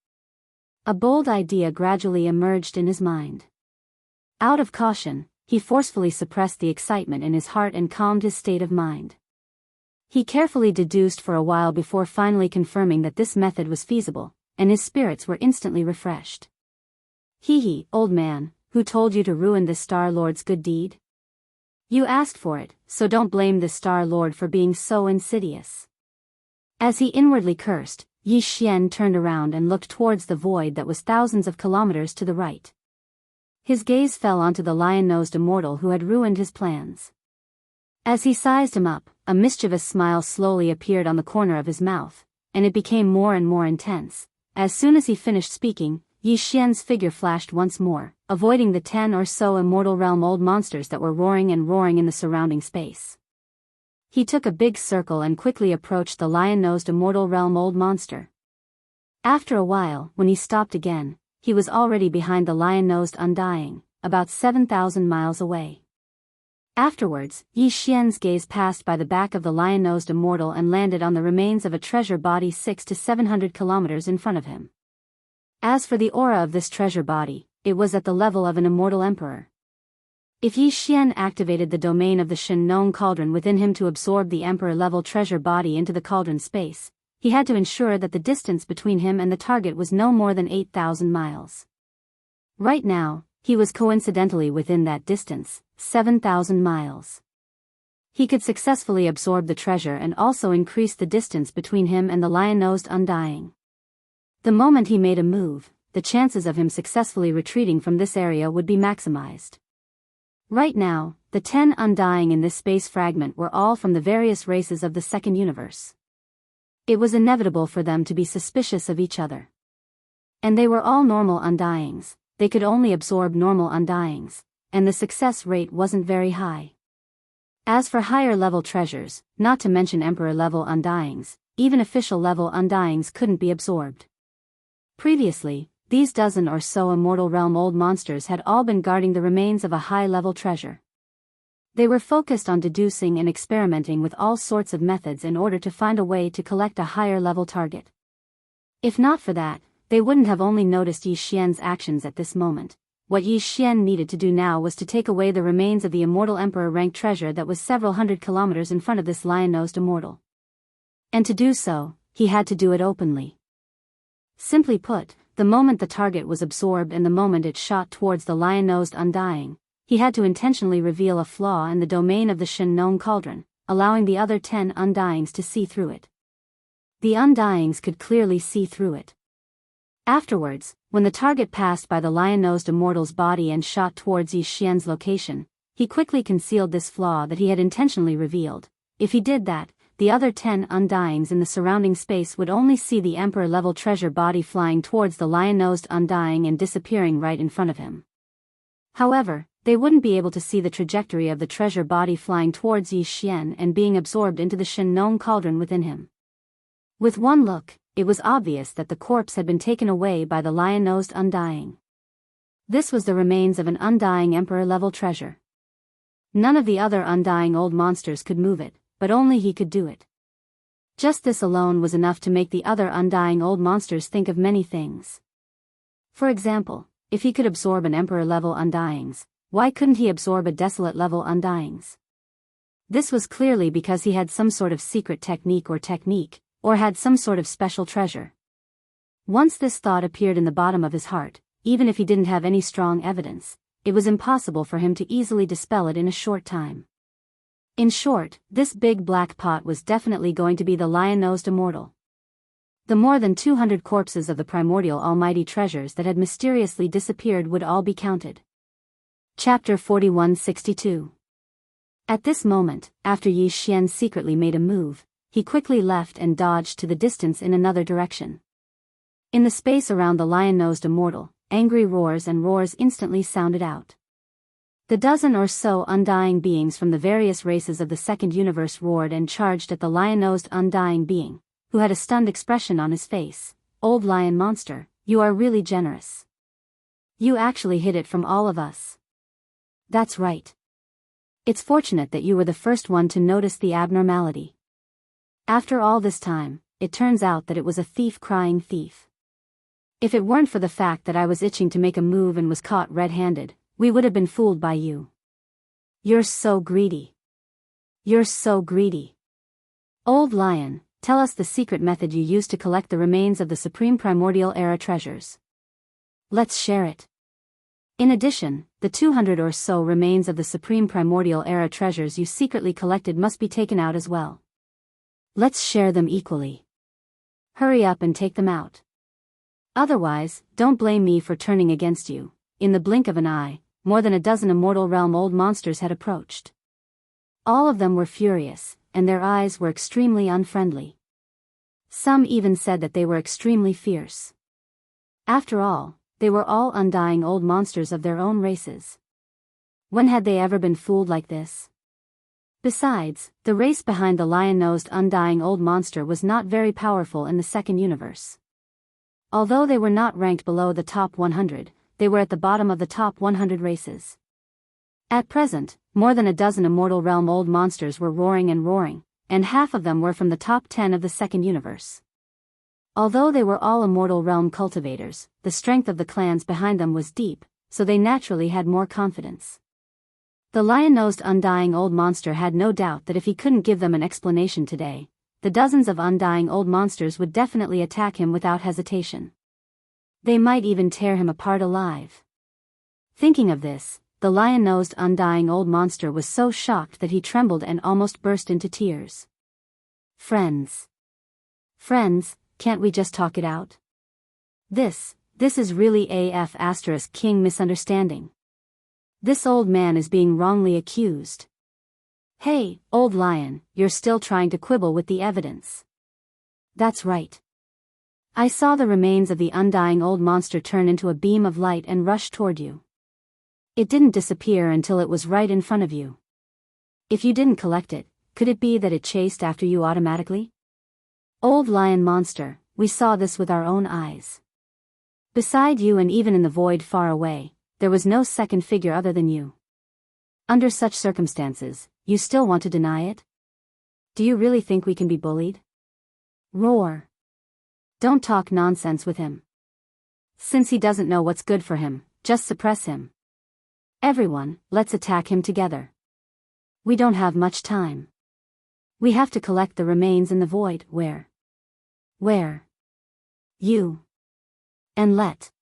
A bold idea gradually emerged in his mind. Out of caution, he forcefully suppressed the excitement in his heart and calmed his state of mind. He carefully deduced for a while before finally confirming that this method was feasible, and his spirits were instantly refreshed. Hee, old man, who told you to ruin this Star Lord's good deed? You asked for it, so don't blame this Star Lord for being so insidious. As he inwardly cursed, Yi Xian turned around and looked towards the void that was thousands of kilometers to the right. His gaze fell onto the lion-nosed immortal who had ruined his plans. As he sized him up, a mischievous smile slowly appeared on the corner of his mouth, and it became more and more intense. As soon as he finished speaking, Yi Xian's figure flashed once more, avoiding the 10 or so immortal realm old monsters that were roaring and roaring in the surrounding space. He took a big circle and quickly approached the lion-nosed immortal realm old monster. After a while, when he stopped again, he was already behind the lion-nosed undying, about 7,000 miles away. Afterwards, Yi Xian's gaze passed by the back of the lion-nosed immortal and landed on the remains of a treasure body 600 to 700 kilometers in front of him. As for the aura of this treasure body, it was at the level of an immortal emperor. If Yi Xian activated the domain of the Shen Nong cauldron within him to absorb the emperor-level treasure body into the cauldron space, he had to ensure that the distance between him and the target was no more than 8,000 miles. Right now, he was coincidentally within that distance, 7,000 miles. He could successfully absorb the treasure and also increase the distance between him and the lion-nosed undying. The moment he made a move, the chances of him successfully retreating from this area would be maximized. Right now, the 10 undying in this space fragment were all from the various races of the second universe. It was inevitable for them to be suspicious of each other. And they were all normal undyings, they could only absorb normal undyings, and the success rate wasn't very high. As for higher-level treasures, not to mention Emperor-level undyings, even official-level undyings couldn't be absorbed. Previously, these dozen or so immortal realm old monsters had all been guarding the remains of a high-level treasure. They were focused on deducing and experimenting with all sorts of methods in order to find a way to collect a higher-level target. If not for that, they wouldn't have only noticed Yi Xian's actions at this moment. What Yi Xian needed to do now was to take away the remains of the immortal emperor-ranked treasure that was several hundred kilometers in front of this lion-nosed immortal. And to do so, he had to do it openly. Simply put, the moment the target was absorbed and the moment it shot towards the lion-nosed undying, he had to intentionally reveal a flaw in the domain of the Shen Nong cauldron, allowing the other 10 undyings to see through it. The undyings could clearly see through it. Afterwards, when the target passed by the lion-nosed immortal's body and shot towards Yi Xian's location, he quickly concealed this flaw that he had intentionally revealed. If he did that, the other 10 Undyings in the surrounding space would only see the Emperor-level treasure body flying towards the lion-nosed Undying and disappearing right in front of him. However, they wouldn't be able to see the trajectory of the treasure body flying towards Yi Xian and being absorbed into the Shen Nong cauldron within him. With one look, it was obvious that the corpse had been taken away by the lion-nosed Undying. This was the remains of an Undying Emperor-level treasure. None of the other Undying old monsters could move it, but only he could do it. Just this alone was enough to make the other Undying old monsters think of many things. For example, if he could absorb an Emperor-level Undyings, why couldn't he absorb a Desolate-level Undyings? This was clearly because he had some sort of secret technique, or had some sort of special treasure. Once this thought appeared in the bottom of his heart, even if he didn't have any strong evidence, it was impossible for him to easily dispel it in a short time. In short, this big black pot was definitely going to be the lion-nosed immortal. The more than 200 corpses of the primordial almighty treasures that had mysteriously disappeared would all be counted. Chapter 4162. At this moment, after Yi Xian secretly made a move, he quickly left and dodged to the distance in another direction. In the space around the lion-nosed immortal, angry roars and roars instantly sounded out. The dozen or so Undying beings from the various races of the second universe roared and charged at the lion-nosed Undying being, who had a stunned expression on his face. "Old lion monster, you are really generous. You actually hid it from all of us." "That's right. It's fortunate that you were the first one to notice the abnormality. After all this time, it turns out that it was a thief crying thief. If it weren't for the fact that I was itching to make a move and was caught red-handed, we would have been fooled by you. You're so greedy. You're so greedy. Old lion, tell us the secret method you used to collect the remains of the supreme primordial era treasures. Let's share it. In addition, the 200 or so remains of the supreme primordial era treasures you secretly collected must be taken out as well. Let's share them equally. Hurry up and take them out. Otherwise, don't blame me for turning against you." In the blink of an eye, more than a dozen immortal realm old monsters had approached. All of them were furious, and their eyes were extremely unfriendly. Some even said that they were extremely fierce. After all, they were all Undying old monsters of their own races. When had they ever been fooled like this? Besides, the race behind the lion-nosed Undying old monster was not very powerful in the second universe. Although they were not ranked below the top 100, they were at the bottom of the top 100 races. At present, more than a dozen immortal realm old monsters were roaring, and half of them were from the top 10 of the second universe. Although they were all immortal realm cultivators, the strength of the clans behind them was deep, so they naturally had more confidence. The lion-nosed Undying old monster had no doubt that if he couldn't give them an explanation today, the dozens of Undying old monsters would definitely attack him without hesitation. They might even tear him apart alive. Thinking of this, the lion-nosed Undying old monster was so shocked that he trembled and almost burst into tears. Friends, can't we just talk it out? This is really AF * king misunderstanding. This old man is being wrongly accused. Hey, old lion, you're still trying to quibble with the evidence. That's right. I saw the remains of the Undying old monster turn into a beam of light and rush toward you. It didn't disappear until it was right in front of you. If you didn't collect it, could it be that it chased after you automatically? Old lion monster, we saw this with our own eyes. Beside you and even in the void far away, there was no second figure other than you. Under such circumstances, you still want to deny it? Do you really think we can be bullied? Roar. Don't talk nonsense with him. Since he doesn't know what's good for him, just suppress him. Everyone, let's attack him together. We don't have much time. We have to collect the remains in the void. Where? You. And let.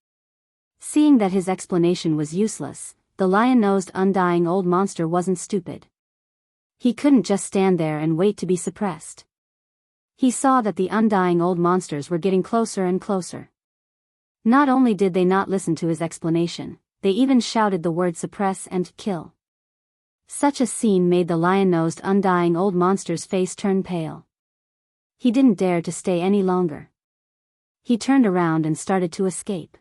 Seeing that his explanation was useless, the lion-nosed Undying old monster wasn't stupid. He couldn't just stand there and wait to be suppressed. He saw that the Undying old monsters were getting closer and closer. Not only did they not listen to his explanation, they even shouted the word suppress and kill. Such a scene made the lion-nosed Undying old monster's face turn pale. He didn't dare to stay any longer. He turned around and started to escape.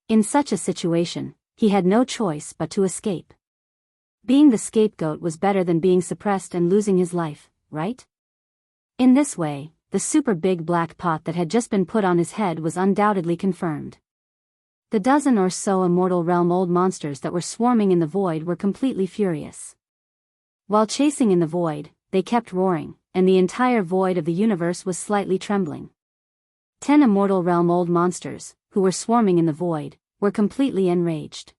In such a situation, he had no choice but to escape. Being the scapegoat was better than being suppressed and losing his life, right? In this way, the super big black pot that had just been put on his head was undoubtedly confirmed. The dozen or so immortal realm old monsters that were swarming in the void were completely furious. While chasing in the void, they kept roaring, and the entire void of the universe was slightly trembling. 10 immortal realm old monsters, who were swarming in the void, were completely enraged.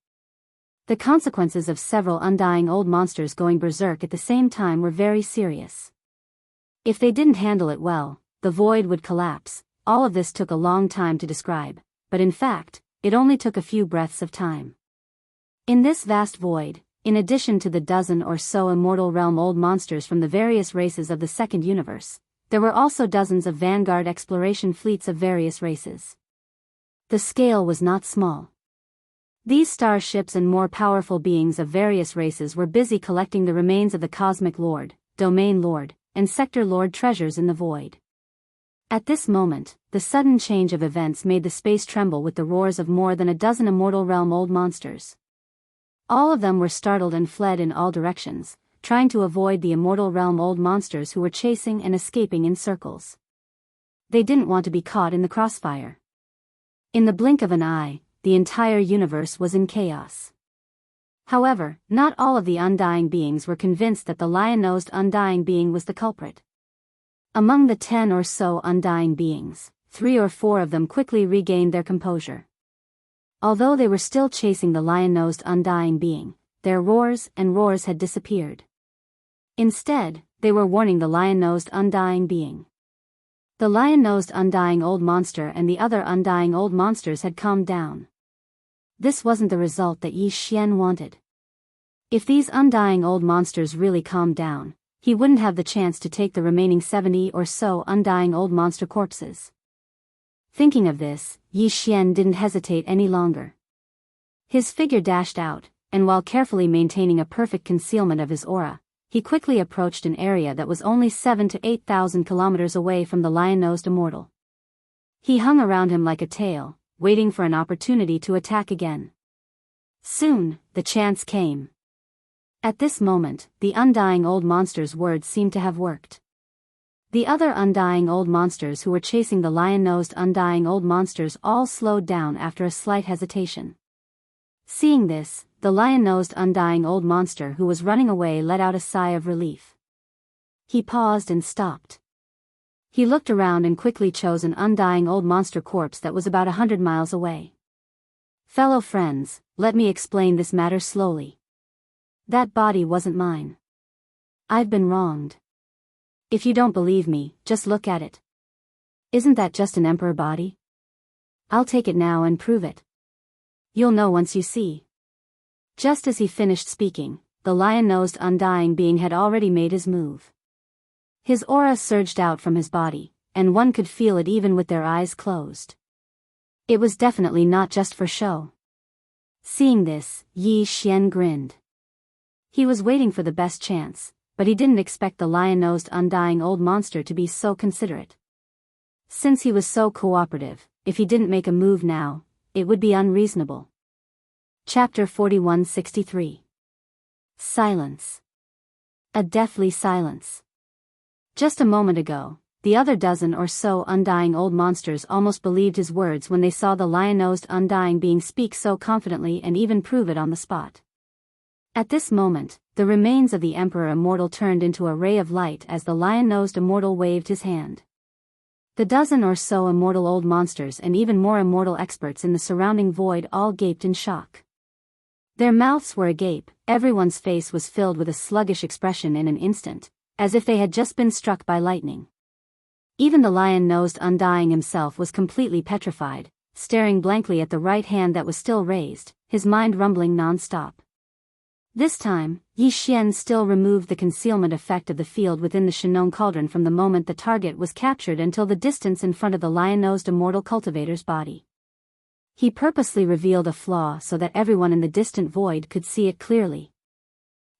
The consequences of several undying old monsters going berserk at the same time were very serious. If they didn't handle it well, the void would collapse. All of this took a long time to describe, but in fact, it only took a few breaths of time. In this vast void, in addition to the dozen or so immortal realm old monsters from the various races of the second universe, there were also dozens of vanguard exploration fleets of various races. The scale was not small. These starships and more powerful beings of various races were busy collecting the remains of the Cosmic Lord, Domain Lord, and Sector Lord treasures in the void. At this moment, the sudden change of events made the space tremble with the roars of more than a dozen immortal realm old monsters. All of them were startled and fled in all directions, trying to avoid the immortal realm old monsters who were chasing and escaping in circles. They didn't want to be caught in the crossfire. In the blink of an eye, the entire universe was in chaos. However, not all of the undying beings were convinced that the lion-nosed undying being was the culprit. Among the 10 or so undying beings, 3 or 4 of them quickly regained their composure. Although they were still chasing the lion-nosed undying being, their roars had disappeared. Instead, they were warning the lion-nosed undying being. The lion-nosed undying old monster and the other undying old monsters had calmed down. This wasn't the result that Yi Xian wanted. If these undying old monsters really calmed down, he wouldn't have the chance to take the remaining 70 or so undying old monster corpses. Thinking of this, Yi Xian didn't hesitate any longer. His figure dashed out, and while carefully maintaining a perfect concealment of his aura, he quickly approached an area that was only 7,000 to 8,000 kilometers away from the lion-nosed immortal. He hung around him like a tail, waiting for an opportunity to attack again. Soon, the chance came. At this moment, the undying old monster's words seemed to have worked. The other undying old monsters who were chasing the lion-nosed undying old monsters all slowed down after a slight hesitation. Seeing this, the lion-nosed undying old monster who was running away let out a sigh of relief. He paused and stopped. He looked around and quickly chose an undying old monster corpse that was about 100 miles away. Fellow friends, let me explain this matter slowly. That body wasn't mine. I've been wronged. If you don't believe me, just look at it. Isn't that just an emperor body? I'll take it now and prove it. You'll know once you see. Just as he finished speaking, the lion-nosed undying being had already made his move. His aura surged out from his body, and one could feel it even with their eyes closed. It was definitely not just for show. Seeing this, Yi Xian grinned. He was waiting for the best chance, but he didn't expect the lion-nosed undying old monster to be so considerate. Since he was so cooperative, if he didn't make a move now, it would be unreasonable. Chapter 4163. Silence. A deathly silence. Just a moment ago, the other dozen or so undying old monsters almost believed his words when they saw the lion-nosed undying being speak so confidently and even prove it on the spot. At this moment, the remains of the Emperor Immortal turned into a ray of light as the lion-nosed immortal waved his hand. The dozen or so immortal old monsters and even more immortal experts in the surrounding void all gaped in shock. Their mouths were agape, everyone's face was filled with a sluggish expression in an instant, as if they had just been struck by lightning. Even the lion-nosed undying himself was completely petrified, staring blankly at the right hand that was still raised, his mind rumbling non-stop. This time, Yi Xian still removed the concealment effect of the field within the Shenong cauldron from the moment the target was captured until the distance in front of the lion-nosed immortal cultivator's body. He purposely revealed a flaw so that everyone in the distant void could see it clearly.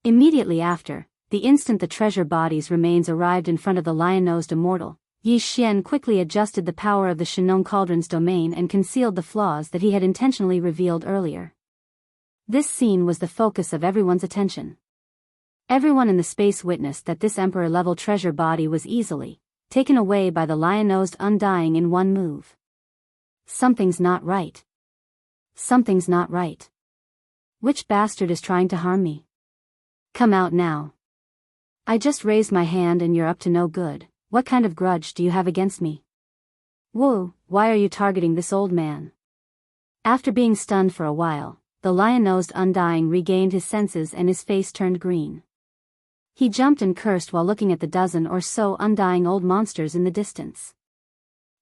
Immediately after, the instant the treasure body's remains arrived in front of the lion-nosed immortal, Yi Xian quickly adjusted the power of the Shenong Cauldron's domain and concealed the flaws that he had intentionally revealed earlier. This scene was the focus of everyone's attention. Everyone in the space witnessed that this Emperor-level treasure body was easily taken away by the lion-nosed Undying in one move. Something's not right. Something's not right. Which bastard is trying to harm me? Come out now. I just raised my hand and you're up to no good. What kind of grudge do you have against me? Whoa, why are you targeting this old man? After being stunned for a while, the lion-nosed Undying regained his senses and his face turned green. He jumped and cursed while looking at the dozen or so undying old monsters in the distance.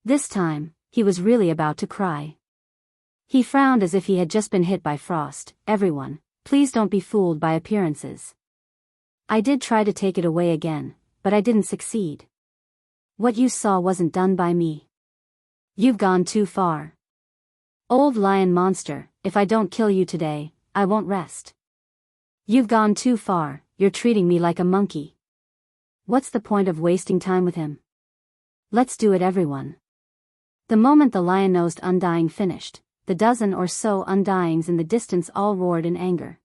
This time, he was really about to cry. He frowned as if he had just been hit by frost. Everyone, please don't be fooled by appearances. I did try to take it away again, but I didn't succeed. What you saw wasn't done by me. You've gone too far. Old lion monster, if I don't kill you today, I won't rest. You've gone too far, you're treating me like a monkey. What's the point of wasting time with him? Let's do it, everyone. The moment the lion-nosed Undying finished, the dozen or so Undyings in the distance all roared in anger.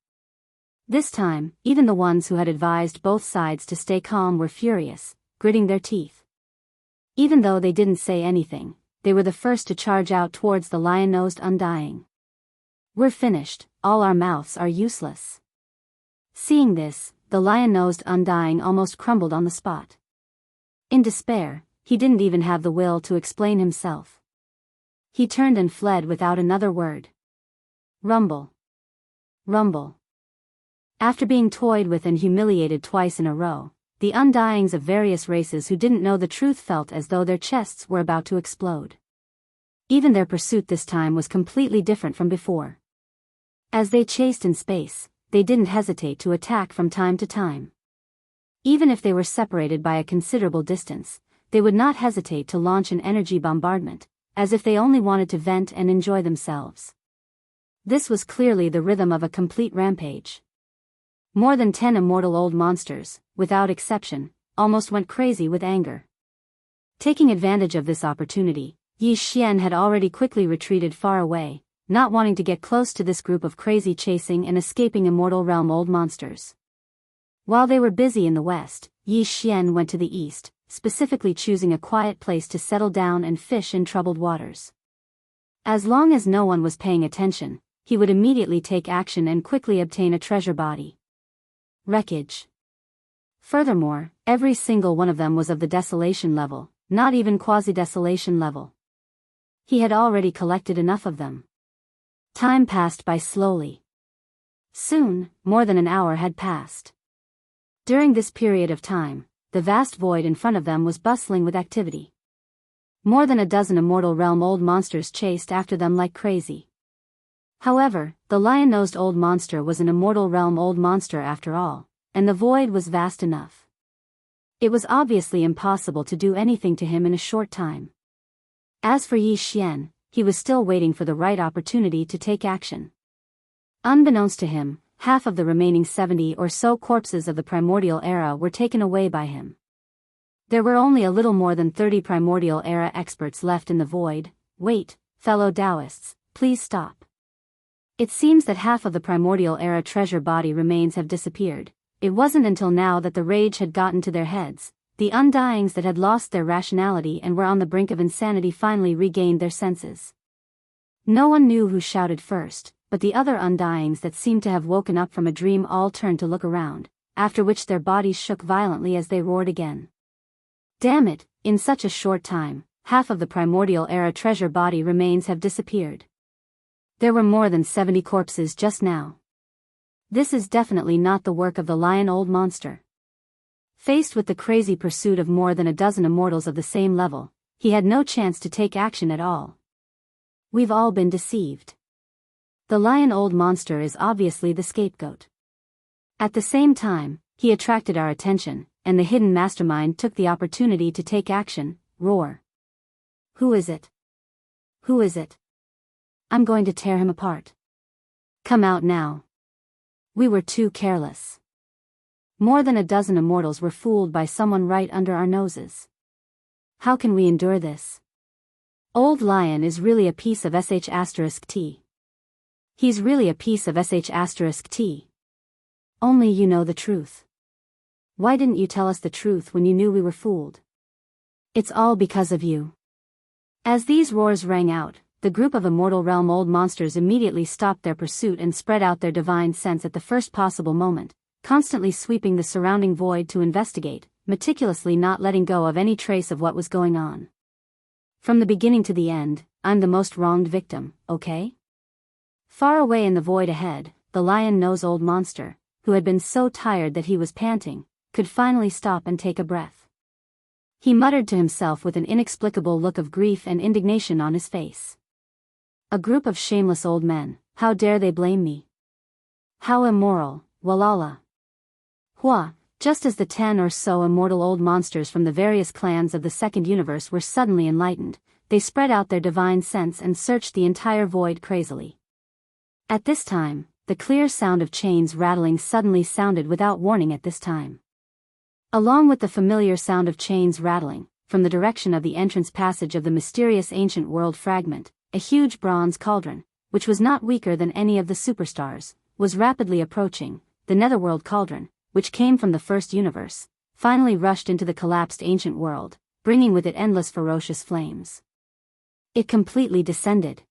This time, even the ones who had advised both sides to stay calm were furious, gritting their teeth. Even though they didn't say anything, they were the first to charge out towards the lion-nosed Undying. We're finished, all our mouths are useless. Seeing this, the lion-nosed Undying almost crumbled on the spot. In despair, he didn't even have the will to explain himself. He turned and fled without another word. Rumble. Rumble. After being toyed with and humiliated twice in a row, the Undyings of various races who didn't know the truth felt as though their chests were about to explode. Even their pursuit this time was completely different from before. As they chased in space, they didn't hesitate to attack from time to time. Even if they were separated by a considerable distance, they would not hesitate to launch an energy bombardment, as if they only wanted to vent and enjoy themselves. This was clearly the rhythm of a complete rampage. More than 10 immortal old monsters, without exception, almost went crazy with anger. Taking advantage of this opportunity, Yi Xian had already quickly retreated far away, not wanting to get close to this group of crazy chasing and escaping immortal realm old monsters. While they were busy in the west, Yi Xian went to the east, specifically choosing a quiet place to settle down and fish in troubled waters. As long as no one was paying attention, he would immediately take action and quickly obtain a treasure body. Wreckage. Furthermore, every single one of them was of the desolation level, not even quasi-desolation level. He had already collected enough of them. Time passed by slowly. Soon, more than an hour had passed. During this period of time, the vast void in front of them was bustling with activity. More than a dozen immortal realm old monsters chased after them like crazy. However, the lion-nosed old monster was an immortal realm old monster after all, and the void was vast enough. It was obviously impossible to do anything to him in a short time. As for Yi Xian, he was still waiting for the right opportunity to take action. Unbeknownst to him, half of the remaining 70 or so corpses of the primordial era were taken away by him. There were only a little more than 30 primordial era experts left in the void. Wait, fellow Daoists, please stop. It seems that half of the primordial era treasure body remains have disappeared. It wasn't until now that the rage had gotten to their heads. The Undyings that had lost their rationality and were on the brink of insanity finally regained their senses. No one knew who shouted first, but the other Undyings that seemed to have woken up from a dream all turned to look around, after which their bodies shook violently as they roared again. Damn it, in such a short time, half of the primordial era treasure body remains have disappeared. There were more than 70 corpses just now. This is definitely not the work of the lion old monster. Faced with the crazy pursuit of more than a dozen immortals of the same level, he had no chance to take action at all. We've all been deceived. The lion old monster is obviously the scapegoat. At the same time, he attracted our attention, and the hidden mastermind took the opportunity to take action. Roar. Who is it? Who is it? I'm going to tear him apart. Come out now. We were too careless. More than a dozen immortals were fooled by someone right under our noses. how can we endure this? Old Lion is really a piece of sh*t. He's really a piece of sh*t. Only you know the truth. Why didn't you tell us the truth when you knew we were fooled? It's all because of you. As these roars rang out, the group of Immortal Realm old monsters immediately stopped their pursuit and spread out their divine sense at the first possible moment, constantly sweeping the surrounding void to investigate, meticulously not letting go of any trace of what was going on. From the beginning to the end, I'm the most wronged victim, okay? Far away in the void ahead, the lion-nosed old monster, who had been so tired that he was panting, could finally stop and take a breath. He muttered to himself with an inexplicable look of grief and indignation on his face. A group of shameless old men, how dare they blame me? How immoral, walala. Hua, just as the 10 or so immortal old monsters from the various clans of the second universe were suddenly enlightened, they spread out their divine sense and searched the entire void crazily. At this time, the clear sound of chains rattling suddenly sounded without warning at this time. Along with the familiar sound of chains rattling, from the direction of the entrance passage of the mysterious ancient world fragment, a huge bronze cauldron, which was not weaker than any of the superstars, was rapidly approaching. The netherworld cauldron, which came from the first universe, finally rushed into the collapsed ancient world, bringing with it endless ferocious flames. It completely descended.